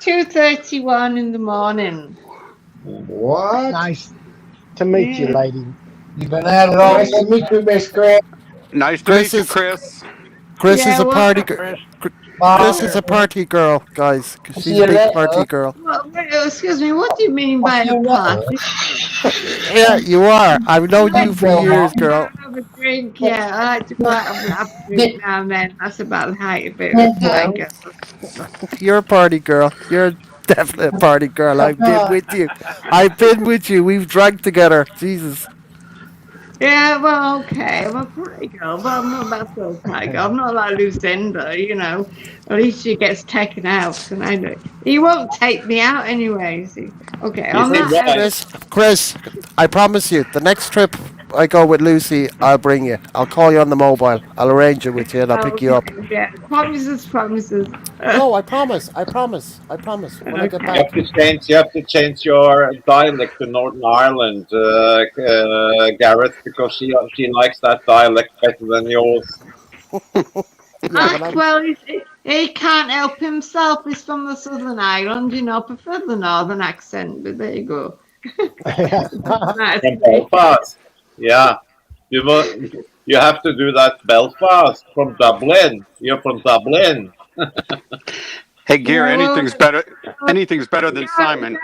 2:31 in the morning. What? Nice to meet you, Yeah. lady. You've been at it all. Nice to meet you, Miss Grant. Nice to Chris meet you, is Chris. Chris is Yeah, a well, party. Chris. Chris Bye. is a party girl, guys. 'Cause she's See a you big later. party girl. wait, excuse me, what do you mean I'll by see a you later. party? Yeah, you are. I've known I you like for to go years, out and girl. have a drink, yeah. I like to go out and have a drink now and then. That's about the height of it. That's what I get. You're a party girl. You're definitely a party girl. I've been with you. I've been with you. We've drank together. Jesus. Yeah, well, okay. I'm a party girl, but I'm not that sort of party girl. I'm not like Lucinda, At least she gets taken out, and I know he won't take me out anyway. See, okay, Is on he that right? Chris, I promise you, the next trip I go with Lucy, I'll bring you. I'll call you on the mobile. I'll arrange it with you and I'll pick you Okay, up. yeah, promises. No, I promise. I promise. I promise. When I get Okay. back. You have to change your dialect to Northern Ireland, Gareth, because she likes that dialect better than yours. Yeah, but I'm. Well, he can't help himself. He's from the Southern Island, prefer the Northern accent, but there you go. Nice From to meet you. Belfast. Yeah. You have to do that Belfast from Dublin. You're from Dublin. Hey, Gear, Yeah, well, anything's better. uh, Anything's better than Simon.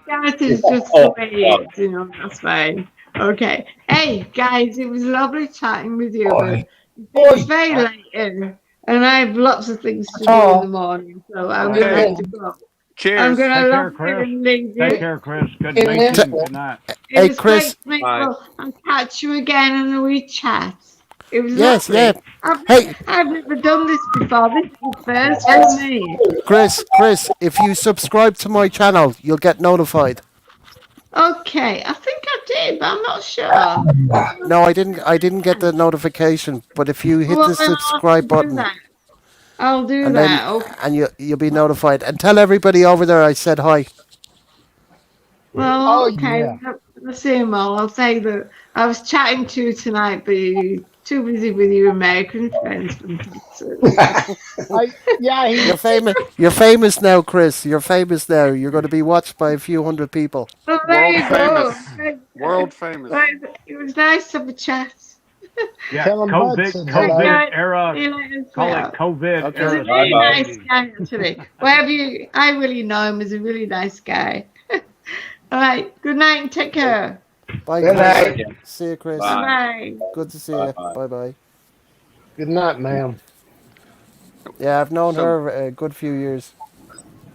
Gareth is just the Oh, way he God. is, that's fine. Okay. Hey, guys, it was lovely chatting with you, but Boy. it's Boy. very late here, and I have lots of things to do in the Oh. morning, so I'm going to Okay. have to go. I'm Cheers. going to Take love care, you Chris. and leave Take you. care, Chris. Good to In meet you. this And good night. It Hey, was great Chris. to meet Bye. you. I'll catch you again in a wee chat. It was Yes, yeah. lovely. Hey, I've never done this before. This is the first for me. Chris, if you subscribe to my channel, you'll get notified. Okay, I think I did, but I'm not sure. No, I didn't get the notification, but if you hit Well, the then I'll have subscribe to do button that. I'll do and then that. Okay. you'll be notified and tell everybody over there I said hi. Well, Oh okay. yeah. Let's see them all. I'll say that I was chatting to you tonight, but you're too busy with your American friends from Texas. You're famous. You're famous now, Chris. You're famous now. You're going to be watched by a few hundred people. Well, there World you go. famous. World famous. Right, it was nice to have a chat. Yeah, Tell him Bud COVID, said Right, hello. COVID guys, era. see you later. Call it Well, COVID he's Okay. a era Bye really bye. nice stupidity. guy, actually. I really know him as a really nice guy. All right, good night and take care. Bye, Good Chris. night. Okay. See you, Chris. Bye Bye. bye. Good to see Bye you. bye. Bye bye. Good night, ma'am. Yeah, I've known So, her a good few years.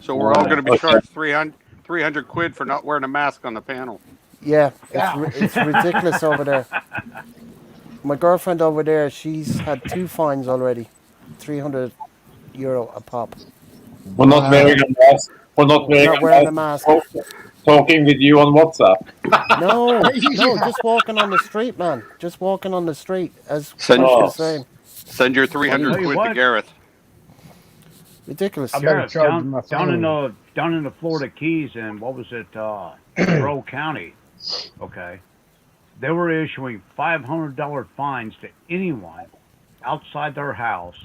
so we're all going to be Okay. charged 300 quid for not wearing a mask on the panel. Yeah, Yeah. it's ridiculous over there. My girlfriend over there, she's had 2 fines already, €300 a pop We're not for wearing a mask. We're not wearing not a wearing a mask. mask. Talking with you on WhatsApp. No, Yeah. just walking on the street, man. Just walking on the street, as Send Chris Oh. was saying. send your What do 300 Tell you? you quid to what, Gareth. Ridiculous. I better Gareth, charge my down in phone. the Florida Keys and what was it, Monroe County? Okay, they were issuing $500 fines to anyone outside their house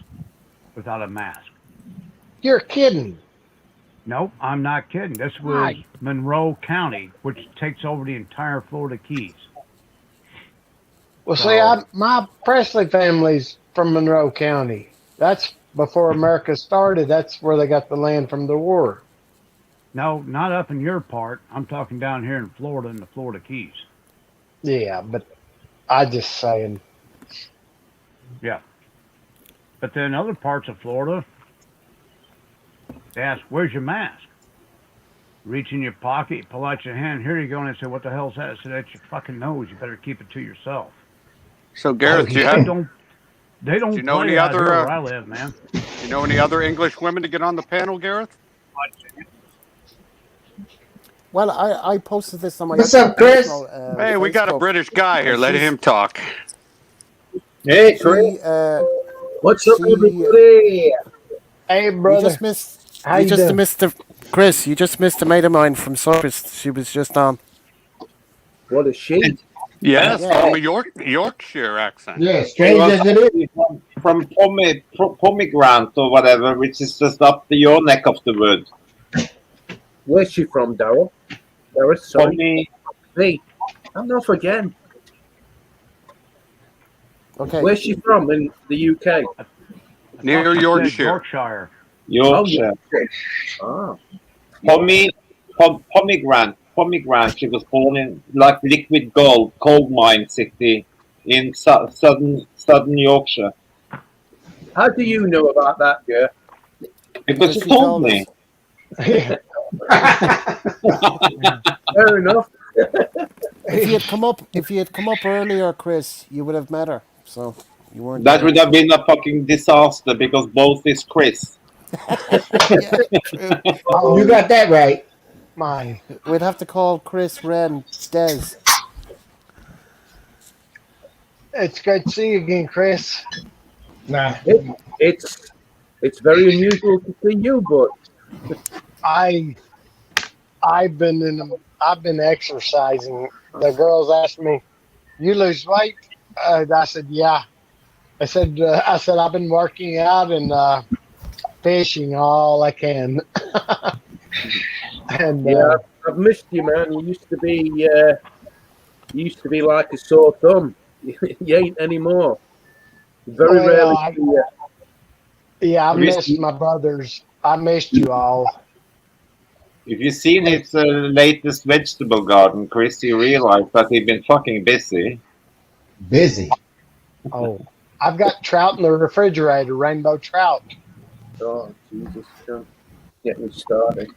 without a mask. You're kidding. Nope, I'm not kidding. This was My, Monroe County, which takes over the entire Florida Keys. well, see, So, my Presley family's from Monroe County. That's before America started. That's where they got the land from the war. no, not up in your part. I'm talking down here in Florida in the Florida Keys. Yeah, but I just saying. Yeah. But then other parts of Florida, they ask, where's your mask? Reach in your pocket, you pull out your hand, here you go, and they say, what the hell's that? I said, that's your fucking nose. You better keep it to yourself. So Oh Gareth, They yeah. don't they do you don't know play any out here other where I live, man. you know any other English women to get on the panel, Gareth? Well, I posted this on my What's up, Chris? personal Hey, we got a Facebook, British guy here. and Let him talk. Hey, Chris. she What's up, she everybody? Hey, you just brother, missed how you doing? Chris. You just missed a mate of mine from Cyprus. She was just on. What a she. Yes, Yeah, from a Yorkshire accent. Yeah, It strange was as it is. actually from Pomegranate or whatever, which is just up your neck of the wood. Where's she from, Daryl? Daryl, sorry. Pomi, Hey, I'm not forgetting. okay. Where's she from in the UK? I Near thought you said Yorkshire. Yorkshire. Yorkshire. Ah, Pomegranate. She was born in like liquid gold, coal mine city in southern Yorkshire. how do you know about that, girl? Because you She told told me. us. Yeah. Fair enough. If you had come up earlier, Chris, you would have met her. So you weren't That there. would have been a fucking disaster because both is Chris. Yeah, true. You Oh got that right. my! We'd have to call Chris Ren Des. It's great to see you again, Chris. Nah. It's very unusual to see you, but I I've been exercising. The girls asked me, "You lose weight?" I said, "Yeah." I said I've been working out and fishing all I can. And yeah, I've missed you, man. You used to be like a sore thumb. You ain't anymore. Very well, rarely see you. yeah, I Have you missed seen, my brothers. I missed you all. if you've seen his latest vegetable garden, Chris, you realize that he's been fucking busy. Busy. Oh, I've got trout in the refrigerator, rainbow trout. Oh, Jesus, don't get me started.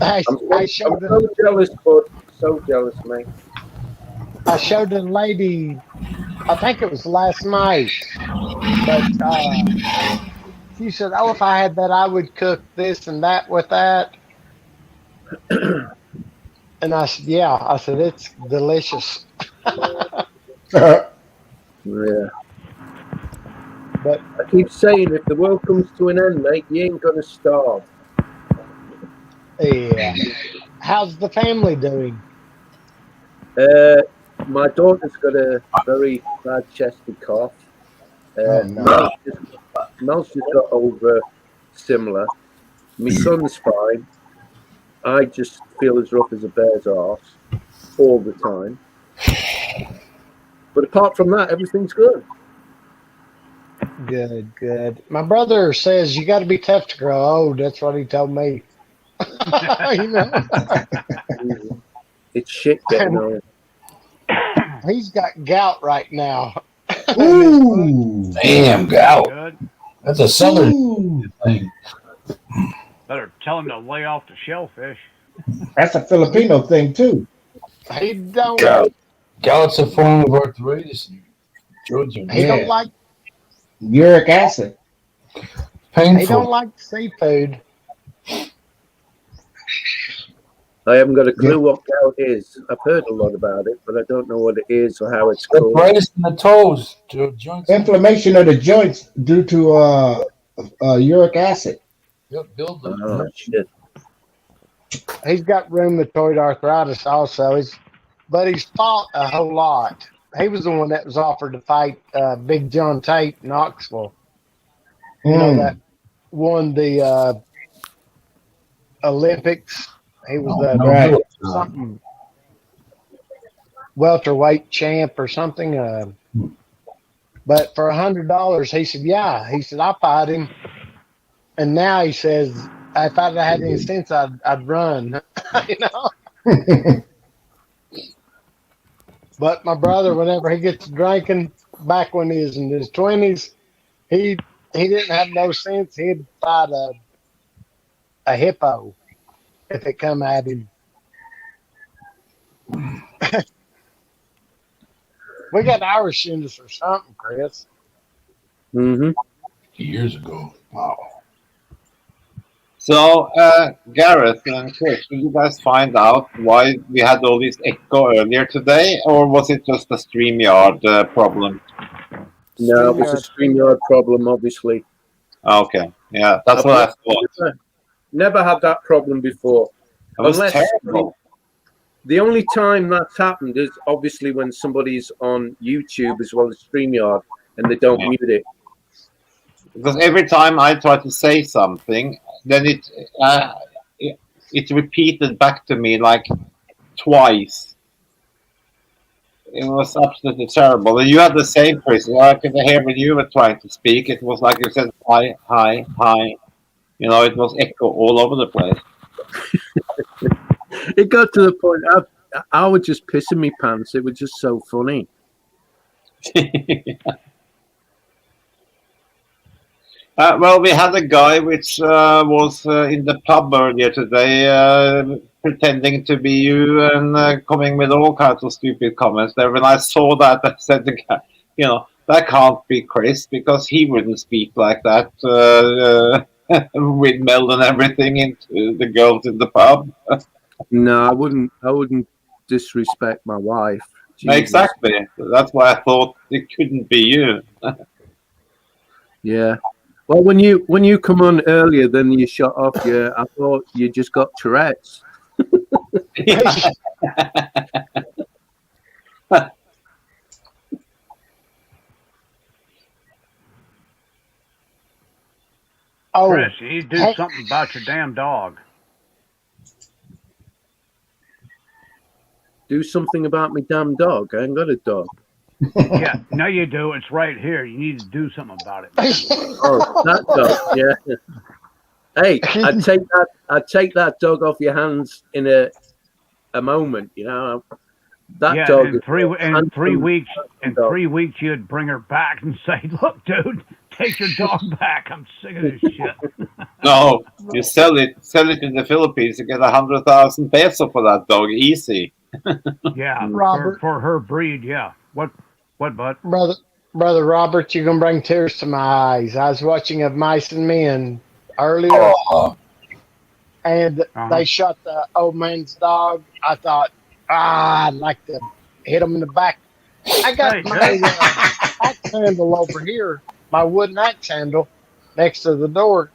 I, I I'm showed so jealous, bud. So jealous, mate. I showed a lady. I think it was last night, but she said, "Oh, if I had that, I would cook this and that with that." And I said, "Yeah." I said, "It's delicious." Yeah. But I keep saying, if the world comes to an end, mate, you ain't gonna starve. yeah, how's the family doing? My daughter's got a very bad chesty cough. Oh no. Mel's just got over similar. My son's fine. I just feel as rough as a bear's arse all the time. But apart from that, everything's good. Good, good. My brother says you got to be tough to grow old. That's what he told me. You know, It's shit getting and old. he's got gout right now. Ooh. Damn, gout. Good. That's a southern Ooh. thing. Better tell him to lay off the shellfish. That's a Filipino thing too. He don't. Gout. Gout's a form of arthritis. Joints are He don't Yeah. like. Uric acid. He painful. don't like seafood. I haven't got a clue Yeah. what gout is. I've heard a lot about it, but I don't know what it is or how it's called. Arthritis in the toes. Joints. Inflammation of the joints due to uric acid. Yep, build them. Oh, shit. He's got rheumatoid arthritis also. But he's fought a whole lot. he was the one that was offered to fight Big John Tate in Knoxville. You know, that Mm. won the Olympics. He was the Right. something welterweight champ or something. But for $100, he said, "Yeah." He said, "I'll fight him." And now he says, "If I'd had any sense, I'd run." You know. But my brother, whenever he gets to drinking, back when he was in his 20s, he didn't have no sense. He'd fight a hippo if it come at him. We got Irish in us or something, Chris. Mm-hmm. Years ago. Wow. So, Gareth and Chris, did you guys find out why we had all this echo earlier today, or was it just a StreamYard problem? No, it was a StreamYard. StreamYard problem, obviously. Okay, yeah, that's I've what I thought. never had that problem before. It was Unless terrible. the only time that's happened is obviously when somebody's on YouTube as well as StreamYard and they don't Yeah. mute it. Because every time I try to say something, then it repeated back to me like twice. It was absolutely terrible. And you had the same, Chris. I could hear when you were trying to speak. It was like you said, hi, hi, hi. You know, it was echo all over the place. It got to the point I was just pissing me pants. It was just so funny. Well, we had a guy which was in the pub earlier today, pretending to be you and coming with all kinds of stupid comments there. When I saw that, I said, the guy, you know, that can't be Chris because he wouldn't speak like that with Mel and everything into the girls in the pub. No, I wouldn't disrespect my wife. Jesus. Exactly. That's why I thought it couldn't be you. Yeah. Well, when you come on earlier, then you shut off. Yeah, I thought you just got Tourette's. Oh, Chris, you need to do something about your damn dog. Do something about my damn dog. I ain't got a dog. Yeah, no, you do. It's right here. You need to do something about it. Oh, that dog. Yeah. Hey, I'd take that dog off your hands in a moment. You know, that Yeah, dog. in 3 weeks, you'd bring her back and say, "Look, dude, take your dog back. I'm sick of this shit." No, you sell it in the Philippines. You get 100,000 peso for that dog, easy. Yeah, Robert. for her breed. Yeah. What, bud? Brother Robert, you're gonna bring tears to my eyes. I was watching Of Mice and Men earlier, and they shot the old man's dog. I thought, I'd like to hit him in the back. I got my axe handle over here, my wooden axe handle, next to the door.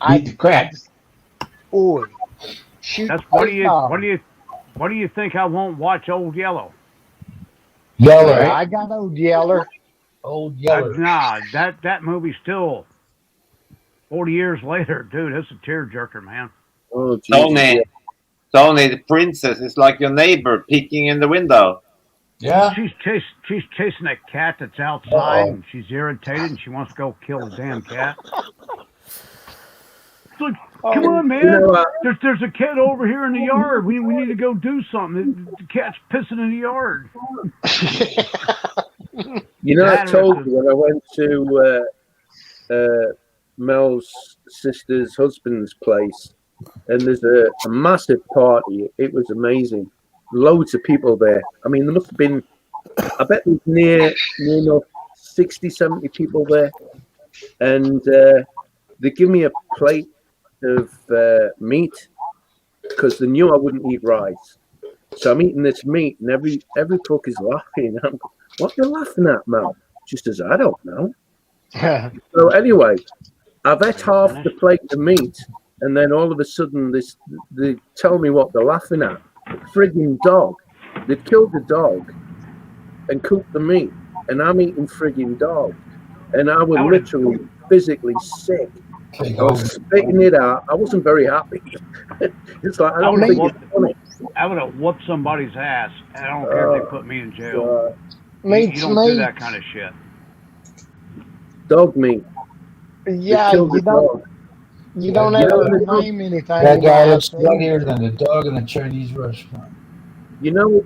Beat the crap. Boy, shoot! That's what do you think I won't watch Old Yellow? Yeller. Yeah, I got Old Yeller. Old Yeller. Nah, that movie still 40 years later, dude. That's a tearjerker, man. Oh, Jesus. Tony, the princess is like your neighbor peeking in the window. Yeah. She's chasing a cat that's outside, and she's irritated, and she wants to go kill the damn cat. It's like, come on, man. There's a cat over here in the yard. We need to go do something. The cat's pissing in the yard. You know, I told you when I went to Mel's sister's husband's place, and there's a massive party. It was amazing. Loads of people there. I mean, there must have been, I bet there's near enough 60, 70 people there. And they give me a plate of meat because they knew I wouldn't eat rice. So I'm eating this meat, and every cook is laughing. What are you laughing at, Mel? She says, I don't know. So anyway, I've ate half the plate of meat, and then all of a sudden they tell me what they're laughing at. Frigging dog. They've killed the dog, and cook the meat, and I'm eating frigging dog, and I was I would have literally physically sick. Okay, I was go. spitting it out. I wasn't very happy. It's like I I would don't have think Me, it's whooped funny. I would have whooped somebody's ass. And I don't care if they Oh put me in jail. God, me, You don't do me. that kind of shit. dog meat. They Yeah, killed the dog. you That don't You know ever guy, the dog. name anything. that You might guy have looks to eat it. funnier than the dog in the Chinese restaurant. You know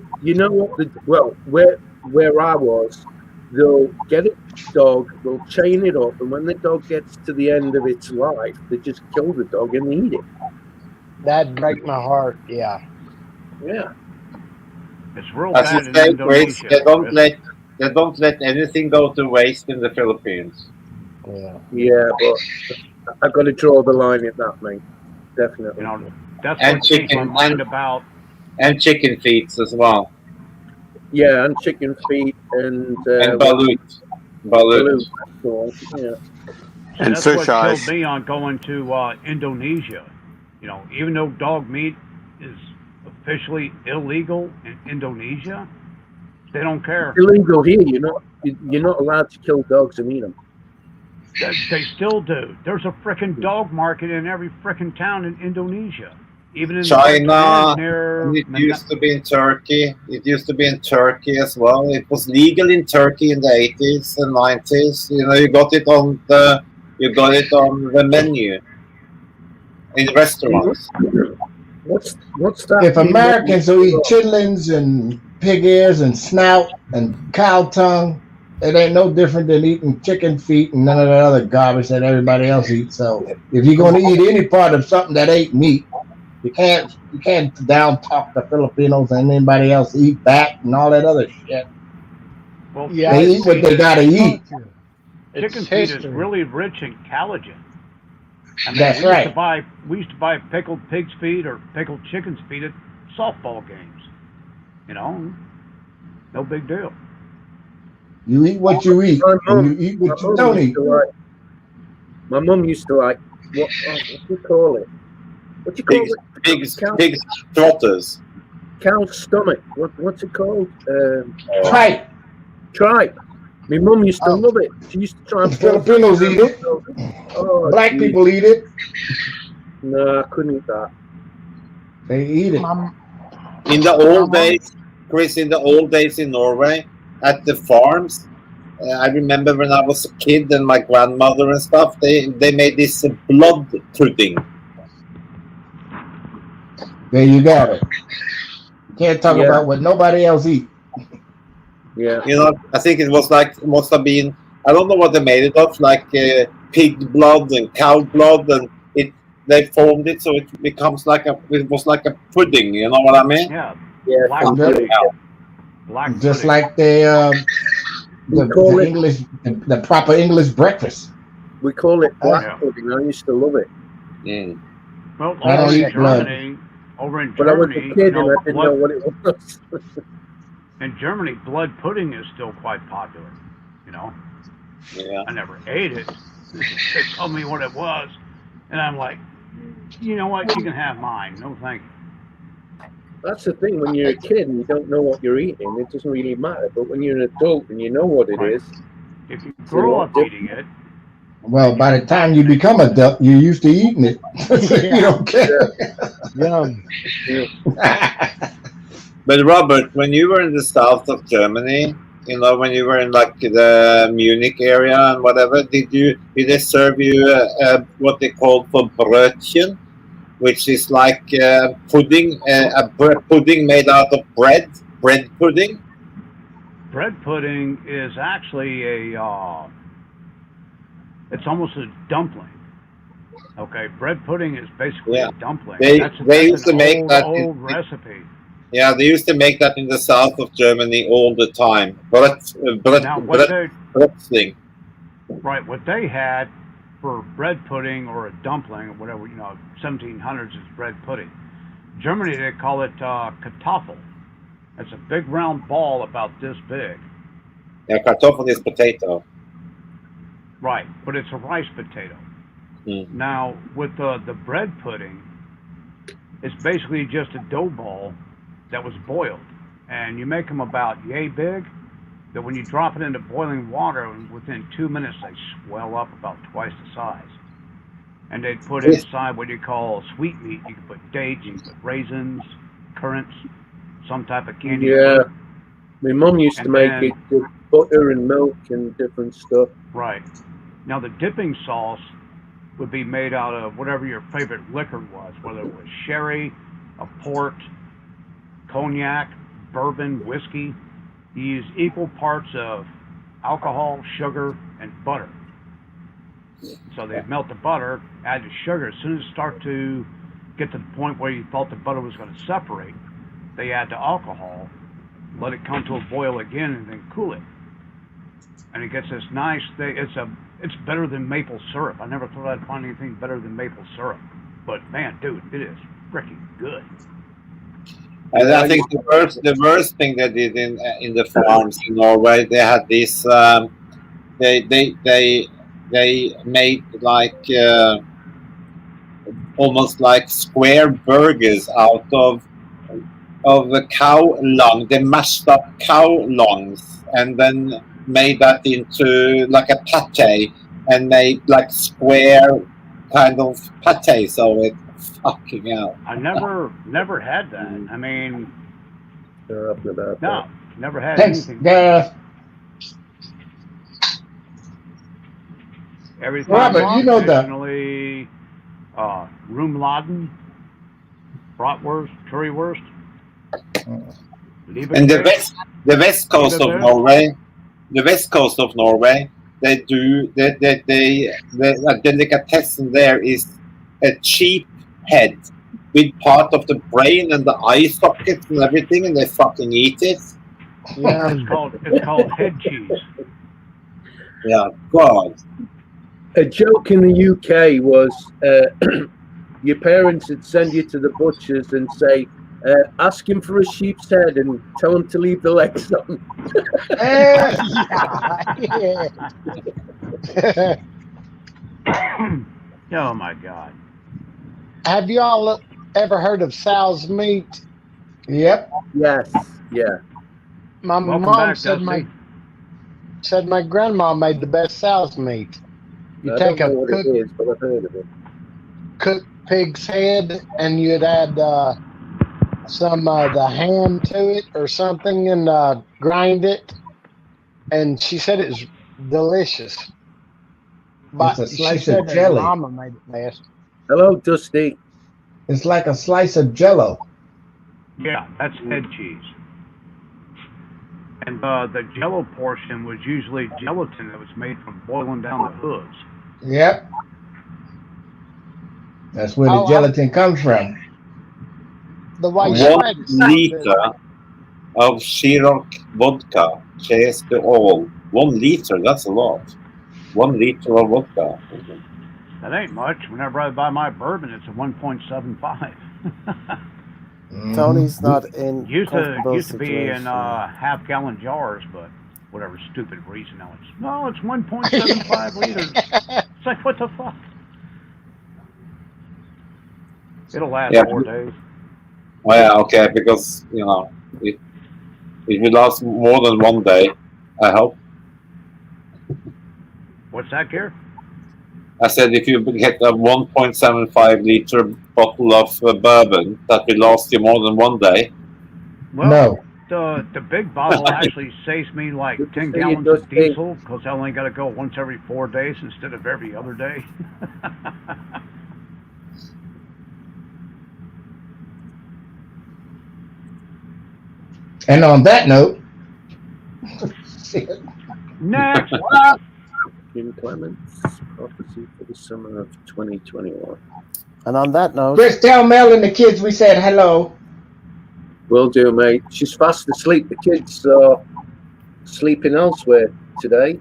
what the well where I was, they'll get a dog, they'll chain it up, and when the dog gets to the end of its life, they just kill the dog and eat it. That'd break my heart. Yeah, Yeah, It's real As you bad in say, Chris, Indonesia, Chris. they don't let anything go to waste in the Philippines. yeah. yeah, but I got to draw the line at that, mate. You Definitely. know, that's And what changed my chicken mind about. and chicken feet as well. Yeah, and chicken feet and And what's it, balut. balut. That's the one. Yeah. See, And that's fish what killed eyes. me on going to Indonesia. You know, even though dog meat is officially illegal in Indonesia, they don't care. Illegal here. You're not allowed to kill dogs and eat them. They still do. There's a frickin' dog market in every frickin' town in Indonesia, even in the big cities China, and near. it used to be in Turkey. It used to be in Turkey as well. It was legal in Turkey in the 80s and 90s. You know, you got it on the menu in restaurants. What's that? If Americans will eat chitlins and pig ears and snout and cow tongue, it ain't no different than eating chicken feet and none of that other garbage that everybody else eats. So if you're going to eat any part of something that ain't meat, you can't down talk the Filipinos and anybody else eat back and all that other shit. Well, Yeah, They chicken eat what feet they is gotta eat. it's chicken feet is history. really rich in collagen. I mean, That's right. we used to buy pickled pig's feet or pickled chicken's feet at softball games. You know, no big deal. You eat what you eat, My and you mum, eat my what you mum don't used eat. to like. My mum used to like. What do you call it? What do you call it? Pigs trotters. Cow's stomach. What's it called? Tripe. Tripe. My mum used to Oh, love it. She used to try and pour that Filipinos down eat it. herself. Oh, Black geez. people eat it. No, I couldn't eat that. They eat it. my In the my old mom. days, Chris, in the old days in Norway, at the farms, I remember when I was a kid and my grandmother and stuff, they made this blood pudding. There you got it. You can't talk Yeah, about what nobody else eat. yeah. You know, I think it was like, must have been, I don't know what they made it of, like pig blood and cow blood, and they formed it so it becomes it was like a pudding, you know what I mean? Yeah, Yeah, black some Just, pudding. bullshit. Black just pudding. like We the call the it English the proper English breakfast. black Yeah. pudding. I used to love it. Mm. Well, I don't eat blood. over in But I was a Germany, kid and I didn't know what it was. in Germany, blood pudding is still quite popular. You know, Yeah. I never ate it. They told me what it was, and I'm like, you know what? You can have mine. No, thank you. That's the thing. When you're a kid and you don't know what you're eating, it doesn't really matter. But when you're an adult and you know what it Right. is, If you it's a grow lot up different. eating it, Well, by the time you become a duck, you're used to eating it. You Yeah, don't care. yum. But Robert, when you were in the south of Germany, you know, when you were in like the Munich area and whatever, did they serve you what they called for brötchen, which is like pudding, pudding made out of bread pudding? bread pudding is actually it's almost a dumpling. Okay, bread pudding is basically Yeah, a dumpling. they That's used an to make that. old recipe. Yeah, they used to make that in the south of Germany all the time. Now, Brötling. right, what they had for bread pudding or a dumpling or whatever, 1700s is bread pudding. Germany, they call it Kartoffel. It's a big round ball about this big. Yeah, Kartoffel is potato. Right, but it's a rice potato. Mm. Now, with the bread pudding, it's basically just a dough ball that was boiled. And you make them about yay big, that when you drop it into boiling water, within 2 minutes they swell up about twice the size. And they'd put inside what you call sweetmeat. You can put dates, you can put raisins, currants, some type of candy. Yeah, my mum used to And make then- it with butter and milk and different stuff. Right. Now the dipping sauce would be made out of whatever your favorite liquor was, whether it was sherry, a port, cognac, bourbon, whiskey. You use equal parts of alcohol, sugar, and butter. So they melt the butter, add the sugar. As soon as it starts to get to the point where you thought the butter was going to separate, they add the alcohol, let it come to a boil again, and then cool it. And it gets this nice thing. It's better than maple syrup. I never thought I'd find anything better than maple syrup. But man, dude, it is freaking good. And I think the worst thing they did in the farms in Norway, they had this. They made like almost like square burgers out of the cow lung. They mashed up cow lungs and then made that into like a pate and made like square kind of pate. So it fucking hell. I never had that. I mean, They're up about no, never had Thanks, anything. Gareth. Everything. Robert, you know that. Traditionally, Rumladen, bratwurst, currywurst. And the west coast of Norway, they do a delicatessen there is a cheap head with part of the brain and the eye sockets and everything, and they fucking eat it. Yeah, it's called head cheese. Yeah, God. A joke in the UK was your parents would send you to the butcher's and say, ask him for a sheep's head and tell him to leave the legs on. Oh my God. Have you all ever heard of sow's meat? Yep. Yes. Yeah. My Welcome mom back, said Dusty. my grandma made the best sow's meat. You I take don't a know what it is, but I've heard of it. cooked pig's head and you'd add some the ham to it or something and grind it. And she said it was delicious. But It's a slice she of said her jelly. mama made it best. Hello, Dusty. It's like a slice of jello. Yeah, that's head cheese. And the jello portion was usually gelatin that was made from boiling down the hooves. Yep. That's where the gelatin comes from. The way 1 liter of Chirac vodka chase the all. 1 liter, that's a lot. 1 liter of vodka. That ain't much. Whenever I buy my bourbon, it's a 1.75. Tony's not in used comfortable to be in situation. half-gallon jars, but whatever stupid reason now it's 1.75 liters. It's like, what the fuck? It'll last 4 days. Oh yeah, okay, because it will last more than 1 day, I hope. What's that, Gary? I said if you get a 1.75 liter bottle of bourbon, that will last you more than 1 day. Well, the big bottle actually saves me like 10 gallons of diesel because I only got to go once every 4 days instead of every other day. And on that note, next, Jim Clements, prophecy for the summer of 2021. And on that note, Chris, tell Mel and the kids we said hello. Will do, mate. She's fast asleep. The kids are sleeping elsewhere today.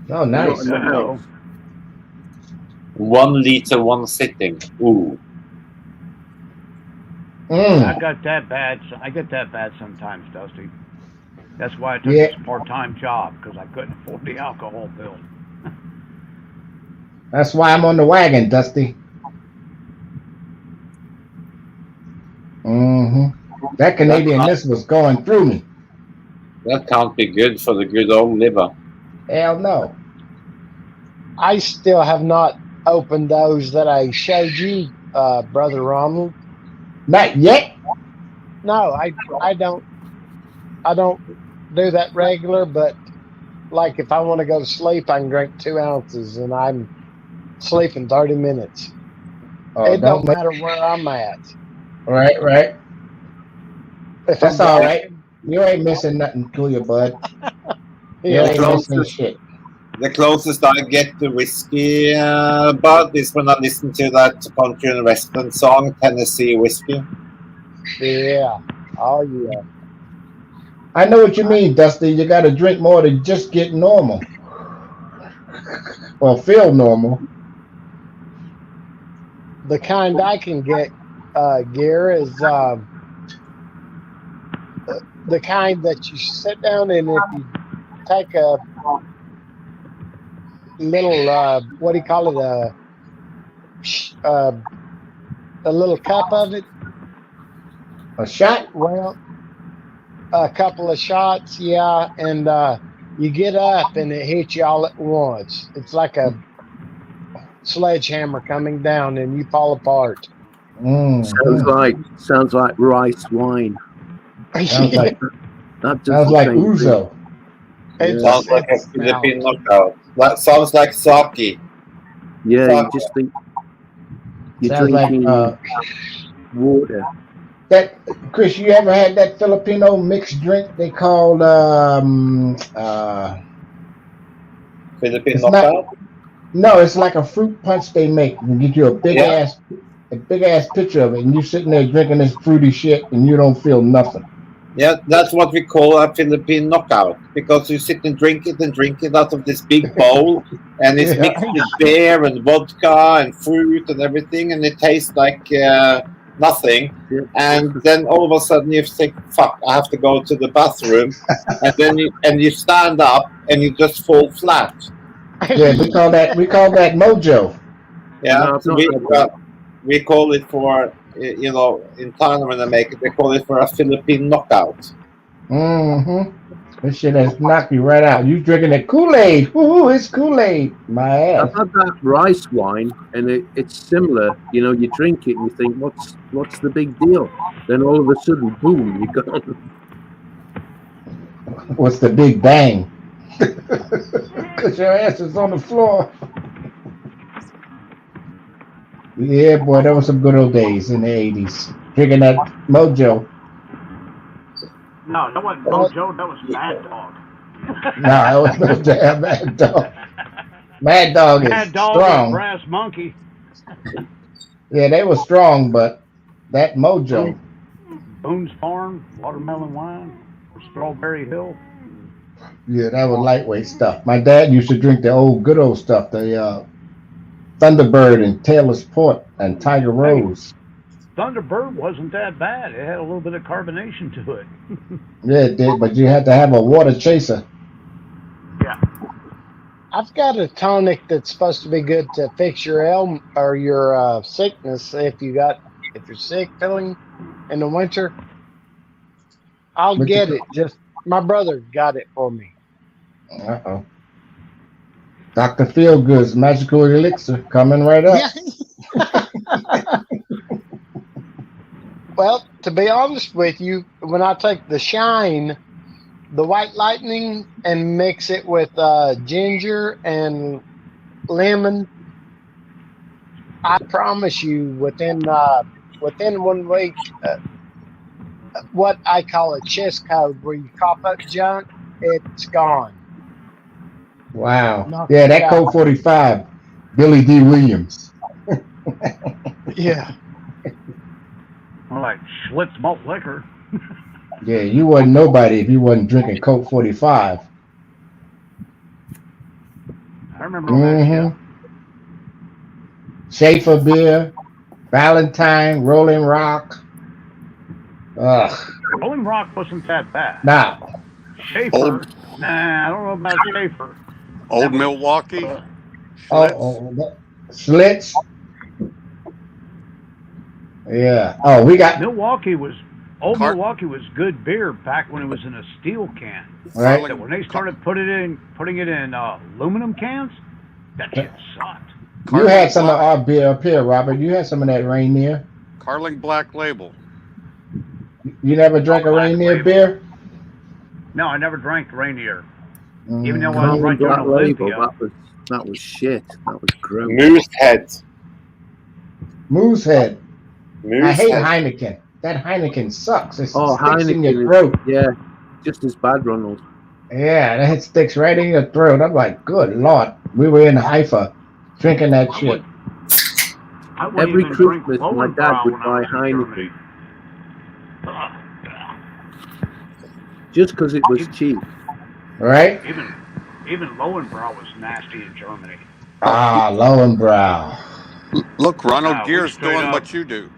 Oh, nice. Not in the house. 1 liter, 1 sitting. Ooh. I got that bad. I get that bad sometimes, Dusty. That's why I took this part-time job because I couldn't afford the alcohol bill. That's why I'm on the wagon, Dusty. That Canadianness was going through me. That can't be good for the good old liver. Hell no. I still have not opened those that I showed you, Brother Ronald. Not yet. No, I don't do that regular, but like if I want to go to sleep, I can drink 2 ounces and I'm sleeping 30 minutes. Oh, It don't matter where I'm at. Right. If That's I'm all right. driving, You ain't missing nothing to your bud. You yeah. ain't missing shit. The closest I get to whiskey, bud, is when I listen to that country and western song, Tennessee Whiskey. Yeah. Oh yeah. I know what you mean, Dusty. You got to drink more to just get normal or feel normal. The kind I can get, gear is the kind that you sit down and if you take a little what do you call it a little cup of it. A shot? Well, a couple of shots, yeah, and you get up and it hits you all at once. It's like a sledgehammer coming down and you fall apart. Sounds like rice wine. Sounds like That does sounds the like same thing. ouzo. Sounds like a Philippine knockout. That sounds like sake. Yeah, Sake. you just think you're Sounds like drinking water. that. Chris, you ever had that Filipino mixed drink they called Philippine it's knockout? not, no, it's like a fruit punch they make. You get you a big ass picture of it, and you sitting there drinking this fruity shit, and you don't feel nothing. Yeah, that's what we call a Philippine knockout, because you sit and drink it out of this big bowl, and it's mixed with beer and vodka and fruit and everything, and it tastes like nothing. And then all of a sudden you think, "Fuck, I have to go to the bathroom," and then you stand up and you just fall flat. Yeah, we call that mojo. Yeah, No, I've so not had that. we call it for in Thailand when they make it, they call it for a Philippine knockout. Mm-hmm. This shit has knocked you right out. You drinking that Kool-Aid. Ooh, it's Kool-Aid. My ass. I've had that rice wine, and it's similar. You know, you drink it and you think, what's the big deal? Then all of a sudden, boom, you're gone. What's the big bang? Because your ass is on the floor. Yeah, boy, that was some good old days in the 80s. Drinking that mojo. No, that wasn't Mojo. That was Mad Dog. No, that was no damn Mad Dog. Mad Dog is Mad Dog strong. and Brass Monkey. Yeah, they were strong, but that mojo. Boone's Farm, watermelon wine, Strawberry Hill. Yeah, that was lightweight stuff. My dad used to drink the good old stuff, the Thunderbird and Taylor's Port and Tiger Rose. Thunderbird wasn't that bad. It had a little bit of carbonation to it. Yeah, it did, but you had to have a water chaser. Yeah. I've got a tonic that's supposed to be good to fix your or your sickness if you're sick feeling in the winter. I'll get it. Just my brother got it for me. Uh-oh. Dr. Feelgood's magical elixir coming right up. Yeah. Well, to be honest with you, when I take the Shine, the White Lightning, and mix it with ginger and lemon, I promise you, within 1 week, what I call a chest code, where you cough up junk, it's gone. Wow. Knock Yeah, it that out. Code 45, Billy D. Williams. Yeah. Like Schlitz malt liquor. Yeah, you wasn't nobody if you wasn't drinking Coke 45. I remember all that shit. Schaefer beer, Valentine, Rolling Rock. Ugh. Rolling Rock wasn't that bad. Now, Schaefer. Nah, I don't know about Schaefer. Old Milwaukee. Schlitz. Yeah. Oh, we got Milwaukee was Old Milwaukee was good beer back when it was in a steel can. Right. So when they started putting it in aluminum cans, that shit sucked. You had some of our beer up here, Robert. You had some of that Rainier. Carling Black Label. You never drank a Rainier beer? No, I never drank Rainier. Even though I was Carling right there in Black Label, Olympia. that was shit. That was gross. Moosehead. Moosehead. I hate Moosehead. Heineken. That Heineken sucks. It Oh, sticks in your Heineken. throat. Yeah, just as bad, Ronald. Yeah, that sticks right in your throat. I'm like, good Lord. We were in Haifa drinking that shit. I wouldn't Every even drink Christmas, my dad Lowenbrau would when I buy was in Heineken Germany. just because it was cheap. Right? Even Lowenbrau was nasty in Germany. Ah, Lowenbrau. Look, Ronald we Gear's straight doing up- what you do.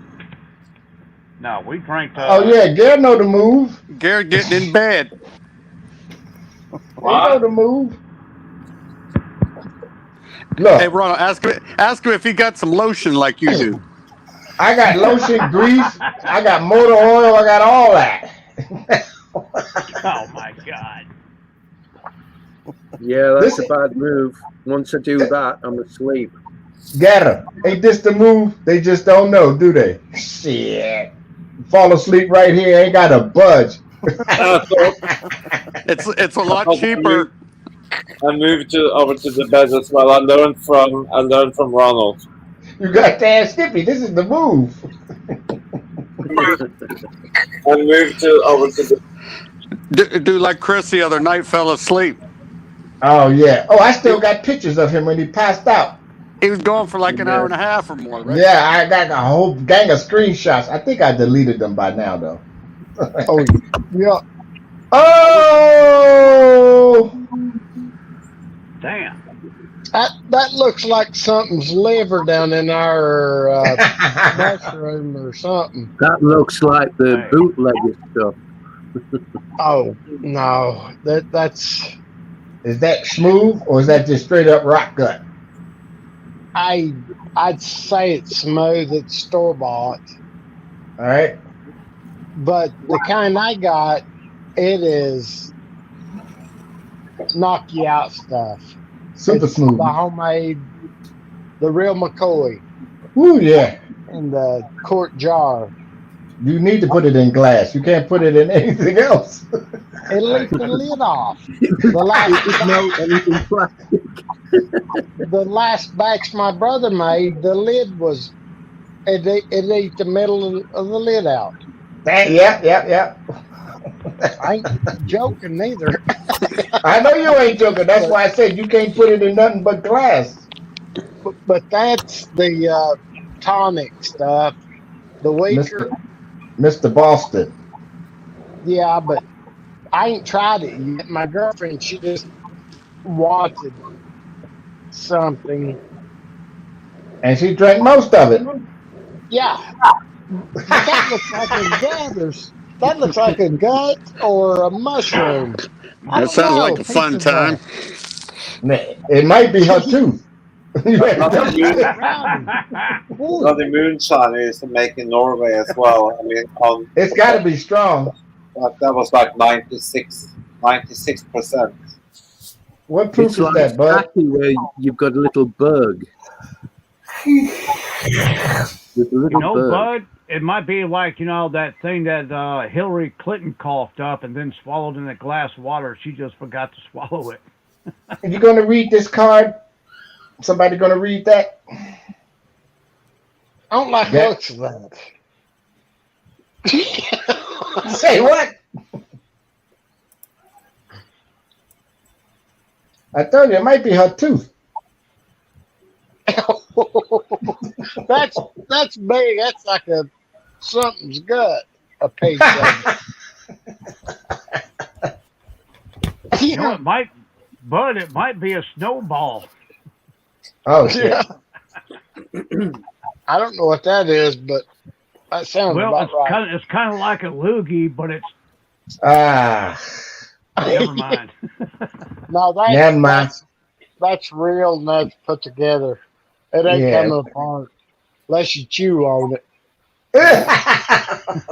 No, we drank. Oh, yeah, Gare know the move. Gear getting in bed. He know the move. Look. Hey, Ronald, ask him if he got some lotion like you do. I got lotion, grease. I got motor oil. I got all that. Oh, my God. Yeah, that's a bad move. Once I do that, I'm asleep. Get him. Ain't this the move? They just don't know, do they? Shit. Fall asleep right here. Ain't got a budge. It's a lot cheaper. I moved over to the bed as well. I learned from Ronald. You got damn Skippy. This is the move. I moved over to the. Do like Chris the other night, fell asleep. Oh, yeah. Oh, I still got pictures of him when he passed out. He was going for like an hour and a half or more, right? Yeah, I got a whole gang of screenshots. I think I deleted them by now, though. Oh, yeah. Oh! Damn. That looks like something's liver down in our mushroom or something. That looks like the bootlegger stuff. Oh no, that's. Is that smooth or is that just straight up rock gut? I'd say it's smooth. It's store bought. All right. But the kind I got, it is knock you out stuff. Super smooth. The homemade, the real McCoy. Ooh, yeah. In the quart jar. You need to put it in glass. You can't put it in anything else. It leaked the lid off. The last batch my brother made, the lid was, it ate the middle of the lid out. Yep. I ain't joking neither. I know you ain't joking. That's why I said you can't put it in nothing but glass. But that's the tonic stuff. The weaker. Mr. Boston. Yeah, but I ain't tried it yet. My girlfriend, she just wanted something. And she drank most of it. Yeah. But that looks like a gut that looks like a gut or a mushroom. That sounds like a fun time. It might be her tooth. Bloody moonshine is made in Norway as well. I mean, it's got to be strong. That was like 96%. What proof is that, bud? Exactly where you've got a little bug. Bud, it might be like, that thing that Hillary Clinton coughed up and then swallowed in a glass of water. She just forgot to swallow it. Are you going to read this card? Somebody going to read that? I don't like looks of that. Say what? I told you, it might be her tooth. That's big. That's like something's gut. A piece of it. It might, Bud, it might be a snowball. Oh, shit. Yeah. I don't know what that is, but that sounds about right. It's kind of like a loogie, but it's... Never mind. No, that's real and that's put together. It ain't coming apart unless you chew on it. I'm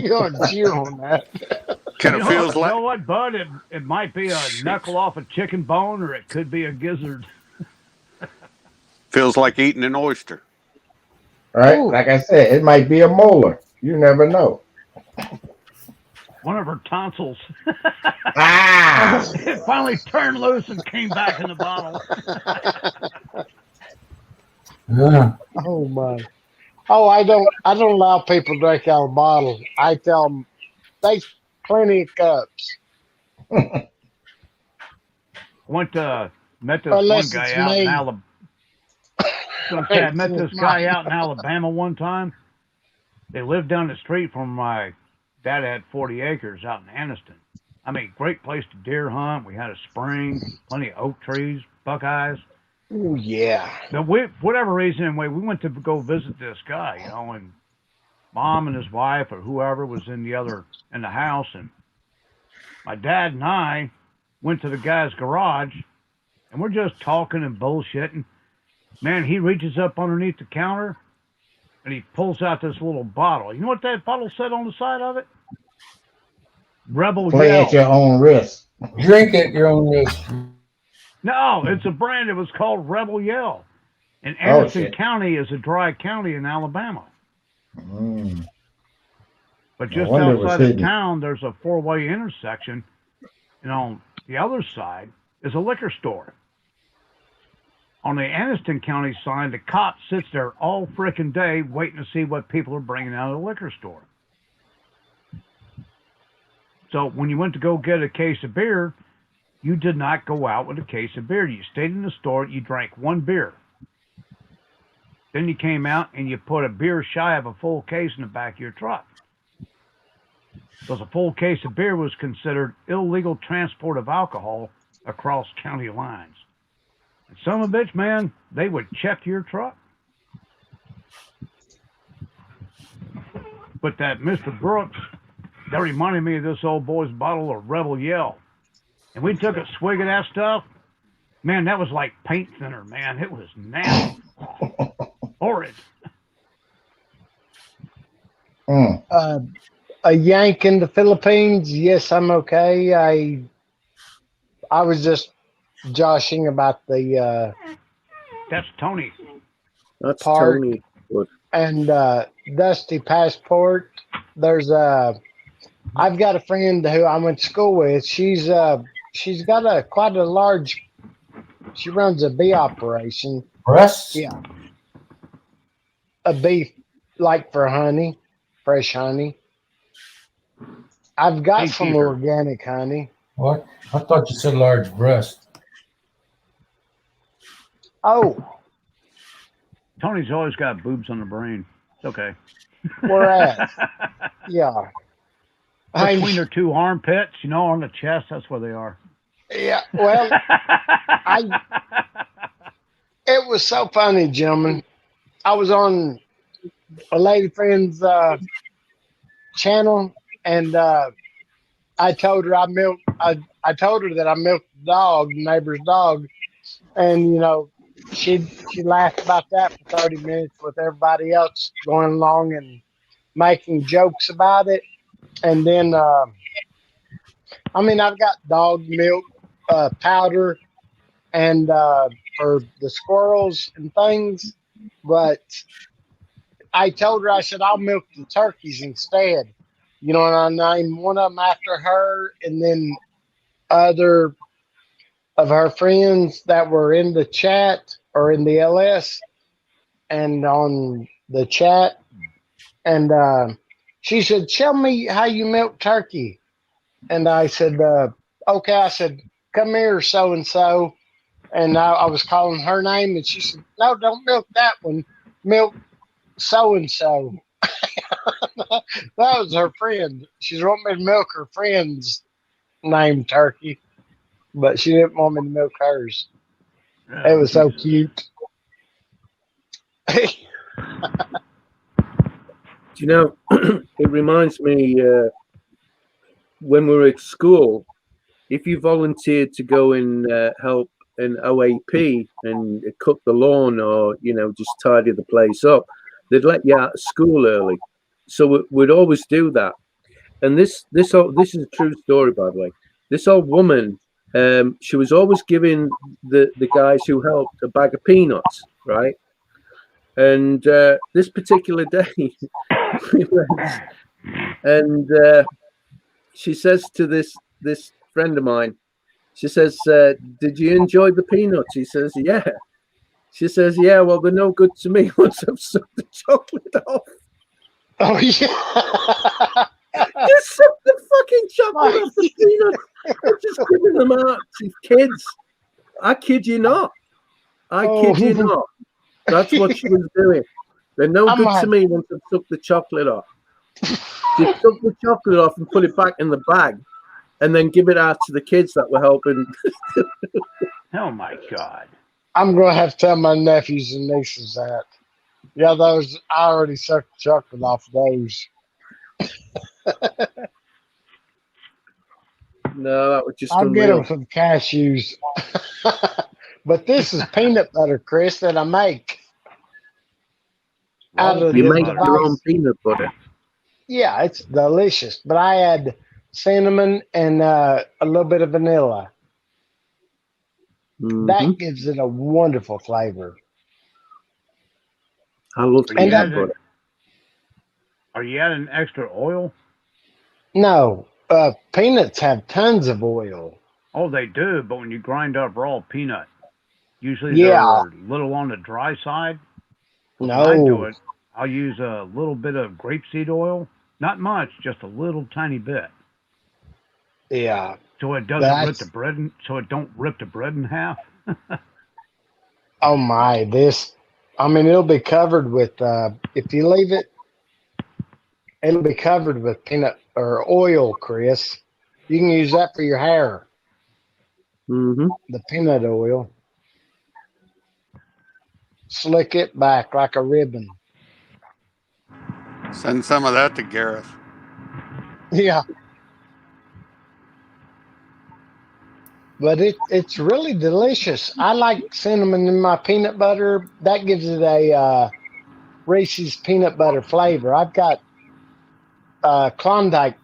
going to chew on that. Kind of feels You like know what, Bud? It might be a knuckle off a chicken bone, or it could be a gizzard. feels like eating an oyster. Right? Ooh. Like I said, it might be a molar. You never know. One of her tonsils. Ah, It finally turned loose and came back in the bottle. Yeah. Oh my. Oh, I don't allow people to drink out of a bottle. I tell them they plenty of cups, Went to met this one unless guy it's out in me. Alabama. Gonna say I Unless met it's this my guy out in Alabama one time. They lived down the street from my dad had 40 acres out in Anniston. I mean, great place to deer hunt. We had a spring, plenty of oak trees, buckeyes. Oh yeah. But we, for whatever reason, anyway, we went to go visit this guy, and mom and his wife or whoever was in the house, and my dad and I went to the guy's garage, and we're just talking and bullshitting. Man, he reaches up underneath the counter and he pulls out this little bottle. You know what that bottle said on the side of it? Rebel play at Yell. your own risk. Drink at your own risk. No, it's a brand. It was called Rebel Yell. And Oh Anderson shit. County is a dry county in Alabama. Mm. But No just wonder it was outside of hidden. town, there's a four-way intersection. And on the other side is a liquor store. On the Anniston County side, the cop sits there all frickin' day waiting to see what people are bringing out of the liquor store. So when you went to go get a case of beer, you did not go out with a case of beer. You stayed in the store, you drank one beer. Then you came out and you put a beer shy of a full case in the back of your truck. Because a full case of beer was considered illegal transport of alcohol across county lines. And son of a bitch, man, they would check your truck. But that Mr. Brooks, that reminded me of this old boy's bottle of Rebel Yell. And we took a swig of that stuff. Man, that was like paint thinner, man. It was nasty. Horrid. Mm. A yank in the Philippines. Yes, I'm okay. I was just joshing about the That's Tony. That's part Tony. Good. and Dusty Passport. There's I've got a friend who I went to school with. She's got a quite a large. She runs a bee operation. Breasts? Yeah, a beef like for honey, fresh honey. I've got Hey, some Peter. organic honey. What? I thought you said large breast. Oh, Tony's always got boobs on the brain. It's okay. where at? Yeah. Between I their two armpits, on the chest, that's where they are. yeah. Well, I it was so funny, gentlemen. I was on a lady friend's channel, and I told her I told her that I milked the dog, the neighbor's dog, and she laughed about that for 30 minutes with everybody else going along and making jokes about it, and then I mean I've got dog milk powder and for the squirrels and things, but I told her I said I'll milk the turkeys instead. And I named one of them after her, and then other of her friends that were in the chat or in the LS and on the chat, and she said, "Show me how you milk turkey." And I said, "Okay." I said, "Come here, so and so." And I was calling her name, and she said, "No, don't milk that one. Milk so and so." That was her friend. She's wanting me to milk her friend's named Turkey, but she didn't want me to milk hers. It Oh, was so Jesus. cute. Do you know, it reminds me when we were at school, if you volunteered to go and help an OAP and cut the lawn or, just tidy the place up, they'd let you out of school early. So we'd always do that. And this is a true story, by the way. This old woman, she was always giving the guys who helped a bag of peanuts, right? And this particular day, we went, and she says to this friend of mine, she says, "Did you enjoy the peanuts?" He says, "Yeah." She says, "Yeah, well, they're no good to me once I've sucked the chocolate off." Oh yeah. Just suck the fucking chocolate off the peanuts. They're just giving them out to kids. I kid you not. I kid you not. That's what she was doing. They're no good to me once I've sucked the chocolate off. She'd suck the chocolate off and put it back in the bag and then give it out to the kids that were helping. Oh my God. I'm going to have to tell my nephews and nieces that. Yeah, those, I already sucked the chocolate off those. No, that was just I'll get unreal. them some cashews. But this is peanut butter, Chris, that I make. Out of You the make your own device. peanut butter. Yeah, it's delicious. But I add cinnamon and a little bit of vanilla. Mm-hmm. That gives it a wonderful flavor. I love peanut butter. Are you adding extra oil? No, peanuts have tons of oil. Oh, they do, but when you grind up raw peanut, usually Yeah. they're a little on the dry side. When I do it, I'll use a little bit of grapeseed oil. Not much, just a little tiny bit. Yeah. So it doesn't rip the bread so it don't rip the bread in half. Oh my, it'll be covered with if you leave it, it'll be covered with peanut or oil, Chris. You can use that for your hair. Mm-hmm. The peanut oil. Slick it back like a ribbon. Send some of that to Gareth. Yeah. But it's really delicious. I like cinnamon in my peanut butter. That gives it a Reese's peanut butter flavor. I've got Klondike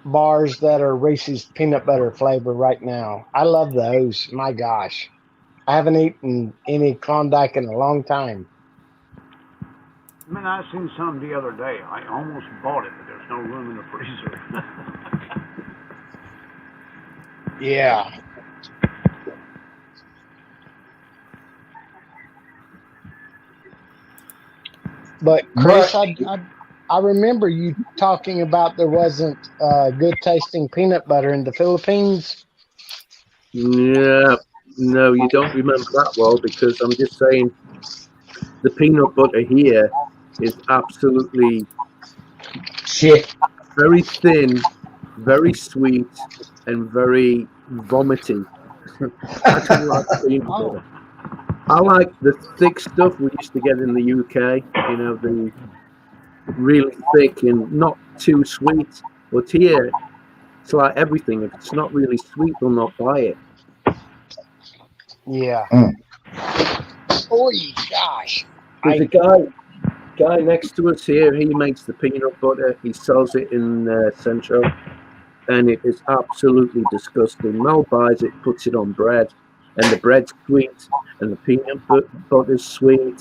bars that are Reese's peanut butter flavor right now. I love those. My gosh. I haven't eaten any Klondike in a long time. I mean, I seen some the other day. I almost bought it, but there's no room in the freezer. Yeah. But Chris, I remember you talking about there wasn't good tasting peanut butter in the Philippines. Yeah, no, you don't remember that well because I'm just saying the peanut butter here is absolutely shit. Very thin, very sweet, and very vomity. I don't like peanut butter. I like the thick stuff we used to get in the UK, the really thick and not too sweet. But here, it's like everything. If it's not really sweet, they'll not buy it. Yeah. Oh, gosh. There's a guy next to us here. He makes the peanut butter. He sells it in Central, and it is absolutely disgusting. Mel buys it, puts it on bread, and the bread's sweet, and the peanut butter's sweet,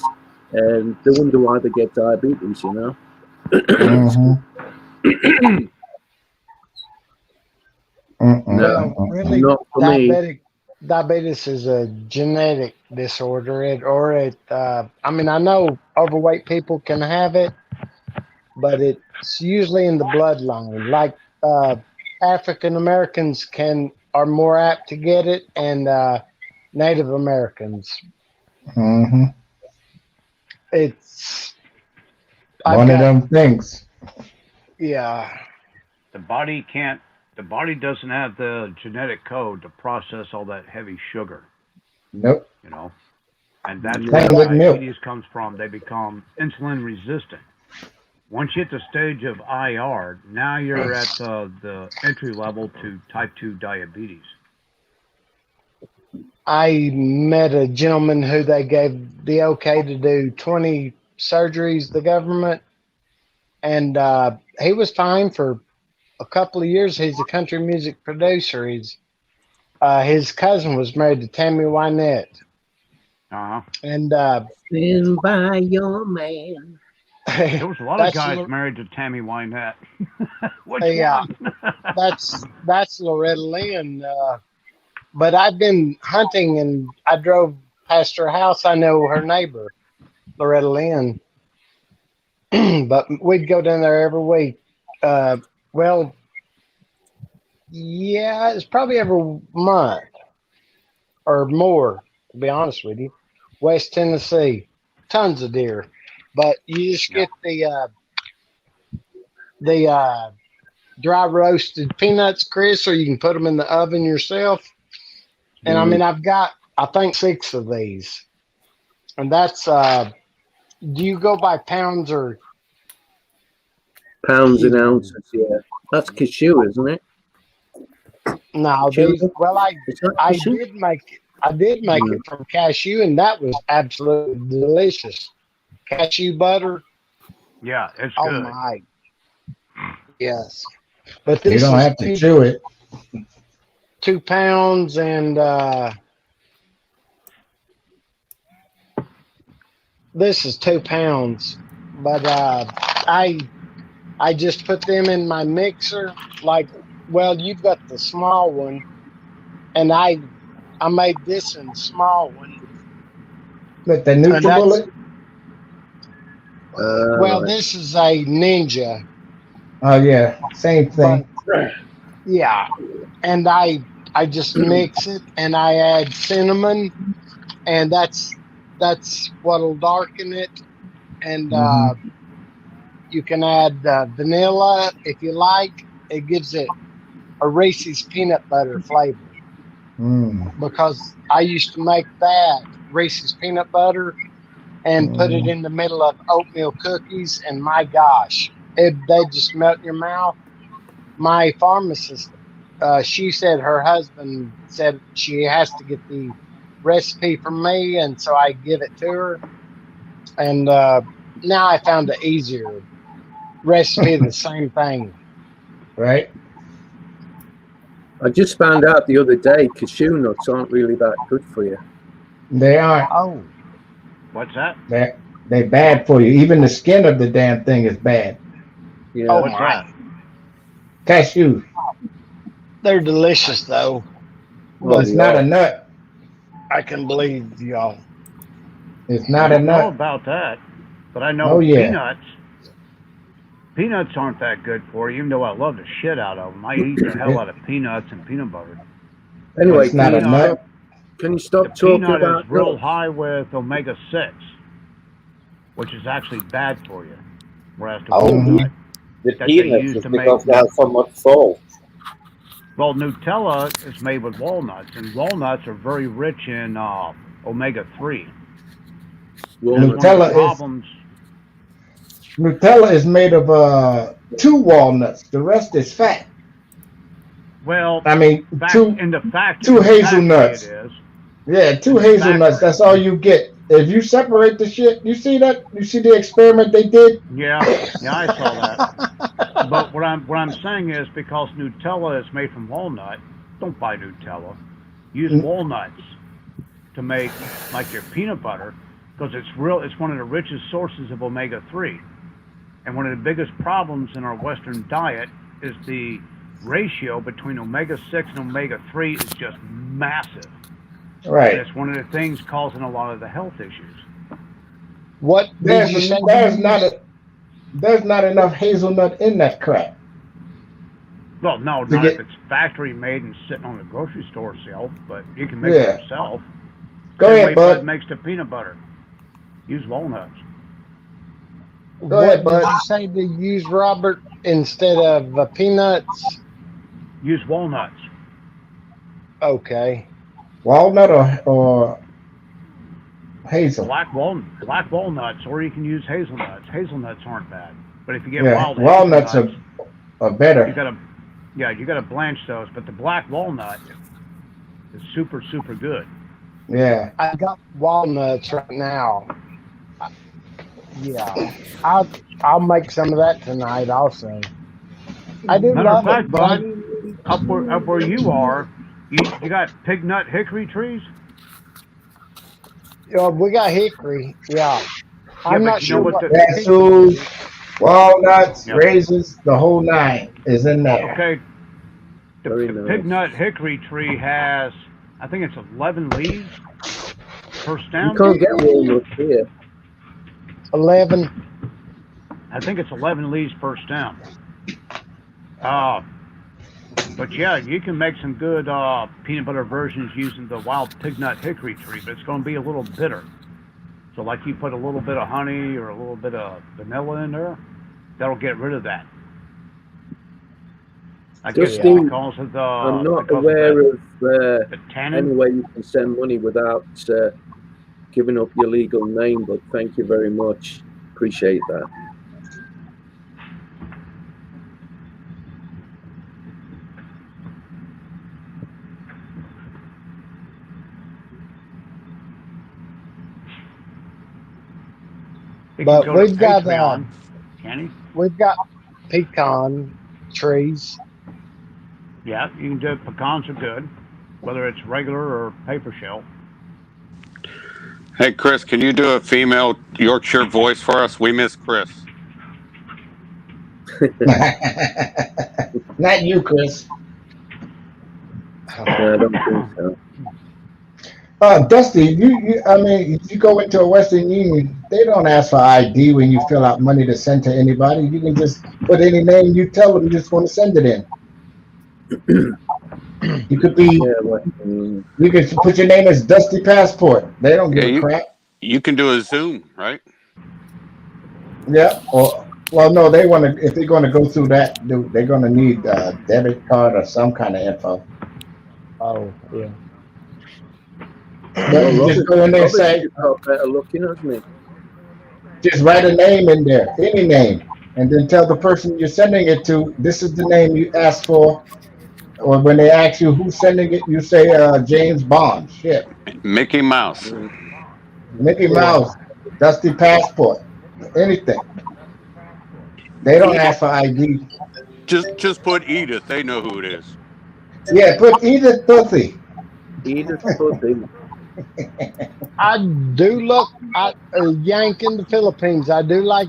and they wonder why they get diabetes, Well, really, not for me. Diabetes is a genetic disorder. I know overweight people can have it, but it's usually in the bloodline. Like African Americans are more apt to get it, and Native Americans. Mm-hmm. It's one of them things. Yeah. The body doesn't have the genetic code to process all that heavy sugar. Nope. And that's where diabetes comes from. They become insulin resistant. Once you hit the stage of IR, now you're at the entry level to type 2 diabetes. I met a gentleman who they gave the okay to do 20 surgeries, the government, and he was fine for a couple of years. He's a country music producer. His cousin was married to Tammy Wynette, and Stand by your man. There was a lot of that's guys married to Tammy Wynette. Which yeah, one? that's Loretta Lynn. But I've been hunting, and I drove past her house. I know her neighbor, Loretta Lynn. But we'd go down there every week. Well, yeah, it's probably every month or more, to be honest with you. West Tennessee, tons of deer. But you just get the dry roasted peanuts, Chris, or you can put them in the oven yourself. And I mean, I've got, I think, 6 of these. And that's, do you go by pounds or Pounds and ounces, yeah. That's cashew, isn't it? no? Cashew? These, well, I cashew? did make it. I did make it from cashew, and that was absolutely delicious. Cashew butter. Yeah, it's Oh good. my. Yes. But this You don't is have to chew it. 2 pounds, and this is 2 pounds. But I just put them in my mixer. Like, well, you've got the small one, and I made this in the small one. With the NutriBullet? Well, this is a Ninja. Oh yeah, same thing. But, yeah, and I just mix it, and I add cinnamon, and that's what'll darken it, and you can add vanilla if you like. It gives it a Reese's peanut butter flavor. Because I used to make that Reese's peanut butter and put it in the middle of oatmeal cookies, and my gosh, they just melt in your mouth. My pharmacist, she said her husband said she has to get the recipe from me, and so I give it to her. And now I found an easier recipe of the same thing. Right. I just found out the other day cashew nuts aren't really that good for you. They aren't. Oh. What's that? They're bad for you. Even the skin of the damn thing is bad. Yeah. Oh What's my. that? Cashew. They're delicious though. Well, it's not a nut. I can believe y'all. It's not I a don't know nut. about that, but I know peanuts. Peanuts aren't that good for you, even though I love the shit out of them. I eat the hell out of peanuts and peanut butter. Anyway, it's not a nut. Can you stop the talking peanut about is real nuts? high with omega-6, which is actually bad for you. Whereas the walnut The that they peanuts use is to because make they have so much salt. well, Nutella is made with walnuts, and walnuts are very rich in omega-3. Nutella is made of 2 walnuts. The rest is fat. Well, I mean, in the factory, 2 hazelnuts. it is. Yeah, 2 hazelnuts. That's all you get. If you separate the shit, you see that? You see the experiment they did? Yeah, I saw that. But what I'm saying is, because Nutella is made from walnut, don't buy Nutella. Use walnuts to make like your peanut butter, because it's one of the richest sources of omega-3. And one of the biggest problems in our Western diet is the ratio between omega-6 and omega-3 is just massive. Right. And it's one of the things causing a lot of the health issues. What did you say? There's not enough hazelnut in that crap. Well, no, not if it's factory made and sitting on the grocery store shelf, but you can make it yourself. Go ahead, bud. Bud makes the peanut butter. Use walnuts. Go ahead, bud. Did you say to use, Robert, instead of peanuts? Use walnuts. Okay. Walnut or hazel? Black walnuts, or you can use hazelnuts. Hazelnuts aren't bad, but if you get walnuts are better. You gotta blanch those. But the black walnut is super, super good. Yeah. I got walnuts right now. Yeah, I'll make some of that tonight also. I do Matter of love it, fact, but bud, up where you are, you got pig nut hickory trees. we got hickory. Yeah, Yeah, I'm but not you know sure what what the pig. Cassous, walnuts, yeah. raisins, the whole nine is in there. Okay, Very the pig nice. nut hickory tree has, I think it's 11 leaves per You stem. can't get walnuts here. 11. I think it's 11 leaves per stem. Uh, but yeah, you can make some good peanut butter versions using the wild pig nut hickory tree, but it's going to be a little bitter. So, like you put a little bit of honey or a little bit of vanilla in there, that'll get rid of that. I guess it's Dusty, Yeah. because of I'm not because of aware of the tannin. any way you can send money without giving up your legal name, but thank you very much. Appreciate that. He can But go to we've got Patreon, can he? we've got pecan trees. Yeah, you can do pecans are good, whether it's regular or paper shell. Hey, Chris, can you do a female Yorkshire voice for us? We miss Chris. Not you, Chris. No, I don't think so. Dusty, I mean, if you go into a Western Union, they don't ask for ID when you fill out money to send to anybody. You can just put any name you tell them you just want to send it in. You could be, Yeah, Western you can put your name as Dusty Passport. They don't Yeah, give a crap. you can do a Zoom, right? Yeah. Or, well, no, they want to, if they're going to go through that, they're going to need a debit card or some kind of info. Oh, yeah. But Well, you just go in there and Robert's say, just got better looking, hasn't he? just write a name in there, any name, and then tell the person you're sending it to, this is the name you asked for. Or when they ask you who's sending it, you say James Bond. Shit. Mickey Mouse. Mickey Yeah. Mouse, Dusty Passport, anything. They don't ask for ID. Just put Edith. They know who it is. Yeah, put Edith Pussy. Edith Pudding. I do look at Yank in the Philippines. I do like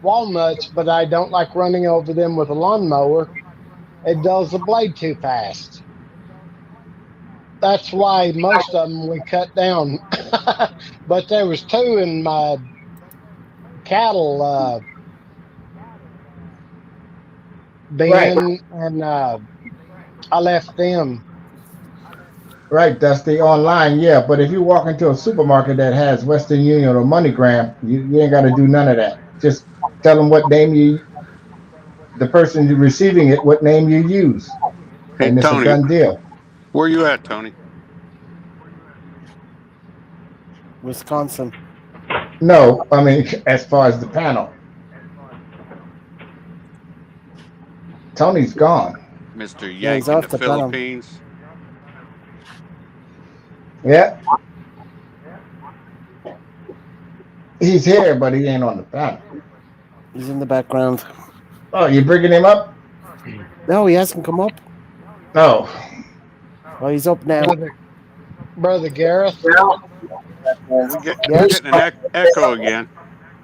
walnuts, but I don't like running over them with a lawnmower. It does the blade too fast. That's why most of them we cut down. But there was two in my cattle Right, bin, and I left them. right, Dusty, online, yeah. But if you walk into a supermarket that has Western Union or MoneyGram, you ain't got to do none of that. Just tell them what name the person receiving it, what name you use, Hey, and it's a Tony, done deal. where you at, Tony? Wisconsin. No, I mean, as far as the panel, Tony's gone. Mr. Yeah, he's Yank in the off the panel. Philippines. Yeah, he's here, but he ain't on the panel. He's in the background. Oh, you bringing him up? No, he hasn't come up. No. Oh, he's up now. Brother Gareth. We're getting an echo again.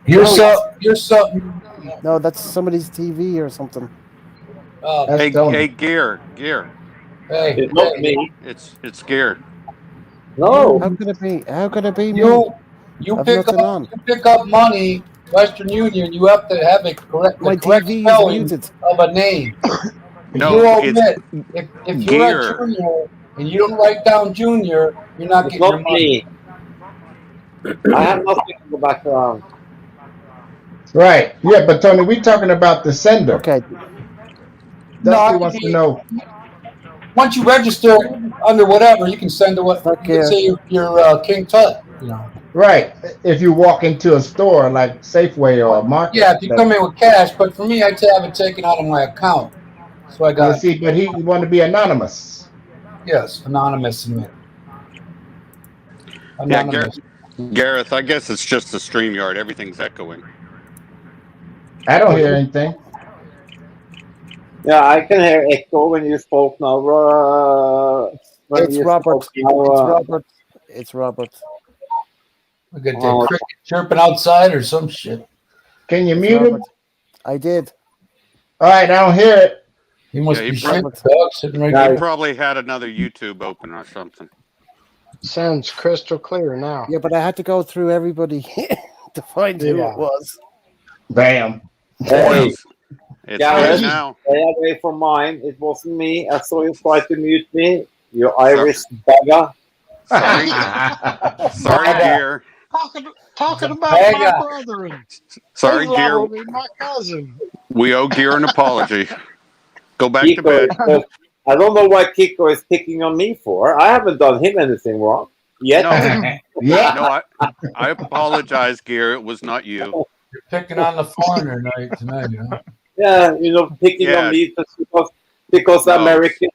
You're something. No, that's somebody's TV or something. Hey, Tony. hey, Gear. Hey, It's not me. It's Gear. No. How could it be? How could it be me? you I've pick nothing up on. you pick up money, Western Union. You have to have the correct My correct TV is spelling muted. of a name. If No, you it's omit, if you're at Gear. Junior and you don't write down Junior, you're not It's getting your not money. me. I have nothing in the background. Right. Yeah, but Tony, we talking about the sender. Okay. Dusty No, wants to know. once you register under whatever, you can send to what It's not you can Gear. say you're King Tut. You know. Right. If you walk into a store like Safeway or a market. Yeah, if you come in with cash, but for me, I'd have it taken out of my account. So I You got see, but he want to be anonymous. yes, anonymous. Yeah, Gear, Anonymous. Gareth, I guess it's just the StreamYard. Everything's echoing. I don't hear anything. Yeah, I can hear echo when you spoke now. When It's you Robert. spoke now. It's Robert. It's Robert. We got that Oh, cricket chirping outside or some shit. Can you It's mute him? Robert. I did. All right, I don't hear it. He must Yeah, be he, shitting, Robert. dog, sitting right he yeah, there. probably had another YouTube open or something. Sounds crystal clear now. Yeah, but I had to go through everybody to find who Yeah. it was. Bam. Well, hey, it's Gareth, good now. stay away from mine. It wasn't me. I saw you try to mute me. You So- Irish bugger. Sorry, sorry, Wow. Gear. Talking about my Beggar. brethren. Sorry, He's liable Gear. to be my cousin. We owe Gear an apology. Go back to Kiko bed. is just, I don't know why Kiko is picking on me for. I haven't done him anything wrong yet. No, Yeah. no, I apologize, Gear. It was not you. You're picking on the foreigner night tonight, you know. Yeah, picking on Yeah, me just because the no. American,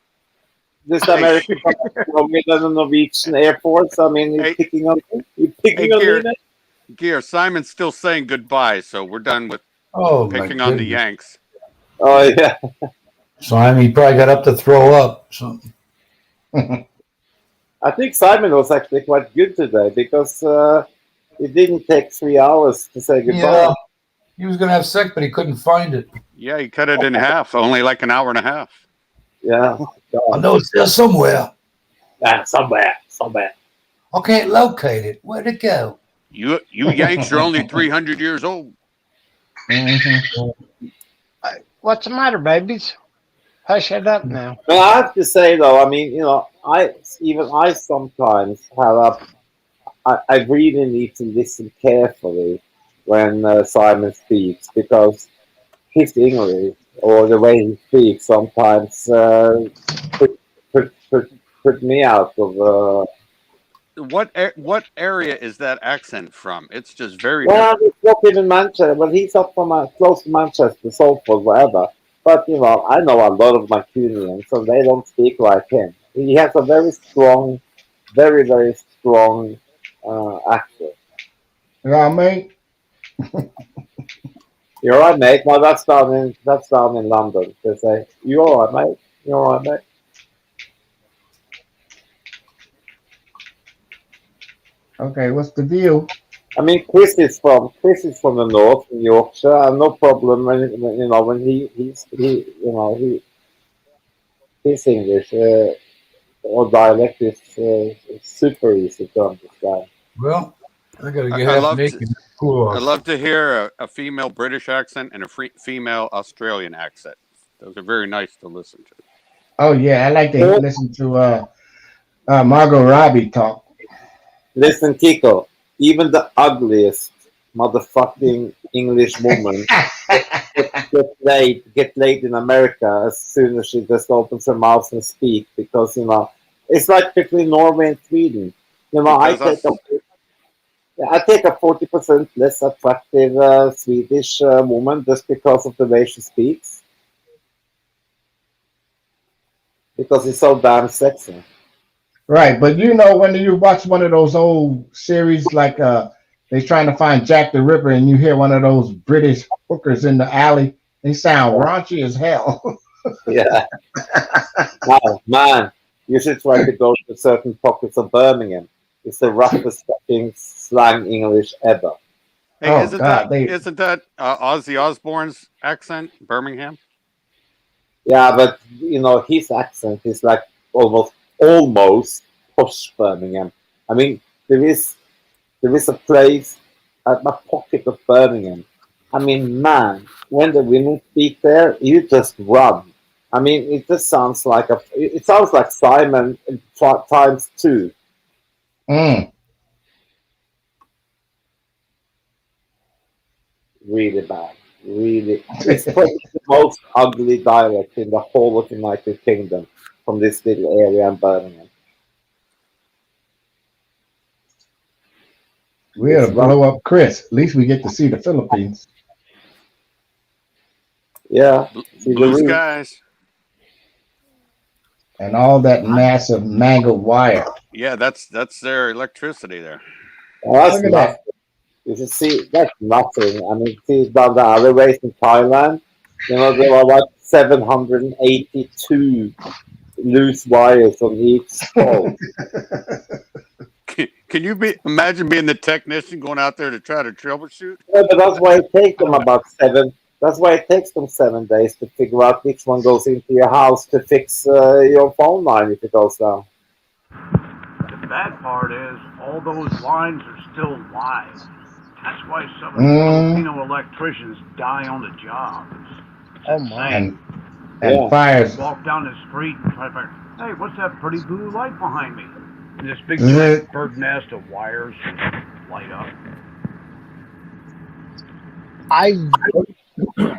this Hey, American from the Norwegian Air Force. I mean, he's hey, picking on me. He's hey, picking on me. Gear. Man. Gear. Simon's still saying goodbye, so we're done with Oh my picking on the goodness. Yanks. Oh yeah. So I mean, he probably got up to throw up. Something. I think Simon was actually quite good today because it didn't take 3 hours to say goodbye. Yeah, he was gonna have sex, but he couldn't find it. Yeah, he cut it in half. Only like an hour and a half. Yeah. I know it's there somewhere. Somewhere. I can't locate it. Where'd it go? You Yanks are only 300 years old. What's the matter, babies? Hush it up now. But I have to say though, I mean, I sometimes I really need to listen carefully when Simon speaks because his English or the way he speaks sometimes put me out of. What area is that accent from? It's just very Well, different. it's not even Manchester. Well, he's up from close to Manchester, Salford, whatever. But I know a lot of Mancunians, so they don't speak like him. He has a very strong, very very strong accent. Yeah, mate. You're all right, mate. No, that's down in London. They say you all right, mate. You all right, mate. Okay, what's the deal? I mean, Chris is from the north, in Yorkshire, and no problem when his English or dialect is super easy to understand. Well, I gotta get I half love naked. Cool. I love to hear a female British accent and a female Australian accent. Those are very nice to listen to. Oh yeah, I like to listen to Margot Robbie talk. Listen, Kiko, even the ugliest motherfucking English woman get laid in America as soon as she just opens her mouth and speaks because it's like between Norway and Sweden. Because I take a 40% less attractive Swedish woman just because of the way she speaks. Because it's so damn sexy. Right, but when you watch one of those old series like they're trying to find Jack the Ripper and you hear one of those British hookers in the alley, they sound raunchy as hell. Yeah. Wow, man, you should try to go to certain pockets of Birmingham. It's the roughest fucking slang English ever. hey, Oh, isn't God, that Ozzy Osbourne's accent, Birmingham? Yeah, but his accent is like almost posh Birmingham. I mean, there is a place at my pocket of Birmingham. I mean, man, when the women speak there, you just run. I mean, it just sounds like it sounds like Simon times two. Mm. Really bad. Really, it's probably the most ugly dialect in the whole of the United Kingdom from this little area in Birmingham. We'll blow up Chris. At least we get to see the Philippines. Yeah, Blue skies. And all that massive mangled wire. Yeah, that's their electricity there. Well, that's Look at that. nothing. You should see, that's nothing. I mean, see down the alleyways in Thailand, there are like 782 loose wires on each pole. Can you imagine being the technician going out there to try to troubleshoot? Yeah, but that's why it takes them about 7. That's why it takes them 7 days to figure out which one goes into your house to fix your phone line if it goes down. The bad part is all those lines are still live. That's why some Filipino electricians die on the job. Oh my! And fires. Walk down the street and try to figure, hey, what's that pretty blue light behind me? And this big giant bird nest of wires light up.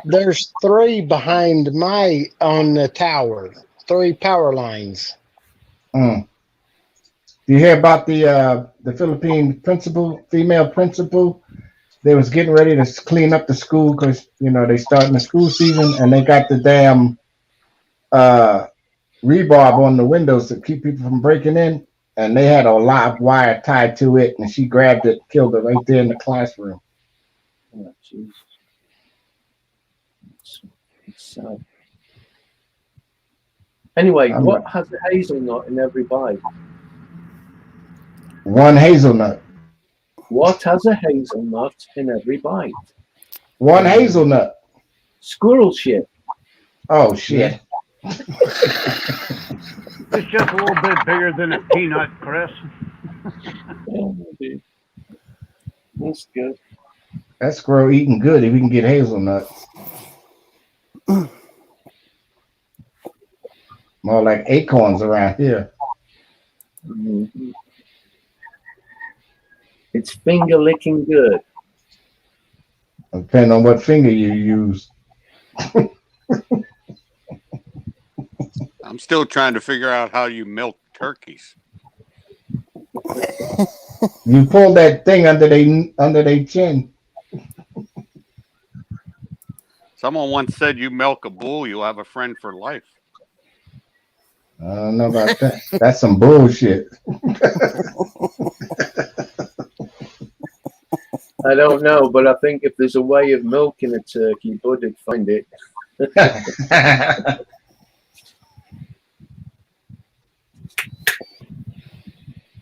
There's 3 behind on the tower. 3 power lines. Do you hear about the Philippine female principal? They was getting ready to clean up the school because they starting the school season and they got the damn rebarb on the windows to keep people from breaking in, and they had a live wire tied to it, and she grabbed it, killed it right there in the classroom. Oh, jeez. It's sad. Anyway, what has a hazelnut in every bite? One hazelnut. What has a hazelnut in every bite? One hazelnut. Squirrel shit. Oh, shit. It's just a little bit bigger than a peanut, Chris. That's good. That squirrel eating good if we can get hazelnuts. More like acorns around here. Mm-hmm. It's finger licking good. Depending on what finger you use. I'm still trying to figure out how you milk turkeys. You pull that thing under their chin. Someone once said you milk a bull, you'll have a friend for life. I don't know about that. That's some bullshit. I don't know, but I think if there's a way of milking a turkey, Bud would find it.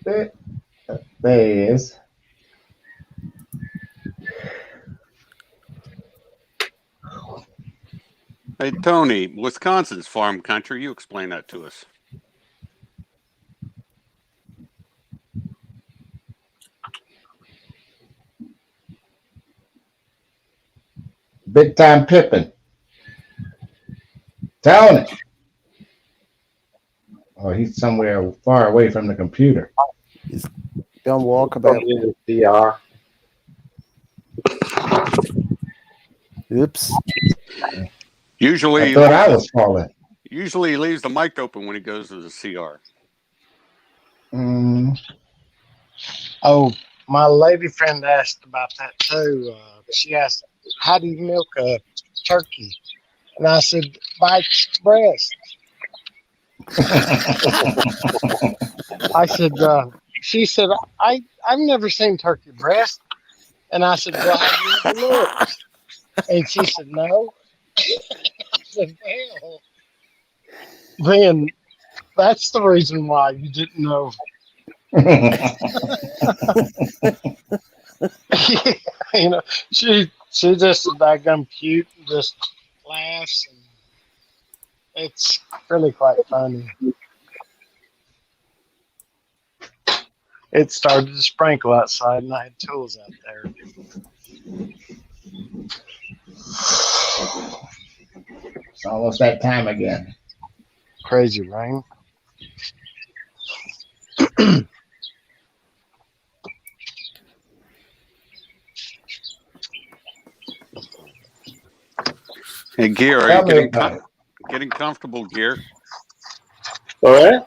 There he is. Hey, Tony, Wisconsin's farm country. You explain that to us. Big time Pippin. Tony. Oh, he's somewhere far away from the computer. He's done walkabout. Oops. Usually, I thought I was falling. Usually, he leaves the mic open when he goes to the CR. Oh, my lady friend asked about that too. She asked, "How do you milk a turkey?" And I said, "By its breast." I said, she said, I've never seen turkey breast. And I said, well, have you ever looked? And she said, no. I said, well, then that's the reason why you didn't know. She just is daggum cute and just laughs, and it's really quite funny. It started to sprinkle outside, and I had tools out there. It's almost that time again. Crazy rain. Hey, Gear, are you getting comfortable, Gear? All right.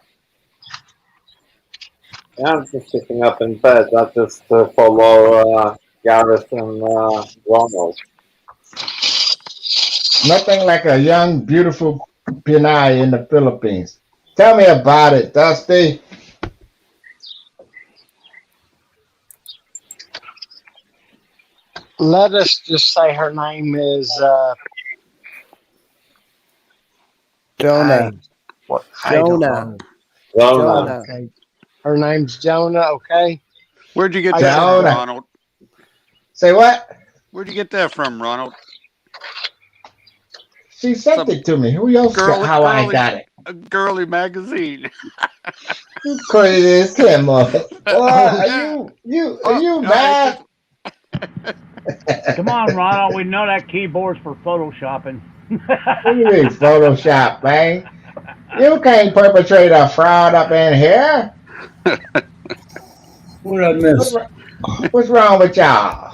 Yeah, I'm just sitting up in bed. I just follow Gareth and Ronald. Nothing like a young, beautiful Pinay in the Philippines. Tell me about it, Dusty. Let us just say her name is Jonah. I don't Jonah. know. Rona. Jonah. Okay. Her name's Jonah, okay? Where'd you get I that sent from, Jonah. Ronald? Say what? Where'd you get that from, Ronald? She sent Some it to me. Who else got how I got it? a girly magazine. You crazy as him, boy. Are you mad? Come on, Ronald. We know that keyboard's for photoshopping. What do you mean Photoshop, man? You can't perpetrate a fraud up in here. What did I miss? What's wrong with y'all?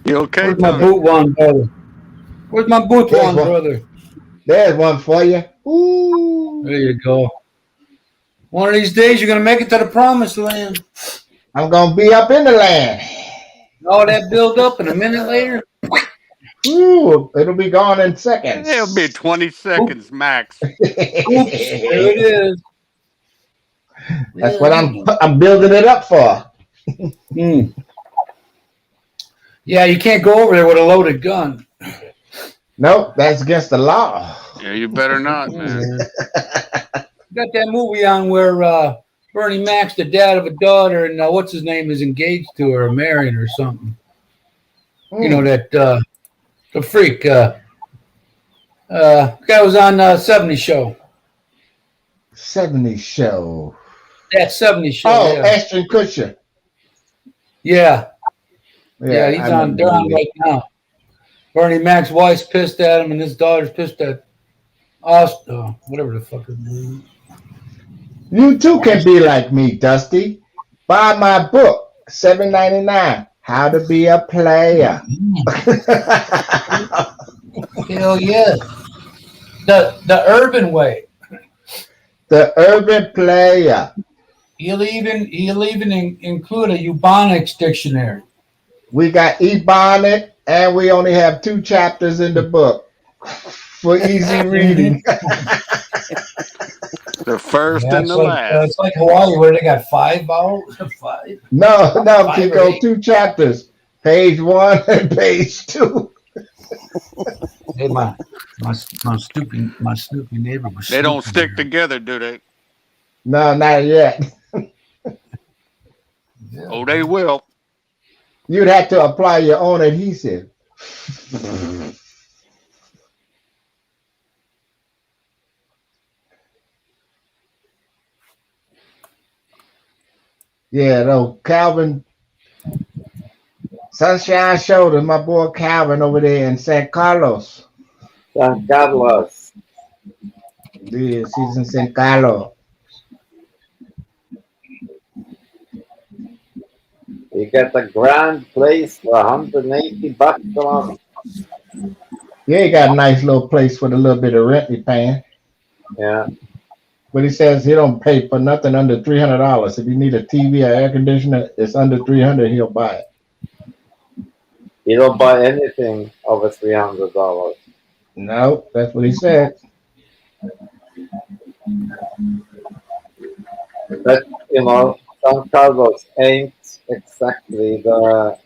You okay, Where's my Tony? boot one brother? Where's my boot There's one one. brother? There's one for you. Ooh. There you go. One of these days you're gonna make it to the promised land. I'm gonna be up in the land. All that build up and a minute later. Ooh, it'll be gone in seconds. It'll be 20 seconds max. Oops, there it is. That's what I'm building it up for. Yeah, you can't go over there with a loaded gun. Nope, that's against the law. Yeah, you better not, man. Got that movie on where Bernie Mac's the dad of a daughter, and what's his name is engaged to her or married or something. You know that the freak guy was on 70 Show. 70 Show. That 70 Show. Oh, yeah. Ashton Kutcher. Yeah, he's I on. They're on right now. Bernie Mac's wife's pissed at him, and his daughter's pissed at Austin. Whatever the fuck his name. You too can be like me, Dusty. Buy my book, $7.99. How to be a player. Hell yeah. The urban way. The urban player. He'll even include a Ebonics dictionary. We got Ebonic, and we only have 2 chapters in the book for easy reading. The first and the last. It's like Hawaii where they got 5 vowels. 5. No, 5 Kiko, 2 chapters. Page 1 and page 2. Hey, my Snoopy neighbor was. They don't stick together, do they? No, not yet. Oh, they will. You'd have to apply your own adhesive. Yeah, though, Calvin, Sunshine Shoulders, my boy Calvin over there in San Carlos. San Carlos. Yes, he's in San Carlos. You get a grand place for $180 a month. Yeah, he got a nice little place for the little bit of rent he's paying. Yeah. But he says he don't pay for nothing under $300. If you need a TV or air conditioner, it's under $300, he'll buy it. You don't buy anything over $300. No, that's what he said. But San Carlos ain't exactly the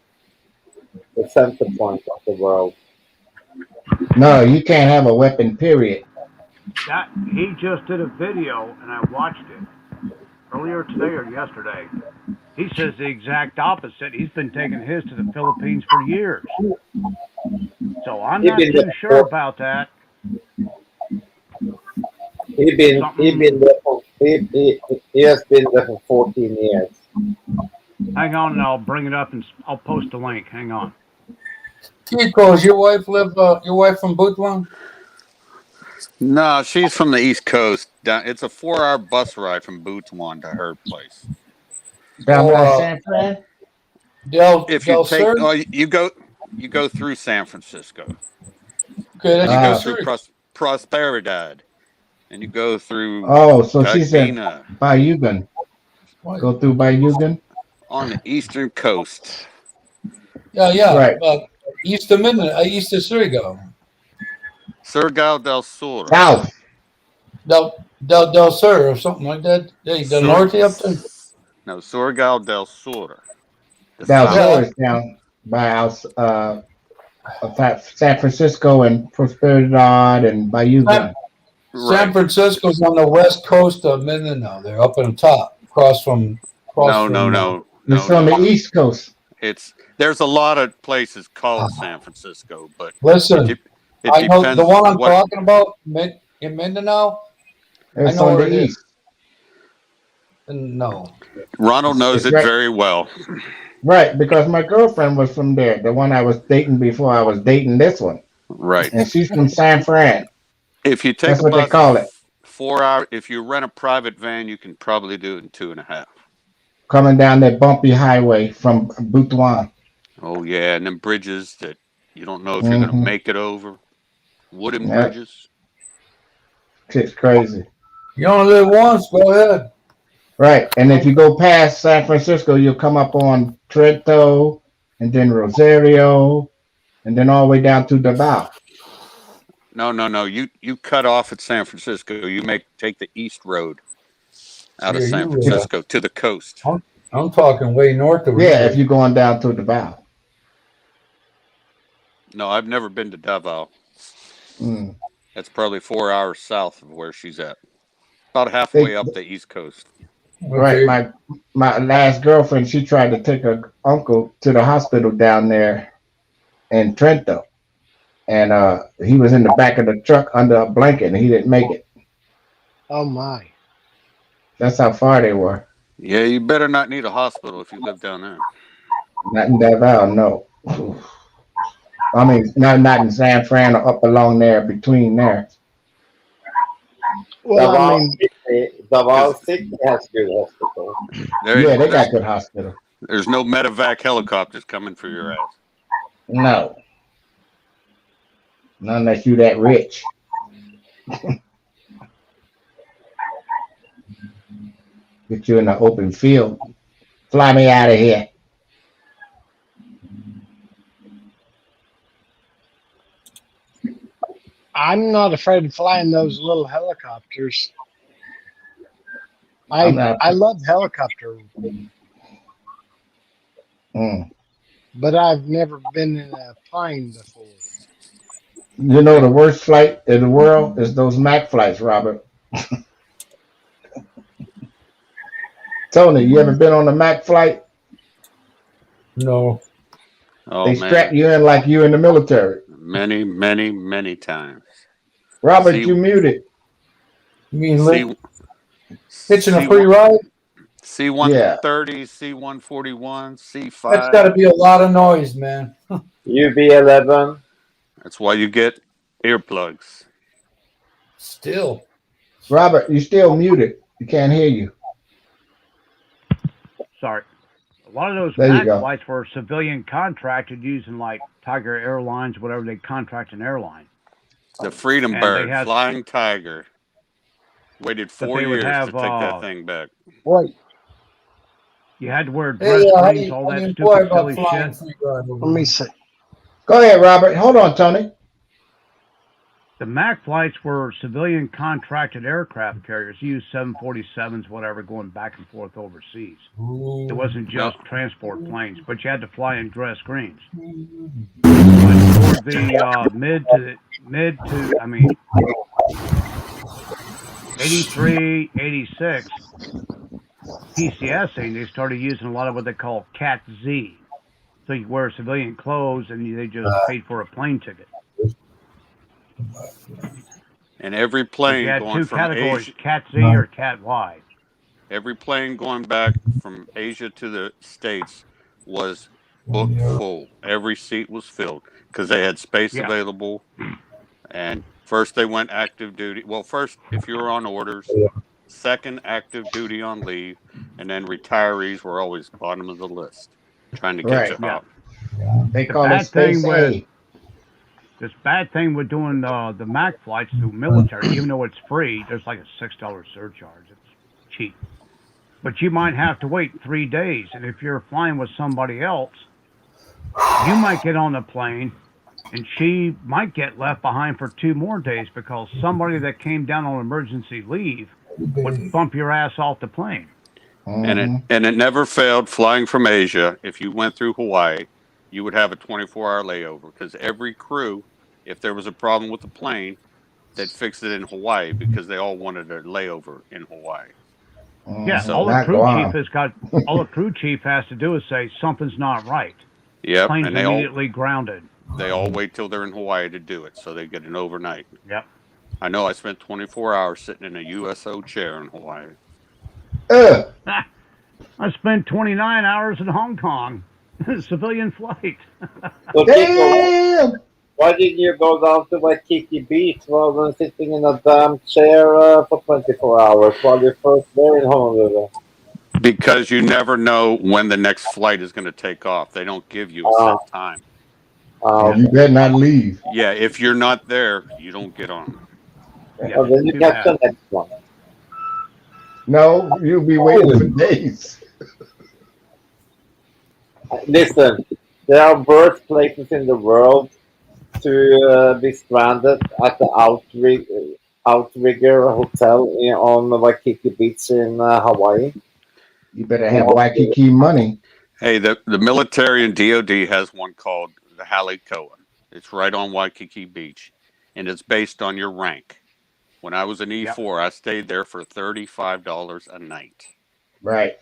center point of the world. No, you can't have a weapon, period. That he just did a video and I watched it earlier today or yesterday. He says the exact opposite. He's been taking his to the Philippines for years. So I'm not too sure about that. He has been there for 14 years. Hang on, and I'll bring it up and I'll post a link. Hang on. Kiko, does your wife live? Your wife from Butuan? No, she's from the East Coast. It's a 4-hour bus ride from Butuan to her place. Down by San Fran? If you take, you go through San Francisco. Okay, you go through Prosperidad, and you go through. Oh, so she said Bayugan. Go through Bayugan on the eastern coast. Yeah, right. East of Surigao. Surigao del Sur. South. Del Sur or something like that. Del Norte up there. No, Surigao del Sur. Del Sur is down. by San Francisco and Prosperity and Bayou Gun. San Francisco's on the west coast of Mindanao. They're up on the top, across from. No. It's on the East Coast. There's a lot of places called San Francisco, but listen, I know the one I'm talking about in Mindanao. It's on the east. No, Ronald knows it very well. Right, because my girlfriend was from there, the one I was dating before I was dating this one. Right, and she's from San Fran. If you take That's a what bus, they call it. 4 hours. If you rent a private van, you can probably do it in 2.5. Coming down that bumpy highway from Butuan. Oh yeah, and then bridges that you don't know if you're going to make it over. Wooden bridges. It's crazy. You only live once. Go ahead. Right, and if you go past San Francisco, you'll come up on Trento, and then Rosario, and then all the way down to Davao. No. You cut off at San Francisco. You take the east road out of San Francisco to the coast. I'm talking way north of. Yeah, if you're going down to Davao. No, I've never been to Davao. That's probably 4 hours south of where she's at. About halfway up the east coast. Right, my last girlfriend, she tried to take her uncle to the hospital down there in Trento, and he was in the back of the truck under a blanket, and he didn't make it. Oh my! That's how far they were. Yeah, you better not need a hospital if you live down there. Not in Davao, no. I mean, not in San Fran or up along there between there. Well, Davao City has good hospital. Yeah, they got good hospital. There's no medevac helicopters coming for your ass. No. Not unless you that rich. Get you in the open field. Fly me out of here. I'm not afraid of flying those little helicopters. I love helicopter. But I've never been in a plane before. You know the worst flight in the world is those Mac flights, Robert. Tony, you ever been on a Mac flight? No. Oh, they strap you in like you in the military. Many times. Robert, you muted. You mean hitching a free ride? C-130, C-141, C-5. That's got to be a lot of noise, man. UB-11. That's why you get earplugs. Still. Robert, you still muted. You can't hear you. Sorry. A lot of those There MAX flights were civilian contracted using like Tiger Airlines, whatever they contract an airline. The Freedom Bird, Flying Tiger. Waited 4 years to take that thing back. Wait. You had to wear dress greens, all that stupid silly shit. Let me see. Go ahead, Robert. Hold on, Tony. The MAC flights were civilian contracted aircraft carriers. You used 747s, whatever, going back and forth overseas. It wasn't just transport planes, but you had to fly in dress greens. But toward the mid to 83, 86, PCSing, they started using a lot of what they call Cat Z. So you wear civilian clothes and they just paid for a plane ticket. And every plane you had going two from categories, Asia, Cat Z or Cat Y. Every plane going back from Asia to the States was booked full. Every seat was filled because they had space available. And first they went active duty. Well, first, if you were on orders, second, active duty on leave, and then retirees were always bottom of the list, trying to catch a hop. They call it space A. This bad thing with doing the MAC flights through military, even though it's free, there's like a $6 surcharge. It's cheap. But you might have to wait 3 days. And if you're flying with somebody else, you might get on the plane and she might get left behind for 2 more days because somebody that came down on emergency leave would bump your ass off the plane. And it never failed flying from Asia. If you went through Hawaii, you would have a 24-hour layover because every crew, if there was a problem with the plane, they'd fix it in Hawaii because they all wanted a layover in Hawaii. Yeah, So all the crew chief has to do is say something's not right. yep, Plane's and immediately grounded. they all wait till they're in Hawaii to do it, so they get an overnight. Yep. I know. I spent 24 hours sitting in a USO chair in Hawaii. I spent 29 hours in Hong Kong, civilian flight. So, Kiko, why didn't you go down to Waikiki Beach rather than sitting in a damn chair for 24 hours while you're first there in Honolulu? Because you never know when the next flight is going to take off. They don't give you a set time. You better not leave. Yeah, if you're not there, you don't get on. Yeah, Oh, then you catch the next one. No, you'll be waiting for days. Listen, there are worse places in the world to be stranded at the Outrigger Hotel on Waikiki Beach in Hawaii. You better have Waikiki money. Hey, the military and DOD has one called the Halikoa. It's right on Waikiki Beach, and it's based on your rank. When I was an E4, I stayed there for $35 a night. Right.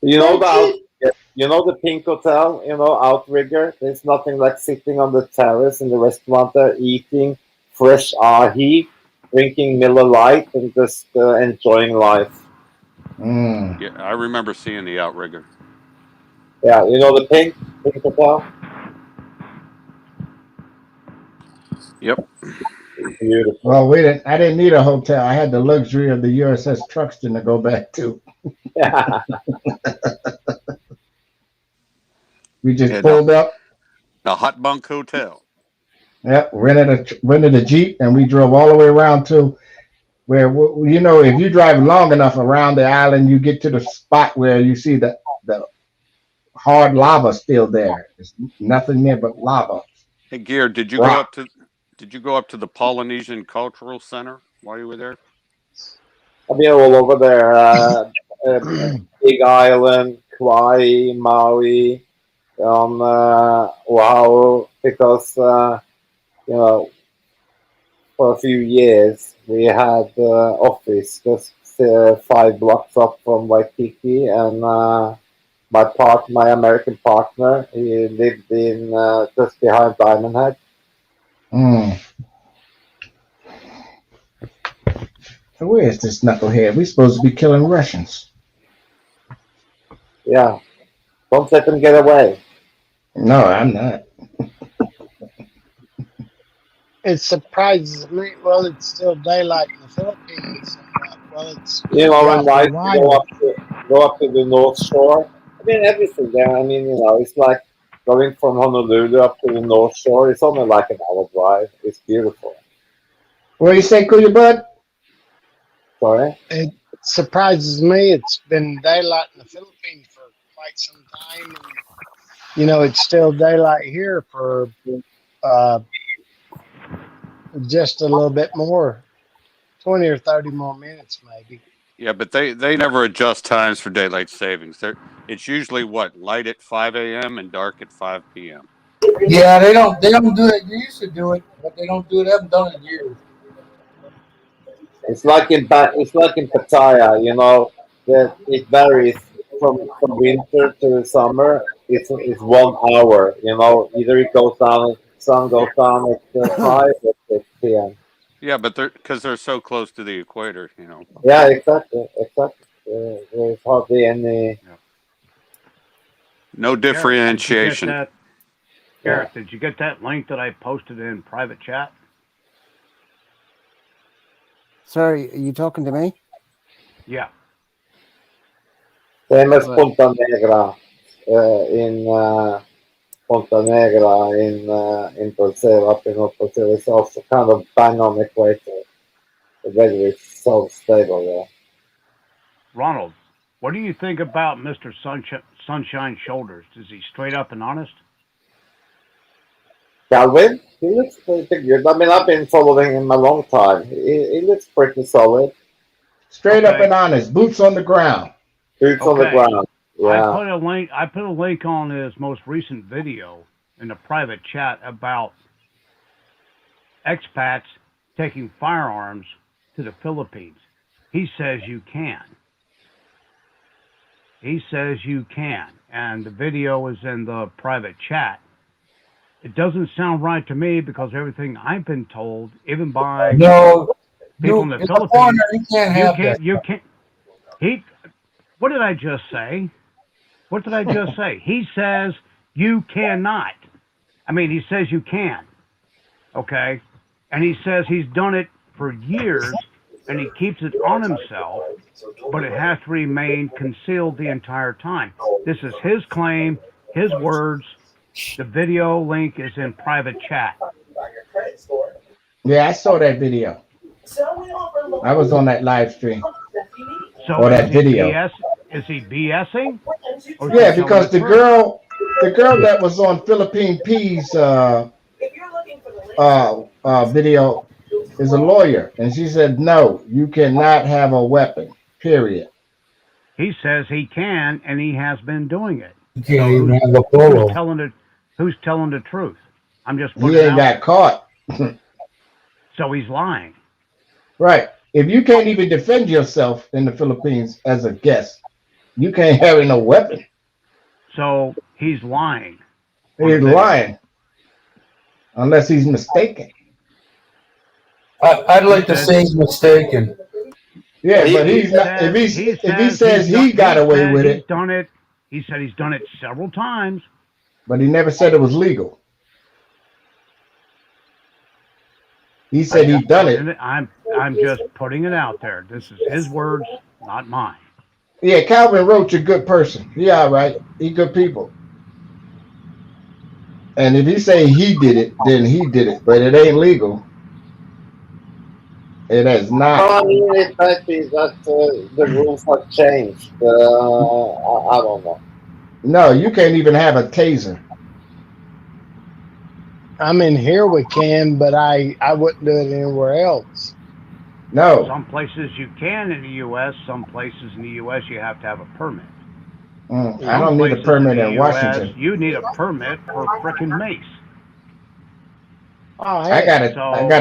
You know the Pink Hotel, Outrigger. There's nothing like sitting on the terrace in the restaurant there, eating fresh ahi, drinking Miller Lite, and just enjoying life. Yeah, I remember seeing the Outrigger. Yeah, you know the Pink Hotel. Yep. Beautiful. Well, I didn't need a hotel. I had the luxury of the USS Truxton to go back to. We just pulled up. The Hot Bunk Hotel. Yep, rented a Jeep, and we drove all the way around to where, if you drive long enough around the island, you get to the spot where you see the hard lava still there. There's nothing there but lava. Hey, Gear, did you go up to the Polynesian Cultural Center while you were there? I've been all over there. Big Island, Kauai, Maui, Oahu, because for a few years we had office just 5 blocks up from Waikiki, and my American partner, he lived in just behind Diamond Head. So where is this knucklehead? We're supposed to be killing Russians. Yeah, don't let them get away. No, I'm not. It surprises me. Well, it's still daylight in the Philippines. It's when night go up to the North Shore. I mean, everything there. I mean, it's like going from Honolulu up to the North Shore. It's only like an hour drive. It's beautiful. What do you say, Cooler Bud? Sorry? It surprises me. It's been daylight in the Philippines for quite some time. And, it's still daylight here for just a little bit more, 20 or 30 more minutes maybe. Yeah, but they never adjust times for daylight savings. It's usually light at 5 a.m. and dark at 5 p.m. Yeah, they don't do it. They used to do it, but they don't do it. They haven't done it in years. It's like in Pattaya, that it varies from winter to summer. It's 1 hour. Either it goes down, sun goes down at 5 or 6 p.m. Yeah, but because they're so close to the equator, Yeah, exactly. There's hardly any. No differentiation. Gareth, did you get that link that I posted in private chat? Sorry, are you talking to me? Yeah. Same as Punta Negra in Punta Negra in Brazil, up in Brazil. It's also kind of bang on the equator. The weather is so stable there. Ronald, what do you think about Mr. Sunshine Shoulders? Is he straight up and honest? Calvin, he looks pretty good. I mean, I've been following him a long time. He looks pretty solid. Straight up and honest. Boots on the ground. Boots on the ground. Yeah. I put a link on his most recent video in the private chat about expats taking firearms to the Philippines. He says you can. He says you can, and the video is in the private chat. It doesn't sound right to me because everything I've been told, even by No, people you in the in a Philippines, foreigner, you can't have that. you can't. He, what did I just say? What did I just say? He says you cannot. I mean, he says you can. Okay, and he says he's done it for years, and he keeps it on himself, but it has to remain concealed the entire time. This is his claim, his words. The video link is in private chat. Yeah, I saw that video. I was on that live stream So or that video. Is he BSing? Or is Yeah, he telling because the truth? the girl that was on Philippine P's video is a lawyer, and she said no, you cannot have a weapon. Period. He says he can, and he has been doing it. You can't So even have a who's polo. telling it? Who's telling the truth? I'm just He putting it ain't out got there. caught. So he's lying. Right. If you can't even defend yourself in the Philippines as a guest, you can't have no weapon. So he's lying. He's lying. Unless he's mistaken. I'd like to say he's mistaken. Yeah, but he's not. If he says he got away with it, done it. He said he's done it several times, but he never said it was legal. He said he done it. I'm just putting it out there. This is his words, not mine. Yeah, Calvin Roach a good person. He all right. He good people. And if he say he did it, then he did it. But it ain't legal. It has not. Well, I mean, it might be that the rules have changed. I don't know. No, you can't even have a taser. I mean, here we can, but I wouldn't do it anywhere else. No. Some places you can in the U.S. Some places in the U.S. you have to have a permit. I don't need a permit in Washington. You need a permit for frickin' mace. Oh, hey. I got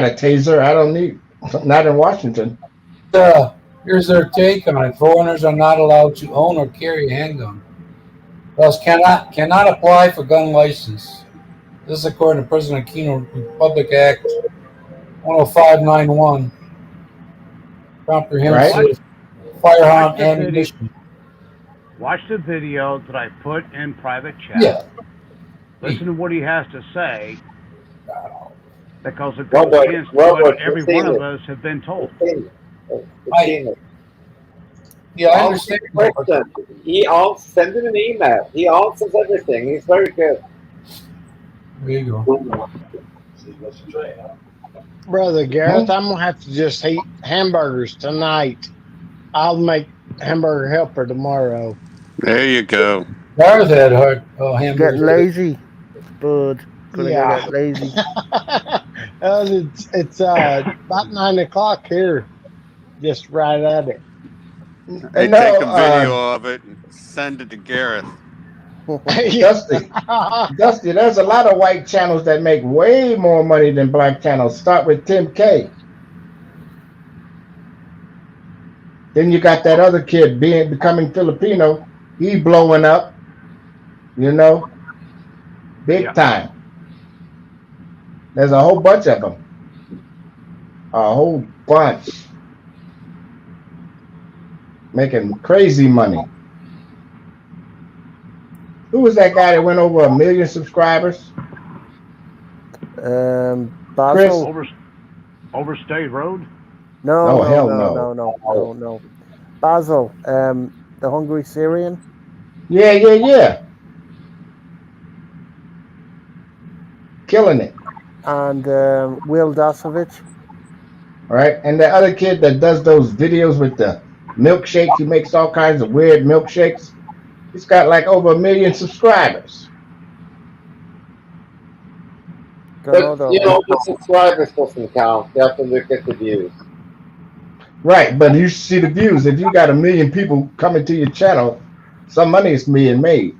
a taser. I don't need. Not in Washington. Here's their take on it. Foreigners are not allowed to own or carry a handgun. Thus cannot apply for gun license. This is according to President Aquino Republic Act 10591. Comprehensive firearm ammunition. Watch the video that I put in private chat. Yeah. Listen to what he has to say. Because it goes against what every one of us have been told. Yeah, I understand. He send him an email. He answers everything. He's very good. There you go. Brother Gareth, I'm going to have to just eat hamburgers tonight. I'll make hamburger helper tomorrow. There you go. Gareth had hamburgers. Get lazy, bud. Yeah. Get lazy. It's about 9 o'clock here. Just right at it. Hey, take a video of it and send it to Gareth. Dusty, there's a lot of white channels that make way more money than black channels. Start with Tim K. Then you got that other kid becoming Filipino. He blowing up, big time. There's a whole bunch of them. A whole bunch. Making crazy money. Who was that guy that went over 1 million subscribers? Basil. Over State Road? No, hell no. Basil, the hungry Syrian. Yeah. Killing it. And Will Dasovich. Right, and the other kid that does those videos with the milkshakes, he makes all kinds of weird milkshakes. He's got like over 1 million subscribers. But, the subscribers doesn't count. You have to look at the views. Right, but you see the views. If you got 1 million people coming to your channel, some money is being made.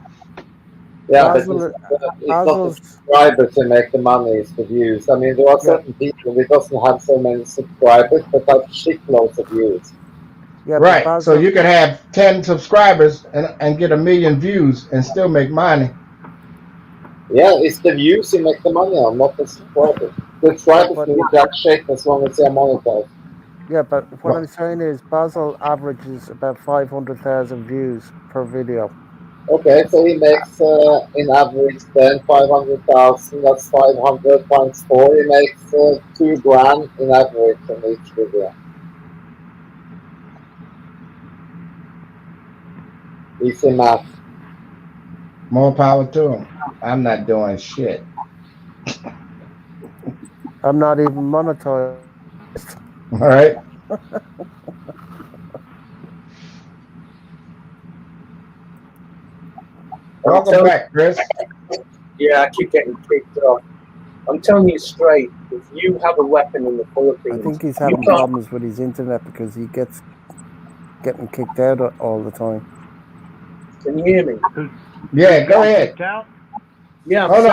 Yeah, but Basil, it's not the Basil's, subscribers who make the money, it's the views. I mean, there are yeah, certain people that doesn't have so many subscribers, but have shitloads of views. yeah, but Right. So Basil, you could have 10 subscribers and get 1 million views and still make money. Yeah, it's the views you make the money on, not the subscribers. yeah, Subscribers but do jack shit as long as they're monetized. yeah, but what I'm saying is Basil averages about 500,000 views per video. Okay, so he makes in average then 500,000. That's 500 times 4. He makes 2 grand in average on each video. Easy math. More power to him. I'm not doing shit. I'm not even monetized. All right. Welcome back, Chris. Yeah, I keep getting kicked off. I'm telling you straight, if you have a weapon in the Philippines, I think he's you having can't. problems with his internet because he gets getting kicked out all the time. Can you hear me? Yeah, go ahead. Kicked out? Yeah, Hold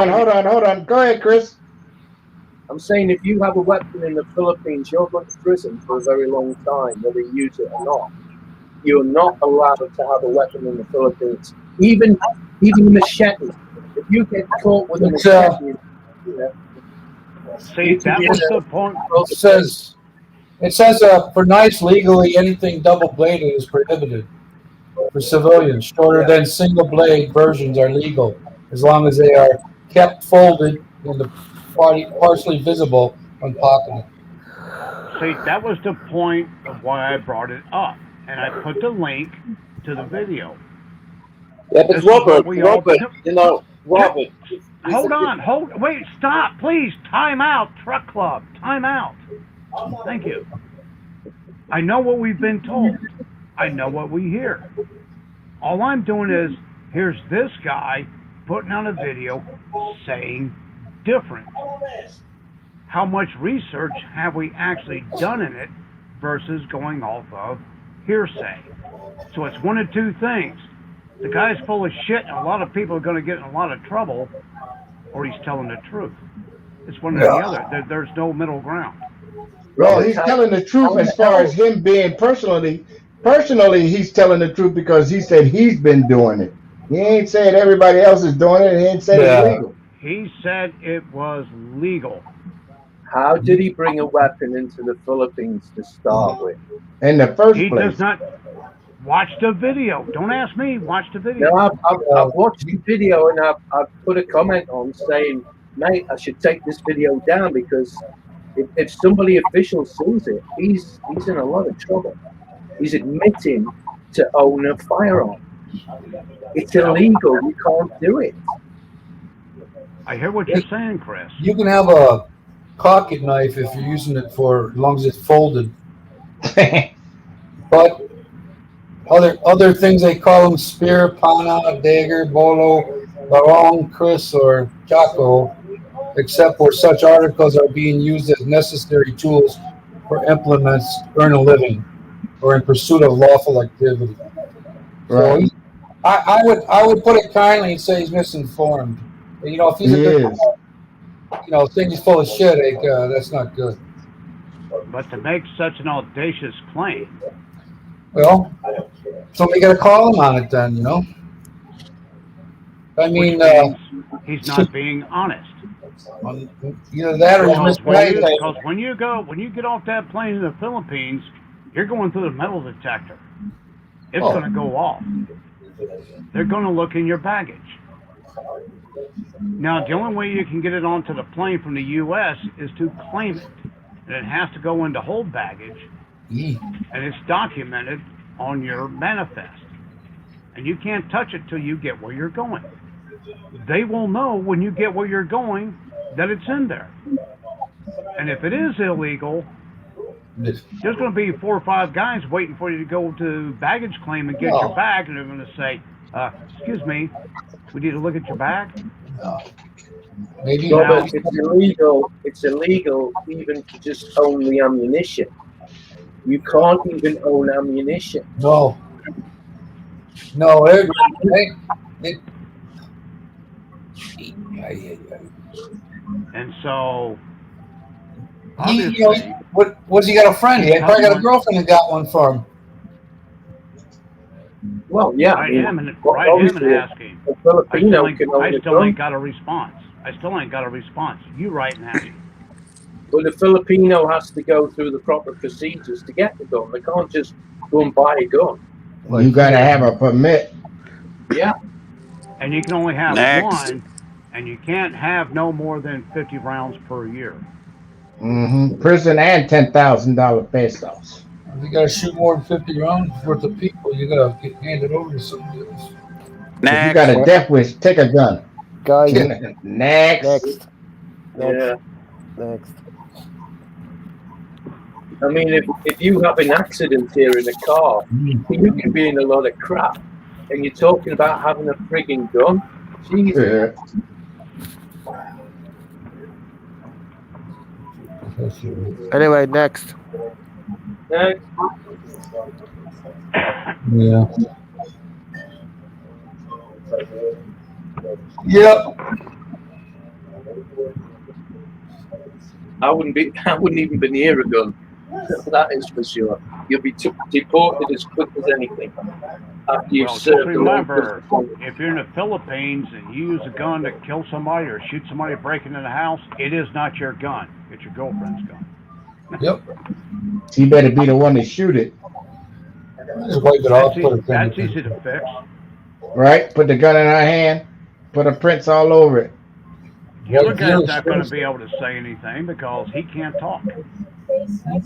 on. Go ahead, Chris. I'm saying if you have a weapon in the Philippines, you're going to prison for a very long time, whether you use it or not. You're not allowed to have a weapon in the Philippines, even a machete. If you get caught with a machete, See, that was the point. It says for knives legally, anything double bladed is prohibited. For civilians, shorter than single blade versions are legal as long as they are kept folded and the partially visible when pocketed. See, that was the point of why I brought it up, and I put the link to the video. Yeah, but This Robert, Robert, Hold on, wait, stop, please, time out, Truck Club, time out. Thank you. I know what we've been told. I know what we hear. All I'm doing is, here's this guy putting on a video saying different. How much research have we actually done in it versus going off of hearsay? So it's one of two things. The guy's full of shit and a lot of people are going to get in a lot of trouble, or he's telling the truth. It's one or the other. There's no middle ground. Well, he's telling the truth as far as him being personally, he's telling the truth because he said he's been doing it. He ain't said everybody else is doing it. He ain't said it's legal. He said it was legal. how did he bring a weapon into the Philippines to start with? In the first He place. does not watch the video. Don't ask me. Watch the video. No, I've watched the video and I've put a comment on saying, mate, I should take this video down because if somebody official sees it, he's in a lot of trouble. He's admitting to own a firearm. It's illegal. You can't do it. I hear what you're saying, Chris. You can have a pocket knife if you're using it for as long as it's folded. But other things they call them spear, pana, dagger, bolo, barong, Chris, or chaco, except where such articles are being used as necessary tools for implements to earn a living or in pursuit of lawful activity. Right. So I would put it kindly and say he's misinformed. You know, if he's saying he's full of shit, that's not good. But to make such an audacious claim. Well, somebody got to call him on it then, you know. I mean, he's not being honest. Either that or he's because when you get off that plane in the Philippines, you're going through the metal detector. It's going to go off. They're going to look in your baggage. Now, the only way you can get it onto the plane from the U.S. is to claim it. And it has to go into hold baggage. And it's documented on your manifest. And you can't touch it till you get where you're going. They will know when you get where you're going that it's in there. And if it is illegal, there's going to be 4 or 5 guys waiting for you to go to baggage claim and get your bag, and they're going to say, excuse me, we need to look at your bag. Maybe Robert, it's illegal even to just own the ammunition. You can't even own ammunition. No. No, And so, you know, obviously, what's he got a friend? He he's probably got a hustling. girlfriend that got one for him. Well, yeah, I Write mean, him and ask him. a Filipino can own I a still gun. ain't got a response. You write and ask him. But the Filipino has to go through the proper procedures to get the gun. They can't just go and buy a gun. You got to have a permit. Yeah. And you can only have Next. one, and you can't have no more than 50 rounds per year. Prison and $10,000 pesos. If you got to shoot more than 50 rounds worth of people, you got to hand it over to somebody else. If you got a death wish, take a gun. Guys, next. Yeah. Next. I mean, if you have an accident here in a car, you can be in a lot of crap. And you're talking about having a frigging gun? Jesus. Anyway, next. Next. Yeah. Yep. I wouldn't even be near a gun. That is for sure. You'll be deported as quick as anything after you've Well, just served remember, if you're in the Philippines and you use a gun to kill somebody or shoot somebody breaking in the house, it is not your gun. It's your girlfriend's gun. Yep. She better be the one to shoot it. Just wipe it off. That's easy to fix. Right? Put the gun in her hand. Put her prints all over it. The other guy's not going to be able to say anything because he can't talk.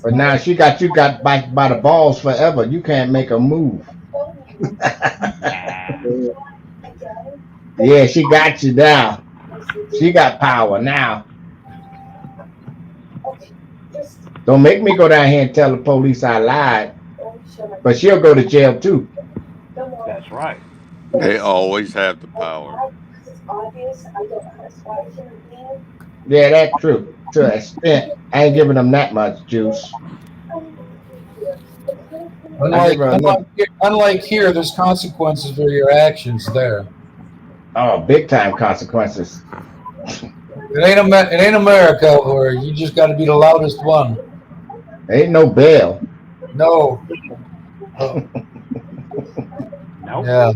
But now she got you got by the balls forever. You can't make a move. Yeah, she got you now. She got power now. Don't make me go down here and tell the police I lied. But she'll go to jail too. That's right. They always have the power. Yeah, that's true. To an extent. I ain't giving them that much juice. Unlike here, there's consequences for your actions there. Oh, big time consequences. It ain't America where you just got to be the loudest one. Ain't no bail. No. Nope. Yeah.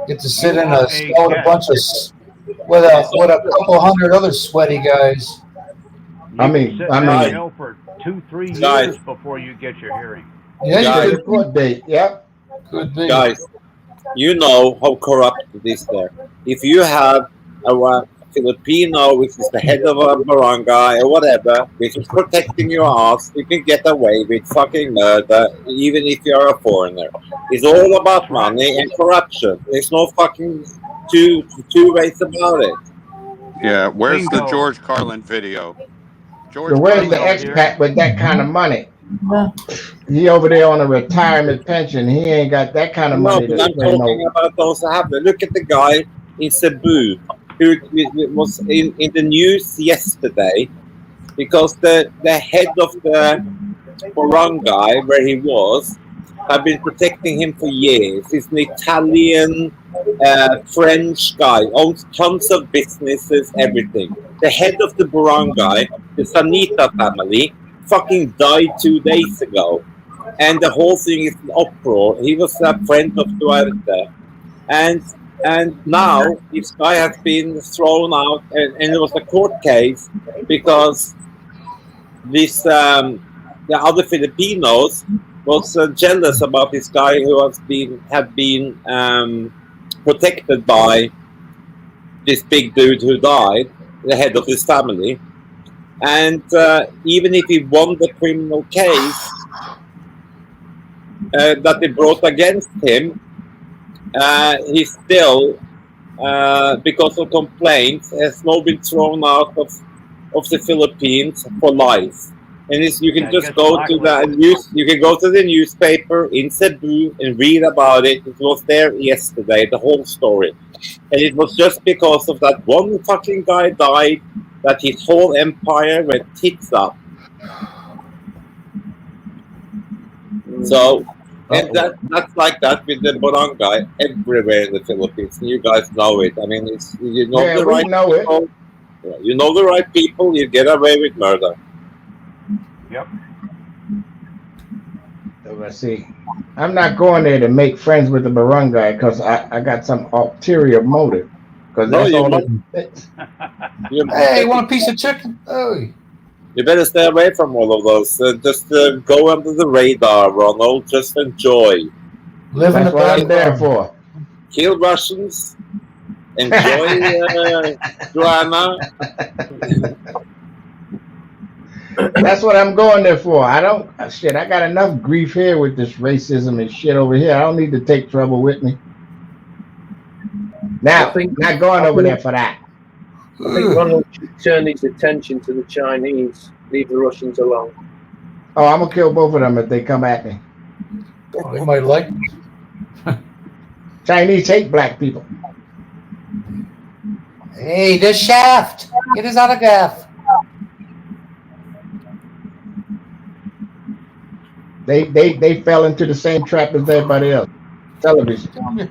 Get to sit in a cell with a bunch of with a couple hundred other sweaty guys. I mean, in jail for 2-3 years before you get your hearing. Yeah, guys, you court date. Yep. Could be. Guys, you know how corrupt it is there. If you have a Filipino, which is the head of a barangay or whatever, which is protecting your ass, you can get away with fucking murder, even if you're a foreigner. It's all about money and corruption. There's no fucking two ways about it. Yeah, where's the George Carlin video? So where's the expat with that kind of money? He over there on a retirement pension. He ain't got that kind of money. No, but I'm talking about those that have it. Look at the guy in Cebu who was in the news yesterday because the head of the barangay where he was had been protecting him for years. He's an Italian, French guy, owns tons of businesses, everything. The head of the barangay, the Sanita family, fucking died 2 days ago. And the whole thing is an uproar. He was a friend of Duarte. And now this guy has been thrown out, and it was a court case because this the other Filipinos was jealous about this guy who had been protected by this big dude who died, the head of his family. And even if he won the criminal case that they brought against him, he still, because of complaints, has now been thrown out of the Philippines for life. And you can just go to the news. You can go to the newspaper in Cebu and read about it. It was there yesterday, the whole story, and it was just because of that one fucking guy died that his whole empire went tits up. So And that's like that with the barangay everywhere in the Philippines. You guys know it. I mean, it's you know Yeah, the we right know it. people. You know the right people. You get away with murder. Yep. So let's see. I'm not going there to make friends with the barangay because I got some ulterior motive. Because No, that's you all must. it. Hey, you want a piece of chicken? Oh, You better stay away from all of those. Just go under the radar, Ronald. Just enjoy. live in That's the what I'm there background. for. Kill Russians. Enjoy Joanna. That's what I'm going there for. I don't shit. I got enough grief here with this racism and shit over here. I don't need to take trouble with me. Now, not going over there for that. I think Ronald should turn his attention to the Chinese. Leave the Russians alone. Oh, I'm gonna kill both of them if they come at me. Oh, they might like. Chinese hate black people. Hey, this Shaft. Get his autograph. They fell into the same trap as everybody else. Television.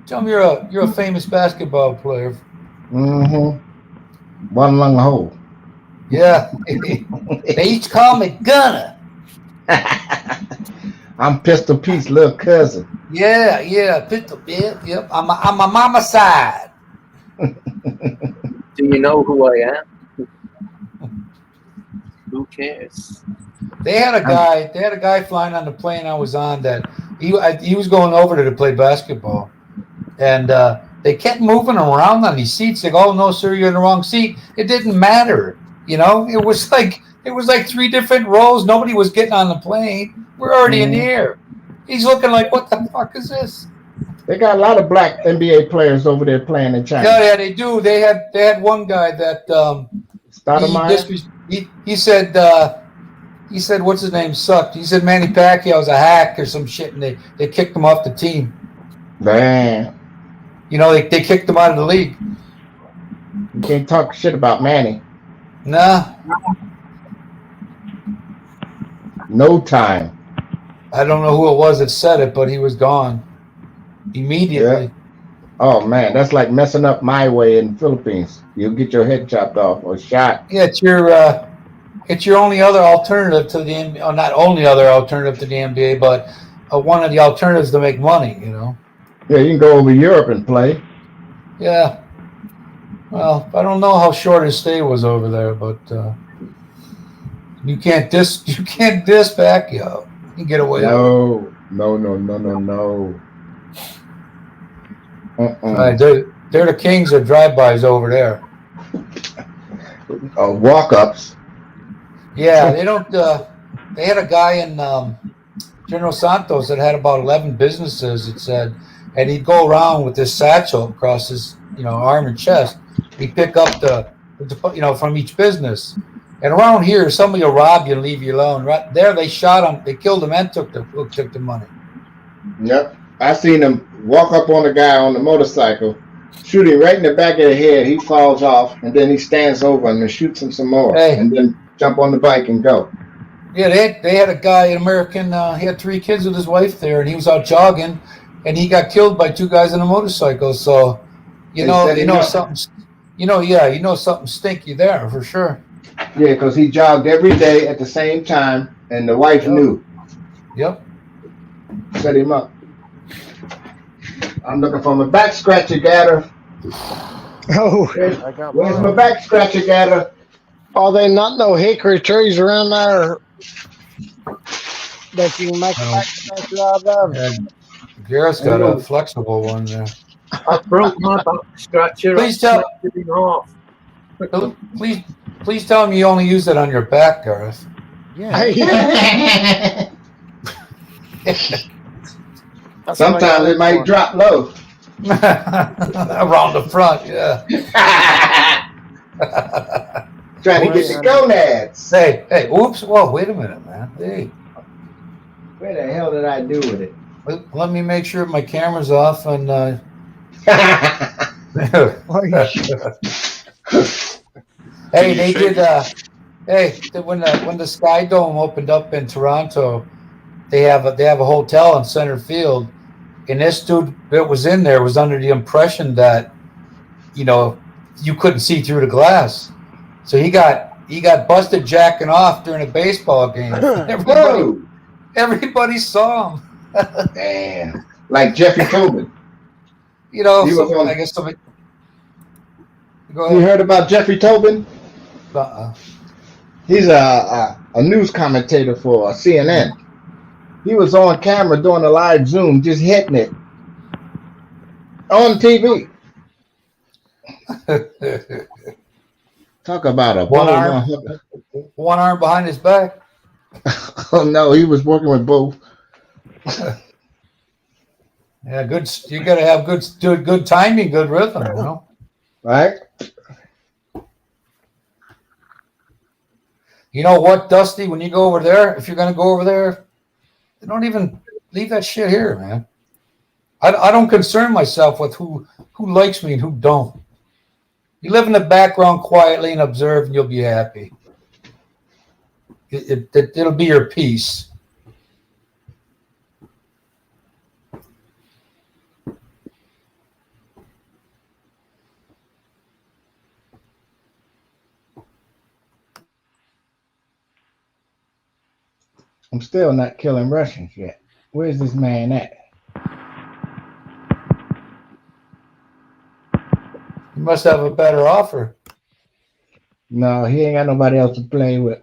Tell me you're a famous basketball player. Mm-hmm. One lung hole. Yeah. They each call me Gunner. I'm Pistol Pete's little cousin. Yeah, Pistol. Yep. I'm my mama's side. Do you know who I am? Who cares? They had a guy flying on the plane I was on that he was going over there to play basketball, and they kept moving him around on these seats. They go, "Oh no, sir, you're in the wrong seat." It didn't matter, you know. It was like 3 different rows. Nobody was getting on the plane. We're already in the air. He's looking like, "What the fuck is this?" They got a lot of black NBA players over there playing in China. Yeah, they do. They had one guy that he said what's his name sucked. He said Manny Pacquiao was a hack or some shit, and they kicked him off the team. Man, you know they kicked him out of the league. You can't talk shit about Manny. Nah. No time. I don't know who it was that said it, but he was gone immediately. Yeah. Oh man, that's like messing up my way in the Philippines. You'll get your head chopped off or shot. Yeah, it's your only other alternative to the NBA. Oh, not only other alternative to the NBA, but one of the alternatives to make money. You know. Yeah, you can go over Europe and play. Yeah. Well, I don't know how short his stay was over there, but you can't diss Pacquiao. You get away. No. Right, they're the kings of drive-bys over there. Walk-ups. Yeah, they don't. They had a guy in General Santos that had about 11 businesses. It said, and he'd go around with this satchel across his, arm and chest. He'd pick up the from each business. And around here, somebody will rob you and leave you alone. Right there, they shot him. They killed him and took the money. Yep, I seen him walk up on a guy on the motorcycle, shoot him right in the back of the head. He falls off, and then he stands over him and shoots him some more, and then jump on the bike and go. Yeah, they had a guy, an American. He had 3 kids with his wife there, and he was out jogging, and he got killed by 2 guys on a motorcycle. So, something, something stinky there for sure. Yeah, because he jogged every day at the same time, and the wife knew. Yep. Set him up. I'm looking for my back scratcher, Gator. Oh, where's my back scratcher, Gator? Are there not no hickory trees around there that you can make a back scratcher out of? Yeah, Garrett's got a flexible one there. I broke my back scratcher. Please tell him you only use it on your back, Gareth. Yeah. Sometimes it might drop low. Around the front, yeah. Trying to get the gonads. Hey, oops. Whoa, wait a minute, man. Hey. Where the hell did I do with it? Let me make sure my camera's off and Hey, they did when the Sky Dome opened up in Toronto, they have a hotel in center field, and this dude that was in there was under the impression that you couldn't see through the glass, so he got busted jacking off during a baseball game. Whoa, Everybody saw him. damn! Like Jeffrey Tobin. He was I on. guess somebody. Go You ahead. heard about Jeffrey Tobin? Uh-uh. He's a news commentator for CNN. He was on camera doing a live Zoom, just hitting it on TV. Talk about a one bold arm, motherfucker. one arm behind his back. Oh no, he was working with both. Yeah, good. You got to have good timing, good rhythm. Right? You know what, Dusty? When you go over there, if you're going to go over there, don't even leave that shit here, man. I don't concern myself with who likes me and who don't. You live in the background quietly and observe, and you'll be happy. It'll be your peace. I'm still not killing Russians yet. Where's this man at? You must have a better offer. No, he ain't got nobody else to play with.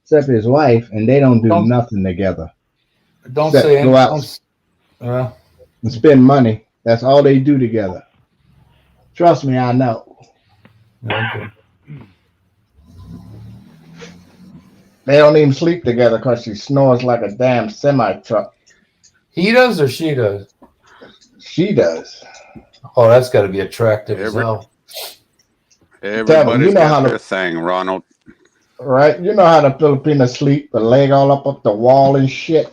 Except his wife, and they don't do nothing together. Don't Except say go out and spend money. That's all they do together. Trust me, I know. Okay. They don't even sleep together because she snores like a damn semi truck. He does or she does? She does. Oh, that's got to be attractive as hell. Everybody's got their thing, Ronald. Right? You know how the Filipinos sleep, the leg all up the wall and shit.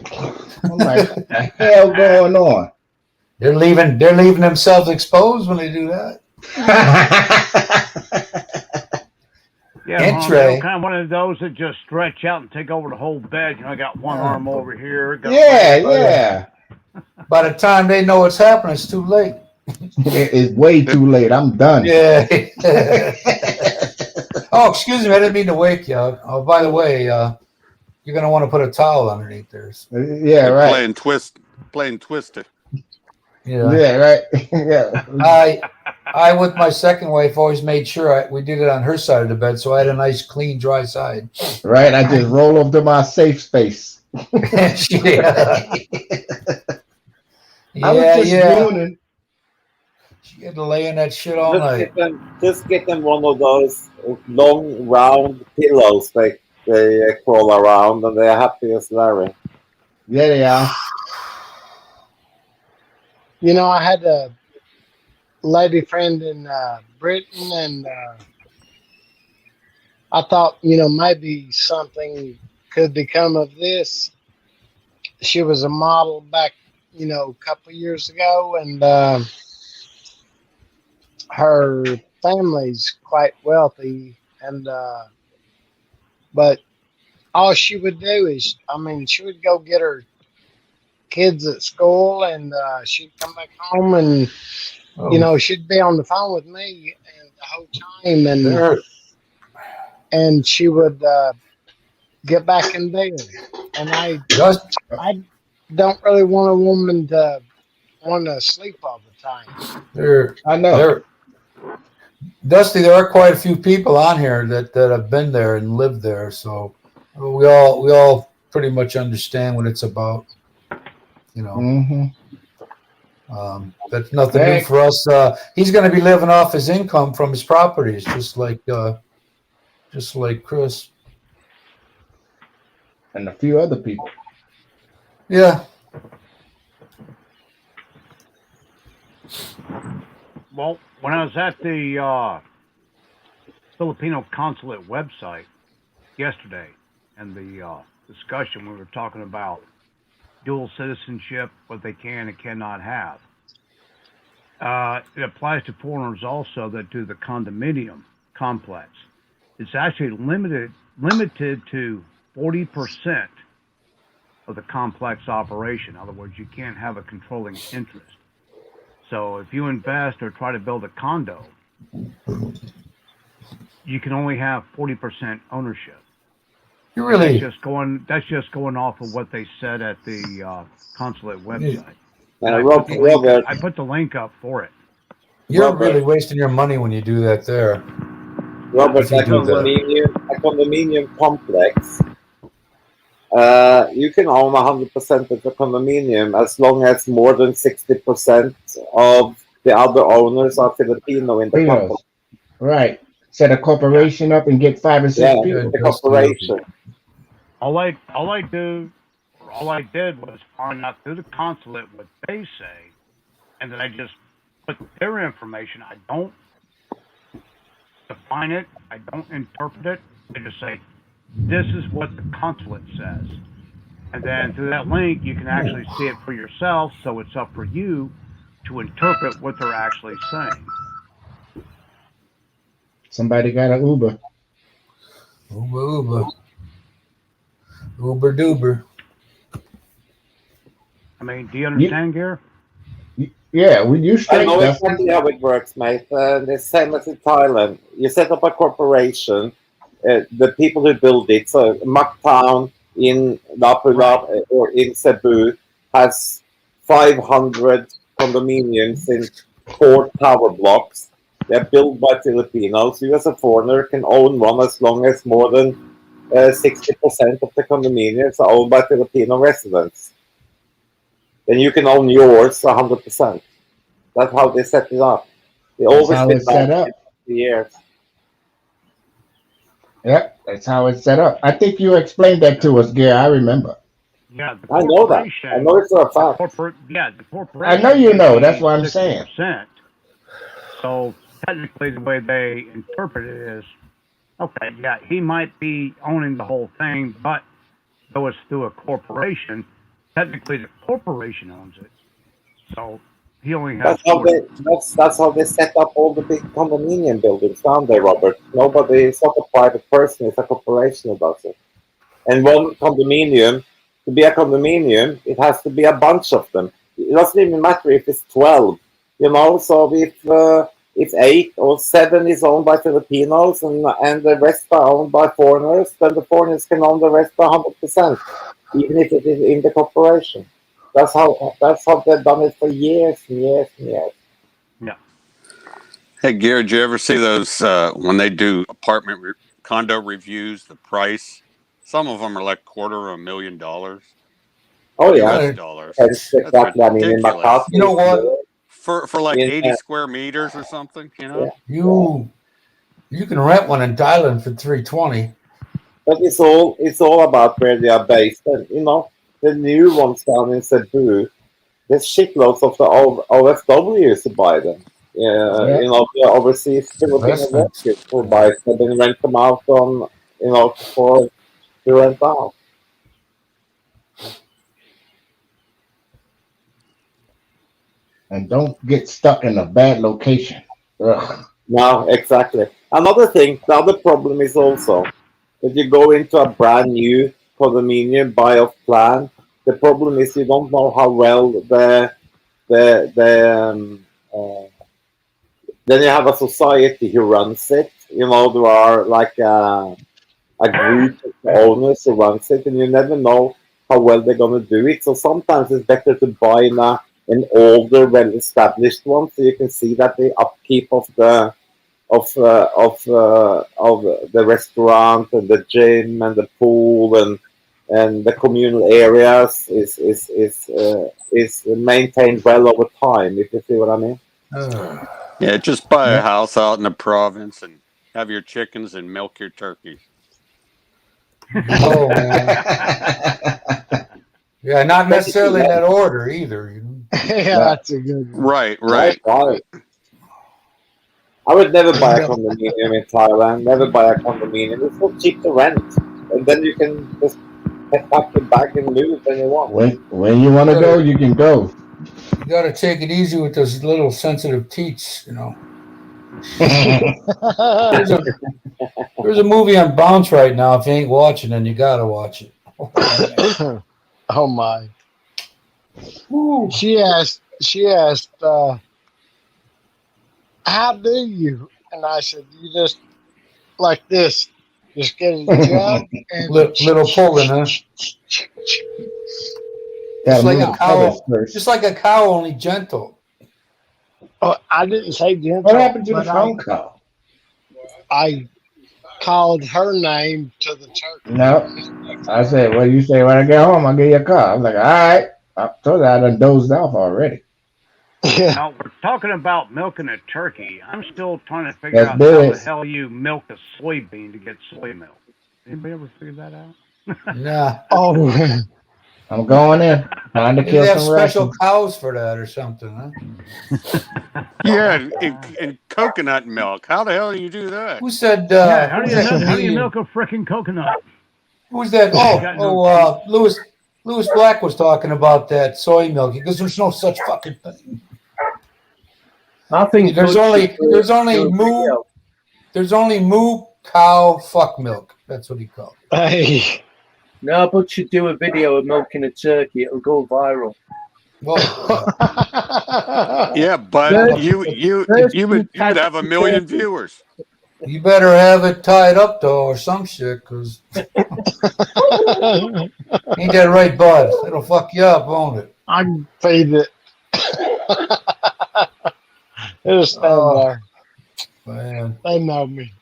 I'm like, what the hell going on? They're leaving themselves exposed when they do that. Yeah, they're kind of one of those that just stretch out and take over the whole bed. I got one arm over here. Yeah. By the time they know what's happening, it's too late. It's way too late. I'm done. Yeah. Oh, excuse me. I didn't mean to wake you. Oh, by the way, you're going to want to put a towel underneath theirs. Yeah, right. Playing Twister. Yeah, right. Yeah. I with my second wife always made sure we did it on her side of the bed, so I had a nice, clean, dry side. Right. I just roll up to my safe space. Yeah. I was just yawning. She had to lay in that shit all night. Just get them one of those long, round pillows they crawl around, and they're happy as Larry. Yeah, they are. You know, I had a lady friend in Britain, and I thought, maybe something could become of this. She was a model back, a couple of years ago, and her family's quite wealthy, and but all she would do is, she would go get her kids at school, and she'd come back home, and she'd be on the phone with me and the whole time, and she would get back in bed, and I don't really want a woman to want to sleep all the time. I know. Dusty, there are quite a few people on here that have been there and lived there, so we all pretty much understand what it's about. Mm-hmm. That's nothing new for us. He's going to be living off his income from his properties, just like Chris and a few other people. Yeah. Well, when I was at the Filipino consulate website yesterday, and the discussion, we were talking about dual citizenship, what they can and cannot have. It applies to foreigners also that do the condominium complex. It's actually limited to 40% of the complex operation. In other words, you can't have a controlling interest. So if you invest or try to build a condo, you can only have 40% ownership. You really, That's just going off of what they said at the consulate website. Robert, I put the link up for it. you're Robert, really wasting your money when you do that there. Robert, If you do that. a condominium complex, you can own 100% of the condominium as long as more than 60% of the other owners are Filipino in the company. Right. Set a corporation up and get 5 or 6 people. The corporation. All I did was find out through the consulate what they say, and then I just put their information. I don't define it. I don't interpret it. I just say, this is what the consulate says. And then through that link, you can actually see it for yourself. So it's up for you to interpret what they're actually saying. Somebody got an Uber. Uber. Uber Duber. I mean, do you understand, Gare? Yeah, when you straight. I know exactly how it works, mate. The same as in Thailand. You set up a corporation. The people who build it, so Mactown in Lapulap or in Cebu has 500 condominiums in 4 tower blocks. They're built by Filipinos. You as a foreigner can own one as long as more than 60% of the condominiums are owned by Filipino residents. Then you can own yours 100%. That's how they set it up. They always been set up for years. Yep, that's how it's set up. I think you explained that to us, Gary. I remember. Yeah, I know that. I know it's a fact. The corporation. I know you know. That's what I'm saying. So technically, the way they interpret it is, okay, yeah, he might be owning the whole thing, but though it's through a corporation, technically the corporation owns it. So he only has. That's how they set up all the big condominium buildings down there, Robert. Nobody, it's not a private person, it's a corporation that does it. And one condominium, to be a condominium, it has to be a bunch of them. It doesn't even matter if it's 12, you know. So if 8 or 7 is owned by Filipinos and the rest are owned by foreigners, then the foreigners can own the rest 100%, even if it is in the corporation. That's how they've done it for years and years and years. Yeah. Hey, Gary, did you ever see those when they do condo reviews? The price, some of them are like $250,000. Oh yeah, US dollars. that's exactly. I mean, in Macau, you know what? For like 80 square meters or something, you know. Yeah. You can rent one in Thailand for $320. But it's all about where they are based, and you know. The new ones down in Cebu, there's shitloads of the OFWs to buy them. Yeah. You know, the overseas Filipino workers who buy them and rent them out on, you know, for to rent out. And don't get stuck in a bad location. Ugh. No, exactly. Another thing, the other problem is also that you go into a brand new condominium, buy off plan. The problem is you don't know how well then you have a society who runs it. You know, there are like a group of owners who runs it, and you never know how well they're going to do it. So sometimes it's better to buy an older, well-established one, so you can see that the upkeep of the restaurant and the gym and the pool and the communal areas is maintained well over time. If you see what I mean. Yeah, just buy a house out in the province and have your chickens and milk your turkeys. Oh, yeah, not necessarily in that order either. Yeah, that's a good one. Right. I would never buy a condominium in Thailand. Never buy a condominium. It's so cheap to rent, and then you can just pack your bag and move when you want. When you want to go, you can go. You got to take it easy with those little sensitive teats, you know. There's a movie on Bounce right now. If you ain't watching, then you gotta watch it. Oh my. Woo. She asked, how do you? And I said, you just like this. Just get a jug and Little pulling, huh? Just Gotta like move a the feathers cow. first. Just like a cow, only gentle. oh, I didn't say gentle. What happened to the but phone call? I called her name to the turkey. No. I said, well, you say when I get home, I'll give you a call. I was like, all right. I told you I done dozed off already. Yeah. Now we're talking about milking a turkey. I'm still trying to figure Let's out do how the this. hell you milk a soybean to get soy milk. Anybody ever figured that out? Nah. Oh, I'm going in. Time to Maybe kill they have some special rations. cows for that or something, huh? Yeah, and coconut milk. How the hell do you do that? Who said? Yeah, how Who do was you that milk? How do you comedian? milk a freaking coconut? Who was that? Got no Lewis Black was talking about that soy milk because there's no such fucking thing. I think There's Butch should only moo cow fuck milk. That's what he called it. hey. No, Butch should do a video of milking a turkey. It'll go viral. Yeah, but you would have 1 million viewers. You better have it tied up though, or some shit, because ain't that right, bud? It'll fuck you up, won't it? I can feed it. It'll stand there. Man, they know me.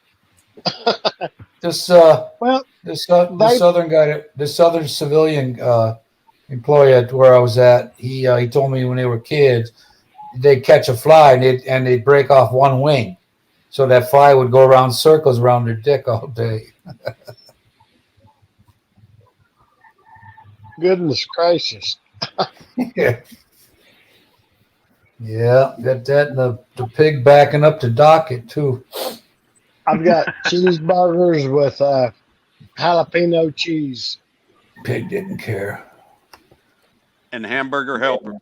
This well, this southern guy, this southern civilian employee at where I was at, he told me when they were kids, they'd catch a fly and they'd break off one wing, so that fly would go around circles around their dick all day. Goodness gracious. Yeah, got that, and the pig backing up the docket too. I've got cheeseburgers with jalapeno cheese. Pig didn't care. And hamburger helper.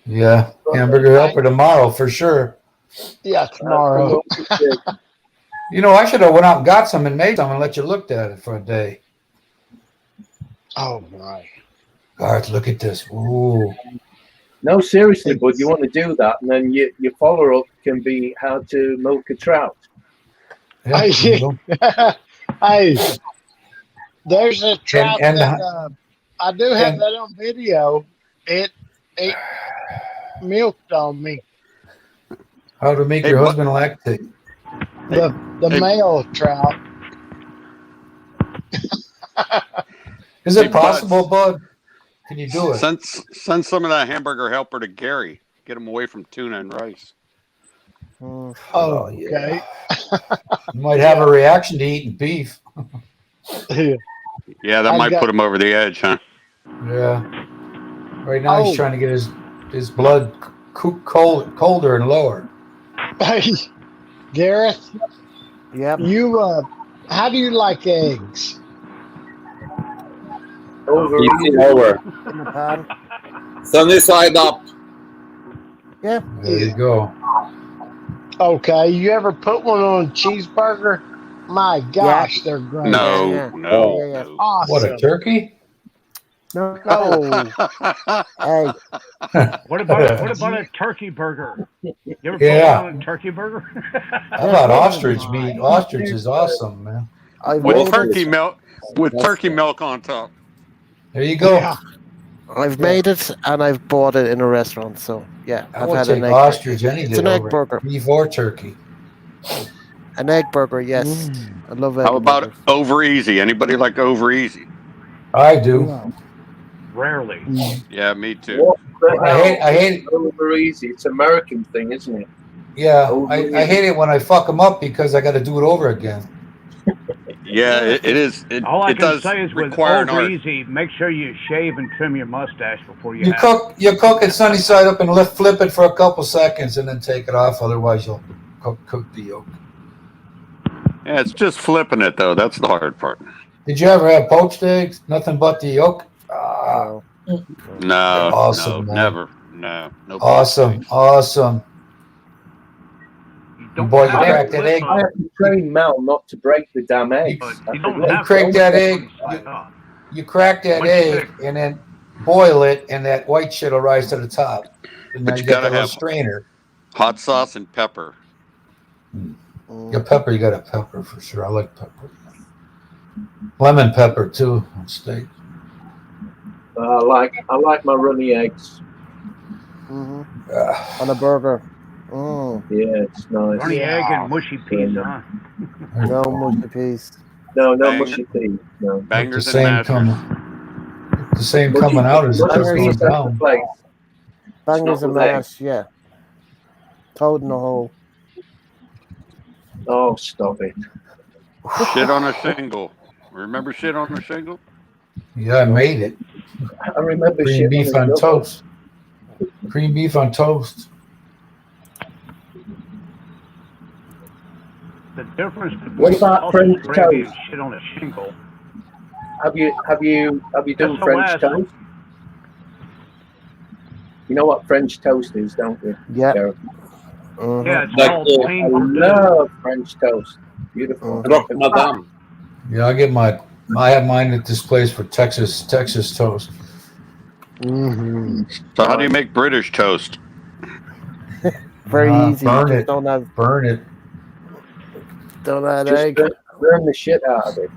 Yeah, hamburger helper tomorrow for sure. Yeah, tomorrow. You know, I should have went out and got some and made some and let you look at it for a day. Oh my. Garth, look at this. Ooh. No, seriously, bud, you want to do that, and then your follow-up can be how to milk a trout. Yeah, hey, there's a trout and that I do have that on video. It milked on me. How to make your husband lactate. The male trout. Is it possible, bud? Can you do it? Send some of that hamburger helper to Gary. Get him away from tuna and rice. Oh, okay. You might have a reaction to eating beef. Yeah, that might put him over the edge, huh? Yeah. Right now he's trying to get his blood colder and lower. Hey, Gareth. Yep. You how do you like eggs? Lower. Sunny side up. Yeah. There you go. Okay, you ever put one on a cheeseburger? My gosh, they're great. No. Awesome. What, a turkey? No. Hey. What about a turkey burger? You ever put one on a turkey burger? How about ostrich meat? Ostrich is awesome, man. With turkey milk on top. There you go. Yeah. I've made it and I've bought it in a restaurant, so yeah. I would take ostrich any day. It's an egg burger. Beef or turkey. An egg burger, yes. I love egg How about burgers. over easy? Anybody like over easy? I do. Rarely. Yeah, me too. I hate over easy. It's an American thing, isn't it? Yeah, I hate it when I fuck them up because I got to do it over again. Yeah, it is. All I it can does say is with require an over art. easy, make sure you shave and trim your mustache before you cook it sunny side up and flip it for a couple seconds and then take it off. Otherwise, you'll cook the yolk. Yeah, it's just flipping it though. That's the hard part. Did you ever have poached eggs? Nothing but the yolk. No, awesome, no, man. never. No. Awesome. don't Boy, you have to crack that flip egg. I have to train Mel not to break the damn eggs. But you don't You have crack to that flip egg. them side up. You crack that Once you egg pick- and then boil it, and that white shit will rise to the top. And now But you you got gotta that little have strainer. hot sauce and pepper. Your pepper, you got a pepper for sure. I like pepper. Lemon pepper too on steak. I like my runny eggs. On a burger. Yeah, it's nice. Runny egg and mushy peas, huh? No mushy peas. No, no Bang- mushy peas. No. Bangers the and same mashers. The same Mushy coming out as it mushy does peas going has the down. place. Bangers not and with egg. mash, yeah. Toad in the hole. Oh, stop it. Shit on a shingle. Remember shit on a shingle? Yeah, I made it. I remember Cream shit beef on on the toast. Cream beef on toast. The difference between What about sausage French gravy toast? and shit on a shingle. Have you done SOS. French toast? You know what French toast is, don't you? Yeah. Gareth? Yeah, it's Like called the- I pain Purdue. love French toast. Beautiful. Croque Madame. Yeah, I have mine at this place for Texas toast. So how do you make British toast? Very easy. Burn Just it. don't add Just egg. burn the shit out of it.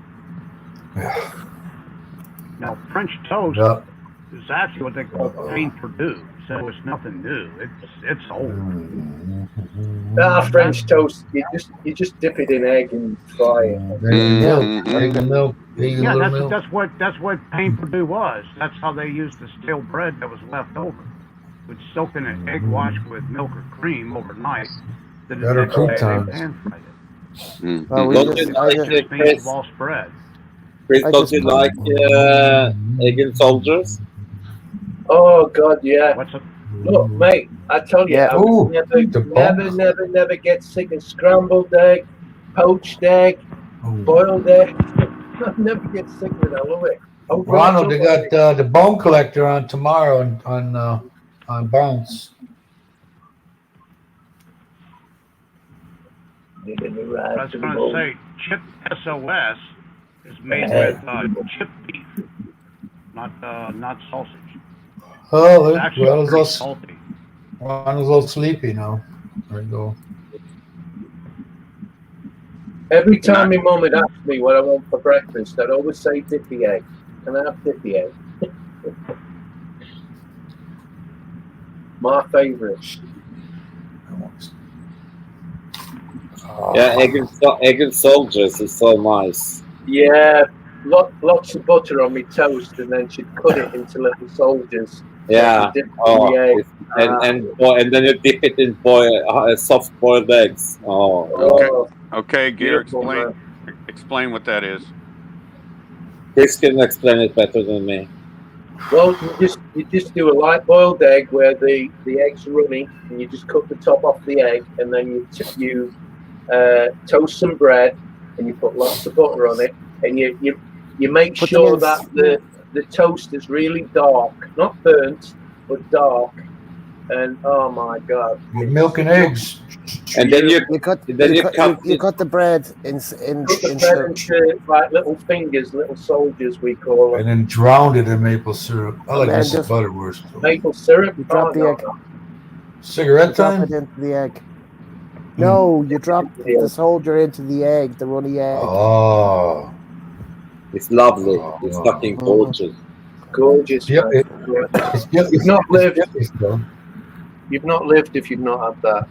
Now, French toast Yep. is actually what they call pain Purdue, so it's nothing new. It's old. French toast. You just dip it in egg and fry it. Egg and milk. Yeah, that's what pain Purdue was. That's how they used the stale bread that was left over. Would soak in an egg wash with milk or cream overnight. Then the Better next day they croutons. pan fried it. Well, we Don't just- you I like just- it, Means Chris? lost bread. Chris, I don't just- you like egg and soldiers? Oh God, yeah. What's up? Look, mate, I tell you, Yeah. I would the never get sick of scrambled egg, poached egg, boiled egg. I never get sick of it. I love it. Ronald, they got the bone collector on tomorrow on Bounce. I was going to say, chip SOS is made with chip beef, not sausage. Oh, It's actually Ronald's pretty all, salty. Ronald's all sleepy now. There you go. Every time my mum would ask me what I want for breakfast, I'd always say dippy egg. Can I have dippy egg? My favourite. Yeah, egg and soldiers is so nice. Yeah, lots of butter on my toast, and then she'd cut it into little soldiers. Yeah. Dip in Oh, the egg. and then you dip it in soft boiled eggs. Oh. Okay. Okay, Gear, Beautiful, explain what that is. Chris can explain it better than me. Well, you just do a light boiled egg where the egg's runny, and you just cut the top off the egg, and then you toast some bread, and you put lots of butter on it, and you make Put sure them in- that the toast is really dark, not burnt, but dark. And oh my God, Milk and eggs. And then you cut then you cut the bread in cut the bread into like little fingers, little soldiers we call them. And then drowned it in maple syrup. I like Man, Mrs. just- Butterworth. Maple syrup. You drop the egg. Cigarette Drop time? it into the egg. No, you drop the soldier into the egg, the runny egg. Oh. It's lovely. It's fucking gorgeous. Gorgeous. Yep, Man. You've not lived. You've not lived if you've not had that.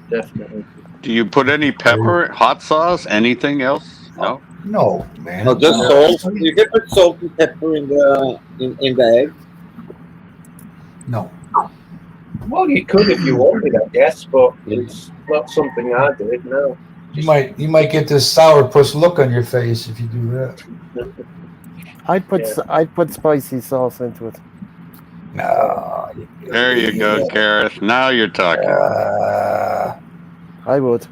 Definitely. Do you put any pepper, hot sauce, anything else? No. No, man. No, just salt. You can put salt and pepper in the egg. No. Well, you could if you wanted, I guess, but it's not something I did. No. You might get this sourpuss look on your face if you do that. I'd put spicy sauce into it. No. There you go, Gareth. Now you're talking. I would.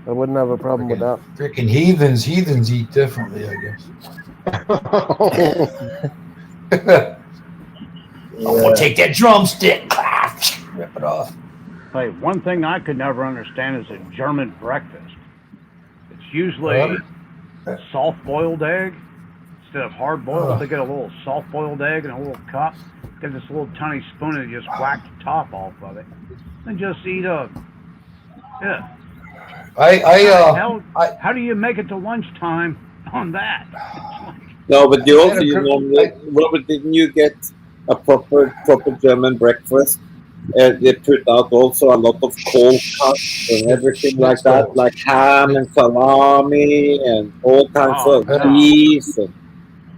I wouldn't have a problem with that. Freaking heathens eat differently, I guess. I'm gonna take that drumstick. Rip it off. Hey, one thing I could never understand is a German breakfast. It's usually soft-boiled egg instead of hard-boiled. They get a little soft-boiled egg in a little cup. Get this little tiny spoon and just whack the top off of it, and just eat a. Yeah. How do you make it to lunchtime on that? No, but you also, normally, Robert, didn't you get a proper German breakfast? They put out also a lot of cold cuts and everything like that, like ham and salami and all kinds of cheese.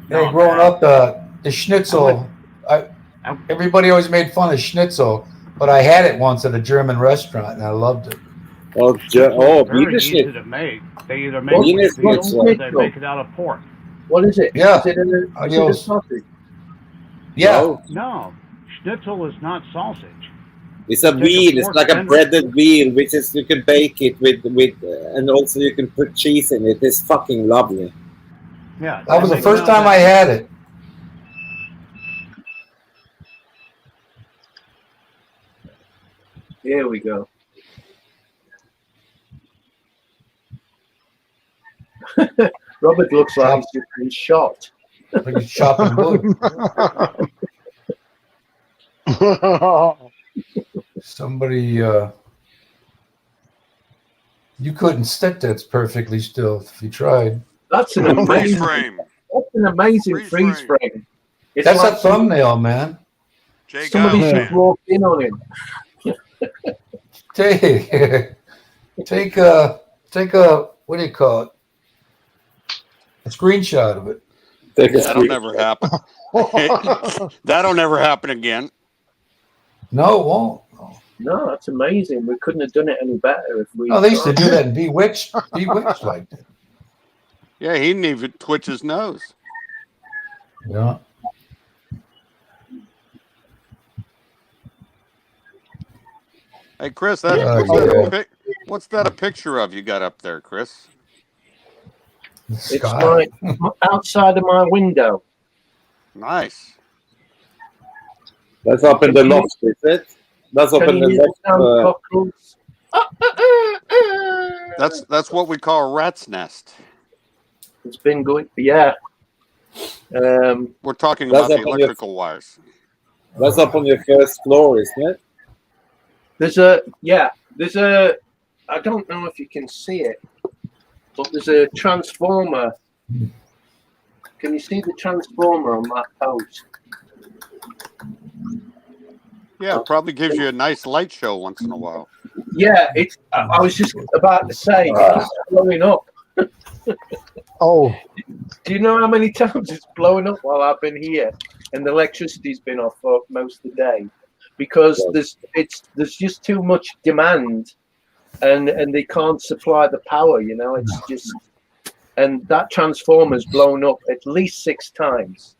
Hey, growing up, the schnitzel, everybody always made fun of schnitzel, but I had it once at a German restaurant and I loved it. Very easy to make. They either make it with beef or they make it out of pork. What is it? Yeah. Is it a sausage? Yeah. No, schnitzel is not sausage. It's a veal. It's like a breaded veal, which is you can bake it with, and also you can put cheese in it. It's fucking lovely. Yeah, that was the first time I had it. Here we go. Robert looks like he's just been shot. Like he's chopping wood. Somebody, you couldn't stick that perfectly still if you tried. That's an amazing frame. That's an amazing freeze frame. It's That's like a thumbnail, man. Somebody just walked in on him. Take a what do you call it? A screenshot of it. That'll never happen. That'll never happen again. No, it won't. No, that's amazing. We couldn't have done it any better if we. No, they used to do that in Bewitched. Bewitched like that. Yeah, he didn't even twitch his nose. Yeah. Hey, Chris, what's that a picture of you got up there, Chris? It's my outside of my window. Nice. That's up in the loft, is it? That's up in the loft. That's what we call a rat's nest. It's been going, yeah. We're talking about the electrical wires. That's up on your first floor, isn't it? There's a I don't know if you can see it, but there's a transformer. Can you see the transformer on that post? Yeah, it probably gives you a nice light show once in a while. Yeah, it's. I was just about to say it's blowing up. Oh, do you know how many times it's blowing up while I've been here, and the electricity's been off for most of the day, because there's just too much demand, and they can't supply the power. You know, it's just, and that transformer's blown up at least 6 times,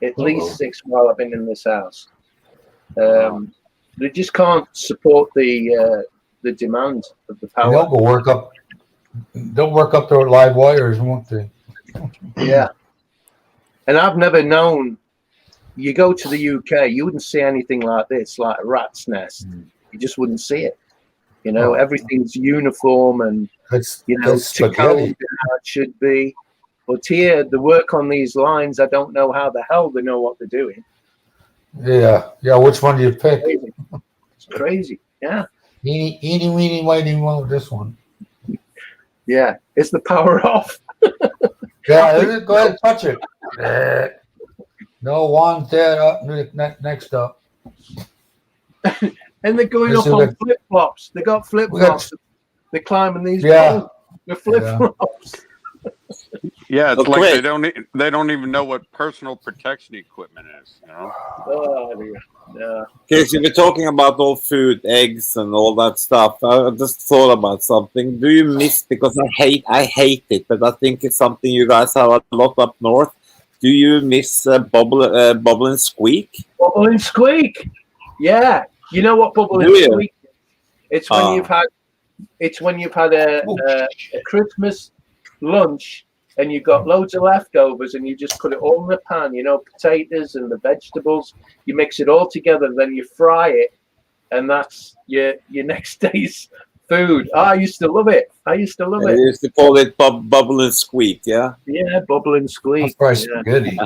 at least 6 while I've been in this house. They just can't support the demand of the power. They'll work up their live wires, won't they? Yeah. And I've never known. You go to the UK, you wouldn't see anything like this, like a rat's nest. You just wouldn't see it. You know, everything's uniform and how it should be. But here, the work on these lines, I don't know how the hell they know what they're doing. Yeah. Which one do you pick? It's crazy. Yeah. Eeny, weeny, whitey, well, this one. Yeah. Is the power off? Yeah, go ahead and touch it. No, one dead up, next up. And they're going up on flip-flops. They got flip-flops. They're climbing these poles. They're flip-flops. Yeah, it's like they don't even know what personal protection equipment is, you know? Yeah. Okay, so we're talking about all food, eggs, and all that stuff. I just thought about something. Do you miss, because I hate it, but I think it's something you guys have a lot up north. Do you miss bubble and squeak? Bubble and squeak. Yeah. You know what bubble and squeak is? It's when you've had a Christmas lunch and you've got loads of leftovers and you just put it all in the pan, you know, potatoes and the vegetables. You mix it all together, then you fry it, and that's your next day's food. I used to love it. I used to love They it. used to call it bubble and squeak. Yeah. Yeah, bubble and I'll squeak. fry Yeah. spaghetti.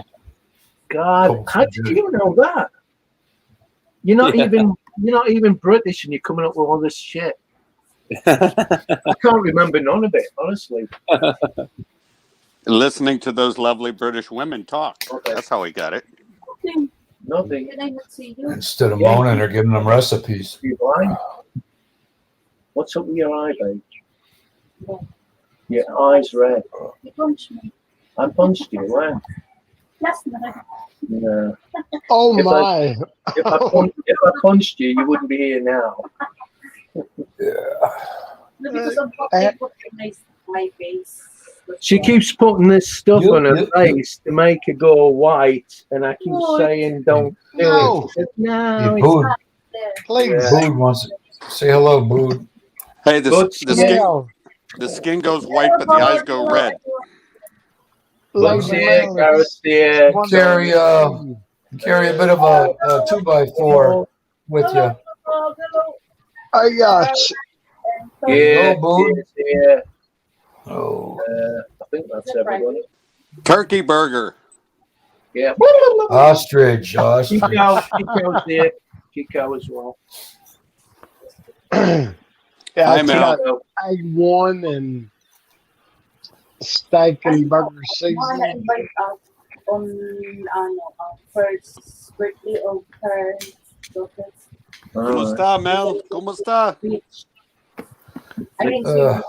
God, Cold how did spaghetti. you know that? You're not Yeah. even British, and you're coming up with all this shit. I can't remember none of it, honestly. Listening to those lovely British women talk. Okay. That's how he got it. Nothing. Instead of Yeah, moaning or giving them recipes. you blind? What's up with your eye, babe? Your eyes red. You punched me. I punched you. Where? Last night. No. Oh If my! If I punched you, you wouldn't be here now. No, because of what they put in my face. She keeps putting this stuff on her face to make her go white, and I keep saying, "Don't do No. it." She says, "No, Hey, it's Bood. not." Please. Yeah. Bood wants to say hello, Bood. Hey, But Mel, the skin goes white, but the eyes go red. But's Lady here, Mel, Garrett's here. Carry carry a bit of a 2x4 with you. I got you. Yeah, Go, Bood. here. Oh, I think that's everybody. Turkey burger. Yeah. ostrich. Chico's here. Chico as well. Yeah, Hi, it's Mel. got egg one and steak and burger season. Na-invite out on first birthday of her daughter. ¿Cómo está, Mel? ¿Cómo está? Beach. I didn't see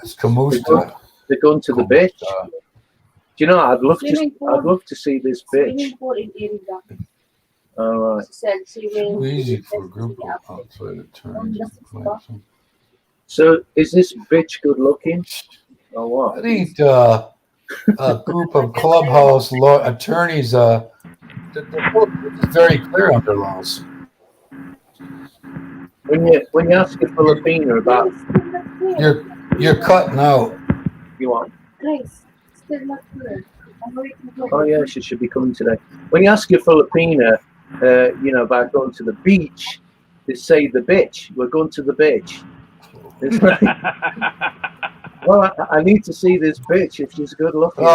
it's Kamusta. They're going to the beach. Do you know? I'd love to see this beach. swimming pool in Iriga. All right. She said she will. Too easy for a group of outside attorneys. So is this bitch good looking? Or what? I think a group of clubhouse attorneys. They're both very clear on their laws. When you ask a Filipino about You're cutting out. you want. Grace, still not clear. I'm waiting for Oh yeah, she should be coming today. When you ask a Filipina, about going to the beach, they say the bitch. We're going to the beach. It's like, well, I need to see this bitch if she's good looking.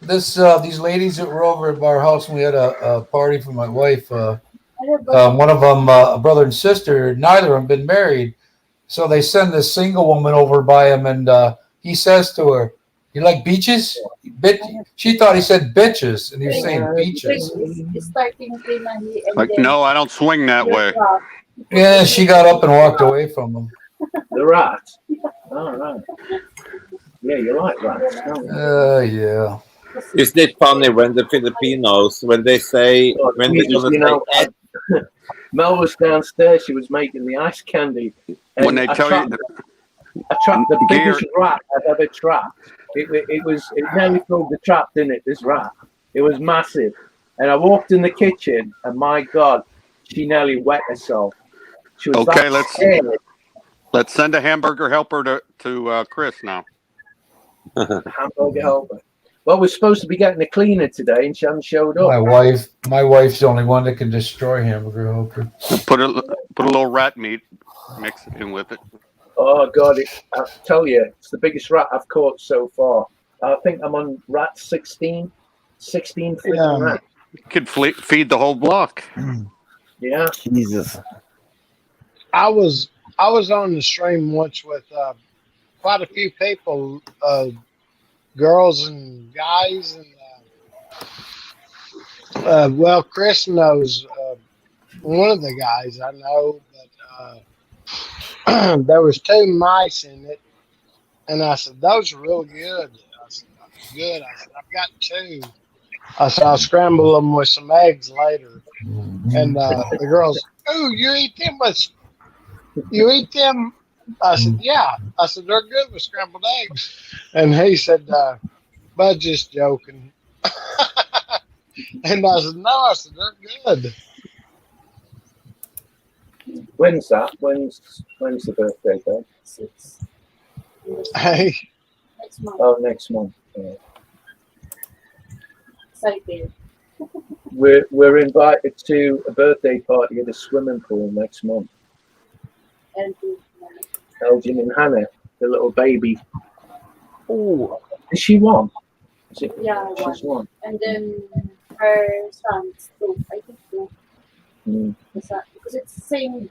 These ladies that were over at our house when we had a party for my wife. One of them, a brother and sister. Neither of them been married, so they send this single woman over by him, and he says to her, "You like beaches?" She thought he said bitches, and he was saying beaches. Like, no, I don't swing that way. Yeah, she got up and walked away from him. The rat. All right. Yeah, you like rats, don't you? Yeah. Isn't it funny when the Filipinos, when they're gonna say Mel was downstairs. She was making the ice candy. And When they tell you, I trapped the biggest rat I've ever trapped. It nearly filled the trap, didn't it? This rat. It was massive. And I walked in the kitchen, and my God, she nearly wet herself. She was okay, that scared. let's send a hamburger helper to Chris now. Hamburger helper. Well, we're supposed to be getting a cleaner today, and she hasn't showed up. My wife's the only one that can destroy hamburger helper. Put a little rat meat, mix it in with it. Oh God! I tell you, it's the biggest rat I've caught so far. I think I'm on rat 16 freaking rat. Could feed the whole block. Yeah. Jesus. I was on the stream once with quite a few people, girls and guys, and well, Chris knows one of the guys I know, but there was 2 mice in it, and I said those are real good. I said good. I said I've got 2. I said I'll scramble them with some eggs later, and the girls, "Ooh, you eat them? You eat them?" I said, "Yeah." I said they're good with scrambled eggs, and he said, "Bud, just joking." And I said, "No," I said they're good. When's that? When's the birthday, babe? 6. Hey. Next month. Oh, next month. Yeah. Excited. We're invited to a birthday party at a swimming pool next month. Elgin and Hannah, the little baby. Oh, is she one? Is it? Yeah, She's one. And then her son is two. I think two. Mm. Because it's same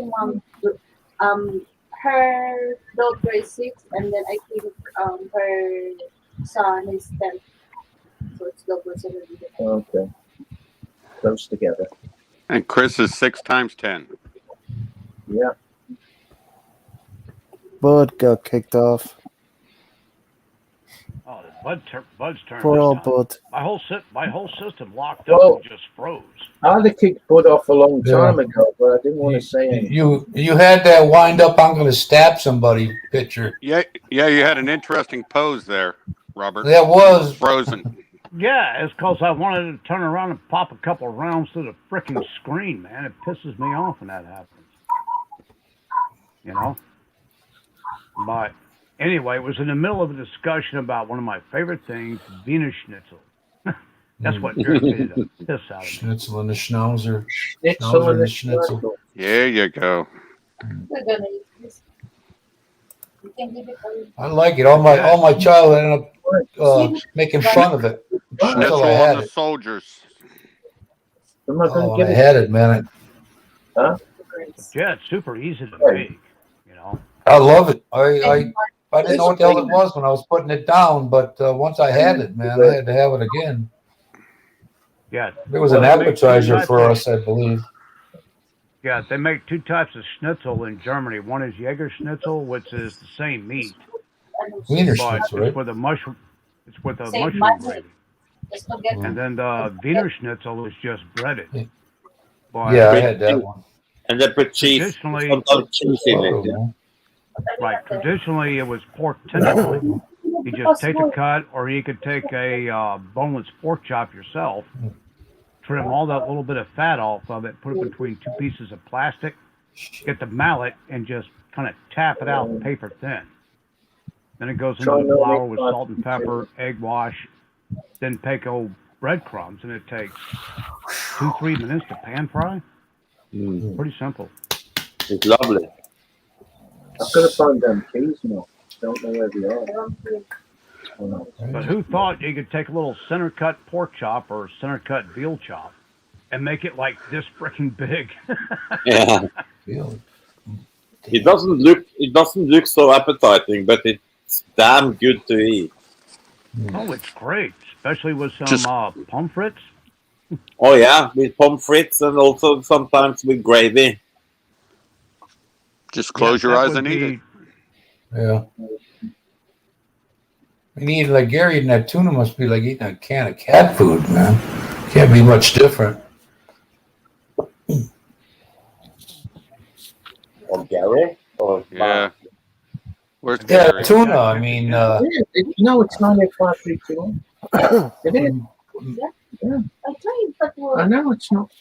mom. Um, her daughter is 6, and then I think her son is 10. So it's double 7. Okay, close together. And Chris is 6 times 10. Yeah. Bud got kicked off. Oh, Bud's turned Poor this old time. Bud. My whole system locked up Well, and just froze. I'd have kicked Bud off a long Yeah. time ago, but I didn't want to say anything. You had that wind up, I'm going to stab somebody picture. Yeah, you had an interesting pose there, Robert. That was frozen. Yeah, it's because I wanted to turn around and pop a couple rounds through the freaking screen, man. It pisses me off when that happens. You know? But anyway, it was in the middle of a discussion about one of my favorite things, Wiener Schnitzel. That's what irritated the piss out of me. Schnitzel and the Schnauzer. Schnitzel and the Schnitzel. There you go. We're gonna eat this. You can give it a I like it. All my childhood ended up making fun of it. Until Schnitzel I on had the it. soldiers. I'm not going to Oh, get I it. had it, man. Huh? Yeah, it's super easy to make, you know. I love it. I didn't know what the hell it was when I was putting it down, but once I had it, man, I had to have it again. Yeah. It was an appetizer for us, I believe. Yeah, they make 2 types of schnitzel in Germany. One is Jaeger Schnitzel, which is the same meat, Wiener but Schnitzel, right? it's with a mushroom. It's with a Same mushroom mushroom. gravy. Just to get And then the Wiener Schnitzel is just breaded. But Yeah, I had that one. And they put cheese. Traditionally, Cheese in it. Yeah. right, traditionally it was pork tenderloin. You just take a cut, or you could take a boneless pork chop yourself, trim all that little bit of fat off of it, put it between 2 pieces of plastic, get the mallet, and just kind of tap it out paper thin. Then it goes into the flour with salt and pepper, egg wash, then Pecco breadcrumbs, and it takes 2-3 minutes to pan fry. Pretty simple. It's lovely. I've got to find them keys now. Don't know where they are. But who thought you could take a little center cut pork chop or center cut veal chop and make it like this freaking big? Yeah. It doesn't look so appetizing, but it's damn good to eat. Oh, it's great, especially with some pommes frites. Oh yeah, with pommes frites and also sometimes with gravy. Just close your eyes and eat it. Yeah. And eating like Gary eating that tuna must be like eating a can of cat food, man. Can't be much different. Or Gary? Or Yeah. Where's Yeah, Gary? tuna. I mean, No, it's not a 531. It is. Yeah. I tried, but I know it's not.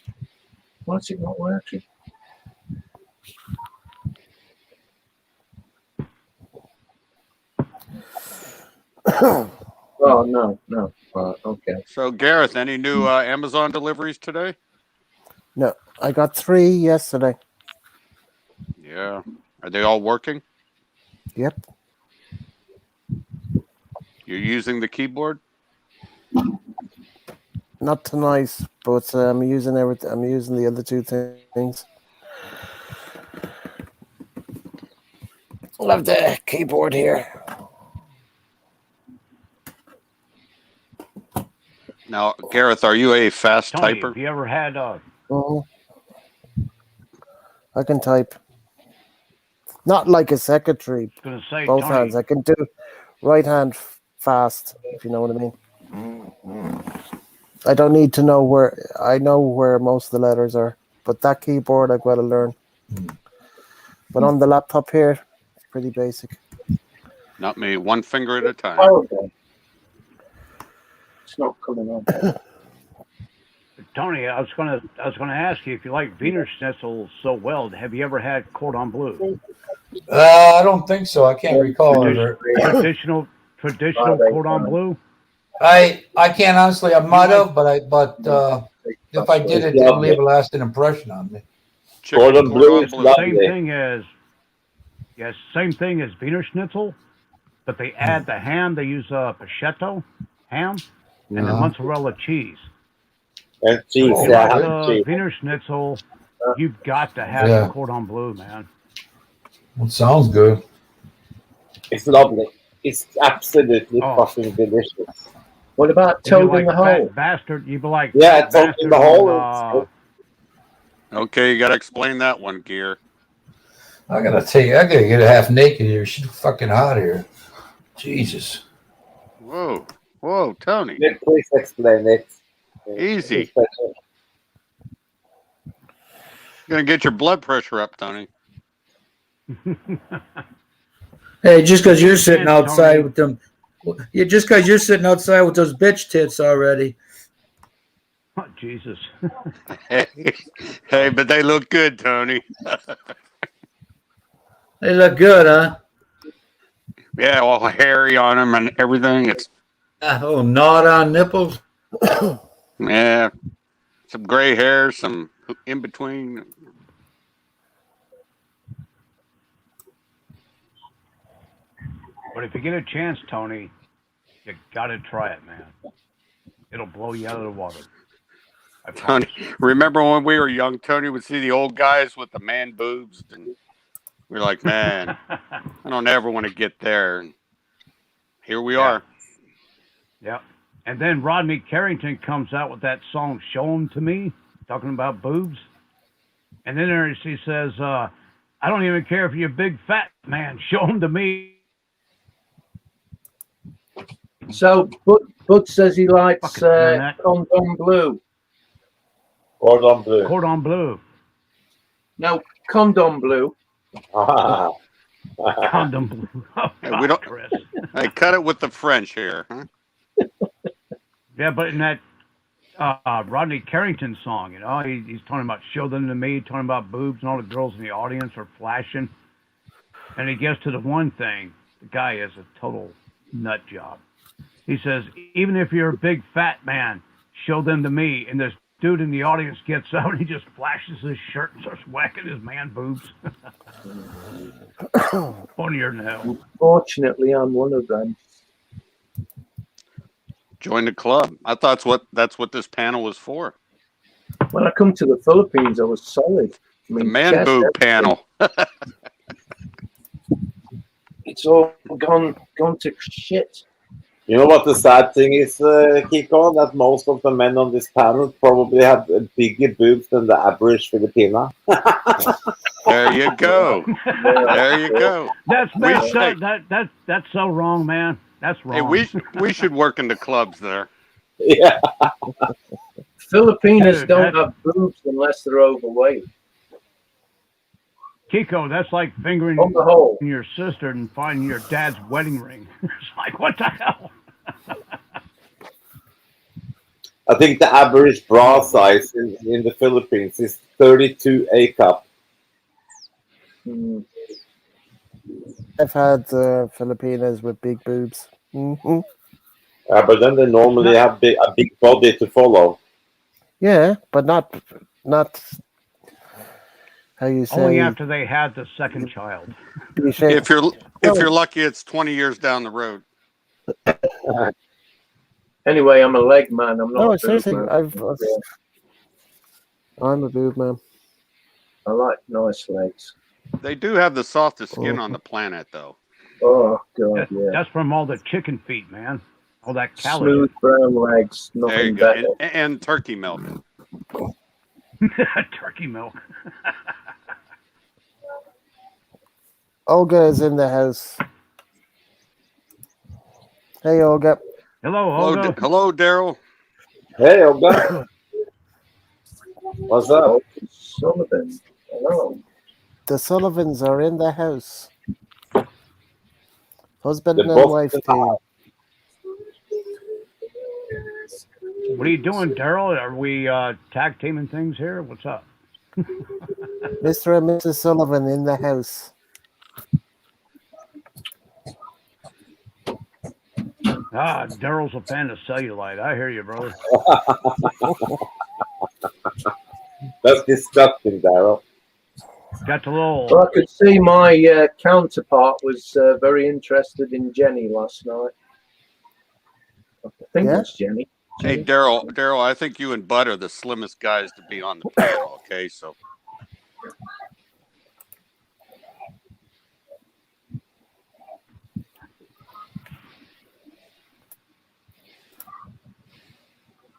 Why's it not working? Oh, no. Okay. So, Gareth, any new Amazon deliveries today? No, I got 3 yesterday. Yeah. Are they all working? Yep. You're using the keyboard? Not tonight, but I'm using everything. I'm using the other 2 things. Love the keyboard here. Now, Gareth, are you a fast Tony, typer? have you ever had I can type. Not like a secretary. Gonna say, Both Tony. hands. I can do right hand fast, if you know what I mean. I don't need to know where. I know where most of the letters are, but that keyboard I've got to learn. But on the laptop here, it's pretty basic. Not me. One finger at a time. It's not coming on. Tony, I was gonna ask you if you like Wiener Schnitzel so well. Have you ever had cordon bleu? I don't think so. I can't recall ever. Traditional cordon bleu. I can't honestly. I might have, but if I did, it didn't leave a lasting impression on me. Cordon bleu is Same lovely. thing as Yes, same thing as Wiener Schnitzel, but they add the ham. They use prosciutto ham and the mozzarella cheese. And So if cheese, you yeah, like ham the cheese. Wiener Schnitzel, you've got to have the cordon bleu, man. It sounds good. It's lovely. It's absolutely Oh, fucking delicious. What about if you Toad in like the Hole? Fat Bastard, you'd be like Yeah, Fat Toad in the Bastard Hole. Okay, you got to explain that one, Gear. I gotta tell you, I gotta get half naked here. She's fucking hot here. Jesus. Whoa, whoa, Tony. Please explain it. Easy. Gonna get your blood pressure up, Tony. Hey, just because you're sitting Again, outside Tony. with them, yeah, just because you're sitting outside with those bitch tits already. Oh, Jesus. Hey, but they look good, Tony. They look good, huh? Yeah, all hairy on them and everything. It's Oh, gnawed on nipples. yeah, some gray hair, some in between. But if you get a chance, Tony, you got to try it, man. It'll blow you out of the water. I Tony, promise. remember when we were young, Tony would see the old guys with the man boobs, and we're like, man, I don't ever want to get there. And here we are. Yep. And then Rodney Carrington comes out with that song "Show 'Em to Me," talking about boobs. And then there she says, "I don't even care if you're a big fat man. Show 'em to me." So, Bud says he likes Cordon Bleu. Cordon Bleu. Cordon Bleu. No, Condom Bleu. Condom Bleu. Oh, Hey, God, we don't. Chris. Hey, cut it with the French here, huh? Yeah, but in that Rodney Carrington song, you know, he's talking about "show them to me," talking about boobs, and all the girls in the audience are flashing. And he gets to the one thing, the guy is a total nut job. He says, "Even if you're a big fat man, show them to me." And this dude in the audience gets out and he just flashes his shirt and starts whacking his man boobs. Funnier than hell. Fortunately, I'm one of them. Join the club. I thought that's what this panel was for. When I come to the Philippines, I was solid. I mean, The man boob panel. It's all gone to shit. You know what the sad thing is, Kiko? That most of the men on this panel probably have bigger boobs than the average Filipina. There you go. There you go. That's so wrong, man. That's wrong. Hey, we should work in the clubs there. Yeah. Filipinas don't have boobs unless they're overweight. Kiko, that's like fingering your sister and finding your dad's wedding ring. It's like, what the hell? I think the average bra size in the Philippines is 32 A cup. I've had Filipinas with big boobs. Mm-hmm. But then they normally have a big body to follow. Yeah, but not how you say. Only after they had the second child. If you're lucky, it's 20 years down the road. Anyway, I'm a leg man. I'm not. No, a boob seriously, man. I'm a boob man. I like nice legs. They do have the softest skin on the planet, though. Oh God, yeah. That's from all the chicken feet, man. All that collagen. Smooth brown legs, There nothing you go. better. And turkey milk. Turkey milk. Olga is in the house. Hey, Olga. Hello, Olga. Hello, Daryl. Hey, Olga. What's up? Sullivan. Hello. The Sullivans are in the house. Husband and both wife in the team. What are you doing, Daryl? Are we tag teaming things here? What's up? Mr. and Mrs. Sullivan in the house. Daryl's a fan of cellulite. I hear you, brother. That's disgusting, Daryl. That's a little. Well, I could see my counterpart was very interested in Jenny last night. I think Yeah? that's Jenny. Hey, Jenny? Daryl, I think you and Bud are the slimmest guys to be on the panel. Okay, so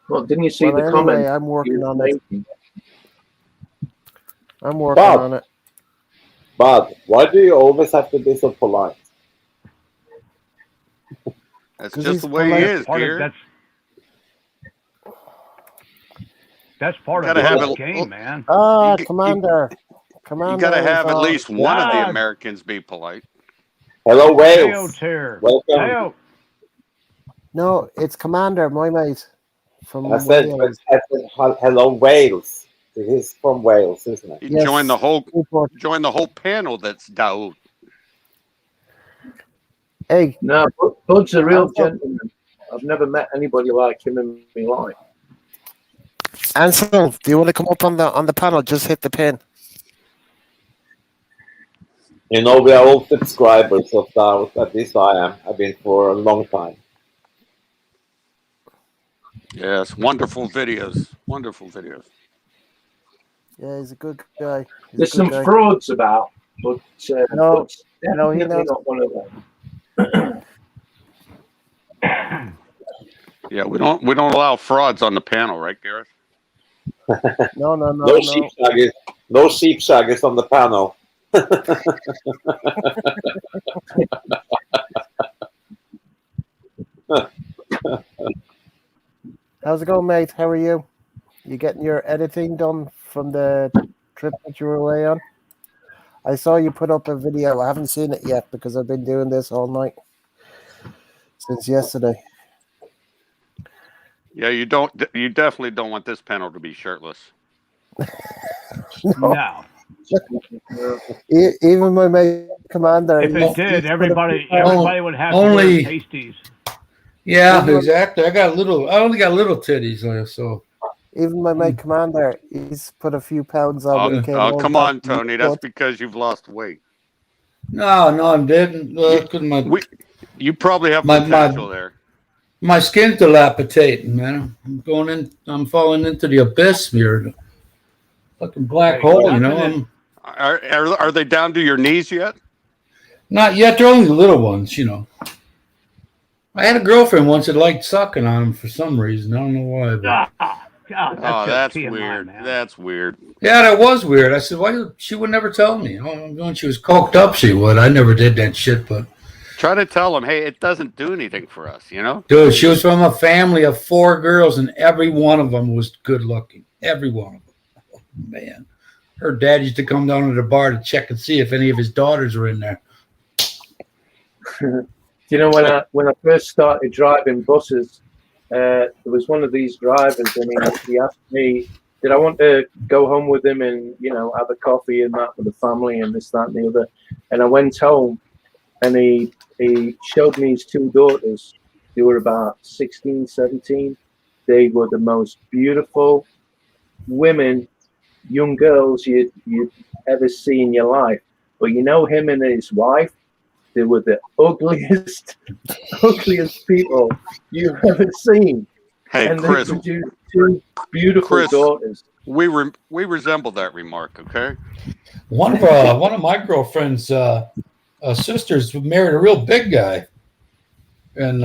Well, didn't you see Well, the anyway, comment I'm he working was on it. making? I'm working But, on it. but why do you always have to be so polite? that's 'Cause just he's the way he polite. That's is, part of Gear. that's You part of gotta the have whole Because, game, man. Ah, you gotta Commander is have at on. least one of the Bud, Americans be polite. hello, Teo Wales. Ter, Welcome. Teo. No, it's Commander, my mate I from said, Wales. hello, Wales. He's from Wales, isn't it? You Yes. join the whole panel. That's Daoud. Hey, No, Bud's a real Ansel, gentleman. I've never met anybody like him in my life. Ansel, do you want to come up on the panel? Just hit the pin. You know, we are all subscribers of Daoud. At least I am. I've been for a long time. Yes, wonderful videos. Wonderful videos. Yeah, he's a good guy. He's a There's good some guy. frauds about, but No, Bud's no, he definitely knows. not one of them. Yeah, we don't allow frauds on the panel, right, Gareth? No, No sheepshaggers. No sheepshaggers on the panel. How's it going, mate? How are you? You getting your editing done from the trip that you were away on? I saw you put up a video. I haven't seen it yet because I've been doing this all night since yesterday. Yeah, you definitely don't want this panel to be shirtless. No. Even my mate Commander. If it did, everybody would have to wear pasties. Yeah, Even exactly. I only got little titties, so. Even my mate Commander, he's put a few pounds on when he came home. Come on, Tony. That's because you've lost weight. No, I didn't. You probably have potential there. My skin's dilapidating, man. I'm falling into the abyss here. Fucking black hole, you know. Are they down to your knees yet? Not yet. They're only little ones, you know. I had a girlfriend once that liked sucking on them for some reason. I don't know why. But... that's weird. That's weird. Yeah, that was weird. I said, why? She would never tell me. When she was coked up, she would. I never did that shit, but. Try to tell them, hey, it doesn't do anything for us, you know? Dude, she was from a family of 4 girls, and every one of them was good looking. Every one of them. Oh, man. Her dad used to come down to the bar to check and see if any of his daughters were in there. You know, when I first started driving buses, there was one of these drivers, and he asked me, did I want to go home with him and, you know, have a coffee and that with the family and this, that, and the other. And I went home, and he showed me his 2 daughters. They were about 16, 17. They were the most beautiful women, young girls you'd ever see in your life. But you know, him and his wife, they were the ugliest people you've ever seen. Hey, and Chris, they produced 2 beautiful daughters. We resemble that remark, okay? One of my girlfriend's sisters married a real big guy, and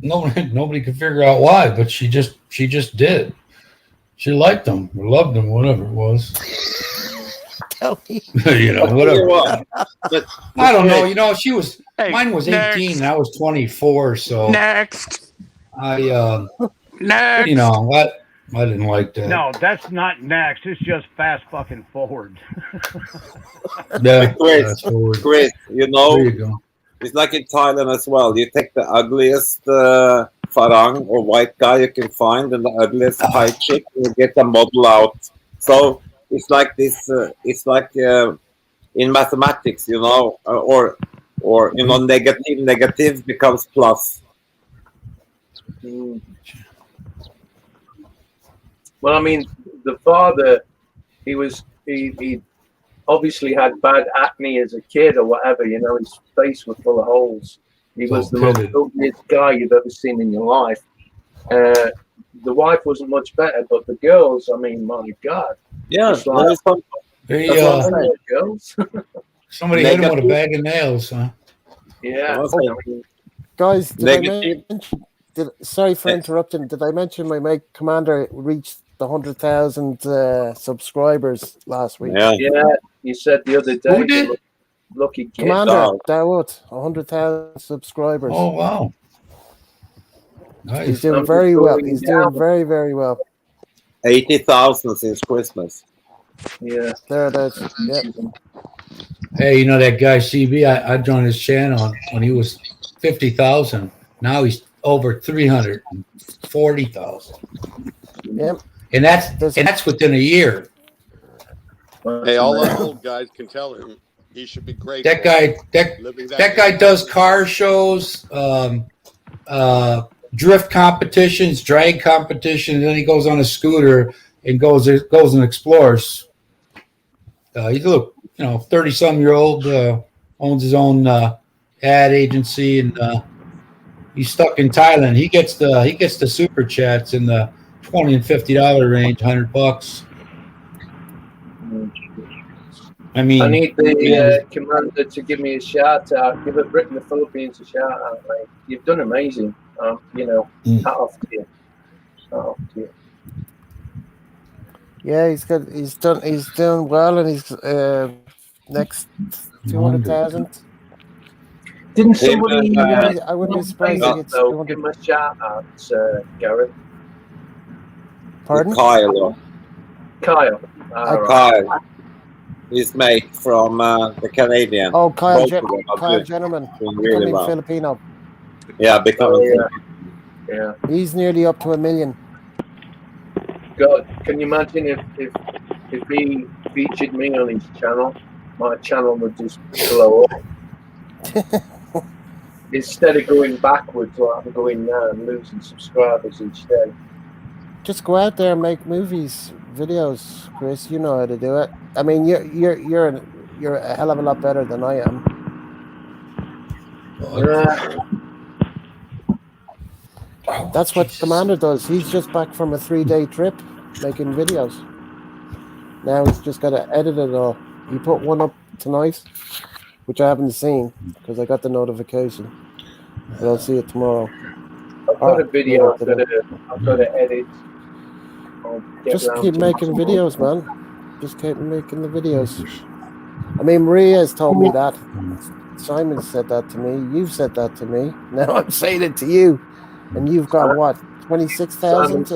nobody could figure out why, but she just did. She liked him, or loved him, whatever it was. Tell me. You know, whatever. I don't know. You know, mine was 18 next. and I was 24, so next. Next. You know, I didn't like that. No, that's not next. It's just fast fucking forward. Yeah, Chris, you know, there you go. It's like in Thailand as well. You take the ugliest farang or white guy you can find and the ugliest Thai chick, you get a model out. So it's like this. It's like in mathematics, you know, or you know, negative becomes plus. Well, I mean, the father, he was he obviously had bad acne as a kid or whatever. You know, his face was full of holes. He was the most ugliest guy you've ever seen in your life. The wife wasn't much better, but the girls, I mean, my God. Yeah, It's like, that's what I'm saying. girls. Somebody hit him with a bag of nails, huh? Yeah. Guys, did I Negative. mention? Sorry for interrupting. Did I mention my mate Commander reached the 100,000 subscribers last week? Yeah, you said the other day. Who did? Lucky kid. Commander Dawood, 100,000 subscribers. Oh wow! Nice. He's doing very well. He's doing very, very well. 80,000 since Christmas. Yeah. There it is. Yeah. Hey, you know that guy CB? I joined his channel when he was 50,000. Now he's over 340,000. Yep. And that's within a year. Hey, all us old guys can tell him he should be grateful. That guy does car shows, drift competitions, drag competitions. Then he goes on a scooter and goes and explores. He's a little, 30-some-year-old, owns his own ad agency, and he's stuck in Thailand. He gets the super chats in the $20 and $50 range, $100. I mean, I need the commander to give me a shout out. Give Britain the Philippines a shout out, mate. You've done amazing. Hat off to you. Hat off to you. Yeah, he's doing well, and he's next 200,000. Didn't somebody? I wouldn't be surprised if it's 200. Give him a shout out, Gareth. Pardon? Kyle. Kyle. Kyle. His mate from the Canadian. Oh, Kyle Both Gentleman, doing really becoming well. Filipino. Yeah, becoming. Yeah. He's nearly up to 1 million. God, can you imagine if he featured me on his channel? My channel would just blow up. Instead of going backwards like I'm going now and losing subscribers each day. Just go out there and make movies, videos, Chris. You know how to do it. I mean, you're a hell of a lot better than I am. That's what Commander does. He's just back from a 3-day trip making videos. Now he's just got to edit it all. He put one up tonight, which I haven't seen because I got the notification. But I'll see it tomorrow. I've got a video I've got to edit. Just keep making videos, man. Just keep making the videos. I mean, Maria has told me that. Simon said that to me. You've said that to me. Now I'm saying it to you. And you've got what? 26,000?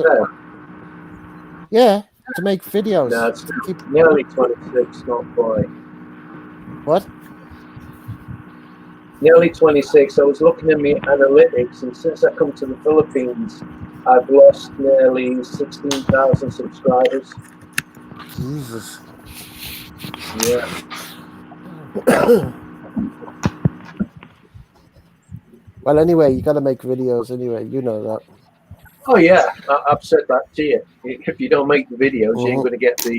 Yeah, to make videos. No, it's nearly 26, not quite. What? Nearly 26. I was looking at my analytics, and since I come to the Philippines, I've lost nearly 16,000 subscribers. Jesus. Yeah. Well, anyway, you got to make videos anyway. You know that. Oh, yeah. I've said that to you. If you don't make the videos, you ain't going to get the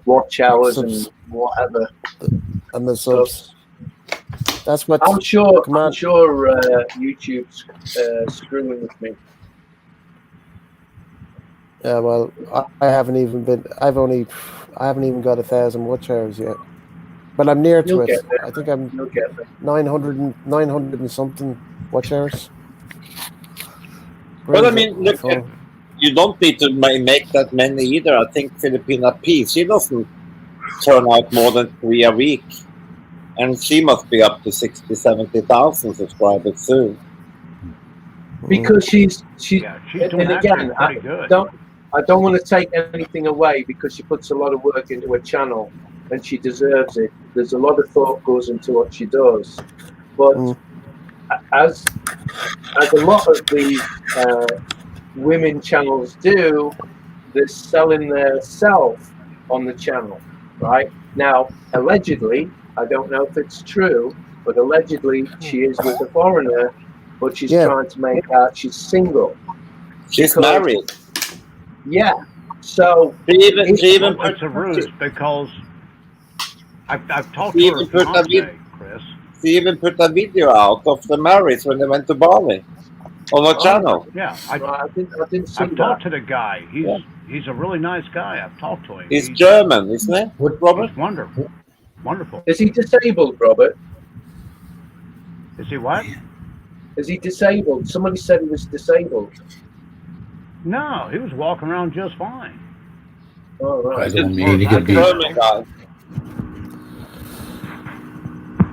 watch hours and whatever. And the subs. That's what I'm sure YouTube's screwing with me. Yeah, well, I haven't even got 1,000 watch hours yet. But I'm near to it. I think I'm 900 and something watch hours. Well, I mean, look, you don't need to make that many either. I think Filipina P, she doesn't turn out more than 3 a week. And she must be up to 60,000, 70,000 subscribers soon. Because she's doing and again, pretty good. I don't want to take anything away because she puts a lot of work into her channel and she deserves it. There's a lot of thought goes into what she does. But as a lot of the women channels do, they're selling their self on the channel, right? Now, allegedly, I don't know if it's true, but allegedly she is with a foreigner, but she's trying to make out she's single. She's married. Yeah, So She even Well, it's a ruse because I've talked she to her even put a vid, Chris. she even put a video out of the marriage when they went to Bali on her channel. Yeah, right, I didn't see I've that. talked to the guy. Yeah. He's a really nice guy. I've talked to him. He's German, isn't he, Robert? He's wonderful. Wonderful. Is he disabled, Robert? Is he what? Is he disabled? Somebody said he was disabled. No, he was walking around just fine. Oh, right. I don't mean he could be. Guy.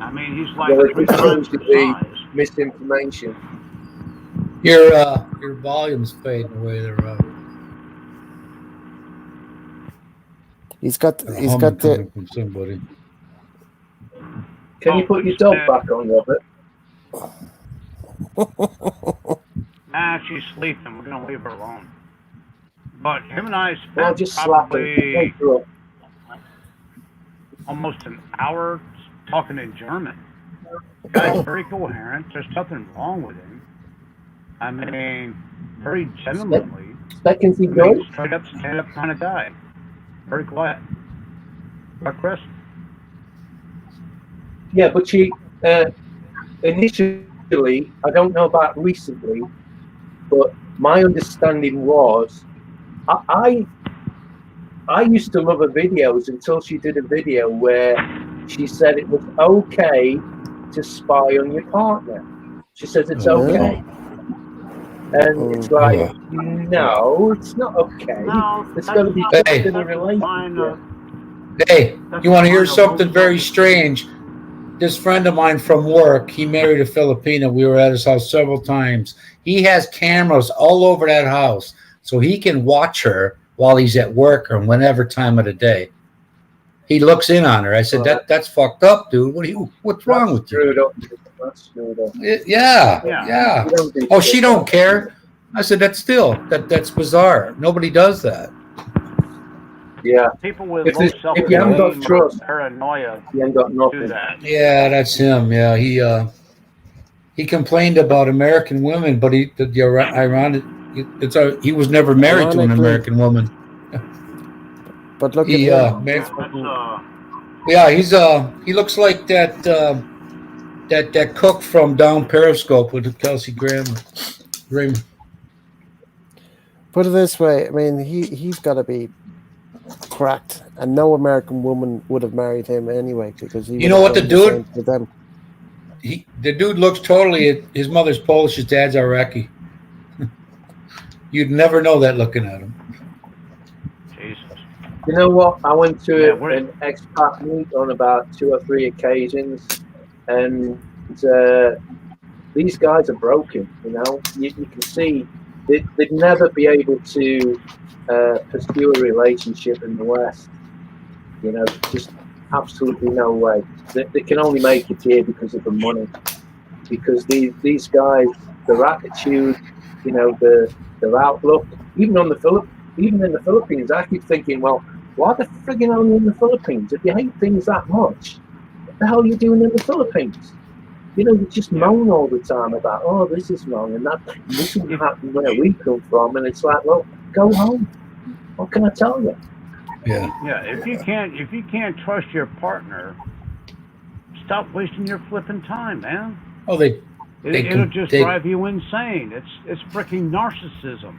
I mean, he's like Well, it 3 just times seems to the be size. misinformation. Your volume's fading away there, Rob. He's got Coming the. from somebody. Can you put your dog back on, Robert? She's sleeping. We're gonna leave her alone. But him and I spent Well, just slap him. probably almost an hour talking in German. The guy's very coherent. There's nothing wrong with him. I mean, very gentlemanly. Seconds he goes. Straight up, stand up kind of guy. Very quiet. But Chris? Yeah, but she initially, I don't know about recently, but my understanding was, I used to love her videos until she did a video where she said it was okay to spy on your partner. She says it's okay. And it's like, no, it's not okay. No, it's got to be Hey. in a relationship. Hey, you want to hear something very strange? This friend of mine from work, he married a Filipina. We were at his house several times. He has cameras all over that house, so he can watch her while he's at work or whenever time of the day. He looks in on her. I said, "That's fucked up, dude. What's wrong with you?" That's screwed up. Yeah. Oh, she don't care. I said, that's bizarre. Nobody does that. Yeah. People with If low there's- if self-esteem, you haven't got trust, paranoia, you ain't got do nothing. that. Yeah, that's him. Yeah, he complained about American women, but the ironic, he was never married to an Ironically- American woman. But look He at him. he looks like that cook from Down Periscope with Kelsey Grammer. Put it this way, I mean, he's got to be cracked, and no American woman would have married him anyway because he. You know what the dude? For them. The dude looks totally. His mother's Polish. His dad's Iraqi. You'd never know that looking at him. Jesus. You know what? I went to an expat meet on about 2 or 3 occasions, and these guys are broken. You know, you can see they'd never be able to pursue a relationship in the West. You know, just absolutely no way. They can only make it here because of the money. Because these guys, their attitude, you know, their outlook, even in the Philippines, I keep thinking, well, why the friggin' only in the Philippines? If you hate things that much, what the hell are you doing in the Philippines? You know, you just moan all the time about, oh, this is wrong and that. This isn't happening where we come from, and it's like, well, go home. What can I tell you? Yeah. Yeah. If you can't trust your partner, stop wasting your flipping time, man. Oh, It'll just drive you insane. It's freaking narcissism.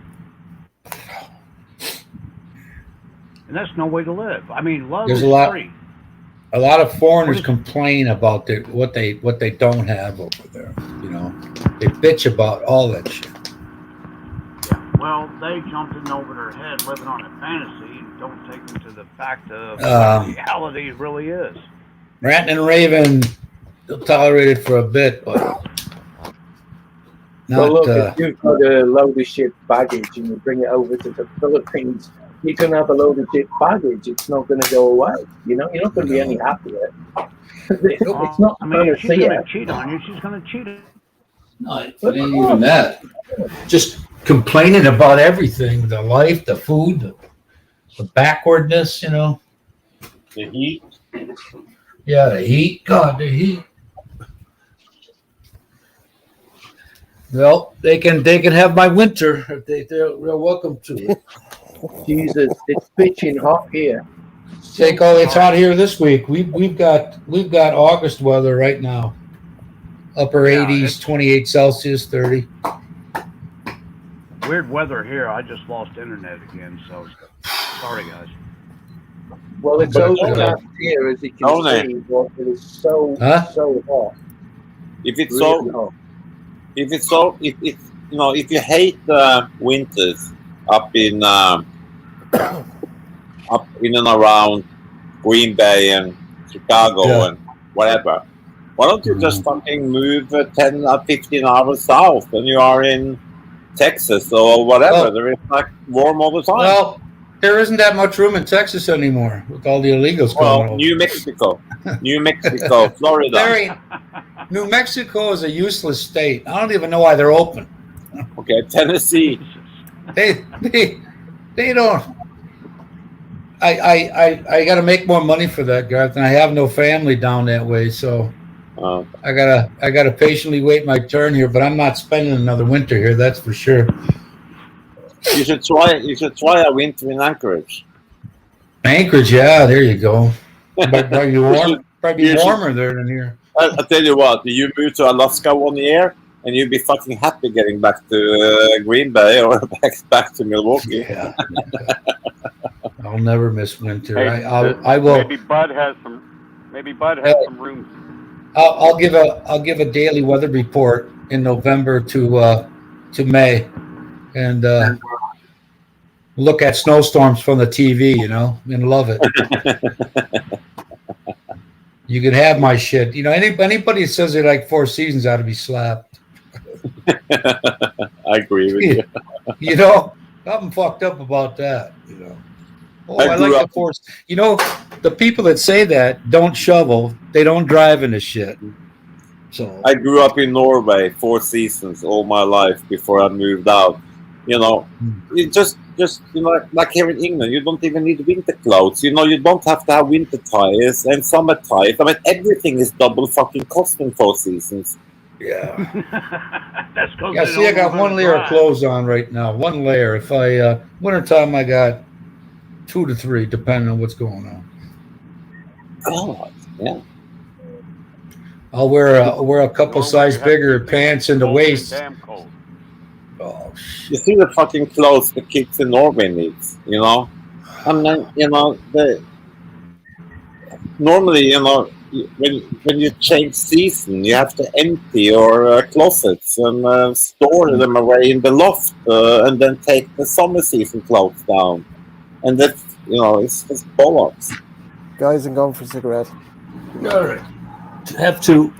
And that's no way to live. I mean, love is free. A lot of foreigners complain about what they don't have over there. You know, they bitch about all that shit. Yeah. Well, they jumped in over their head, living on a fantasy, and don't take into the fact of what reality really is. Ranting and raving, they'll tolerate it for a bit, but not. Well, look, if you've got a load of shit baggage and you bring it over to the Philippines, you can have a load of shit baggage. It's not going to go away. You know, you're not going to be any happier. It's not. I mean, if she's going to cheat on you, she's going to cheat. No, it ain't even that. Just complaining about everything: the life, the food, the backwardness. You know, the heat. Yeah, the heat. God, the heat. Well, they can have my winter if they're welcome to it. Jesus, it's pitching hot here. Take all it's hot here this week. We've got August weather right now. Upper Yeah, 80s, it's 28 Celsius, 30. weird weather here. I just lost internet again, so sorry, guys. Well, it's But overcast here, as you can Tony, see, but it is so huh? hot, if it's really so, hot. if if you hate winters up in up in and around Green Bay and Chicago Yeah. and whatever, why don't you just fucking move 10 or 15 hours south and you are in Texas or whatever? Oh, There is like warm all the time. well, there isn't that much room in Texas anymore with all the illegals Well, coming New Mexico, Florida. There ain't. New Mexico is a useless state. I don't even know why they're open. Okay, Tennessee. They don't. I got to make more money for that, Garth, and I have no family down that way, so I gotta patiently wait my turn here. But I'm not spending another winter here, that's for sure. You should try a winter in Anchorage. Anchorage, yeah, there you go. Probably You be should- warmer there than here. I tell you what, you move to Alaska 1 year and you'll be fucking happy getting back to Green Bay or back to Milwaukee. Yeah. I'll never miss winter. Hey, I will. Maybe Bud has some rooms. I'll give a daily weather report in November to May, and look at snowstorms from the TV, and love it. You can have my shit. Anybody that says they like Four Seasons ought to be slapped. I agree with you. Nothing fucked up about that. Oh, I I grew like the up- Four. The people that say that don't shovel. They don't drive into shit. So I grew up in Norway, Four Seasons, all my life before I moved out. It just like here in England, you don't even need winter clothes. You don't have to have winter tires and summer tires. I mean, everything is double fucking cost in Four Seasons. Yeah. That's 'cause Yeah, they see, I don't got know how one to layer of drive. clothes on right now. One layer. If I wintertime, I got 2 to 3, depending on what's going on. God, yeah. I'll wear a couple Norway size has bigger keep things pants in the cold and waist. Damn cold. Oh shit! You see the fucking clothes the kids in Norway needs, I mean, normally, when you change season, you have to empty your closets and store them away in the loft, and then take the summer season clothes down, and that's it's just bollocks. Guys, I'm going for a cigarette. All right, have to.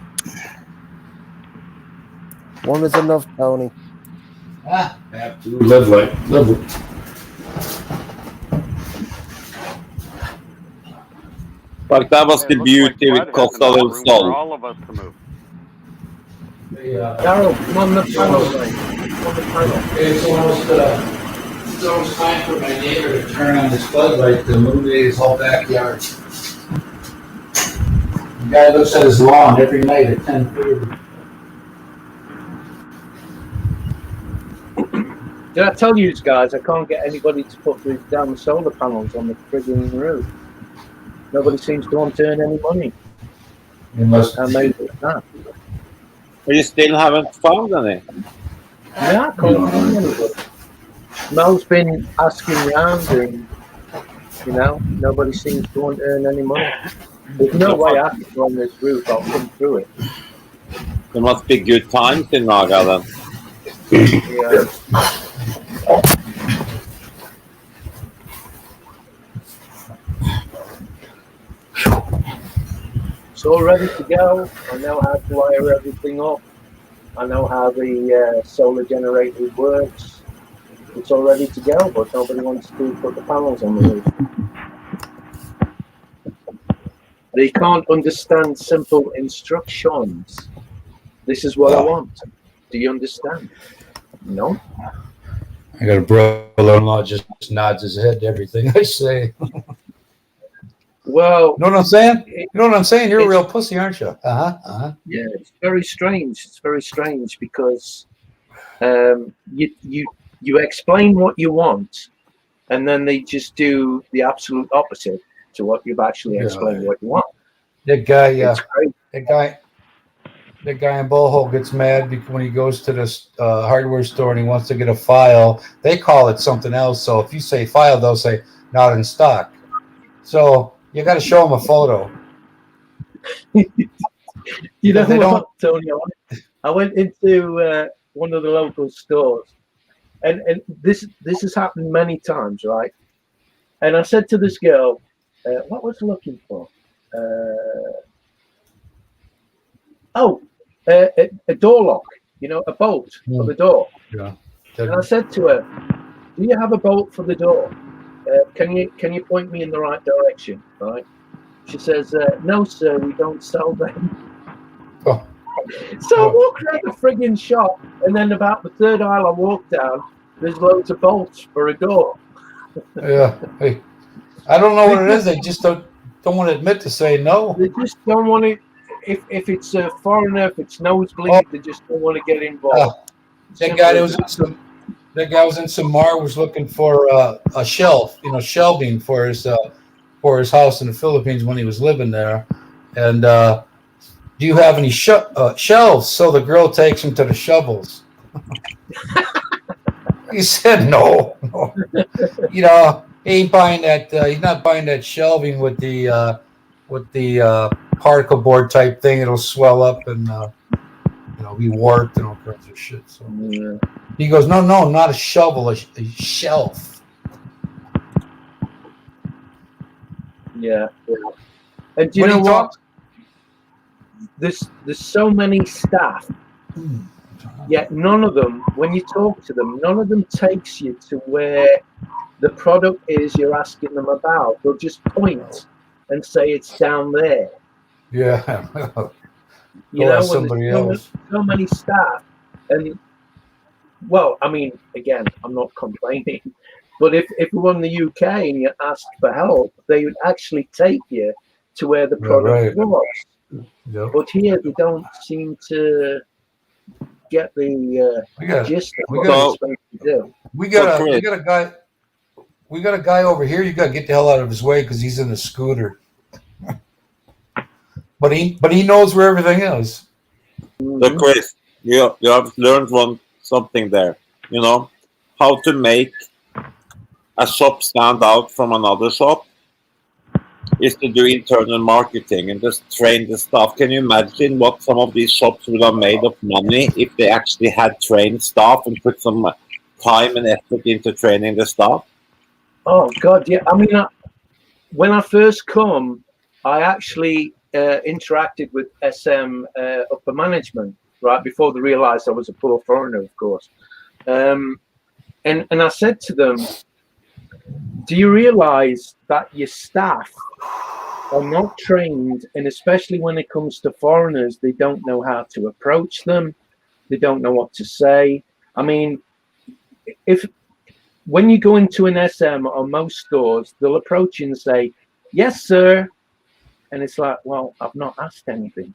One is enough, Tony. Have to live it. Like that was It the looks beauty like with Bud has Costa enough del room for Sol. all of us to move. Daryl, come on the panel, mate. Come on the panel. It's almost time for my neighbor to turn on his floodlight to illuminate his whole backyard. The guy looks at his lawn every night at 10:30. Did I tell you guys I can't get anybody to put these damn solar panels on the frigging roof? Nobody seems to want to earn any money. Unless Amazing that. But you still haven't found any. Yeah, I can't find anybody. Mel's been asking around and, nobody seems to want to earn any money. There's no way I can go on this roof. I'll come through it. There must be good times in Naga then. Yeah. It's all ready to go. I know how to wire everything up. I know how the solar generator works. It's all ready to go, but nobody wants to put the panels on the roof. They can't understand simple instructions. This is what I want. Do you understand? No? I got a brother-in-law just nods his head to everything I say. Well, know what I'm saying? You know what I'm saying? You're a real pussy, aren't you? Yeah, it's very strange. It's very strange because You explain what you want, and then they just do the absolute opposite to what you've actually explained what you want. That guy, It's great. that guy in Boho gets mad because when he goes to this hardware store and he wants to get a file, they call it something else. So if you say file, they'll say not in stock. So you got to show them a photo. You know They what, don't. Tony? I went into one of the local stores, and this has happened many times, right? And I said to this girl, "What was I looking for? A door lock. You know, a bolt for the door." Yeah. And I said to her, "Do you have a bolt for the door? Can you point me in the right direction?" Right? She says, "No, sir, we don't sell them." Oh. So I walked around the frigging shop, and then about the third aisle I walked down, there's loads of bolts for a door. Yeah. Hey, I don't know what it is. They just don't want to admit to say no. They just don't want to. If it's a foreigner, if it's nosebleed, they just don't want to get involved. That guy Simple that as was in that. some. That guy was in Samar was looking for a shelf, shelving for his house in the Philippines when he was living there. And do you have any shelves? So the girl takes him to the shovels. He said no. He ain't buying that. He's not buying that shelving with the particle board type thing. It'll swell up and be warped and all kinds of shit. So he goes, no, not a shovel, a shelf. Yeah. And do you know what? There's so many staff, yet none of them, when you talk to them, none of them takes you to where the product is you're asking them about. They'll just point and say it's down there. Yeah. You Go know, ask when there's somebody else. so many staff, and well, I mean, again, I'm not complaining, but if we were in the UK and you asked for help, they would actually take you to where the product was. Yep. But here they don't seem to get the gist of what they're supposed to do. We got a guy over here. You got to get the hell out of his way because he's in a scooter. But he knows where everything is. So Chris, you have learned something there. You know how to make a shop stand out from another shop is to do internal marketing and just train the staff. Can you imagine what some of these shops would have made of money if they actually had trained staff and put some time and effort into training the staff? Oh God, yeah. I mean, when I first come, I actually interacted with SM upper management right before they realised I was a poor foreigner, of course. And I said to them, "Do you realise that your staff are not trained, and especially when it comes to foreigners, they don't know how to approach them, they don't know what to say. I mean, when you go into an SM or most stores, they'll approach you and say, 'Yes, sir,' and it's like, well, I've not asked anything.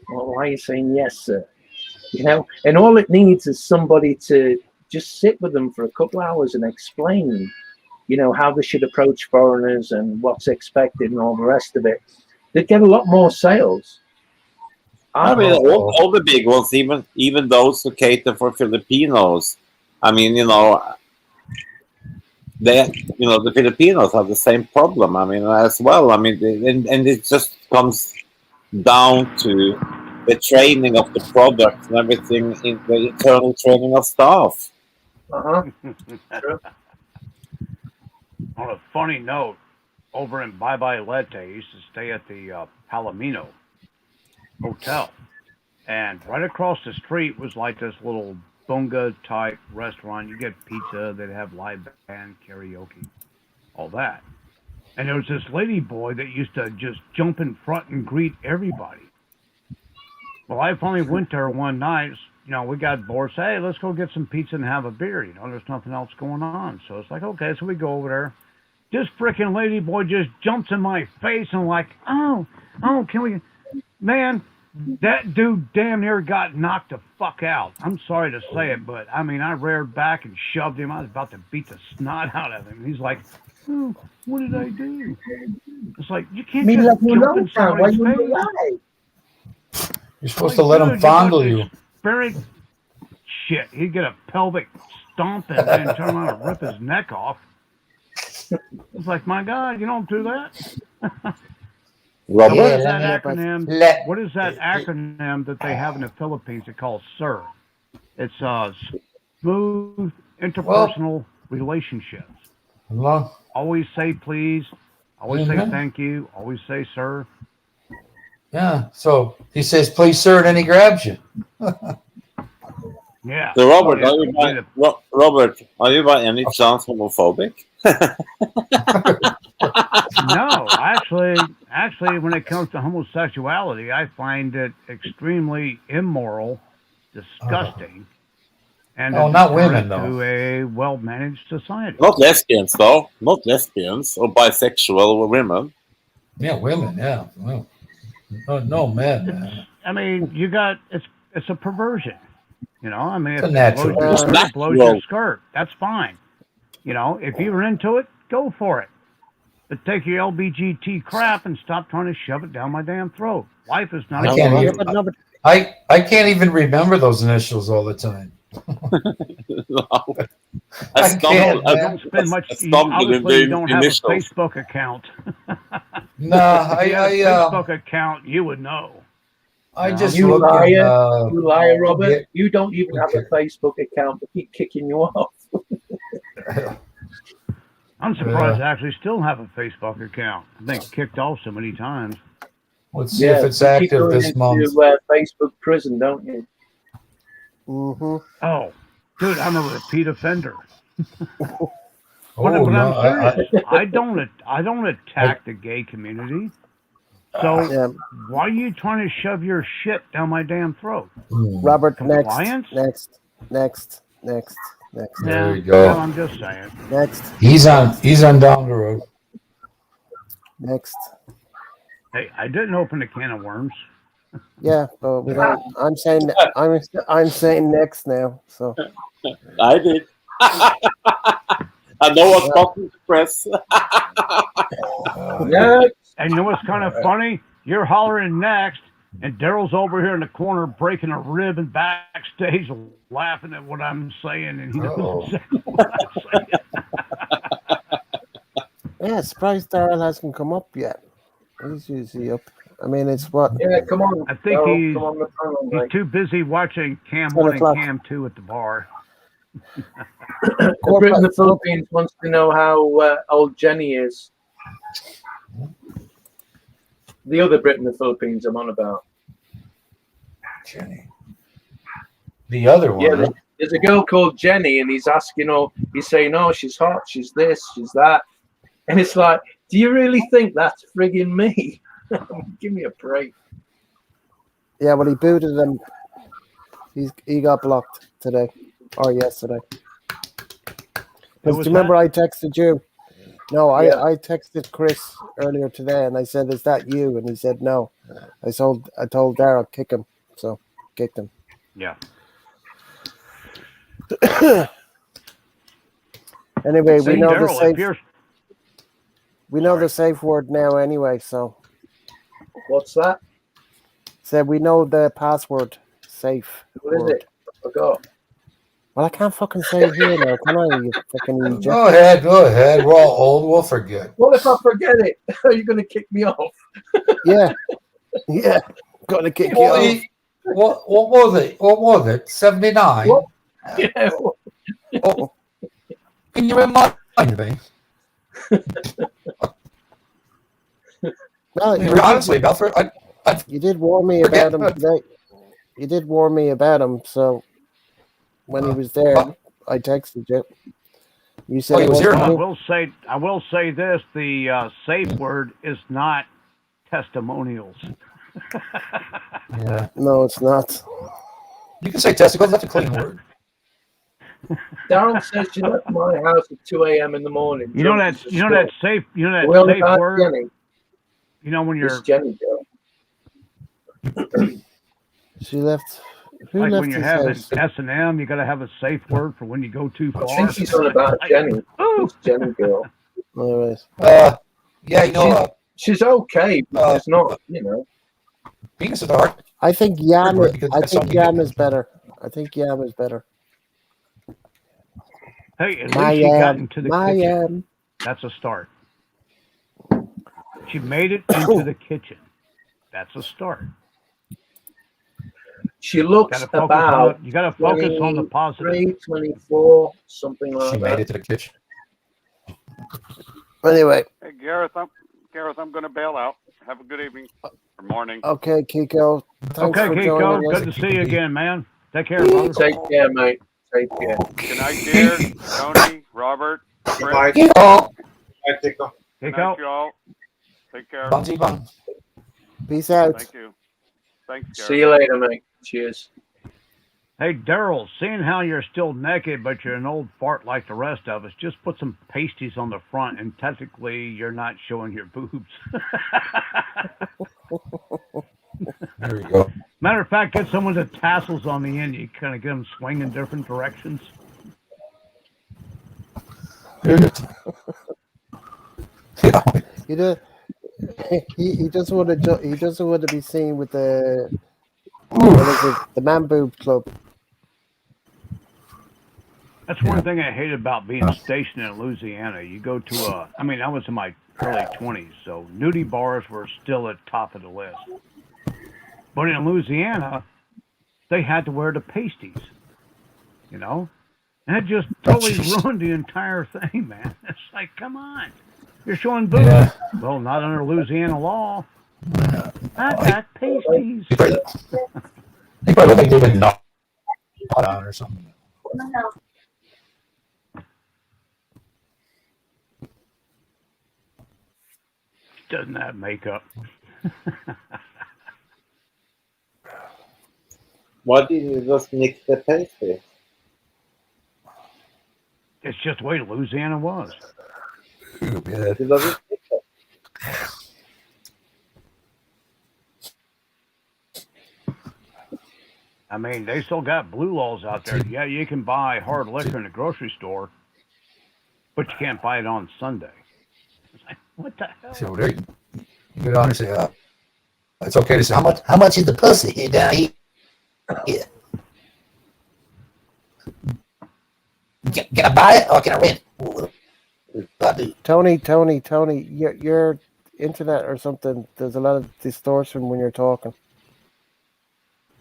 Well, why are you saying yes, sir? And all it needs is somebody to just sit with them for a couple hours and explain, how they should approach foreigners and what's expected and all the rest of it. They'd get a lot more sales. I mean, all the big ones, even those who cater for Filipinos. I mean, the Filipinos have the same problem. I mean, as well. I mean, and it just comes down to the training of the product and everything in the internal training of staff. True. On a funny note, over in Bye Bye Lete, I used to stay at the Palomino Hotel. And right across the street was like this little bunga type restaurant. You get pizza, they'd have live band, karaoke, all that. And there was this lady boy that used to just jump in front and greet everybody. Well, I finally went there one night. We got bored. Say, hey, let's go get some pizza and have a beer. There's nothing else going on. So it's like, okay, so we go over there. This freaking lady boy just jumps in my face and like, oh, can we, man, That dude damn near got knocked the fuck out. I'm sorry to say it, but I mean, I reared back and shoved him. I was about to beat the snot out of him. He's like, oh, what did I do? It's like, you can't Me just love you jump in long time. Why somebody's you face. lie? You're supposed Like, to let him dude, you got fondle this you. very shit. He'd get a pelvic stomp and then turn around and rip his neck off. It's like, my God, you don't do that. What Robert, is that acronym? Let What is that acronym that they have in the Philippines? They call SIR. It's smooth interpersonal relationships. long. Always say please. Always say Mhm. thank you. Always say sir. Yeah. So he says, "Please, sir," and then he grabs you. Yeah. so Robert, Yeah. Robert, are you by any chance homophobic? No, actually, when it comes to homosexuality, I find it extremely immoral, disgusting, and a Oh, not women, deterrent though. to a well-managed society. Not lesbians, though. Not lesbians or bisexual women. Yeah, women. Yeah. Well, no men, man. I mean, it's a perversion. You know, I mean, It's if a it blows natural. your It's skirt, it blows your natural. skirt. That's fine. You know, if you're into it, go for it. But take your LBGT crap and stop trying to shove it down my damn throat. Life is not I a can't game. even. I can't even remember those initials all the time. I can't, You man. don't spend much. I stumbled in Obviously, you the don't have a initials. Facebook account. Nah, If you had a Facebook account, you would know. I No, just You look liar. and You liar, Robert. get- You don't even have a okay. Facebook account, but keep kicking you off. I'm surprised I actually still have a Facebook account. I've been kicked off so many times. Let's see if it's active you keep going this month. into Facebook prison, don't you? Mm-hmm. Oh, dude, I'm a repeat offender. Oh But no, I'm serious. I don't attack the gay community. So Yeah. why are you trying to shove your shit down my damn throat? Robert, Compliance? next. There we Yeah, go. well, I'm just saying. Next. He's on down the road. Next. Hey, I didn't open a can of worms. Yeah, but we don't. I'm saying next now. So I did. I know what button to press. Next. And you know what's kind of funny? You're hollering next, and Daryl's over here in the corner breaking a rib and backstage laughing at what I'm saying, and he knows exactly what I'm saying. yeah, surprised Daryl hasn't come up yet. He's usually up. I mean, it's what? Yeah, come on. I think Daryl, come on the phone, he's mate. too busy watching Cam 10 1 and o'clock. Cam 2 at the bar. The Brit in the Philippines wants to know how old Jenny is. The other Brit in the Philippines I'm on about. Jenny. The other one. Yeah, there's a girl called Jenny, and he's asking, he's saying, oh, she's hot, she's this, she's that. And it's like, do you really think that's frigging me? Give me a break. Yeah, well, he booted him. He got blocked today or yesterday. Because do you remember I texted you? No, I texted Chris earlier today, and I said, "Is that you?" And he said, "No." I told Daryl kick him, so kicked him. Yeah. Anyway, we know the Daryl, safe. We know the safe word now, anyway. So, what's that? Said we know the password. Safe. What is it? I forgot. Well, I can't fucking say it here now, can I? You fucking idiot. Go ahead. We're all old. We'll forget. What if I forget it? Are you going to kick me off? Yeah. Gonna kick you off. What was it? What was it? 79. Yeah. Oh, can you remind me? Well, honestly, Belford, you did warn me about him today. You did warn me about him, so when he was there, I texted you. You said he was here. I will say this: the safe word is not testimonials. Yeah. No, it's not. You can say testicles. That's a clean word. Daryl says she left my house at 2 a.m. in the morning. You know that safe word. Jenny. You know when you're Jenny girl. She left. Who Like left when you're his having house? S&M, you got to have a safe word for when you go too I far. think she's on about Like, Jenny. ooh. This Jenny girl. All right. Yeah, you know, She's okay, but it's not, you know. penis is a hard I think Yam. word because I that's think something Yam that- is better. I think Yam is better. Hey, at My least she got Yam. into the My kitchen. Yam. That's a start. She made it into the kitchen. That's a start. She looks Gotta focus on about the. You got to focus on the positive. 23, 24, something like She that. made it to the kitchen. Anyway. Hey, Gareth, I'm going to bail out. Have a good evening or morning. Okay, Kiko. Thanks Okay, for Kiko. joining us. Good to see you again, man. Take care, brother. Take care, mate. Take care. Good night, dear. Tony, Robert, Good Chris. night. Kiko. Bye, Tico. Good Kiko. night, you all. Take care. Bunsy bun. Peace out. Thank you. Thanks, Gareth. See you later, mate. Cheers. Hey, Daryl, seeing how you're still naked, but you're an old fart like the rest of us, just put some pasties on the front, and technically you're not showing your boobs. There you go. Matter of fact, get someone with tassels on the end. You kind of get them swing in different directions. Yeah. You know, he doesn't want to. He doesn't want to be seen with the. What is it? The man boob club. That's one thing I hate about being stationed in Louisiana. You go to a, I mean, I was in my early 20s, so nudie bars were still at top of the list. But in Louisiana, they had to wear the pasties, you know? And it just totally ruined the entire thing, man. It's like, come on. You're showing boobs. Yeah. Well, not under Louisiana law. I got pasties. He probably looked like they been knocked on or something. Doesn't have makeup. Why didn't you just mix the pastry? It's just the way Louisiana was. You doesn't mix it. I mean, they still got blue laws out there. Yeah, you can buy hard liquor in the grocery store, but you can't buy it on Sunday. It's like, what the hell? So there, you could honestly, it's okay to say how much is the pussy here down here? Yeah. Can I buy it or can I rent it? Tony, your internet or something. There's a lot of distortion when you're talking.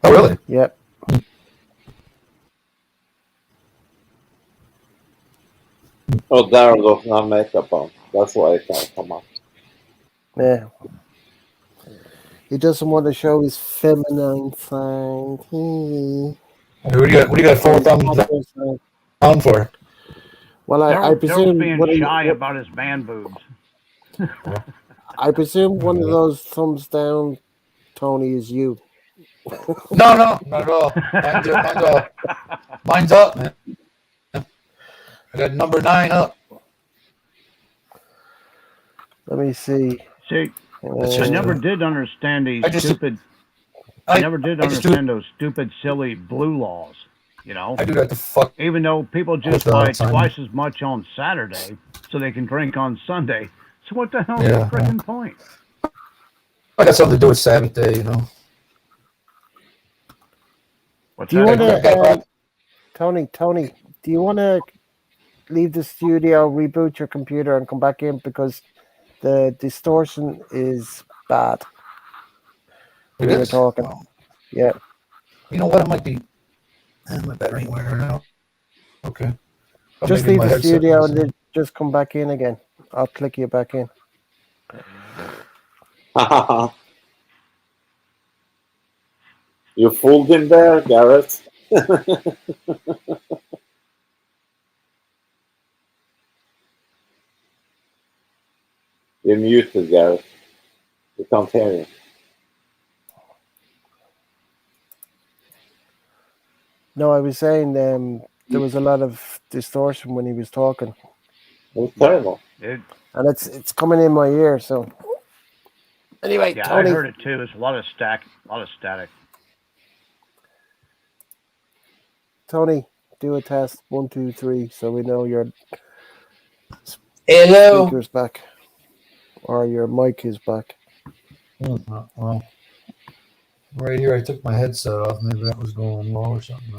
Oh, really? Yep. Oh, Daryl doesn't have makeup on. That's why it can't come up. Yeah. He doesn't want to show his feminine side. What do you got four thumbs down for? Well, I Daryl's presume being shy about his man boobs. I presume one of those thumbs down, Tony, is you. No, not at all. Mine's up, man. I got number 9 up. Let me see. See, I never did understand these stupid. I never did understand those stupid, silly blue laws. You know, I do that to fuck. Even though people just buy twice as much on Saturday so they can drink on Sunday. So what the hell's the freaking point? I got something to do with Sabbath day, you know. Do you want to, Tony? Do you want to leave the studio, reboot your computer, and come back in because the distortion is bad when you're talking? Yeah. You know what? It might be. My battery ain't wearing out. Okay. Just leave the studio and then just come back in again. I'll click you back in. You fooled him there, Garrett. You're muted, Garrett. We can't hear you. No, I was saying there was a lot of distortion when he was talking. It was terrible. And it's coming in my ear, so anyway, yeah, Tony. I heard it too. It's a lot of static. Tony, do a test 1, 2, 3, so we know your Hello. speaker's back or your mic is back. Well, right here, I took my headset off. Maybe that was going low or something.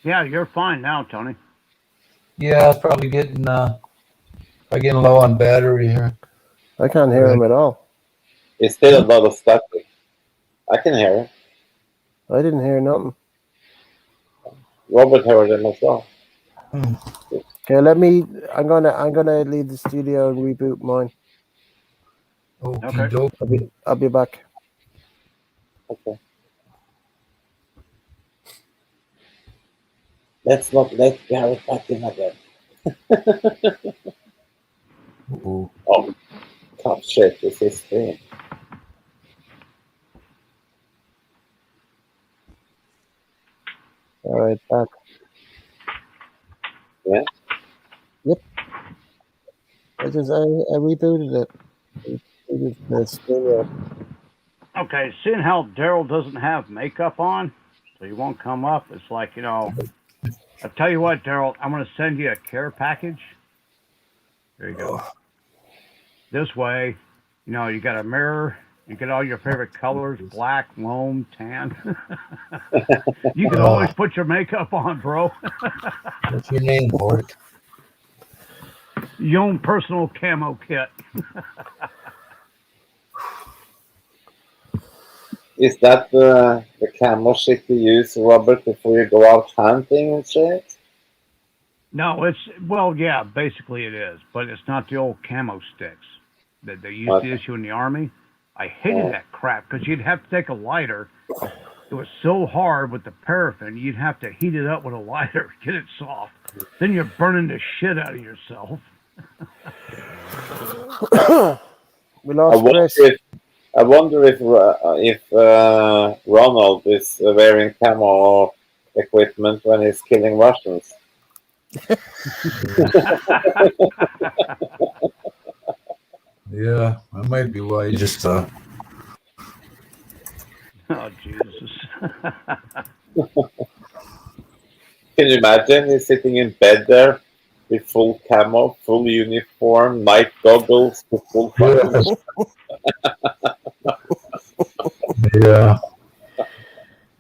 Yeah, you're fine now, Tony. Yeah, it's probably getting low on battery here. I can't hear him at all. It's still a lot of static. I can hear it. I didn't hear nothing. Robert heard him as well. Okay, I'm gonna leave the studio and reboot mine. Okay. I'll be back. Okay. Let's not let Garrett back in again. Oh, top shit, this is stream. All right, back. Yeah. Yep. I rebooted it. The studio. Okay, seeing how Daryl doesn't have makeup on, so he won't come up, it's like, I'll tell you what, Daryl, I'm going to send you a care package. There you go. This way, you got a mirror, you get all your favorite colors, black, loam, tan. You can always put your makeup on, bro. What's your name for it? Your own personal camo kit. Is that the camo shit you use, Robert, before you go out hunting and shit? No, yeah, basically it is, but it's not the old camo sticks that they used to issue in the Army. I hated that crap because you'd have to take a lighter. It was so hard with the paraffin, you'd have to heat it up with a lighter, get it soft. Then you're burning the shit out of yourself. We lost Chris. I wonder if Ronald is wearing camo equipment when he's killing Russians. Yeah, that might be why you just. Oh Jesus! Can you imagine? He's sitting in bed there with full camo, full uniform, night goggles, full fucking. Yeah.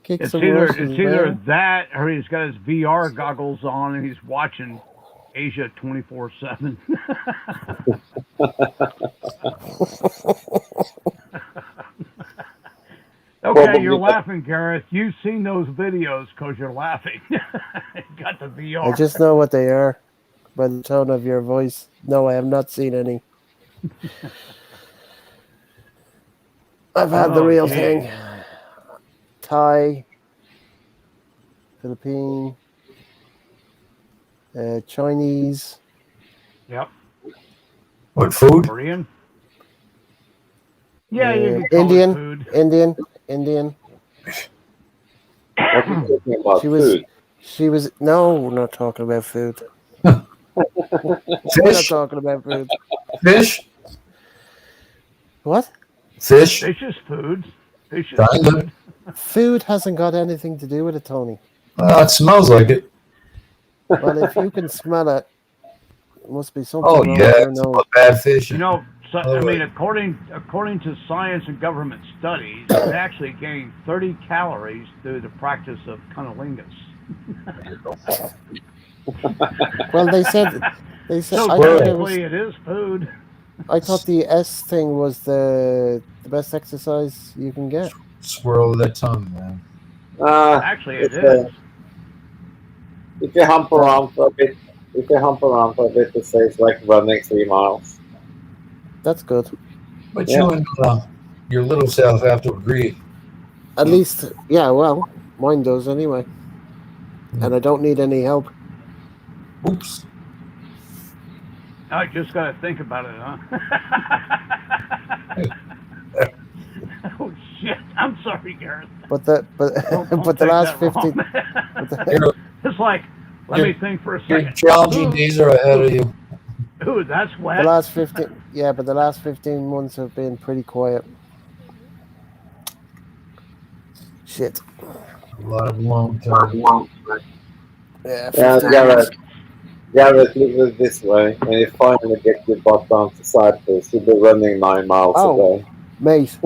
It's either that or he's got his VR goggles on and he's watching Asia 24/7. Okay, you're laughing, Gareth. You've seen those videos because you're laughing. Got the VR. I just know what they are by the tone of your voice. No, I have not seen any. I've had the real thing. Thai, Philippine, Chinese. Yep. What food? Korean. Yeah, you can call Indian, it food. Indian. What are you talking about? Food? She was. No, we're not talking about food. We're not talking about food. Fish? What? Fish? Fish is food. Fish is food. Food hasn't got anything to do with it, Tony. It smells like it. Well, if you can smell it, it must be something Oh wrong yeah, with your it's nose. bad fish. According to science and government studies, it actually gained 30 calories through the practice of cunnilingus. Well, they said. So technically, it is food. I thought the S thing was the best exercise you can get. Swirl that tongue, man. Actually, it is. If you hump around for a bit, it says like running 3 miles. That's good. But you and your little self have to agree. At least, yeah. Well, mine does anyway, and I don't need any help. Oops. I just got to think about it, huh? Oh shit! I'm sorry, Gareth. But the last 15. It's like, let me think for a second. Your challenging days are ahead of you. Ooh, that's wet. The last 15. Yeah, but the last 15 months have been pretty quiet. Shit. A lot of long time. Yeah, Yeah, 15 Garrett. years. Garrett, look at it this way. When you finally get your butt down to Cyprus, you'll be running 9 miles a Oh, day. mate,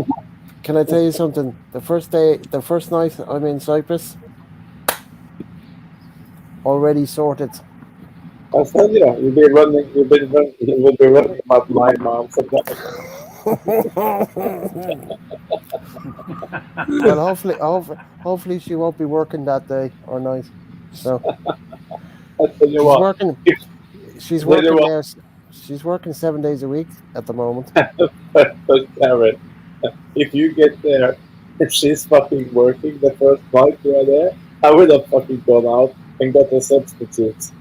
can I tell you something? The first night I'm in Cyprus, already sorted. I said, you will be running about 9 miles a day. Well, hopefully she won't be working that day or night. So I tell you she's what, working. if, She's I tell you working what, there. She's working 7 days a week at the moment. but Garrett, if you get there and she's fucking working the first night you are there, I would have fucking gone out and got a substitute.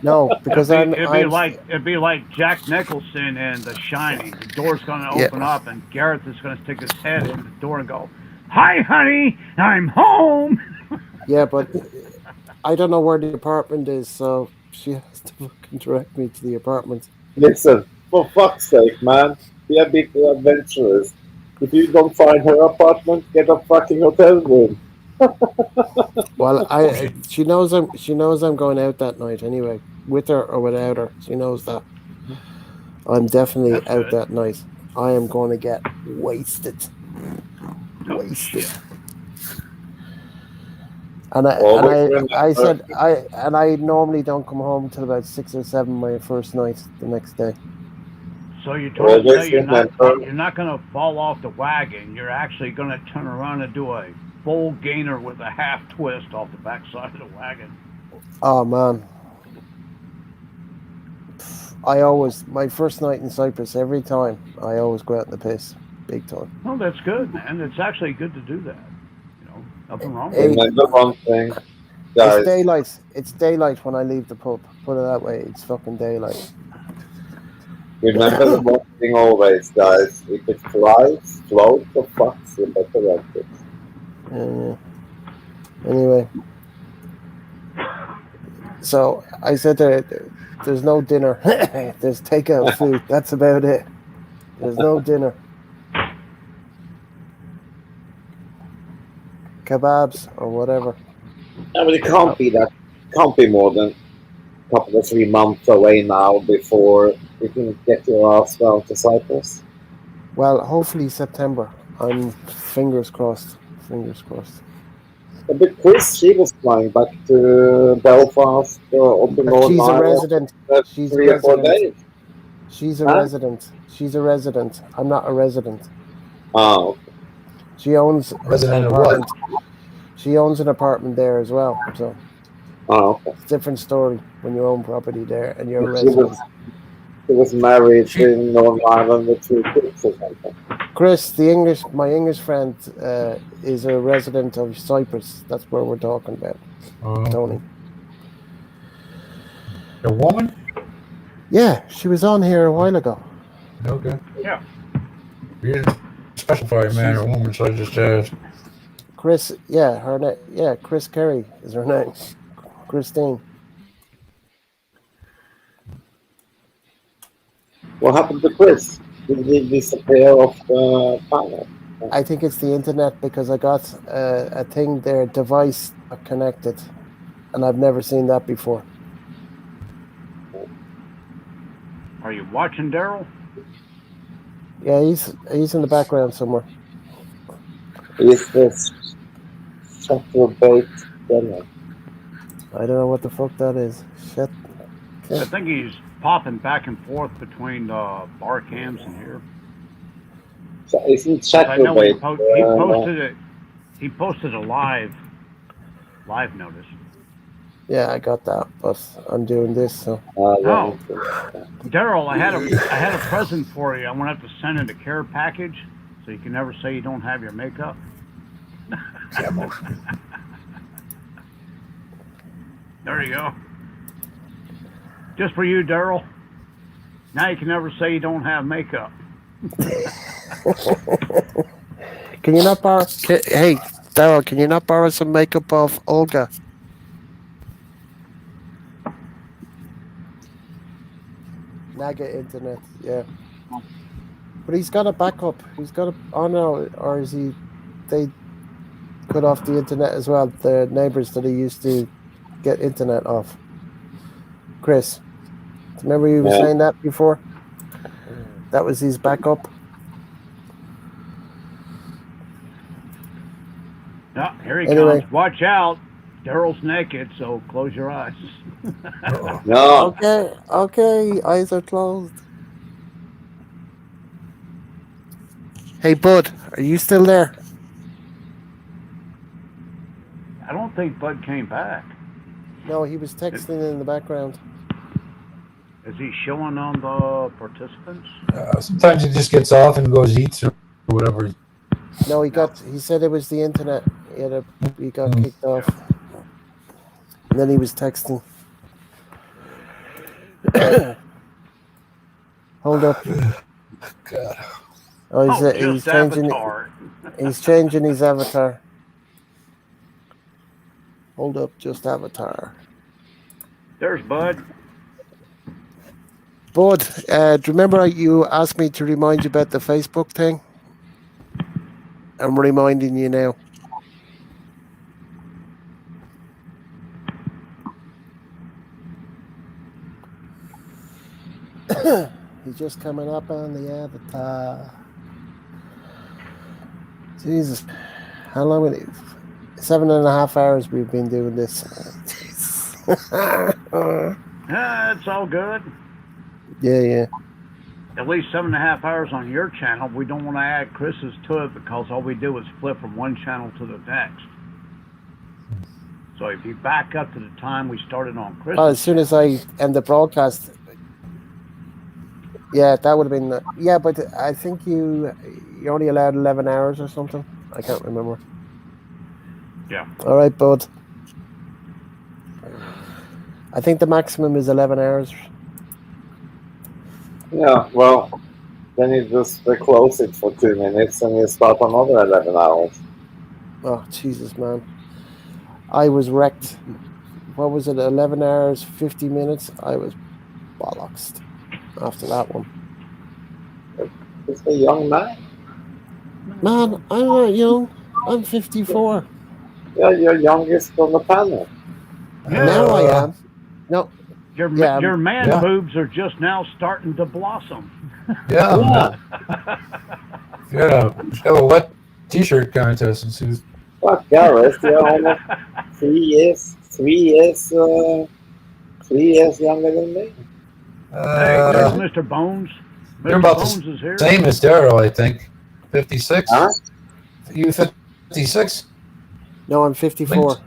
No, because It'd be like Jack Nicholson in The Shining. The door's gonna yeah, open up and Gareth is gonna stick his head in the door and go, "Hi, honey, I'm home." yeah, but I don't know where the apartment is, so she has to fucking direct me to the apartment. Listen, for fuck's sake, man, be a bit adventurous. If you don't find her apartment, get a fucking hotel room. Well, she knows I'm going out that night anyway, with her or without her. She knows that I'm definitely That's out good. that night. I am going to get wasted, Oh wasted. shit. Always I remember, said I normally don't come home till about 6 or 7 my first night the next day. So you're trying to say always remember, you're not gonna fall off the wagon. You're actually gonna turn around and do a full gainer with a half twist off the backside of the wagon. Oh man, my first night in Cyprus every time I always go out in the piss, big time. Well, that's good, man. It's actually good to do that. Nothing wrong with Hey, it. remember one thing, it's guys. daylight. It's daylight when I leave the pub. Put it that way. It's fucking daylight. Remember the one thing always, guys. If it flies, floats, or fucks, you better rent it. Yeah. Anyway, so I said to her, "There's no dinner. There's takeout food. That's about it. There's no dinner. Kebabs or whatever." I mean, it Uh, can't be more than a couple of 3 months away now before you can get your ass down to Cyprus. Well, hopefully September. I'm fingers crossed. Fingers crossed. But Chris, she was flying back to Belfast or to But Northern she's a Ireland resident. for She's a 3 or 4 days. resident. She's a Huh? resident. She's a resident. I'm not a resident. Oh, She owns an Resident of what? apartment. She owns an apartment there as well. So okay. it's a different story when you own property there and you're a She was resident. she was married She in Northern Ireland with 2 kids or something. Chris, my English friend, is a resident of Cyprus. That's where we're talking about, Tony. a woman? Yeah, she was on here a while ago. Okay. Yeah. You didn't specify man or woman, so I just asked. Chris, yeah, her name, yeah, Chris Kerry is her name. Christine. What happened to Chris? Did he disappear off the planet? I think it's the internet because I got a thing there, device connected, and I've never seen that before. Are you watching, Daryl? Yeah, he's in the background somewhere. Is this bait dinner? I don't know what the fuck that is. Shit. I think he's popping back and forth between bar cams and here. So isn't 'Cause I know Chatterbait? he posted it. He posted a live notice. Yeah, I got that, but I'm doing this, so. Oh, Daryl, I had a present for you. I'm gonna have to send in a care package, so you can never say you don't have your makeup. There you go. Just for you, Daryl. Now you can never say you don't have makeup. Can you not borrow? Hey, Daryl, can you not borrow some makeup off Olga? Naga internet, yeah. But he's got a backup. He's got a. Oh no, or is he? They cut off the internet as well. The neighbors that he used to get internet off. Chris, remember you were saying that before? That was his backup. Oh, here he Anyway. comes. Watch out. Daryl's naked, so close your eyes. No. Okay, eyes are closed. Hey, Bud, are you still there? I don't think Bud came back. No, he was texting in the background. Is he showing on the participants? Sometimes he just gets off and goes eats or whatever. No, he said it was the internet. He got kicked off. And then he was texting. Hold up. God. Oh, he's changing. Avatar. He's changing his avatar. Hold up, just avatar. There's Bud. Bud, do you remember you asked me to remind you about the Facebook thing? I'm reminding you now. He's just coming up on the avatar. Jesus. How long will it? 7.5 hours we've been doing this. It's all good. Yeah. At least 7.5 hours on your channel. We don't want to add Chris's to it because all we do is flip from one channel to the next. So if you back up to the time we started on Chris's well, as soon as I end the broadcast, yeah, that would have been. Yeah, but I think you're only allowed 11 hours or something. I can't remember. Yeah. All right, Bud. I think the maximum is 11 hours. Yeah, well, then you just close it for 2 minutes and you start another 11 hours. Oh, Jesus, man. I was wrecked. What was it, 11 hours, 50 minutes? I was bollocksed after that one. It's a young man. Man, I'm not young. I'm 54. Yeah, you're youngest on the panel. Now I am. No. Your man boobs are just now starting to blossom. Yeah. Have a wet T-shirt contest and see. Fuck, Gareth, you're almost 3 years younger than me. Hey, there's Mr. Bones. You're Mr. about Bones the is here. same as Daryl, I think. 56. Huh? You 56? No, I'm 54.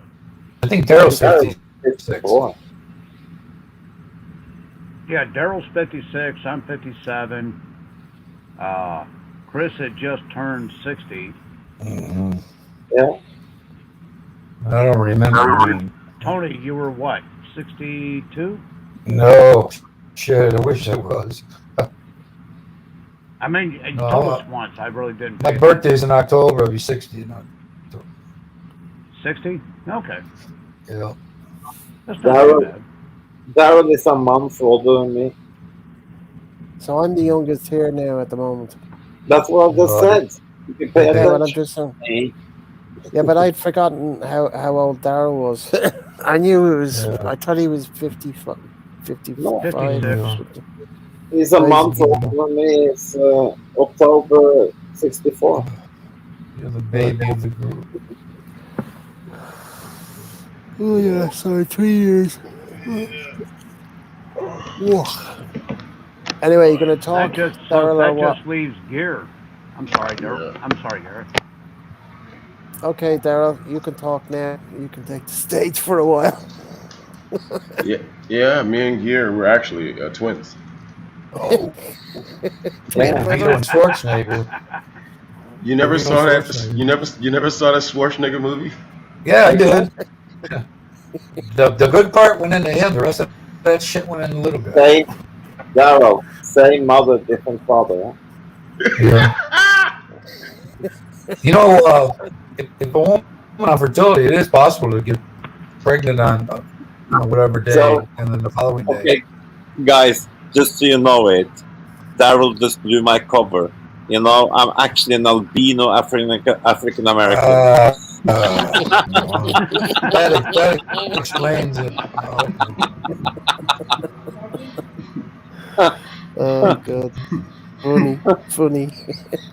I think Daryl's 56. Yeah, Daryl's 56. I'm 57. Chris had just turned 60. Mm-hmm. Yeah. I don't remember. Tony, you were what? 62? No. Shit, I wish I was. I mean, you told us once. I really didn't. My birthday's in October. I'll be 60 in October. 60? Okay. Yeah. That's not too bad. Daryl is a month older than me. So I'm the youngest here now at the moment. That's what I just said. You can pay Yeah, but I'm attention. just yeah, but I'd forgotten how old Daryl was. I knew it was. Yeah. I thought he was 55. 56. He's a month older than me. It's October 64. You're the baby of the group. Oh yeah, sorry, 3 years. Whoa. Anyway, you're gonna talk, Daryl, or what? That just leaves Gear. I'm sorry, Daryl. I'm sorry, Garrett. Okay, Daryl, you can talk now. You can take the stage for a while. Yeah. Me and Gear, we're actually twins. Oh. Schwarzenegger. You never saw that? You never saw that Schwarzenegger movie? Yeah, I did. The good part went into him. The rest of that shit went in a little bit. Same, Daryl, same mother, different father. Huh? Yeah. You know, if a woman on fertility, it is possible to get pregnant on whatever day, and then the following day. Okay, guys, just so you know it, Daryl just blew my cover. You know, I'm actually an albino African American. That explains it. Oh god, funny,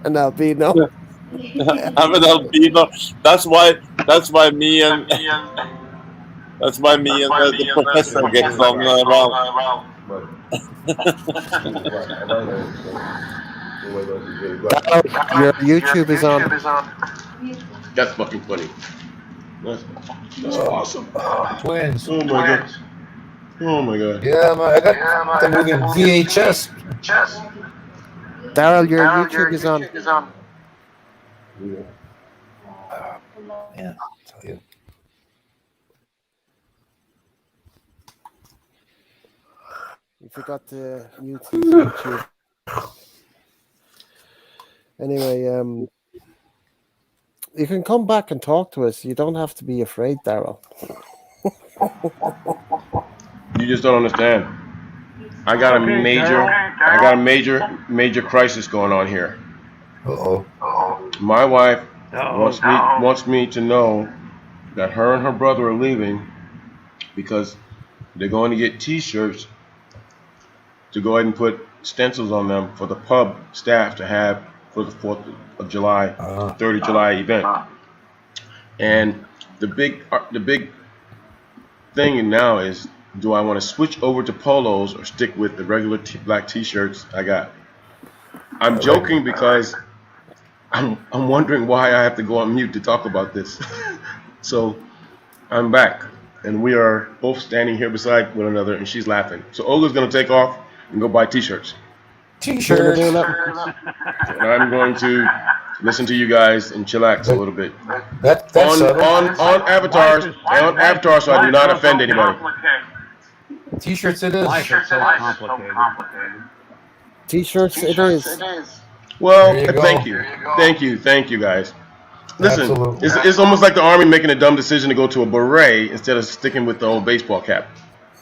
an albino. I'm an albino. That's why. That's why me and that's why me and the professor gets on well. Your YouTube is on. That's fucking funny. That's awesome. Twins. Oh my god. Oh my god. Yeah, I got the movie in VHS. Daryl, your YouTube is on. Yeah, tell you. You forgot to mute his YouTube. Anyway, you can come back and talk to us. You don't have to be afraid, Daryl. You just don't understand. I got a major crisis going on here. My wife wants me to know that her and her brother are leaving because they're going to get T-shirts to go ahead and put stencils on them for the pub staff to have for the 4th of July, 3rd of July event. And the big thing now is, do I want to switch over to polos or stick with the regular black T-shirts I got? I'm joking because I'm wondering why I have to go on mute to talk about this. So I'm back, and we are both standing here beside one another, and she's laughing. So Olga's going to take off and go buy T-shirts. T-shirts. And I'm going to listen to you guys and chillax a little bit. On avatars, so I do not offend anybody. T-shirts it is. Life is so complicated. T-shirts it is. Well, thank you guys. Listen, it's almost like the Army making a dumb decision to go to a beret instead of sticking with the old baseball cap.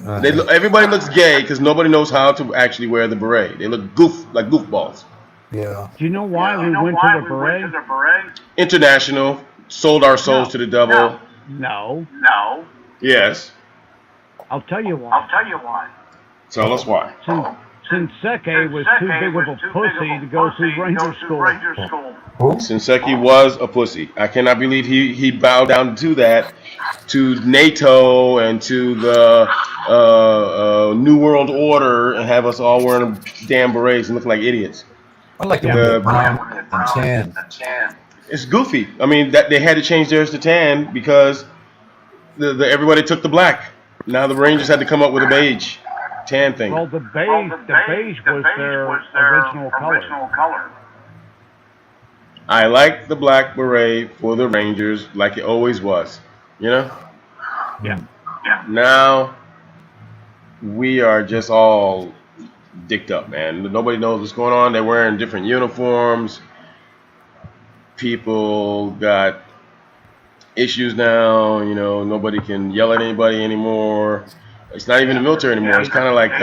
Everybody looks gay because nobody knows how to actually wear the beret. They look like goofballs. Yeah. Do you know why we went to the beret? International, sold our souls to the devil. No. Yes. I'll tell you why. Tell us why. Shinseki was too big of a pussy to go through Ranger School. Shinseki was a pussy. I cannot believe he bowed down to that, to NATO and to the New World Order, and have us all wearing damn berets and looking like idiots. I like the brown and tan. It's goofy. I mean, that they had to change theirs to tan because everybody took the black. Now the Rangers had to come up with a beige tan thing. Well, the beige was their original color. I like the black beret for the Rangers like it always was. You know? Yeah. Now we are just all dicked up, man. Nobody knows what's going on. They're wearing different uniforms. People got issues now. You know, nobody can yell at anybody anymore. It's not even the military anymore. It's kind of like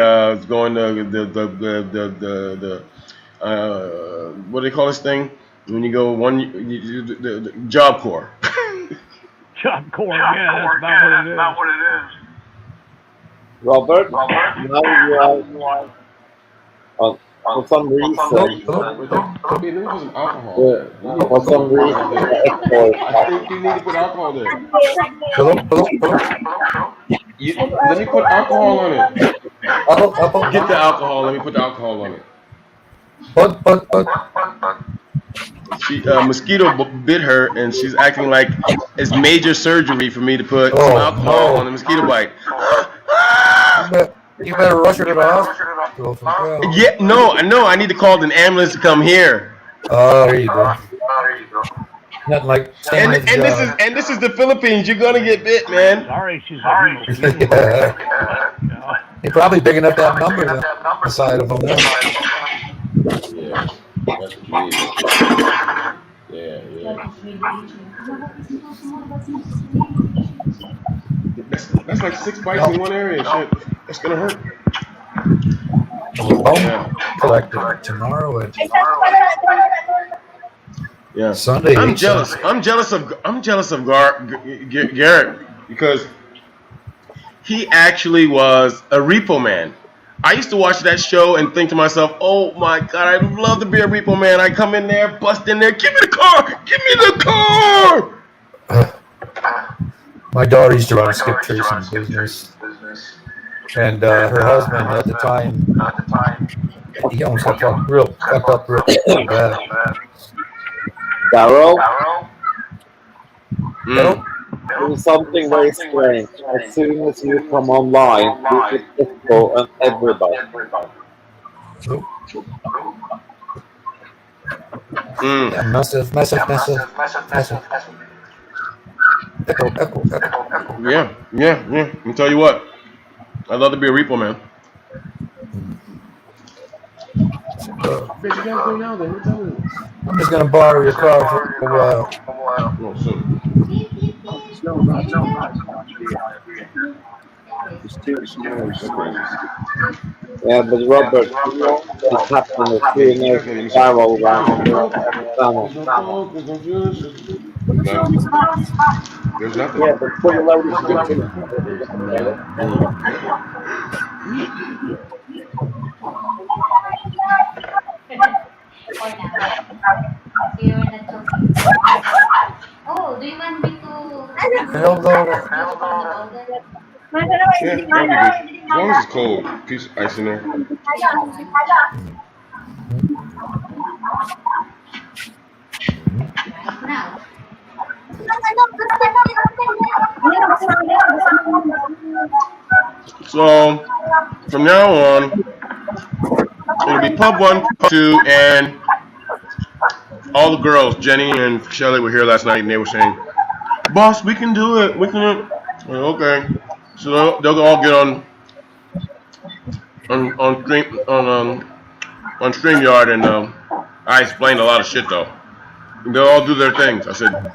going to the what do they call this thing? When you go the Job Corps. Job Corps, yeah, that's about what it is. Robert, now you are for some reason. For some reason, I think you need to put alcohol there. Hello. Let me put alcohol on it. Get the alcohol. Let me put the alcohol on it. But. She mosquito bit her, and she's acting like it's major surgery for me to put some alcohol on the mosquito bite. You better rush her to the hospital. Yeah, no, I need to call an ambulance to come here. Oh, there you go. Nothing like. And this is the Philippines. You're gonna get bit, man. Sorry, she's You're probably big enough to have numbers on the side of them. Yeah, that's what you need. That's like 6 bites in one area. Shit, that's gonna hurt. Collected tomorrow. Yeah, Sunday I'm ate some. jealous. I'm jealous of Garrett because he actually was a repo man. I used to watch that show and think to myself, "Oh my God, I'd love to be a repo man." I come in there, bust in there, give me the car, give me the car. My daughter used to run a skip tracing business, and her husband at the time, he almost got fucked up real bad. Daryl, Mm. there is something very strange. As soon as you come online, you just echo on everybody. Mm. Yeah, massive. Echo. Yeah. Let me tell you what, I'd love to be a repo man. Bitch, you gotta go yell there. What time is it? I'm just gonna borrow your car for a while. Oh, soon. It's not bad to be honest. It's too small That's still. crazy. Yeah, but Robert, you know what is happening is Hey, you be make careful. Let me see. Daryl run There's no every smoke. channel. There's no smoke. There's no juice. None. There's nothing. Yeah, but fully loaded is good too. There's nothing. For now. So you were not joking. Oh, do you want me to Hello, daughter. give it on the powder? Yeah, that'd be good. As long as it's cold. Piece of ice in there. Right now. So from now on, it'll be pub one, pub two, and all the girls. Jenny and Shelly were here last night, and they were saying, "Boss, we can do it. We can." Well, okay. So they'll all get on stream on Streamyard, and I explained a lot of shit though. And they'll all do their things. I said,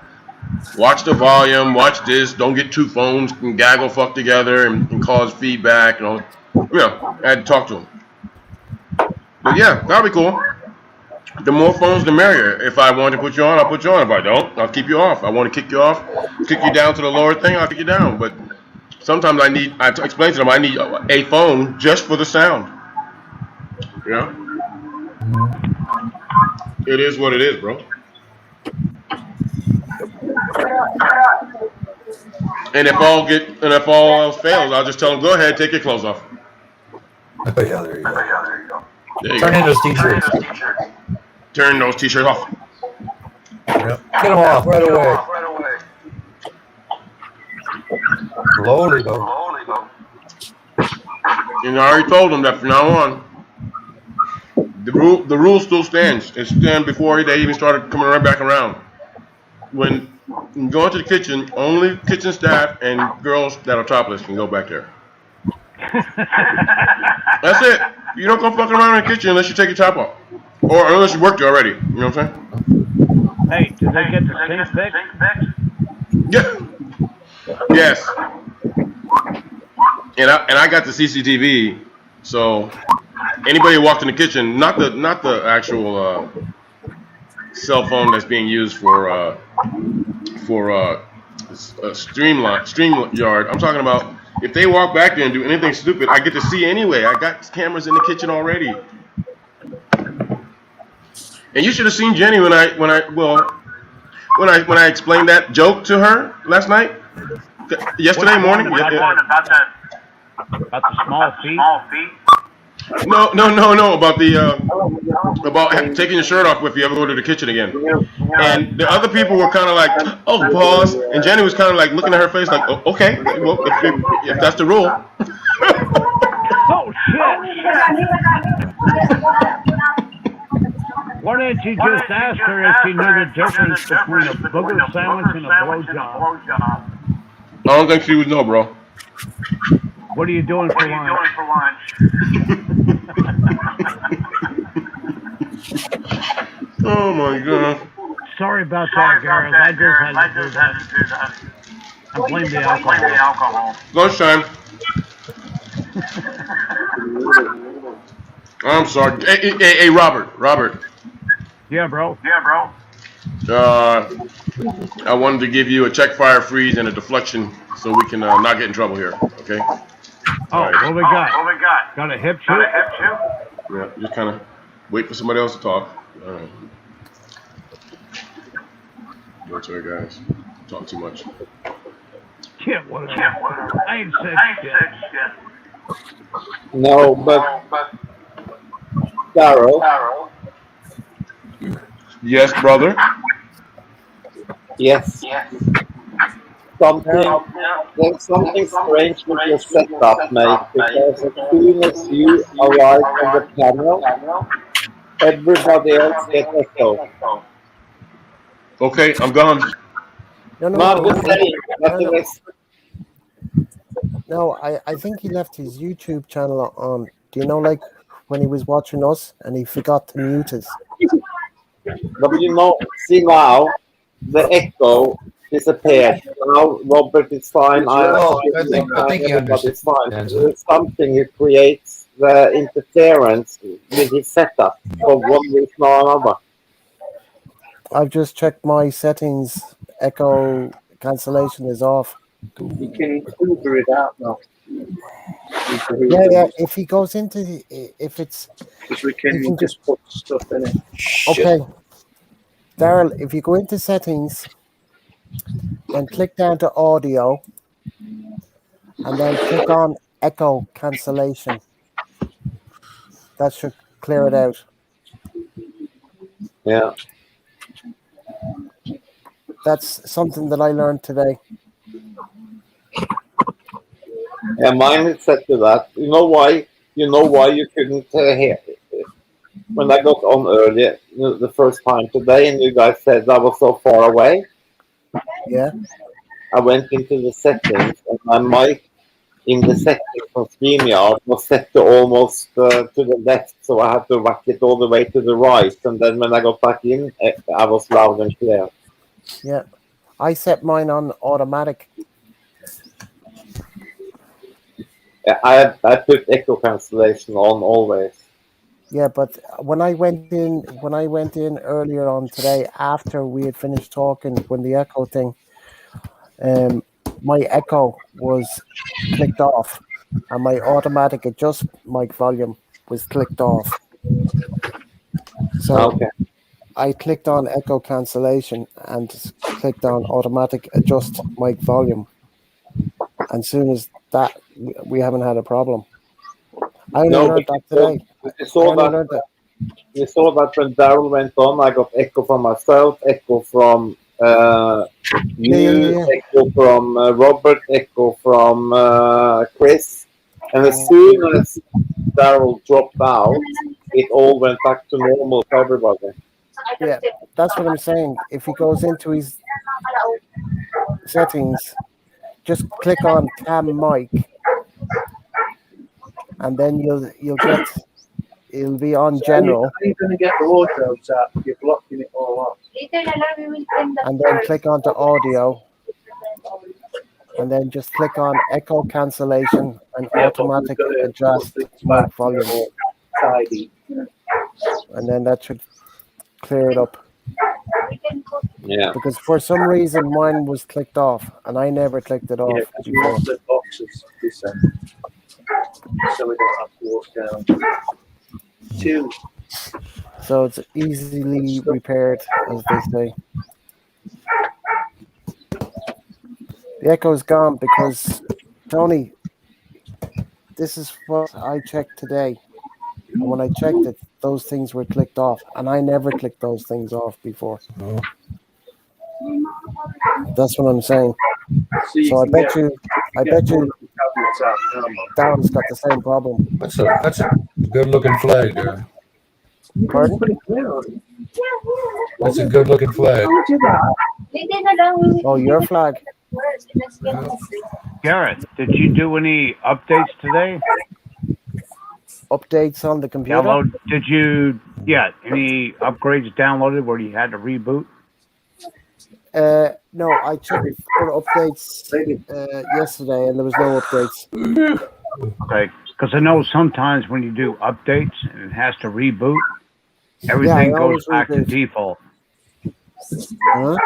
watch the volume, watch this. Don't get two phones and gaggle fuck together and cause feedback and all. I had to talk to them. But yeah, that'll be cool. The more phones, the merrier. If I want to put you on, I'll put you on. If I don't, I'll keep you off. I want to kick you off, kick you down to the lower thing, I'll kick you down. But sometimes I explain to them, I need a phone just for the sound. Yeah, it is what it is, bro. And if all else fails, I'll just tell them, go ahead, take your clothes off. Oh, yeah, there you go. There you Turn in go. those t-shirts. Turn those t-shirts off. Yep. Get them off right away. Slowly, though. And I already told them that from now on, the rule still stands. It stands before they even started coming right back around. When you go into the kitchen, only kitchen staff and girls that are topless can go back there. That's it. You don't go fucking around in the kitchen unless you take your top off. Or unless you worked already. You know what I'm saying? Hey, did they get the sink fixed? Yeah. Yes. And I got the CCTV, so anybody who walked in the kitchen, not the actual cell phone that's being used for StreamYard. I'm talking about if they walk back there and do anything stupid, I get to see anyway. I got cameras in the kitchen already. And you should have seen Jenny when I explained that joke to her last night, yesterday morning. About the small feet. No. About taking your shirt off if you ever go to the kitchen again. And the other people were kind of like, "Oh, boss," and Jenny was kind of like looking at her face like, "Oh, okay, well, if that's the rule." Oh shit! Why didn't you just ask her if she knew the difference between a booger sandwich and a blowjob? I don't think she would know, bro. What are you doing for lunch? Oh my god. Sorry about that, Gareth. I just had to do that. I blame the alcohol. Lunchtime. I'm sorry. Hey, Robert. Yeah, bro. I wanted to give you a check fire freeze and a deflection so we can not get in trouble here. Okay. All Oh, right. what we got? Got a hip shoot? Yeah. Just kind of wait for somebody else to talk. All right. Don't sorry, guys. Talk too much. Yeah, whatever. I ain't said shit. No, but Daryl. Yes, brother. Yes. Daryl, There's something strange with your setup, mate, because as soon as you arrive on the panel, everybody else gets echo. Okay, I'm gone. no, no, No, I'm no. just saying, No, nothing no, is. no. I think he left his YouTube channel on. Do you know, like when he was watching us and he forgot to mute us? But you know, see now, the echo disappeared. Now Robert is fine, I am Oh, I fine, think everybody's fine. understands There that. is something who creates the interference with his setup for one reason or another. I've just checked my settings. Echo cancellation is off. You can Hoover it out now. Yeah, yeah. If he goes into if it's, Because we he can can just just put stuff in it. okay. Daryl, if you go into settings, then click down to audio, and then click on echo cancellation. That should clear it out. Yeah. That's something that I learned today. Yeah, mine is set to that. You know why? You know why you couldn't hear when I got on earlier the first time today, and you guys said I was so far away. Yeah. I went into the settings, and my mic in the settings from StreamYard was set to almost to the left, so I had to whack it all the way to the right. And then when I got back in, I was loud and clear. Yeah. I set mine on automatic. I put echo cancellation on always. Yeah, but when I went in earlier on today after we had finished talking, when the echo thing, my echo was clicked off, and my automatic adjust mic volume was clicked off. So Okay. I clicked on echo cancellation and clicked on automatic adjust mic volume. And soon as that, we haven't had a problem. I only No, but learned that today. you I saw only that. learned that. You saw that when Daryl went on, I got echo from myself, echo from you, Yeah. echo from Robert, echo from Chris. And as soon as Daryl dropped out, it all went back to normal for everybody. Yeah, that's what I'm saying. If he goes into his settings, just click on cam mic, and then it'll be on So how general, are you going to get the wardrobes out if you're blocking it all off? and then click onto audio, and then just click on echo cancellation and Yeah, but we've automatic got to put adjust things mic back volume, more tidy. and then that should clear it up. Yeah. Because for some reason mine was clicked off, and I never clicked it Yeah, off because we before. want the boxes this end, so we don't have to walk down. Two. So it's easily repaired, as they say. The echo's gone because, Tony, this is what I checked today. And when I checked it, those things were clicked off. And I never clicked those things off before. That's what I'm saying. So I bet you Daryl's got the same problem. That's a good looking flag there. Pardon? That's a good looking flag. Oh, your flag? Garrett, did you do any updates today? Updates on the computer? Download? Did you? Yeah. Any upgrades downloaded where you had to reboot? No, I checked for updates yesterday, and there was no updates. Okay, because I know sometimes when you do updates and it has to reboot, Yeah, everything I goes always back to reboot. default. Huh?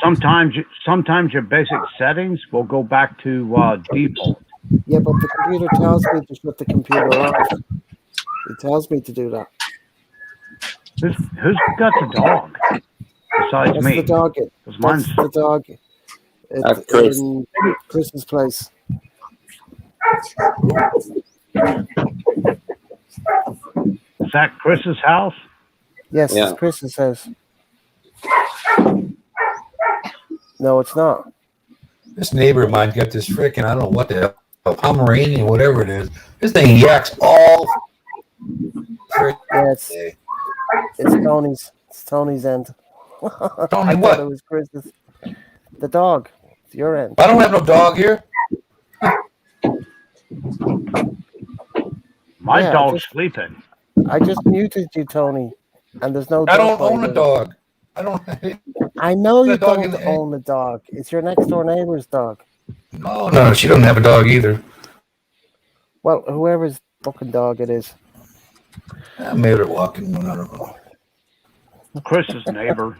Sometimes your basic settings will go back to default. Yeah, but the computer tells me to shut the computer off. It tells me to do that. Who's got the dog besides That's the me? dog. Because mine's That's the dog. It's Chris. in Chris's place. is that Chris's house? Yes, it's Yeah. Chris's house. No, it's not. This neighbor of mine got this freaking, I don't know what the hell, Pomeranian, whatever it is. This thing yaks all freaking Yeah, day. it's Tony's. It's Tony's end. Tony, I thought it what? was Chris's. The dog. It's your end. I don't have no dog here. My Yeah, dog's sleeping. I just muted you, Tony, and there's no I dog don't own a barking. dog. I don't. I know you That dog in don't the. own the dog. It's your next door neighbor's dog. No, she doesn't have a dog either. Well, whoever's fucking dog it is. I made her walking. I don't know. Chris's neighbor.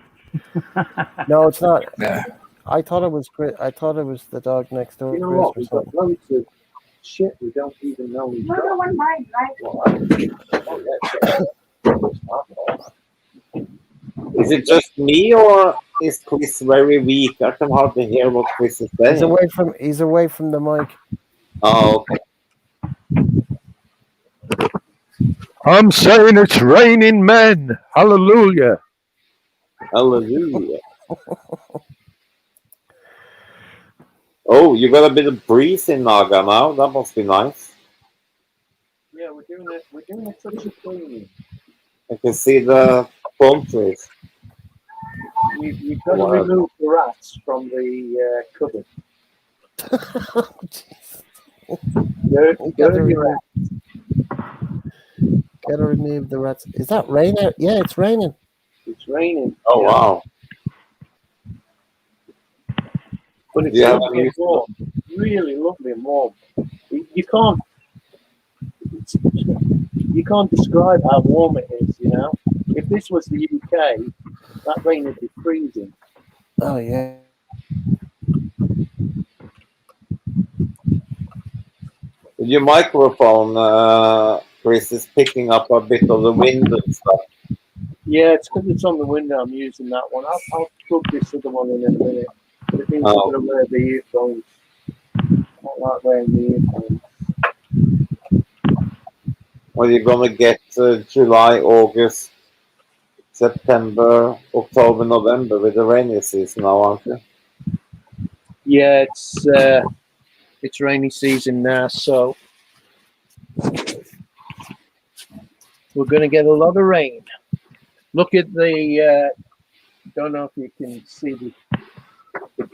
No, it's not. Yeah. I thought it was I thought it was the dog next door You to know Chris what? or We've got something. loads of shit we don't even know we've got. One mine, Is it just me or is Chris very weak? I can hardly hear what Chris is saying. He's away from the mic. Oh, okay. I'm saying it's raining men. Hallelujah. Hallelujah. Oh, you got a bit of breeze in Naga now. That must be nice. Yeah, we're doing it. We're doing it such a cleaning. I can see the palm trees. You've got to remove the rats from the cupboard. Gotta remove the rats. Is that rain out? Yeah, it's raining. It's raining. Oh, yeah. Wow. But it's lovely and warm. Really lovely and warm. You can't describe how warm it is, you know. If this was the UK, that rain would be freezing. Oh yeah. Your microphone, Chris, is picking up a bit of the wind and stuff. Yeah, it's because it's on the window. I'm using that one. I'll plug this other one in a minute. But it means I'm going to wear the earphones. I don't like wearing the earphones. Well, you're going to get July, August, September, October, November with the rainy season now, aren't you? Yeah, it's rainy season now, so we're going to get a lot of rain. Look at the, don't know if you can see the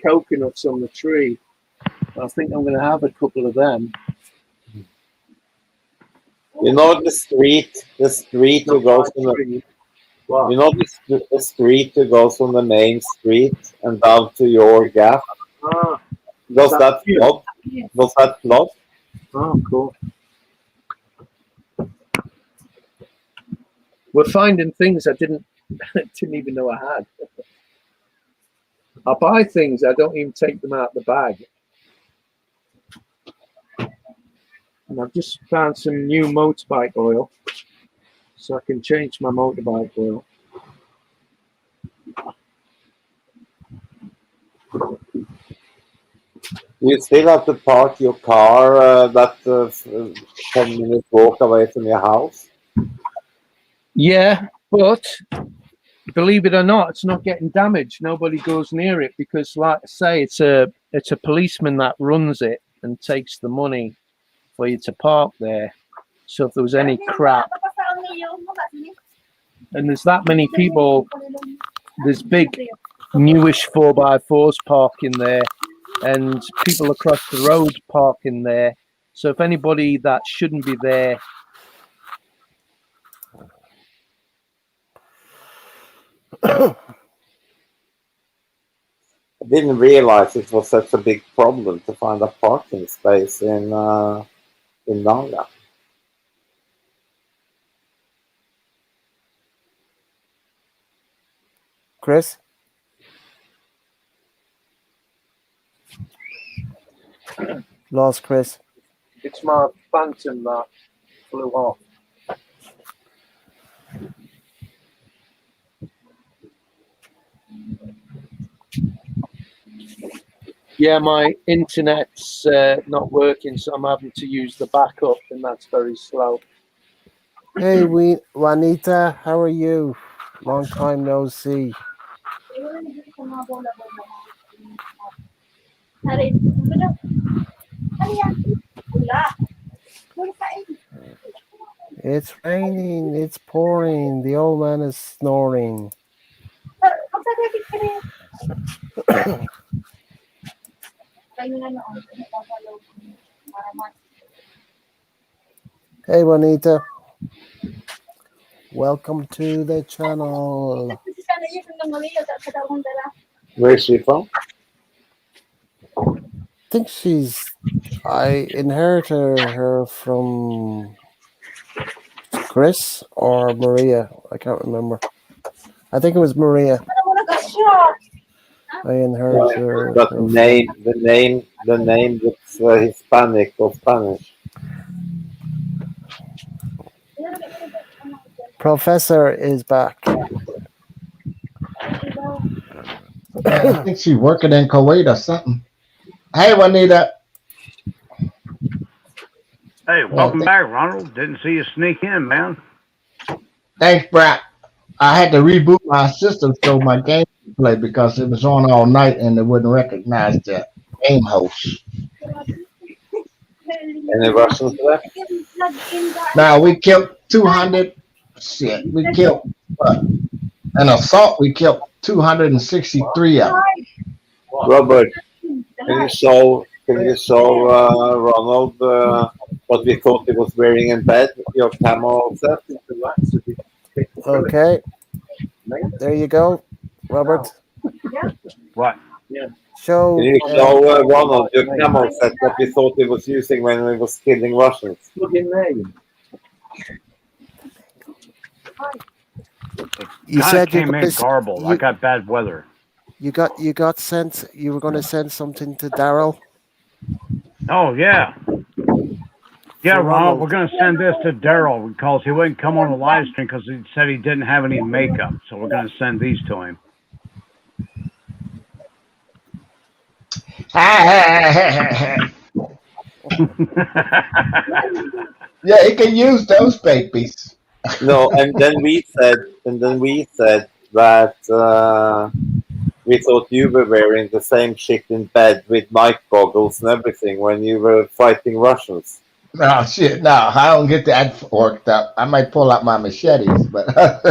coconuts on the tree. I think I'm going to have a couple of them. You know the street who goes from the, you know the street who goes from the main street and down to your gap? Does that flood? Does that flood? Oh, cool. We're finding things I didn't even know I had. I buy things, I don't even take them out of the bag. And I've just found some new motorbike oil, so I can change my motorbike oil. You still have to park your car 10 minutes walk away from your house? Yeah, but believe it or not, it's not getting damaged. Nobody goes near it because, like I say, it's a policeman that runs it and takes the money for you to park there. So if there was any crap, and there's that many people, there's big newish 4x4s parking there, and people across the road parking there. So if anybody that shouldn't be there, I didn't realize it was such a big problem to find a parking space in Nanga. Chris? Lost Chris. It's my phantom that flew off. Yeah, my internet's not working, so I'm having to use the backup, and that's very slow. Hey, Juanita, how are you? Long time no see. It's raining, it's pouring, the old man is snoring. Hey, Juanita. Welcome to the channel. Where's she from? I think I inherited her from Chris or Maria. I can't remember. I think it was Maria. I inherited her But from. the name looks Hispanic or Spanish. Professor is back. I think she's working in Kuwait or something. Hey, Juanita. Hey, welcome back, Ronald. Didn't see you sneak in, man. Thanks, Brad. I had to reboot my system so my game would play because it was on all night and it wouldn't recognize the game host. Any Russians left? Now we killed 200. Shit, we killed an assault. We killed 263 of them. Robert, can you show Ronald what we thought he was wearing in bed? Your camo set. Okay. There you go, Robert. What? Show. Can you show Ronald your camo set that we thought he was using when he was killing Russians? Look in there. You Kinda said came in garbled. I got bad weather. You got sent. You were going to send something to Daryl. Oh yeah. Yeah, For Ronald, Ronald. we're going to send this to Daryl because he wouldn't come on the live stream because he said he didn't have any makeup. So we're going to send these to him. Yeah, he can use those babies. No, and then we said that we thought you were wearing the same shit in bed with night goggles and everything when you were fighting Russians. No shit, no, I don't get that worked up. I might pull out my machetes, but at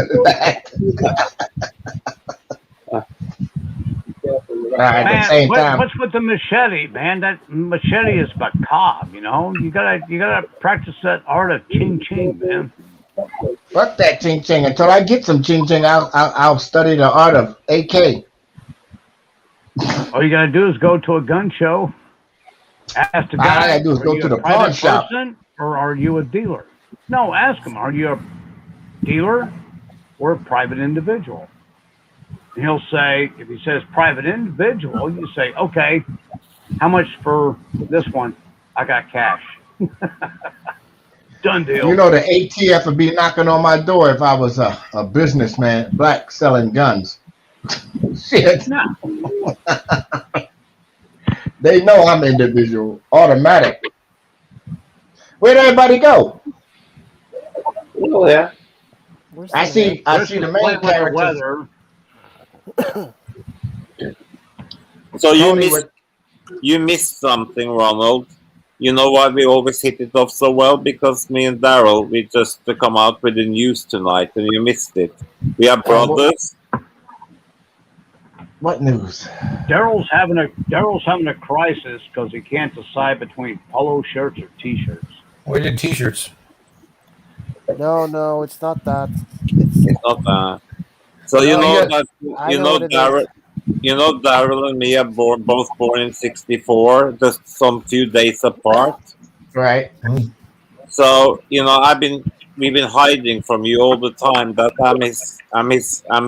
the same time, what's with the machete, man? That machete is macabre, you know. You gotta practice that art of ching ching, man. fuck that ching ching. Until I get some ching ching, I'll study the art of AK. All you gotta do is go to a gun show. Ask the All I guy, gotta do is are go you to a the private pawn shop. person or are you a dealer? No, ask him, are you a dealer or a private individual? And he'll say, if he says private individual, you say, okay, how much for this one? I got cash. Done deal. You know the ATF would be knocking on my door if I was a businessman, black selling guns. Shit. No. They know I'm individual, automatic. Where'd everybody go? Oh yeah. I see the main characters. So you missed something, Ronald. You know why we always hit it off so well? Because me and Daryl, we just come out with the news tonight, and you missed it. We are brothers. What news? Daryl's having a crisis because he can't decide between polo shirts or t-shirts. Where are your t-shirts? No, it's not that. It's not that. So you know that Daryl and me are both born in '64, just some few days apart. Right. So I've been we've been hiding from you all the time that I'm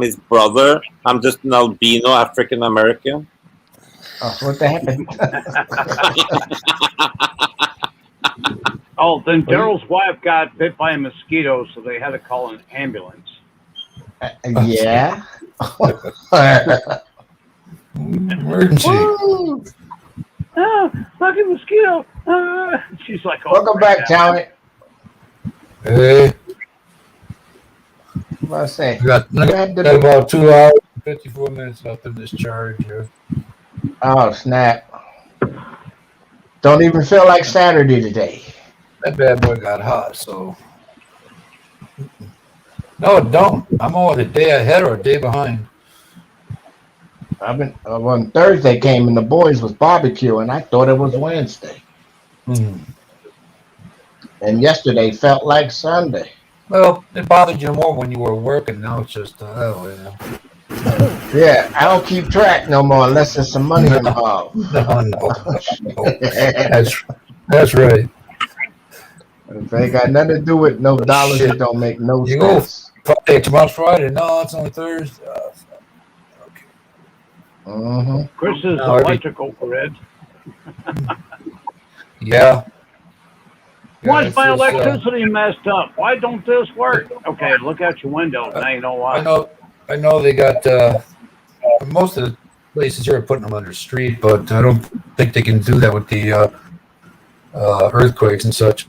his brother. I'm just an albino African American. Oh, what the happened? Oh, then Well, Daryl's wife got bit by a mosquito, so they had to call an ambulance. yeah. Emergency. Woo! Ah, fucking mosquito. Ah. She's like, oh, Welcome back, Tommy. Hey, What I say? I got about 2 hours and 54 minutes left in this charge here. Oh, snap. Don't even feel like Saturday today. That bad boy got hot, so. No, it don't. I'm always a day ahead or a day behind. I've been on Thursday came and the boys was barbecuing. I thought it was Wednesday. And yesterday felt like Sunday. Well, it bothered you more when you were working. Now it's just, oh, yeah. Yeah, I don't keep track no more unless there's some money involved. No. That's right. If they ain't got nothing to do with no dollars, it don't make no You sense. go Friday, tomorrow's Friday. No, it's only Thursday. Okay. Chris is electrical grid. Yeah. Why's my electricity messed up? Why don't this work? Okay, look out your window. Now you know why. I know they got most of the places here are putting them under the street, but I don't think they can do that with the earthquakes and such.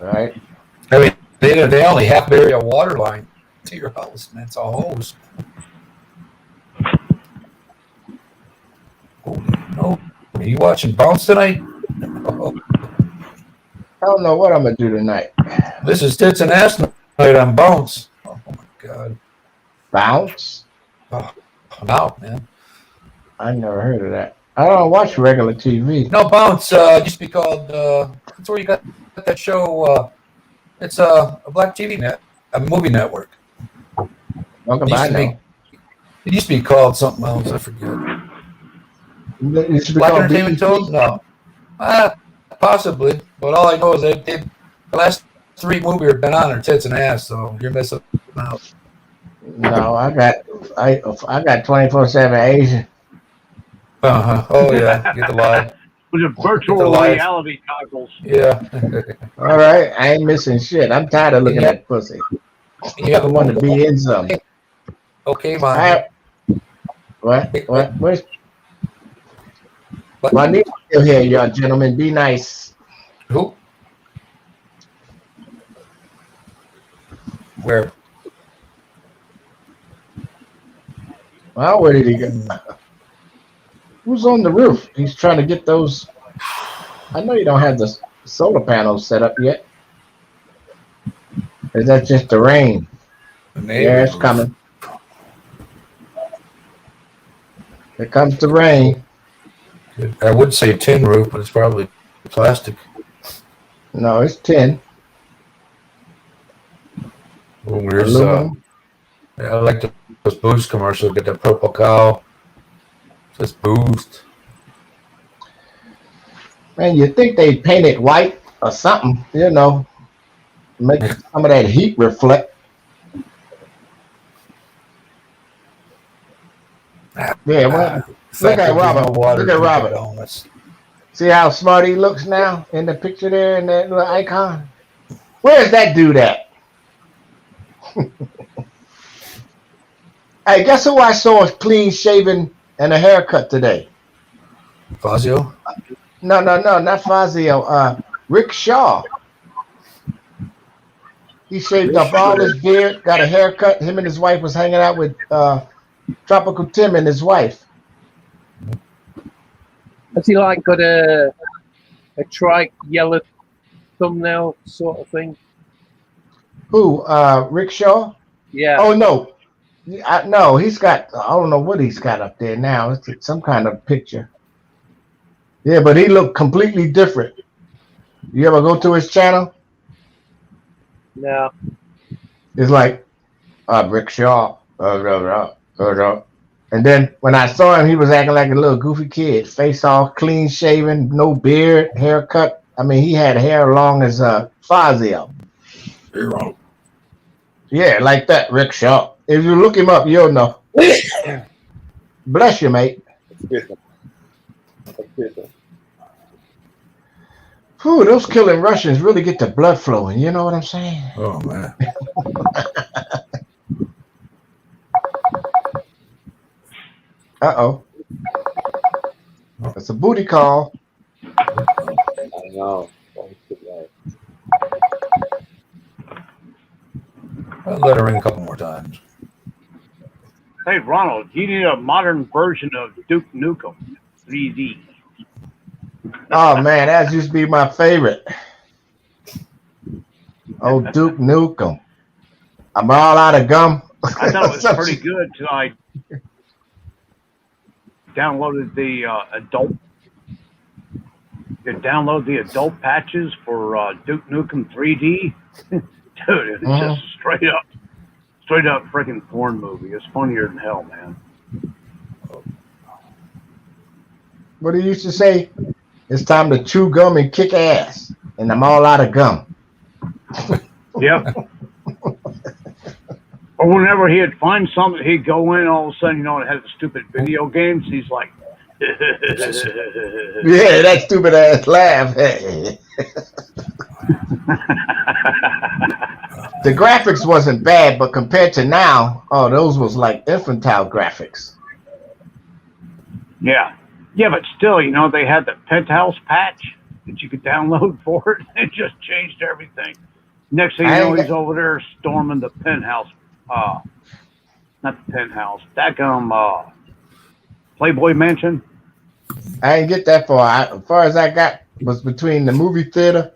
Right. I mean, they only half bury a water line to your house, and it's a hose. No, are you watching Bounce tonight? I don't know what I'm gonna do tonight. This is Tits and Ass night on Bounce. Oh my God. Bounce? Oh, I'm out, man. I never heard of that. I don't watch regular TV. No, Bounce used to be called. That's where you got that show. It's a black TV net, a movie network. It used to be called something else. I forget. It used to be Black called Entertainment BET? Tone? No. Possibly. But all I know is that the last 3 movies have been on are Tits and Ass, so you're missing out. No, I got 24/7 Asian. Oh yeah, get the lie. With a virtual reality goggles. Yeah. All right, I ain't missing shit. I'm tired of looking at pussy. I want to be in something. Okay, man. What? Where's my niece still here, y'all gentlemen? Be nice. Who? Where? Well, where did he go? Who's on the roof? He's trying to get those. I know you don't have the solar panels set up yet. Is that just the rain? Yeah, it's coming. Here comes the rain. I would say tin roof, but it's probably plastic. No, it's tin. Oh, where's I like those Boost commercials. Get that purple cow. Says Boost. Man, you think they paint it white or something? You know, make some of that heat reflect. Yeah, well, look at Robert. Look at Robert. See how smart he looks now in the picture there in that little icon? Where's that dude at? Hey, guess who I saw clean shaven and a haircut today? Fazio? No, not Fazio. Rick Shaw. He shaved off all his beard, got a haircut. Him and his wife was hanging out with Tropical Tim and his wife. Has he like got a trike yellow thumbnail sort of thing? Who? Rick Shaw? Yeah. Oh no, no. He's got. I don't know what he's got up there now. It's some kind of picture. Yeah, but he looked completely different. You ever go to his channel? No. It's like Rick Shaw. And then when I saw him, he was acting like a little goofy kid. Face all clean shaven, no beard, haircut. I mean, he had hair long as Fazio. Yeah, like that, Rick Shaw. If you look him up, you'll know. Bless you, mate. Whew, those killing Russians really get the blood flowing. You know what I'm saying? Oh man. Uh-oh. That's a booty call. I know. I'll let her ring a couple more times. Hey, Ronald, you need a modern version of Duke Nukem 3D. Oh man, that used to be my favorite. Oh, Duke Nukem. I'm all out of gum. I thought it was pretty good till I downloaded the adult. You download the adult patches for Duke Nukem 3D. Dude, it's just straight up freaking porn movie. It's funnier than hell, man. What he used to say? It's time to chew gum and kick ass. And I'm all out of gum. Yep. Or whenever he'd find something, he'd go in, all of a sudden, you know, it had the stupid video games. He's like, yeah, that stupid ass laugh. The graphics wasn't bad, but compared to now, oh, those was like infantile graphics. Yeah. Yeah, but still, you know, they had the Penthouse patch that you could download for it. It just changed everything. Next thing you know, he's over there storming the penthouse. Not the penthouse. That Playboy Mansion. I didn't get that far. As far as I got was between the movie theater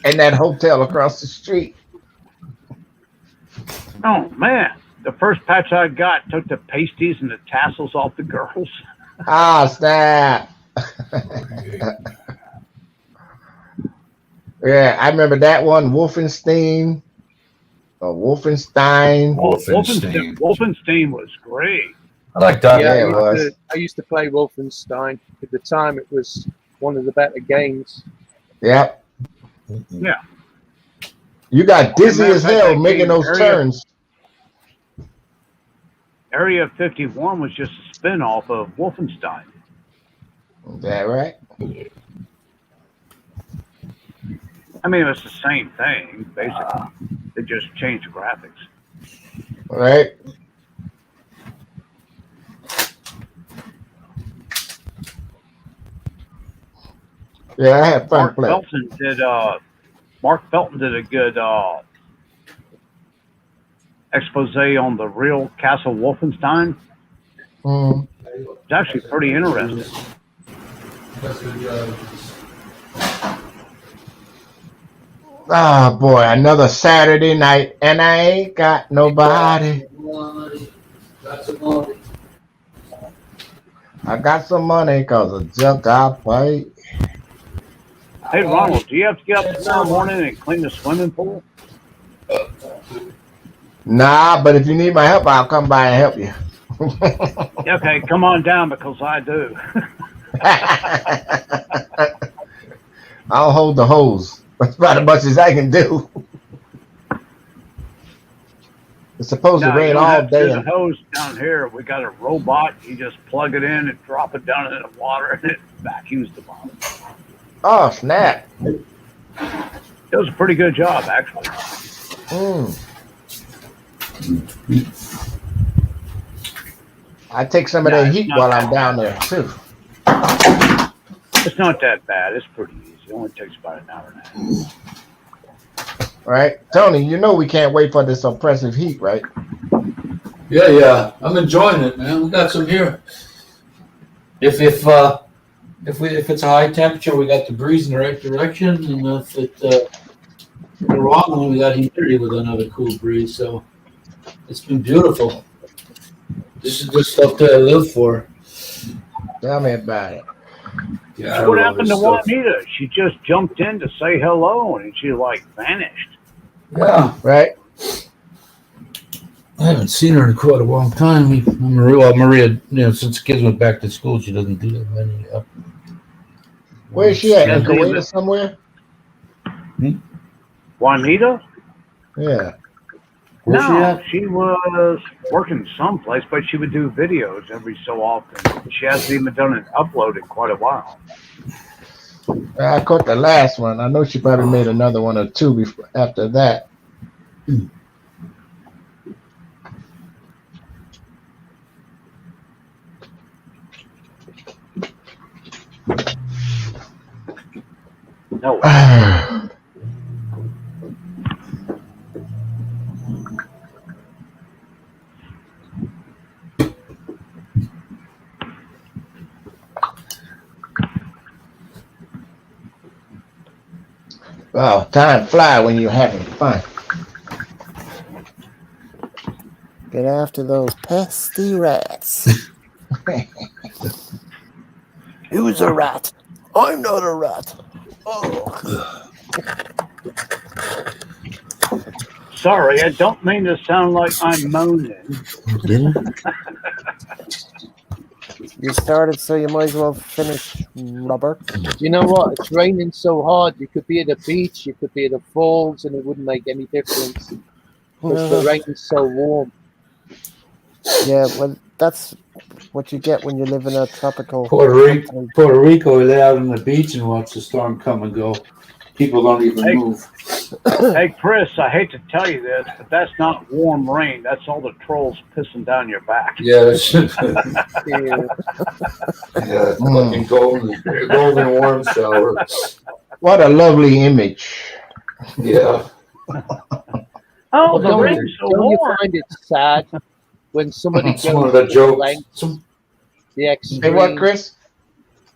and that hotel across the street. Oh, man. The first patch I got took the pasties and the tassels off the girls. Ah, snap. Yeah, I remember that one, Wolfenstein. Or Wolfenstein. Wolfenstein was great. I like that. Yeah, I used to play Wolfenstein. At the time, it was one of the better games. Yep. Yeah. You got dizzy as hell making those turns. Area 51 was just a spin-off of Wolfenstein. Is that right? I mean, it was the same thing, basically. They just changed the graphics. Right. Yeah, I had fun playing. Mark Felton did a good expose on the real Castle Wolfenstein. It's actually pretty interesting. Oh boy, another Saturday night and I ain't got nobody. I got some money because I jumped out fight. Hey Ronald, do you have to get up tomorrow morning and clean the swimming pool? Nah, but if you need my help, I'll come by and help you. Okay, come on down because I do. I'll hold the hose. That's about as much as I can do. It's supposed to rain all day. The hose down here, we got a robot. You just plug it in and drop it down in the water, and it vacuums the bottom. Oh snap! It was a pretty good job, actually. I take some of that heat while I'm down there too. It's not that bad. It's pretty easy. It only takes about an hour and a half. Right, Tony, you know we can't wait for this oppressive heat, right? Yeah, I'm enjoying it, man. We got some here. If it's a high temperature, we got the breeze in the right direction, and if it's the wrong one, we got humidity with another cool breeze. So it's been beautiful. This is the stuff that I live for. Tell me about it. Yeah, what happened to Juanita? She just jumped in to say hello, and she like vanished. Yeah, right. I haven't seen her in quite a long time. Maria, since kids went back to school, she doesn't do that many Where's she at? She In hasn't Kuwait or even somewhere? Juanita? Yeah. Where's she No, at? she was working someplace, but she would do videos every so often. She hasn't even done an upload in quite a while. I caught the last one. I know she probably made another one or two before after that. No. Wow, time fly when you're having fun. Get after those pesky rats. Who's a rat? I'm not a rat. Oh. Sorry, I don't mean to sound like I'm moaning. You started, so you might as well finish, rubber. Do you know what? It's raining so hard. You could be at a beach, you could be at the falls, and it wouldn't make any difference because the rain's so warm. Yeah, well, that's what you get when you live in a tropical continent. Puerto Rico, we lay out on the beach and watch the storm come and go. People don't even move. Hey, Chris, I hate to tell you this, but that's not warm rain. That's all the trolls pissing down your back. Yeah, that's yeah, fucking golden warm shower. What a lovely image. Yeah. Oh, the don't rain's so don't you warm. find it sad when somebody It's goes one of the to jokes. lengths, the extreme? Hey, what, Chris?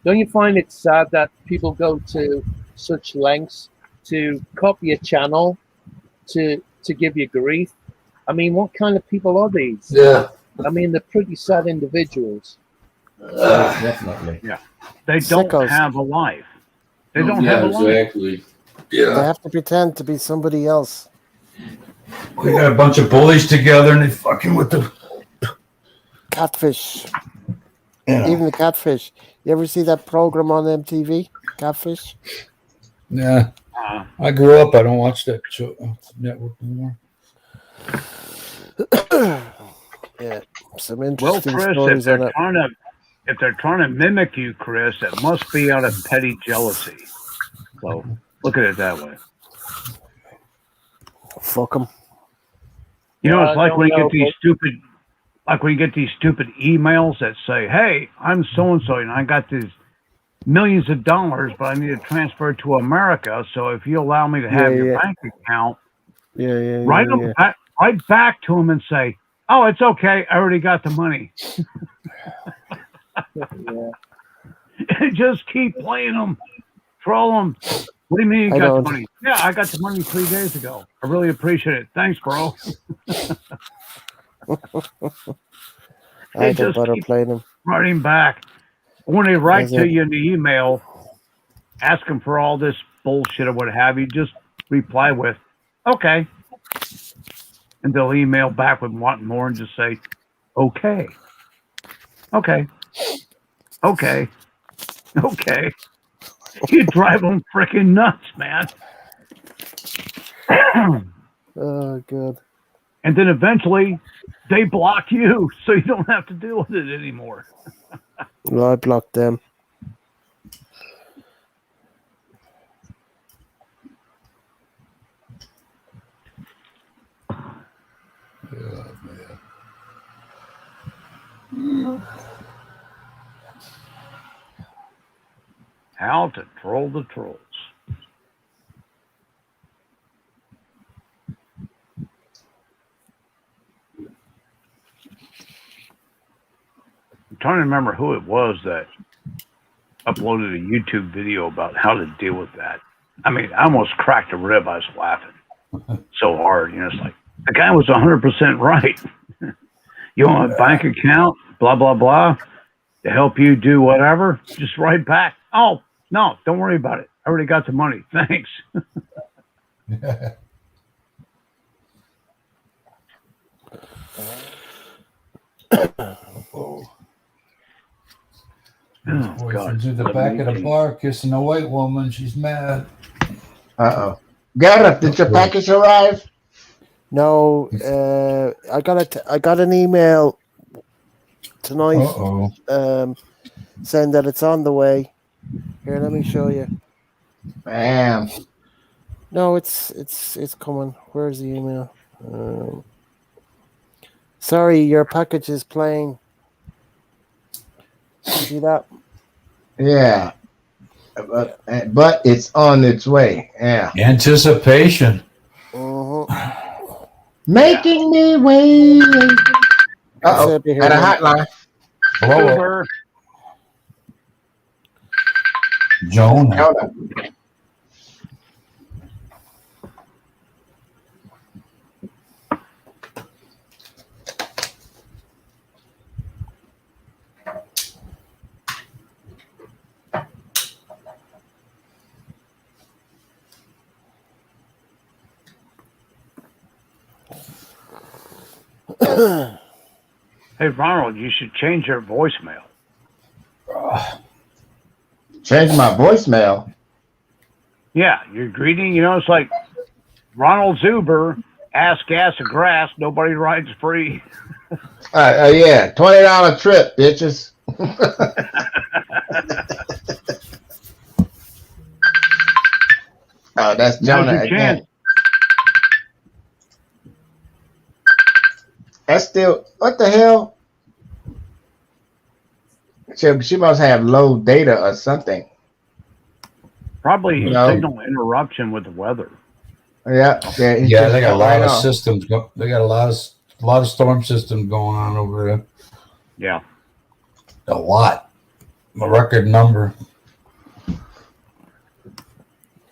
Don't you find it sad that people go to such lengths to copy a channel to give you grief? I mean, what kind of people are these? Yeah. I mean, they're pretty sad individuals. Definitely. Yeah. They don't Sickos. have a life. They don't have a life. Exactly. Yeah. They have to pretend to be somebody else. We got a bunch of bullies together and they fucking with the Catfish. Yeah. Even the catfish. You ever see that program on MTV? Catfish? Yeah. I grew up. I don't watch that show, network anymore. Yeah. Some Well, interesting Chris, stories on it. if they're trying to mimic you, Chris, it must be out of petty jealousy. So look at it that way. Fuck them. You know, I it's like don't when you know, get these stupid emails that say, "Hey, I'm so and so, and I got these millions of dollars, but I need to transfer it to America. So if you allow me to have your bank account, write back to them and say, "Oh, it's okay. I already got the money." Yeah. Just keep playing them, troll them. What do you mean you I got the don't. money? Yeah, I got the money 3 days ago. I really appreciate it. Thanks, bro. I don't bother playing them. Writing back. When they write That's to it. you in the email, asking for all this bullshit or what have you, just reply with, okay. And they'll email back with wanting more and just say, okay. Okay. Okay. Okay. You drive them freaking nuts, man. Oh, God. And then eventually they block you so you don't have to deal with it anymore. Well, I blocked them. How to troll the trolls. I'm trying to remember who it was that uploaded a YouTube video about how to deal with that. I mean, I almost cracked a rib. I was laughing so hard. You know, it's like, the guy was 100% right. You want a bank account, blah, blah, blah, to help you do whatever? Just write back. Oh, no, don't worry about it. I already got the money. Thanks. His boyfriend's at the back of the bar kissing a white woman. She's mad. Uh-oh. Gareth, did your package arrive? No, I got an email tonight saying that it's on the way. Here, let me show you. Damn. No, it's coming. Where's the email? Sorry, your package is playing. See that? Yeah. But it's on its way. Yeah. Anticipation. Making me wait. Uh-oh. At a hotline. Hello. Jonah. Hey, Ronald, you should change your voicemail. Change my voicemail? Yeah, your greeting, it's like Ronald Zuber, ass, gas, and grass, nobody rides free. Yeah, $20 trip, bitches. Oh, that's Jonah again. That's still, what the hell? She must have low data or something. Probably signal interruption with the weather. Yeah, they got a lot of systems. They got a lot of storm systems going on over there. Yeah, a lot, a record number.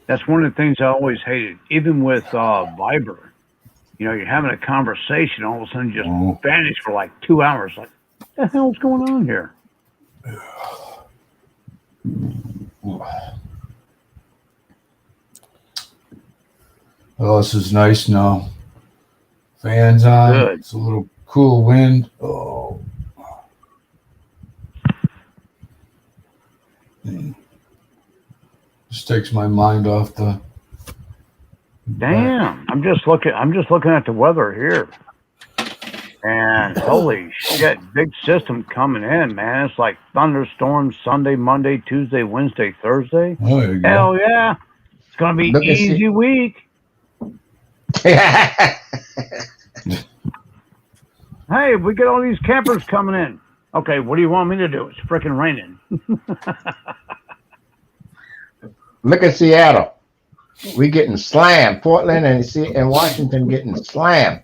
That's one of the things I always hated, even with Viber. You're having a conversation, all of a sudden just vanish for like 2 hours. Like, what the hell's going on here? Oh, this is nice now. Fans on. Good. It's a little cool wind. Oh. Just takes my mind off the. Damn! I'm just looking at the weather here, and holy shit, big system coming in, man. It's like thunderstorms Sunday, Monday, Tuesday, Wednesday, Thursday. Oh, there you go. Hell yeah! It's gonna be easy week. Hey, we get all these campers coming in. Okay, what do you want me to do? It's freaking raining. Look at Seattle. We getting slammed. Portland and Washington getting slammed.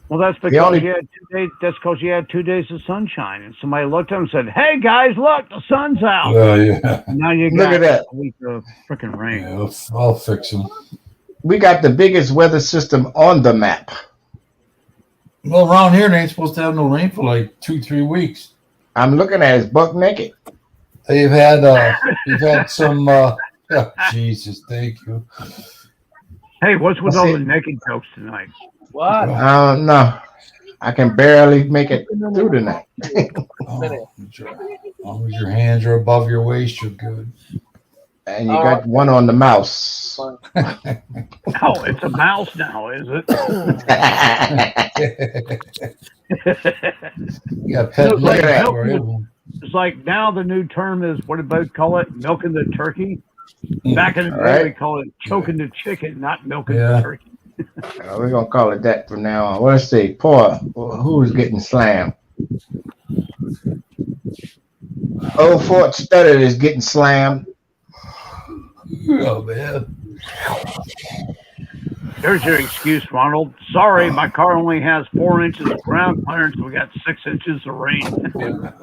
Well, that's because you had 2 days. That's because you had 2 days of sunshine, and somebody looked at them and said, "Hey guys, look, the sun's out." Yeah. Now you got look at that. A week of freaking rain. Yeah, I'll fix them. We got the biggest weather system on the map. Well, around here they ain't supposed to have no rain for like 2-3 weeks. I'm looking at it, buck naked. You've had some. Jesus, thank you. Hey, what's with all the naked jokes tonight? What? I don't know. I can barely make it through the night. As long as your hands are above your waist, you're good. And you got one on the mouse. Oh, it's a mouse now, is it? You got pet legs for you. It's like now the new term is, what did both call it? Milking the turkey. Back in the day, we call it choking the chicken, not milking the turkey. We're going to call it that from now on. Let's see. Poor, who's getting slammed? Old Fort Studdard is getting slammed. Oh, man. There's your excuse, Ronald. Sorry, my car only has 4 inches of ground clearance. We got 6 inches of rain.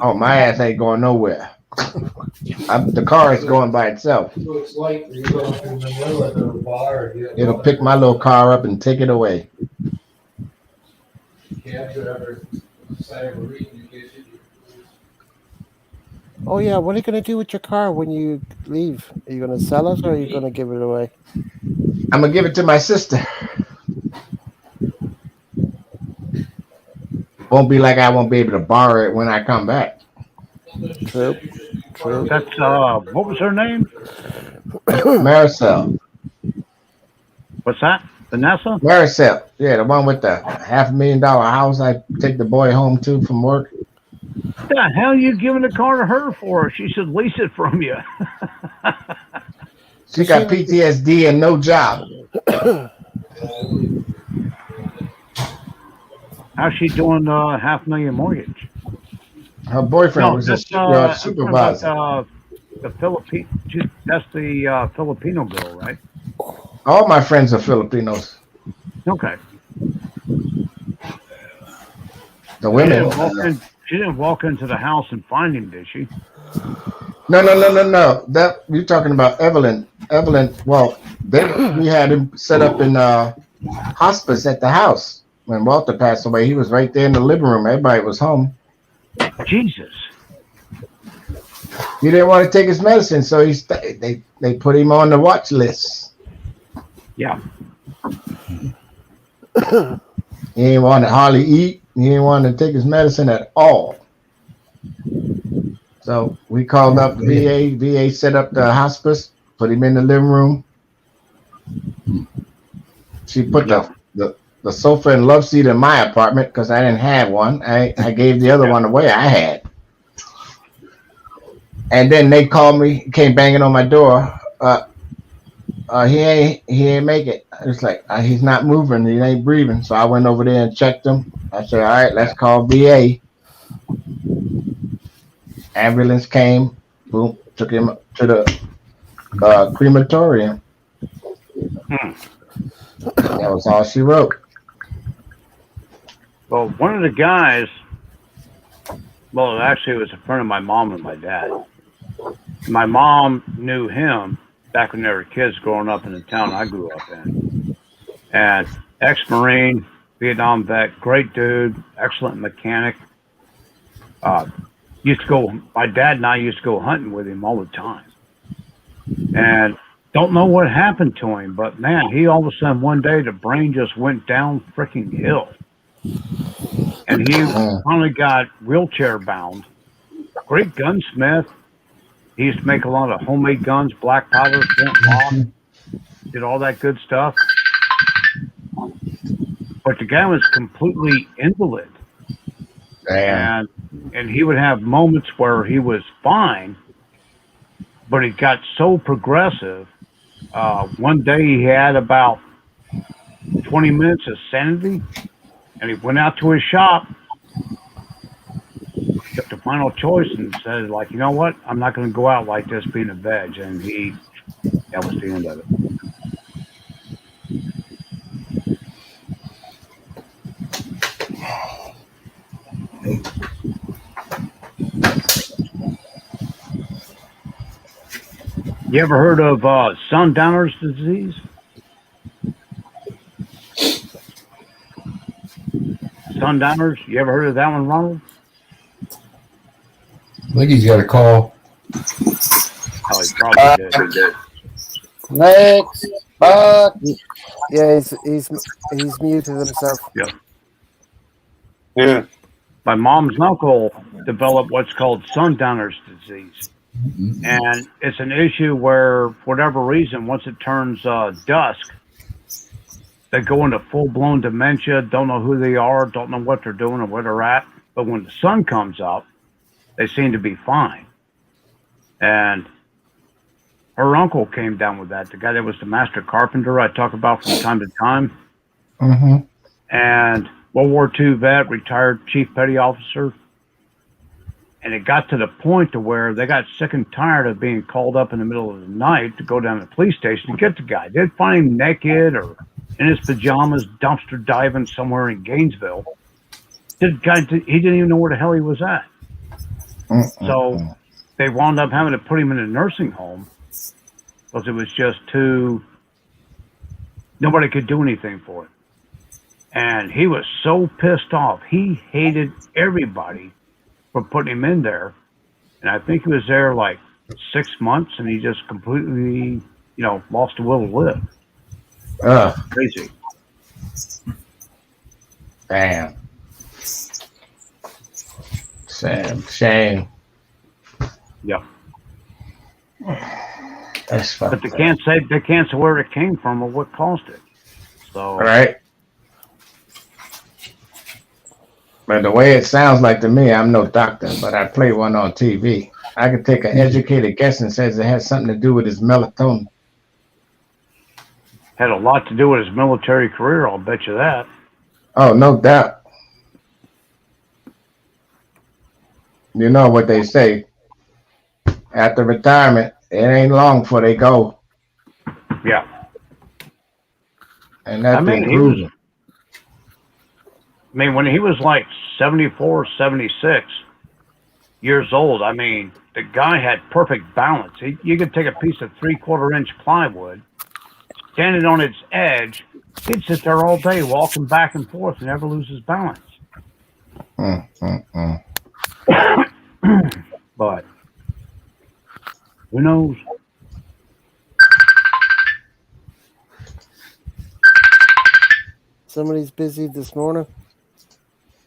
Oh, my ass ain't going nowhere. The car is going by itself. Looks like you're going through Manila to the bar. It'll pick my little car up and take it away. Oh yeah, what are you gonna do with your car when you leave? Are you gonna sell it or are you gonna give it away? I'm gonna give it to my sister. Won't be like I won't be able to borrow it when I come back. True. True. That's what was her name? Maricel. What's that? Vanessa? Maricel. Yeah, the one with the $500,000 house I take the boy home to from work. What the hell are you giving the car to her for? She should lease it from you. She got PTSD and no job. How's she doing $500,000 mortgage? Her boyfriend No, was a that's shipyard I'm talking about supervisor. the Philippine. That's the Filipino girl, right? All my friends are Filipinos. Okay. The She women. didn't walk in. She didn't walk into the house and find him, did she? No. That you're talking about Evelyn. Evelyn. Well, we had him set up in hospice at the house when Walter passed away. He was right there in the living room. Everybody was home. Jesus. He didn't want to take his medicine, so they put him on the watch list. Yeah. He didn't want to hardly eat. He didn't want to take his medicine at all. So we called up the VA. VA set up the hospice, put him in the living room. She put the sofa and love seat in my apartment because I didn't have one. I gave the other one away I had. And then they called me, came banging on my door. He ain't make it. It's like he's not moving, he ain't breathing. So I went over there and checked him. I said, all right, let's call VA. Ambulance came, boom, took him to the crematorium. That was all she wrote. Well, one of the guys. Well, actually, it was a friend of my mom and my dad. My mom knew him back when they were kids growing up in the town I grew up in. And ex-Marine, Vietnam vet, great dude, excellent mechanic. My dad and I used to go hunting with him all the time. And don't know what happened to him, but man, he all of a sudden one day the brain just went down freaking hill. And he finally got wheelchair bound. Great gunsmith. He used to make a lot of homemade guns, black powder, flint lock, did all that good stuff. But the guy was completely invalid. Damn. And he would have moments where he was fine, but it got so progressive. One day he had about 20 minutes of sanity, and he went out to his shop, took the final choice, and said, like, you know what? I'm not going to go out like this being a veg. And that was the end of it. You ever heard of sundowner's disease? Sundowners? You ever heard of that one, Ronald? I think he's got a call. Oh, he probably did. Next. Yeah, he's muted himself. Yep. Yeah. My mom's uncle developed what's called sundowner's disease. And it's an issue where, for whatever reason, once it turns dusk, they go into full-blown dementia, don't know who they are, don't know what they're doing or where they're at. But when the sun comes up, they seem to be fine. And her uncle came down with that, the guy that was the master carpenter I talk about from time to time. Mm-hmm. And World War II vet, retired chief petty officer. And it got to the point to where they got sick and tired of being called up in the middle of the night to go down to the police station to get the guy. They'd find him naked or in his pajamas, dumpster diving somewhere in Gainesville. The guy, he didn't even know where the hell he was at. So they wound up having to put him in a nursing home because it was just nobody could do anything for him. And he was so pissed off. He hated everybody for putting him in there. And I think he was there like 6 months, and he just completely, lost the will to live. Crazy. Damn. Sad. Shame. Yeah. That's But fucked up. they can't say where it came from or what caused it. So All right. But the way it sounds like to me, I'm no doctor, but I play one on TV. I could take an educated guess and says it has something to do with his melatonin. had a lot to do with his military career, I'll bet you that. Oh, no doubt. You know what they say. After retirement, it ain't long before they go. Yeah. And that's been proven. When he was like 74, 76 years old, the guy had perfect balance. You could take a piece of 3/4 inch plywood, stand it on its edge, he'd sit there all day walking back and forth and never lose his balance. But who knows? Somebody's busy this morning.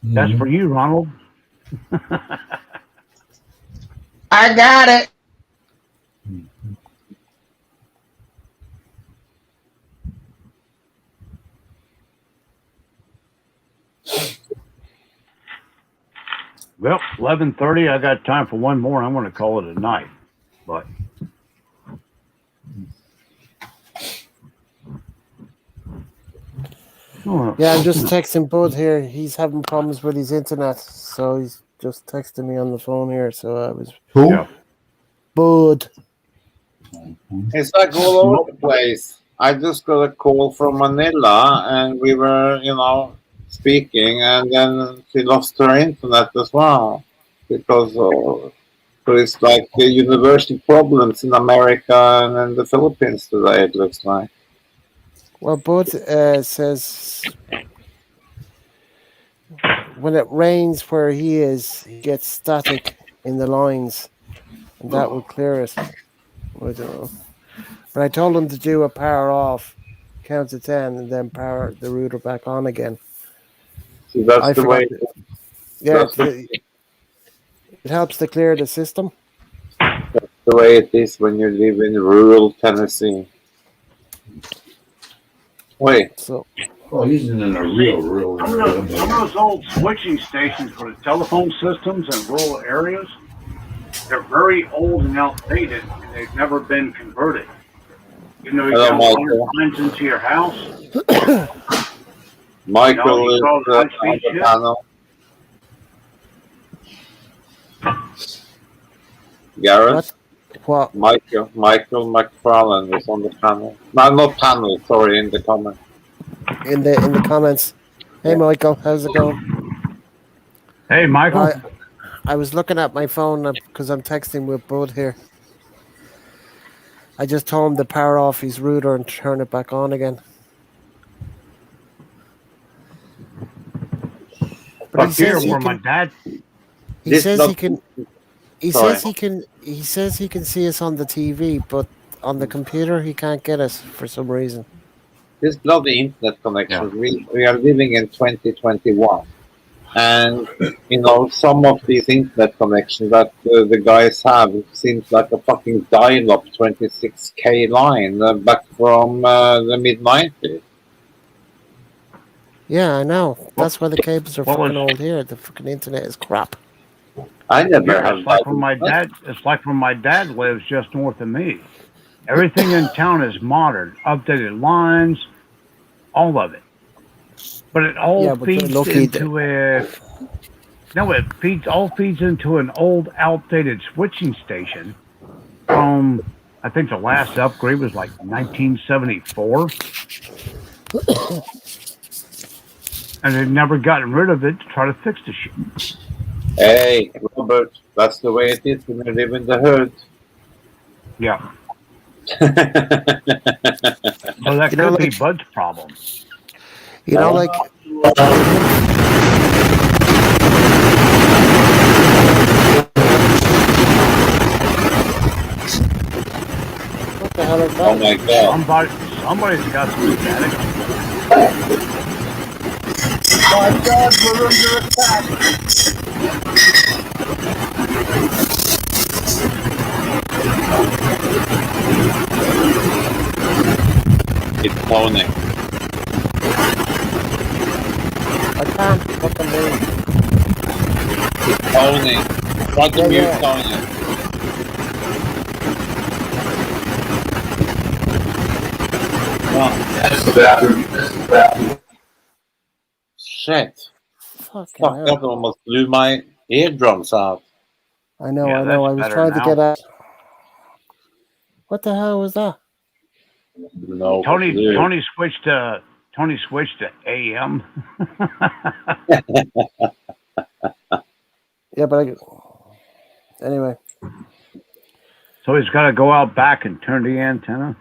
That's for you, Ronald. I got it. Well, 11:30. I got time for one more. I'm going to call it a night. But yeah, I'm just texting Bud here. He's having problems with his internet, so he's just texting me on the phone here. So I was who? Bud. It's like all over the place. I just got a call from Manila, and we were, speaking, and then she lost her internet as well because so it's like universal problems in America and in the Philippines today. It looks like. Well, Bud says when it rains where he is, he gets static in the lines, and that would clear it. I don't know. But I told him to do a power off, count to 10, and then power the router back on again. So that's the way. Yeah, it helps to clear the system. That's the way it is when you live in rural Tennessee. Wait. So. Oh, he's in a real. Some of those old switching stations for the telephone systems in rural areas, they're very old and outdated, and they've never been converted. You got lines into your house. Michael is on the panel. Gareth? What? Michael McFarland is on the panel. No, not panel. Sorry, in the comment. In the comments. Hey, Michael, how's it going? Hey, Michael. I was looking at my phone because I'm texting with Bud here. I just told him to power off his router and turn it back on again. But he says he can. My dad. He says he can. He says he can. He says he can see us on the TV, but on the computer he can't get us for some reason. This bloody internet connection. Yeah. We are living in 2021, and some of these internet connections that the guys have seems like a fucking dial-up 26K line back from the mid-90s. Yeah, I know. That's why the cables are fucking old here. The fucking internet is crap. I never have. It's like when my dad. It's like when my dad lives just north of me. Everything in town is modern, updated lines, all of it. But it all feeds into it. No, it feeds into an old, outdated switching station from, I think the last upgrade was like 1974. And they've never gotten rid of it to try to fix the shit. Hey, Robert, that's the way it is when you live in the hood. Yeah. Well, that could be Bud's problem. You know, like. What the hell is that? Oh my god. Somebody's got some static. My god, we're under attack. It's cloning. I can't fucking move. It's cloning. Try to mute cloning. That's the bathroom. That's the bathroom. Shit. Fucking Fuck, hell. that almost blew my eardrums out. I know, Yeah, I know. that's I was better trying to now. get out. What the hell was that? No, Tony switched to AM. Yeah, but anyway. So he's got to go out back and turn the antenna.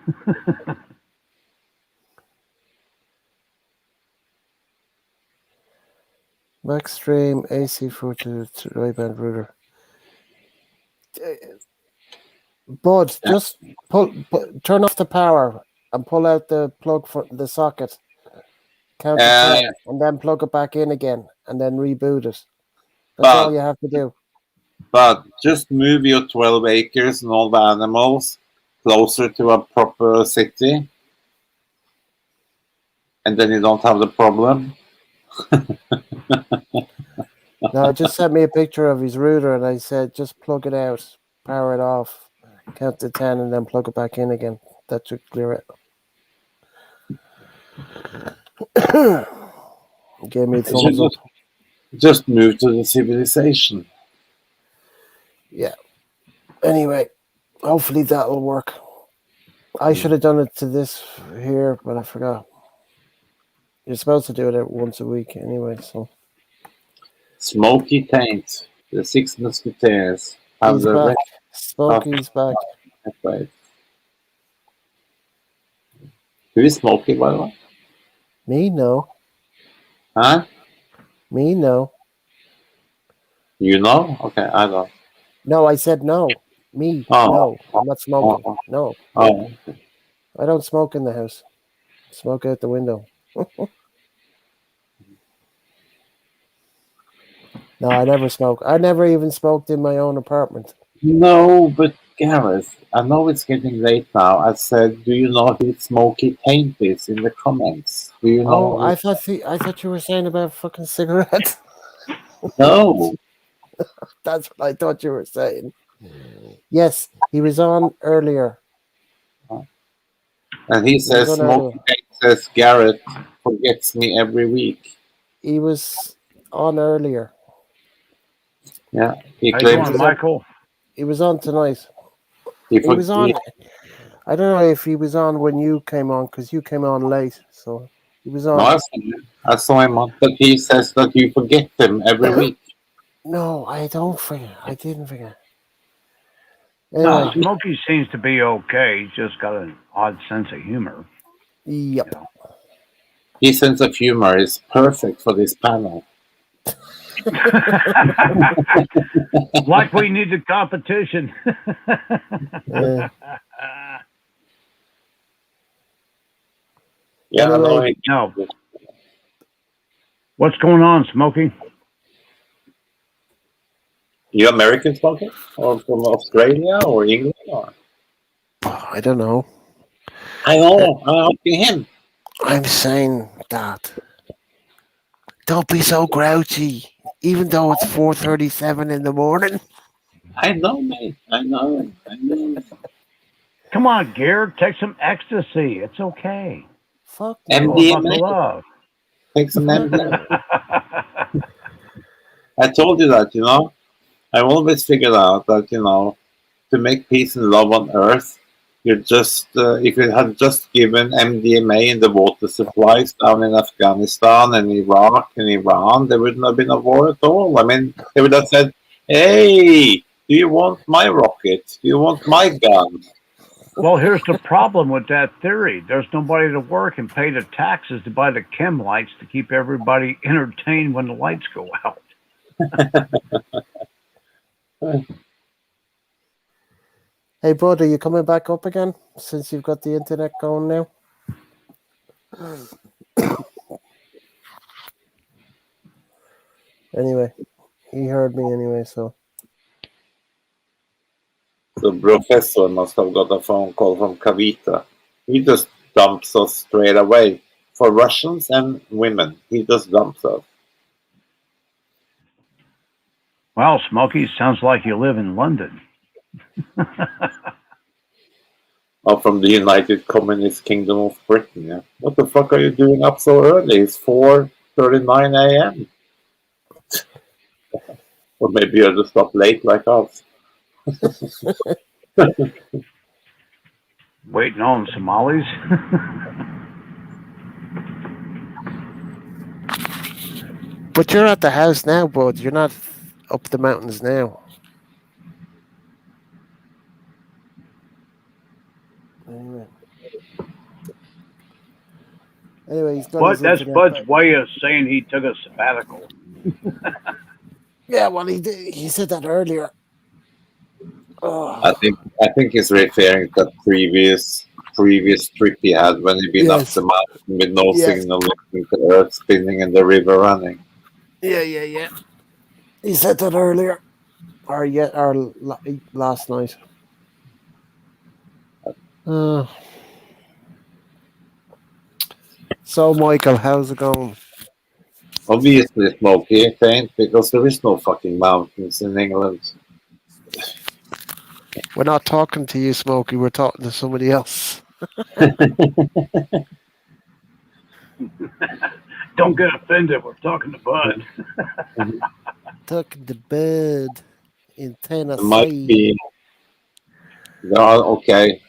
Backstream AC for to right band router. Bud, just turn off the power and pull out the plug for the socket. Count to 10 and then plug it back in again and then reboot it. That's all you have to do. But just move your 12 acres and all the animals closer to a proper city, and then you don't have the problem. No, just sent me a picture of his router and I said, just plug it out, power it off, count to 10 and then plug it back in again. That should clear it. Gave me a thumbs up. Just move to the civilization. Yeah. Anyway, hopefully that'll work. I should have done it to this here, but I forgot. You're supposed to do it once a week anyway, so. Smoky Taint, the Six Musketeers. He's back. Smokey's back. Right. Who is Smokey, by the way? Me, no. Huh? Me, no. You know? Okay, I don't. No, I said no. Me, no. I'm not smoking. No. Oh. I don't smoke in the house. Smoke out the window. No, I never smoke. I never even smoked in my own apartment. No, but Gareth, I know it's getting late now. I said, do you know who Smoky Taint is in the comments? Do you know? Oh, I thought you were saying about fucking cigarettes. No. That's what I thought you were saying. Yes, he was on earlier. And he says, Smoky Taint says, Gareth forgets me every week. He was on earlier. Yeah, he How claims you doing, Michael? He was on tonight. He was on. I don't know if he was on when you came on because you came on late. So he was on. No, I saw him on, but he says that you forget him every week. No, I don't forget. I didn't forget. No, Anyway. Smokey seems to be okay. He's just got an odd sense of humor. Yep. You know? His sense of humor is perfect for this panel. Like we need the competition. Yeah, anyway, no. What's going on, Smokey? You American, Smokey? Or from Australia or England? Or? I don't know. I know. I'm asking him. I'm saying that. Don't be so grouchy, even though it's 4:37 in the morning. I know, mate. I know. Come on, Garrett. Take some ecstasy. It's okay. Fuck it's all about the love. Take some MDMA. I told you that, you know. I've always figured out that, you know, to make peace and love on Earth, you're just, if you had just given MDMA in the water supplies down in Afghanistan and Iraq and Iran, there wouldn't have been a war at all. I mean, they would have said, hey, do you want my rocket? Do you want my gun? Well, here's the problem with that theory. There's nobody to work and pay the taxes to buy the chem lights to keep everybody entertained when the lights go out. Hey, bud, are you coming back up again since you've got the internet going now? Anyway, he heard me anyway, so. the professor must have got a phone call from Kavita. He just dumps us straight away. For Russians and women, he just dumps us. Well, Smokey, sounds like you live in London. Oh, from the United Communist Kingdom of Britain, yeah. What the fuck are you doing up so early? It's 4:39 a.m. Or maybe you're just up late like us. Waiting on Somalis. But you're at the house now, bud. You're not up the mountains now. Anyway. Anyway, he's got But his that's internet Bud's back. way of saying he took a sabbatical. Yeah, well, he did. He said that earlier. Oh, I think he's referring to the previous trip he had when he'd been up yes, the mountain with no yes, signal, listening to earth spinning and the river running. yeah. He said that earlier, or last night. Uh, so, Michael, how's it going? Obviously, Smokey faint because there is no fucking mountains in England. We're not talking to you, Smokey. We're talking to somebody else. Don't get offended. We're talking to Bud. Talking to Bud in There might Tennessee. be. There are okay.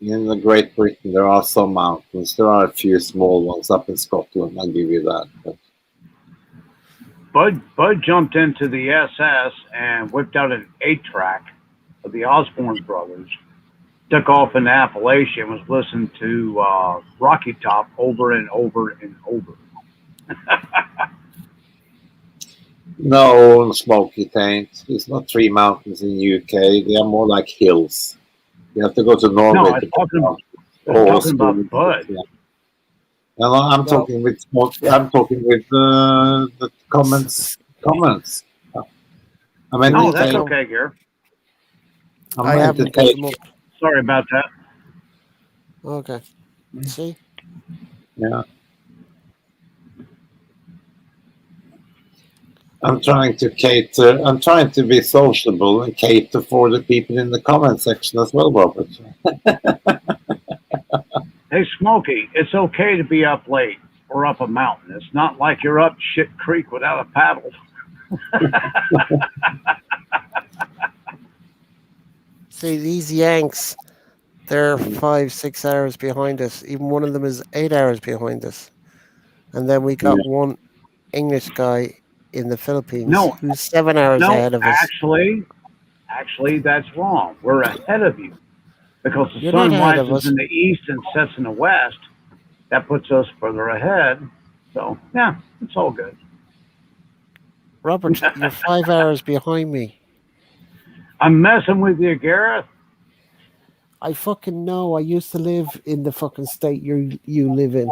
In the Great Britain, there are some mountains. There are a few small ones up in Scotland. I'll give you that. But Bud jumped into the SS and whipped out an 8-track of the Osborne brothers. Took off in Appalachia and was listening to Rocky Top over and over and over. no, Smoky Taint. It's not three mountains in UK. They are more like hills. You have to go to Norway No, I to was oh, talking about Bud. yeah. No, I'm Well, talking with yeah. I'm talking with the comments. Comments. I'm Can we Oh, that's get entertained. them? okay, Gear. I'm I haven't got entertained. them up. Sorry about that. Okay. See? Yeah. I'm trying to cater. I'm trying to be sociable and cater for the people in the comment section as well, Robert. Hey, Smokey, it's okay to be up late or up a mountain. It's not like you're up shit creek without a paddle. See, these Yanks, they're 5, 6 hours behind us. Even one of them is 8 hours behind us. And then we got one English guy in the Philippines No, who's 7 hours no, ahead of us. actually, that's wrong. We're ahead of you because the You're not sun ahead of rises us. in the east and sets in the west. That puts us further ahead. So, yeah, it's all good. Robert, you're 5 hours behind me. I'm messing with you, Gareth. I fucking know. I used to live in the fucking state you live in.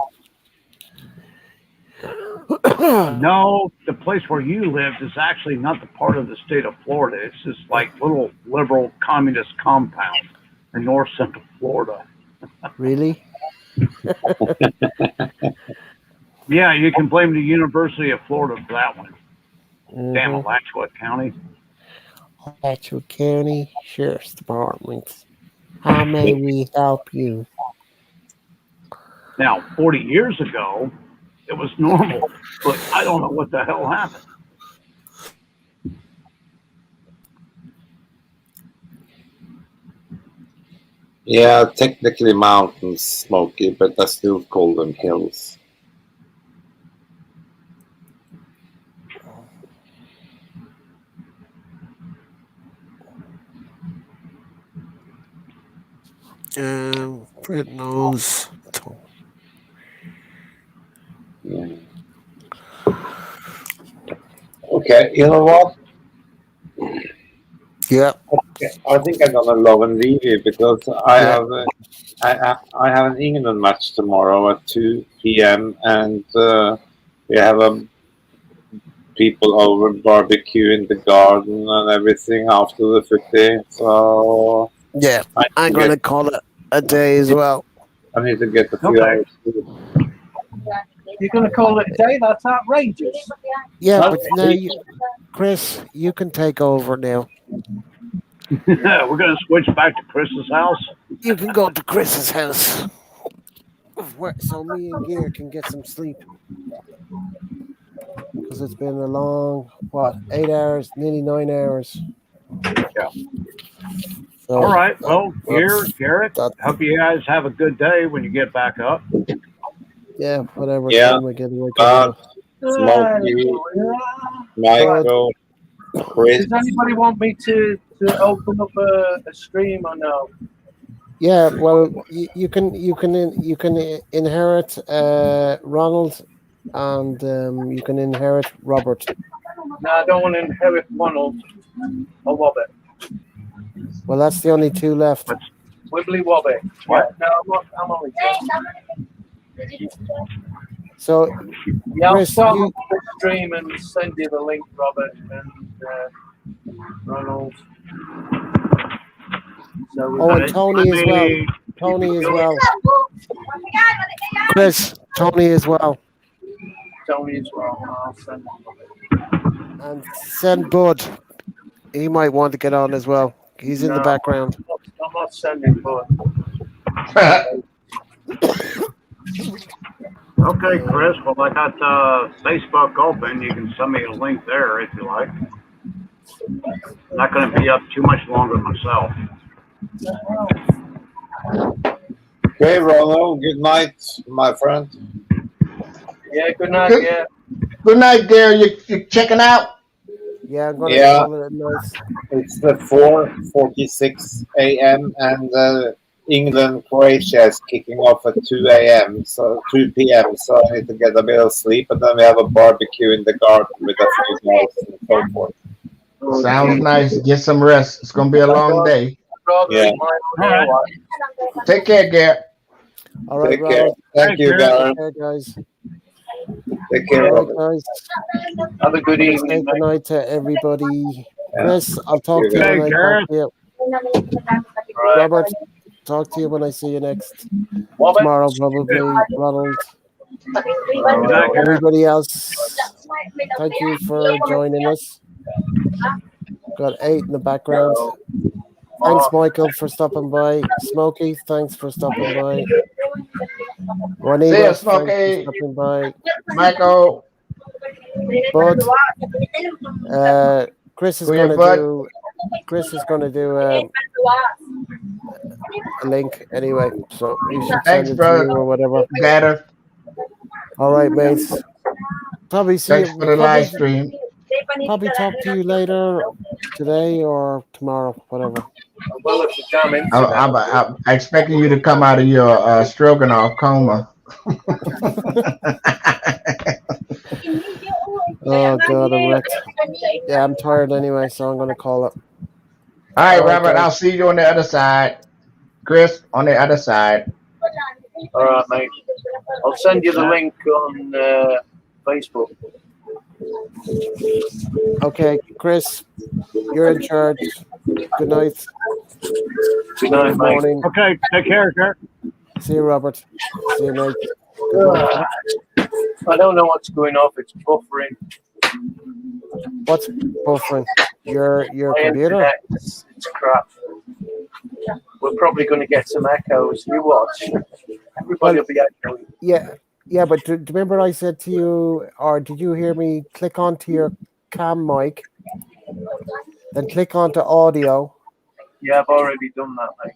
No, the place where you lived is actually not the part of the state of Florida. It's this like little liberal communist compound in north central Florida. Really? Yeah, you can blame the University of Florida for that one. Damn, Mm-hmm. Alachua County. Alachua County Sheriff's Department. How may we help you? Now, 40 years ago, it was normal, but I don't know what the hell happened. Yeah, technically mountains, Smoky, but I still call them hills. Fred knows. Yeah. Okay, you know what? Yeah. I think I'm gonna love and leave you because I Yeah. have I have an England match tomorrow at 2 p.m. and we have people over barbecue in the garden and everything after the footy. So Yeah, I'm gonna call it a day as well. I need to get a few Okay. hours sleep. You're going to call it a day? That's outrageous. Yeah, Huh? but now Chris, you can take over now. We're gonna switch back to Chris's house. You can go to Chris's house. So me and Gear can get some sleep. Because it's been a long, 8 hours, nearly 9 hours. Yeah. So, All right. Well, here, Garrett. that, Hope you guys have a good day when you get back up. yeah, whatever Yeah. time we get to wake up. Smokey, Michael, Chris. Does anybody want me to open up a stream or no? Yeah, well, you can inherit Ronald, and you can inherit Robert. No, I don't want to inherit Ronald or Wobbit. Well, that's the only two left. Wibbly Wobbit. Yeah, no, I'm only joking. So, yeah, I'll Chris, start the stream and send you the link, Robert and Ronald. So and Tony as well. Tony as well. Chris, Tony as well. Tony as well. I'll send And send Bud. He might want to get on as well. He's in the background. I'm not sending Bud. Okay, Chris. Well, I got Facebook open. You can send me a link there if you like. I'm not going to be up too much longer myself. Okay, Ronald. Good night, my friend. Yeah, good night. Yeah. Good night, Gary. You checking out? Yeah, I'm gonna call it a night. It's the 4:46 a.m. and England Croatia is kicking off at 2 a.m. so 2 p.m. So I need to get a bit of sleep, and then we have a barbecue in the garden with a few guys and so forth. Sounds nice. Get some rest. It's gonna be a long day. Yeah. Take care, Gary. All right, Take care. Ronald. Thank you, Gary. Take care, guys. Take care, All right, Robert. guys. Have a good evening. Good night to everybody. Yeah. Chris, I'll talk to you when I talk to you. Robert, talk to you when I see you next. Tomorrow, probably. Ronald. Everybody else, thank you for joining us. Got 8 in the background. Thanks, Michael, for stopping by. Smokey, thanks for stopping by. Juanita, See ya, thanks for Smokey. stopping by. Michael. Bud, Chris is going to do a link anyway, so he should send Thanks, it brother. to you or whatever. Better. All right, mates. Probably see Thanks you. for the live stream. Probably talk to you later today or tomorrow, whatever. Well, it's a damn internet. I'm expecting you to come out of your stroganoff coma. Oh God, I'm wrecked. Yeah, I'm tired anyway, so I'm gonna call it. All right, All right, Robert. guys. I'll see you on the other side. Chris, on the other side. All right, mate. I'll send you the link on Facebook. Okay, Chris, you're in charge. Good night. Good night, Good mate. morning. Okay, take care, Garrett. See you, Robert. See you, mate. Good night. I don't know what's going off. It's buffering. What's buffering? Your My computer? internet, it's crap. We're probably going to get some echoes. You watch. Everybody will be echoing. Yeah, but do you remember I said to you, or did you hear me click onto your cam mic, then click onto audio? Yeah, I've already done that, mate.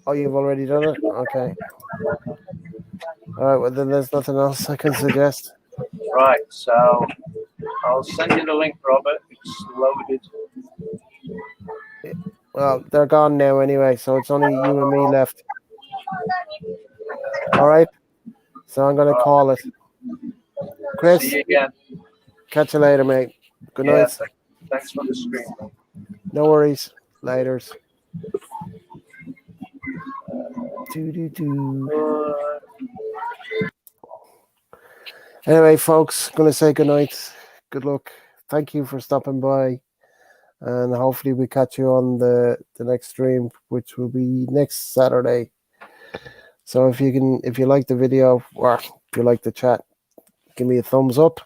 Oh, you've already done it? Okay. All right, well, then there's nothing else I can suggest. Right, so I'll send you the link, Robert. It's loaded. Well, they're gone now anyway, so it's only you and me left. All right. So I'm going to call it. Chris, See you again. Catch you later, mate. Good Yeah, night. thanks for the stream. No worries. Laters. Anyway, folks, going to say good night. Good luck. Thank you for stopping by. and hopefully we catch you on the next stream, which will be next Saturday. So if you like the video or if you like the chat, give me a thumbs up,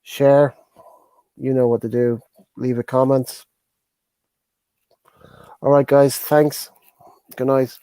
share. You know what to do. Leave a comment. All right, guys. Thanks. Good night.